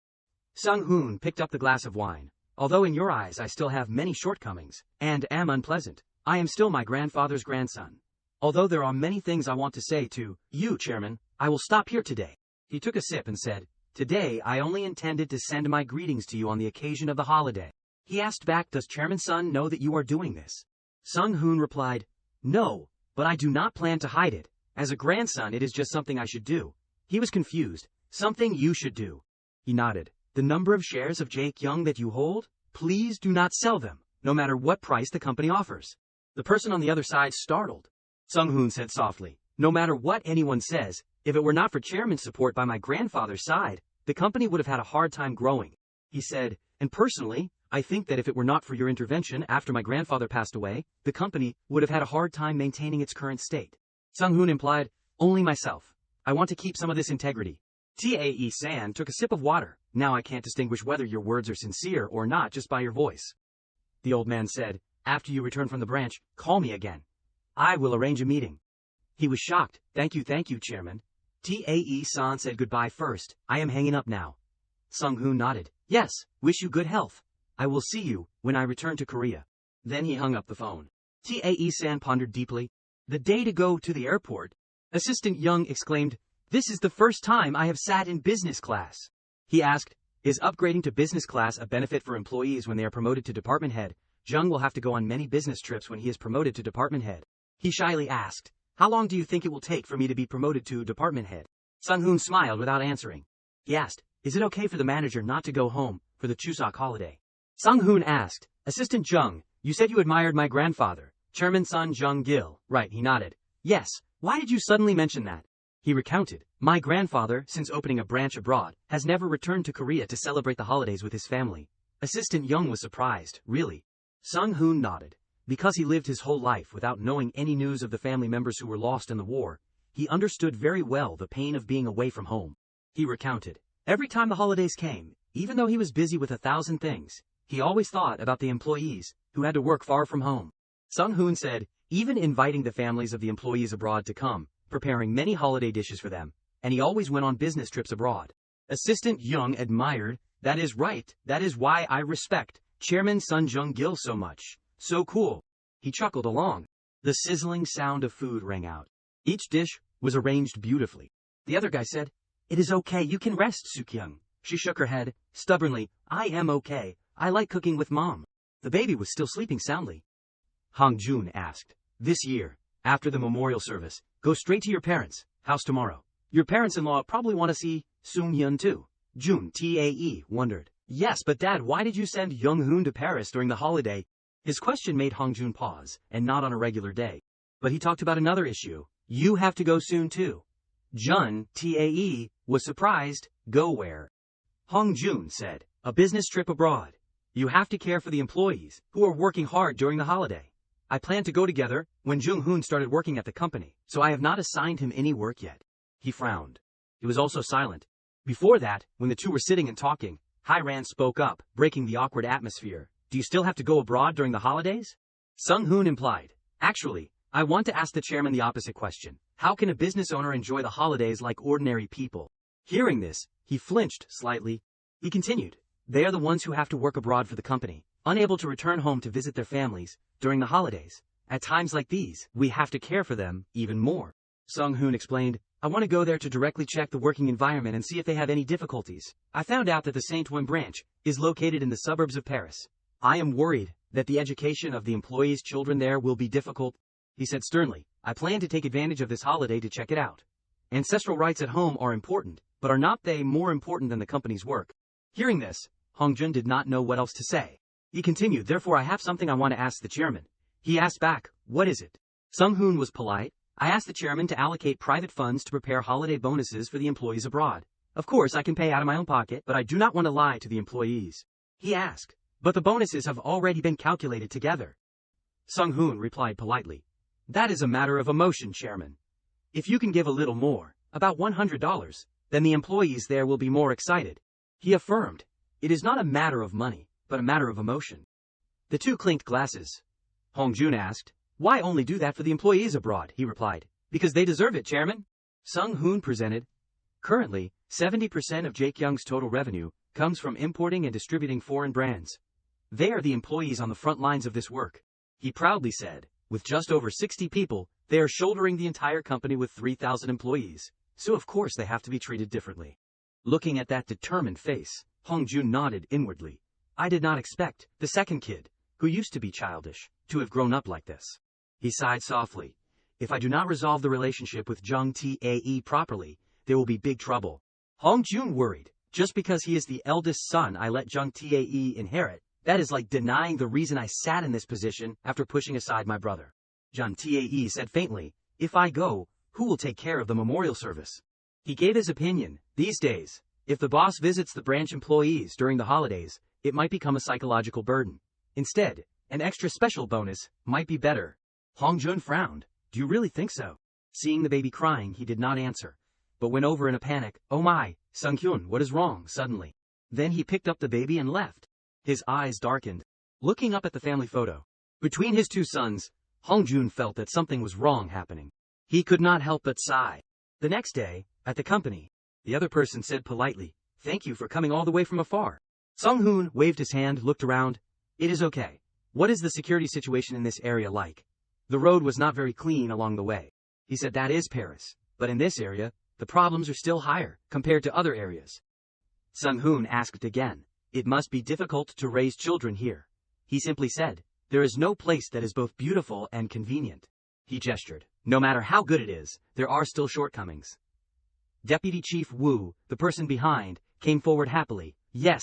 Sung Hun picked up the glass of wine. Although in your eyes I still have many shortcomings, and am unpleasant, I am still my grandfather's grandson. Although there are many things I want to say to you, Chairman, I will stop here today. He took a sip and said, Today I only intended to send my greetings to you on the occasion of the holiday. He asked back, does Chairman Sun know that you are doing this? Sung Hun replied, No, but I do not plan to hide it. As a grandson it is just something I should do. He was confused. Something you should do. He nodded. The number of shares of Jake Young that you hold? Please do not sell them, no matter what price the company offers. The person on the other side startled. Sung Hun said softly, no matter what anyone says, if it were not for chairman's support by my grandfather's side, the company would have had a hard time growing. He said, and personally, I think that if it were not for your intervention after my grandfather passed away, the company would have had a hard time maintaining its current state. Sung Hun implied, only myself. I want to keep some of this integrity. Tae-san took a sip of water. Now I can't distinguish whether your words are sincere or not just by your voice. The old man said, after you return from the branch, call me again. I will arrange a meeting. He was shocked. Thank you, Chairman. Tae-san said goodbye first. I am hanging up now. Sung Hun nodded. Yes, wish you good health. I will see you when I return to Korea. Then he hung up the phone. Tae-san pondered deeply. The day to go to the airport. Assistant Young exclaimed, this is the first time I have sat in business class. He asked, is upgrading to business class a benefit for employees when they are promoted to department head? Jung will have to go on many business trips when he is promoted to department head. He shyly asked, how long do you think it will take for me to be promoted to department head? Sung Hun smiled without answering. He asked, is it okay for the manager not to go home for the Chuseok holiday? Sung Hun asked, Assistant Jung, you said you admired my grandfather, Chairman Son Jong Gil, right? He nodded. Yes, why did you suddenly mention that? He recounted, my grandfather, since opening a branch abroad, has never returned to Korea to celebrate the holidays with his family. Assistant Young was surprised, really? Sung Hun nodded. Because he lived his whole life without knowing any news of the family members who were lost in the war, he understood very well the pain of being away from home. He recounted, every time the holidays came, even though he was busy with 1,000 things, he always thought about the employees who had to work far from home. Sung Hun said, even inviting the families of the employees abroad to come, preparing many holiday dishes for them, and he always went on business trips abroad. Assistant Young admired, that is right, that is why I respect Chairman Son Jong Gil so much. So cool. He chuckled along. The sizzling sound of food rang out. Each dish was arranged beautifully. The other guy said, it is okay, you can rest, Suk-young. She shook her head, stubbornly, I am okay, I like cooking with Mom. The baby was still sleeping soundly. Hong Jun asked, this year, after the memorial service, go straight to your parents' house tomorrow. Your parents-in-law probably want to see Soon-hyun too. Jun Tae wondered. Yes, but Dad, why did you send Young-hoon to Paris during the holiday? His question made Hong Jun pause, and not on a regular day. But he talked about another issue. You have to go soon too. Jun Tae was surprised. Go where? Hong Jun said, a business trip abroad. You have to care for the employees, who are working hard during the holiday. I plan to go together when Jung Hun started working at the company, so I have not assigned him any work yet. He frowned. He was also silent. Before that, when the two were sitting and talking, Hi-ran spoke up, breaking the awkward atmosphere. Do you still have to go abroad during the holidays? Sung Hun implied, actually, I want to ask the chairman the opposite question. How can a business owner enjoy the holidays like ordinary people? Hearing this, he flinched slightly. He continued, they are the ones who have to work abroad for the company, unable to return home to visit their families during the holidays. At times like these, we have to care for them even more. Sung Hun explained, I want to go there to directly check the working environment and see if they have any difficulties. I found out that the Saint-Ouen branch is located in the suburbs of Paris. I am worried that the education of the employees' children there will be difficult. He said sternly, I plan to take advantage of this holiday to check it out. Ancestral rites at home are important, but are not they more important than the company's work? Hearing this, Hong Jun did not know what else to say. He continued, therefore I have something I want to ask the chairman. He asked back, what is it? Sung Hun was polite. I asked the chairman to allocate private funds to prepare holiday bonuses for the employees abroad. Of course I can pay out of my own pocket, but I do not want to lie to the employees. He asked, but the bonuses have already been calculated together. Sung Hun replied politely. That is a matter of emotion, Chairman. If you can give a little more, about $100, then the employees there will be more excited. He affirmed, it is not a matter of money, but a matter of emotion. The two clinked glasses. Hong Jun asked, why only do that for the employees abroad? He replied, because they deserve it, Chairman. Sung Hun presented. Currently, 70% of Jaekyung's total revenue comes from importing and distributing foreign brands. They are the employees on the front lines of this work. He proudly said, with just over 60 people, they are shouldering the entire company with 3,000 employees, so of course they have to be treated differently. Looking at that determined face, Hong Jun nodded inwardly. I did not expect the second kid, who used to be childish, to have grown up like this. He sighed softly. If I do not resolve the relationship with Jung Tae properly, there will be big trouble. Hong Jun worried. Just because he is the eldest son I let Jung Tae inherit, That is like denying the reason I sat in this position after pushing aside my brother. John Tae said faintly, if I go, who will take care of the memorial service? He gave his opinion. These days, if the boss visits the branch employees during the holidays, it might become a psychological burden. Instead, an extra special bonus might be better. Hong Jun frowned. Do you really think so? Seeing the baby crying, he did not answer, but went over in a panic. Oh my, Sung-hyun, what is wrong, suddenly? Then he picked up the baby and left. His eyes darkened, looking up at the family photo. Between his two sons, Hong Jun felt that something was wrong happening. He could not help but sigh. The next day, at the company, the other person said politely, thank you for coming all the way from afar. Sung-hoon waved his hand, looked around. It is okay. What is the security situation in this area like? The road was not very clean along the way. He said that is Paris, but in this area, the problems are still higher compared to other areas. Sung-hoon asked again, it must be difficult to raise children here. He simply said, there is no place that is both beautiful and convenient. He gestured. No matter how good it is, there are still shortcomings. Deputy Chief Wu, the person behind, came forward happily. Yes.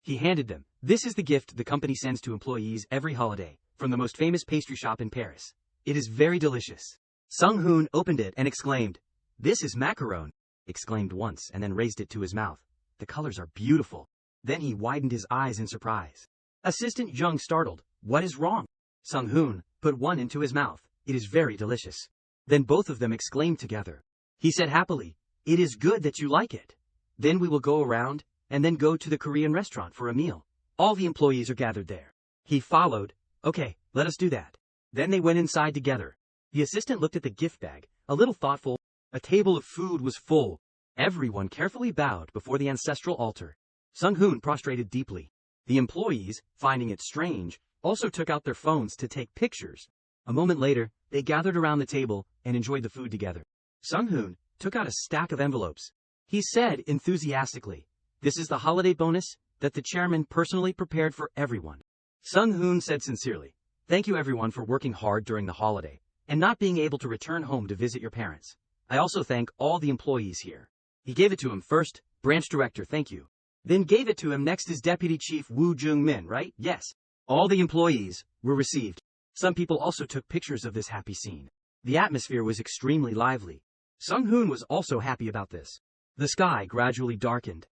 He handed them. This is the gift the company sends to employees every holiday, from the most famous pastry shop in Paris. It is very delicious. Sung-hoon opened it and exclaimed, this is macaron. Exclaimed once and then raised it to his mouth. The colors are beautiful. Then he widened his eyes in surprise. Assistant Jung startled. What is wrong? Sung-hoon put one into his mouth. It is very delicious. Then both of them exclaimed together. He said happily, it is good that you like it. Then we will go around, and then go to the Korean restaurant for a meal. All the employees are gathered there. He followed. Okay, let us do that. Then they went inside together. The assistant looked at the gift bag, a little thoughtful. A table of food was full. Everyone carefully bowed before the ancestral altar. Sung-hoon prostrated deeply. The employees, finding it strange, also took out their phones to take pictures. A moment later, they gathered around the table and enjoyed the food together. Sung-hoon took out a stack of envelopes. He said enthusiastically, this is the holiday bonus that the chairman personally prepared for everyone. Sung-hoon said sincerely, thank you everyone for working hard during the holiday and not being able to return home to visit your parents. I also thank all the employees here. He gave it to him first, branch director, thank you. Then gave it to him next as Deputy Chief Woo Jung-min, right? Yes. All the employees were received. Some people also took pictures of this happy scene. The atmosphere was extremely lively. Sung-hoon was also happy about this. The sky gradually darkened.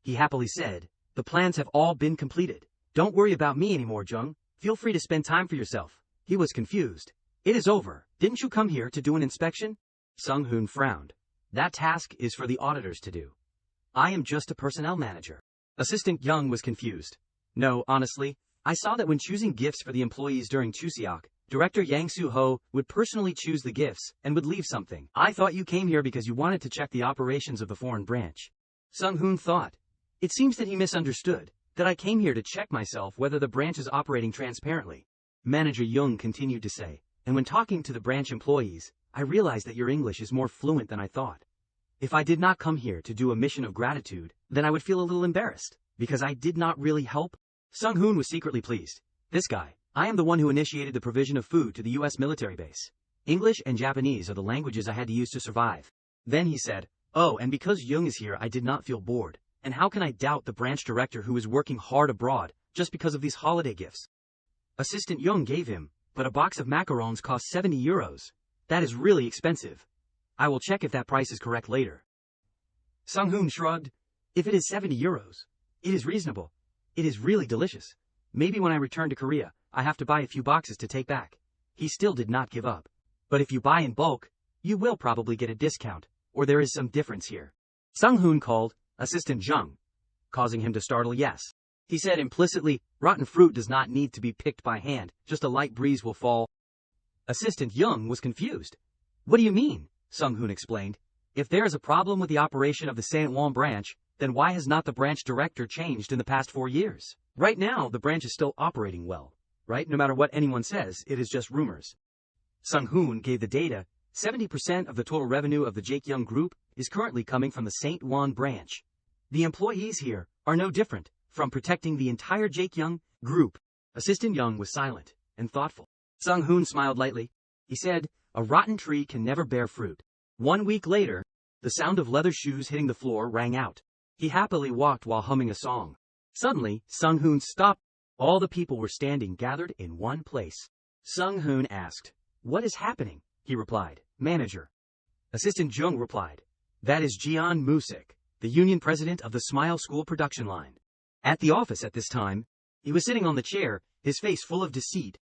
He happily said, the plans have all been completed. Don't worry about me anymore, Jung. Feel free to spend time for yourself. He was confused. It is over. Didn't you come here to do an inspection? Sung-hoon frowned. That task is for the auditors to do. I am just a personnel manager. Assistant Young was confused. No, honestly, I saw that when choosing gifts for the employees during Chuseok, Director Yang Soo-ho would personally choose the gifts and would leave something. I thought you came here because you wanted to check the operations of the foreign branch. Sung-hoon thought. It seems that he misunderstood, that I came here to check myself whether the branch is operating transparently. Manager Young continued to say, and when talking to the branch employees, I realized that your English is more fluent than I thought. If I did not come here to do a mission of gratitude, then I would feel a little embarrassed, because I did not really help. Sung-hoon was secretly pleased. This guy, I am the one who initiated the provision of food to the U.S. military base. English and Japanese are the languages I had to use to survive. Then he said, oh, and because Young is here I did not feel bored. And how can I doubt the branch director who is working hard abroad, just because of these holiday gifts? Assistant Young gave him, but a box of macarons cost 70 euros. That is really expensive. I will check if that price is correct later. Sung-hoon shrugged. If it is 70 euros, it is reasonable. It is really delicious. Maybe when I return to Korea, I have to buy a few boxes to take back. He still did not give up. But if you buy in bulk, you will probably get a discount, or there is some difference here. Sung-hoon called Assistant Jung, causing him to startle yes. He said implicitly, rotten fruit does not need to be picked by hand, just a light breeze will fall. Assistant Young was confused. What do you mean? Sung-hoon explained. If there is a problem with the operation of the San Juan branch, then why has not the branch director changed in the past 4 years? Right now, the branch is still operating well, right? No matter what anyone says, it is just rumors. Sung-hoon gave the data. 70% of the total revenue of the Jaekyung Group is currently coming from the St. Juan branch. The employees here are no different from protecting the entire Jaekyung Group. Assistant Young was silent and thoughtful. Sung-hoon smiled lightly. He said, a rotten tree can never bear fruit. 1 week later, the sound of leather shoes hitting the floor rang out. He happily walked while humming a song. Suddenly, Sung-hoon stopped. All the people were standing gathered in one place. Sung Hoon asked, "What is happening?" He replied, "Manager." Assistant Jung replied, "That is Jeon Musik, the union president of the Smile School production line." At the office at this time, he was sitting on the chair, his face full of deceit,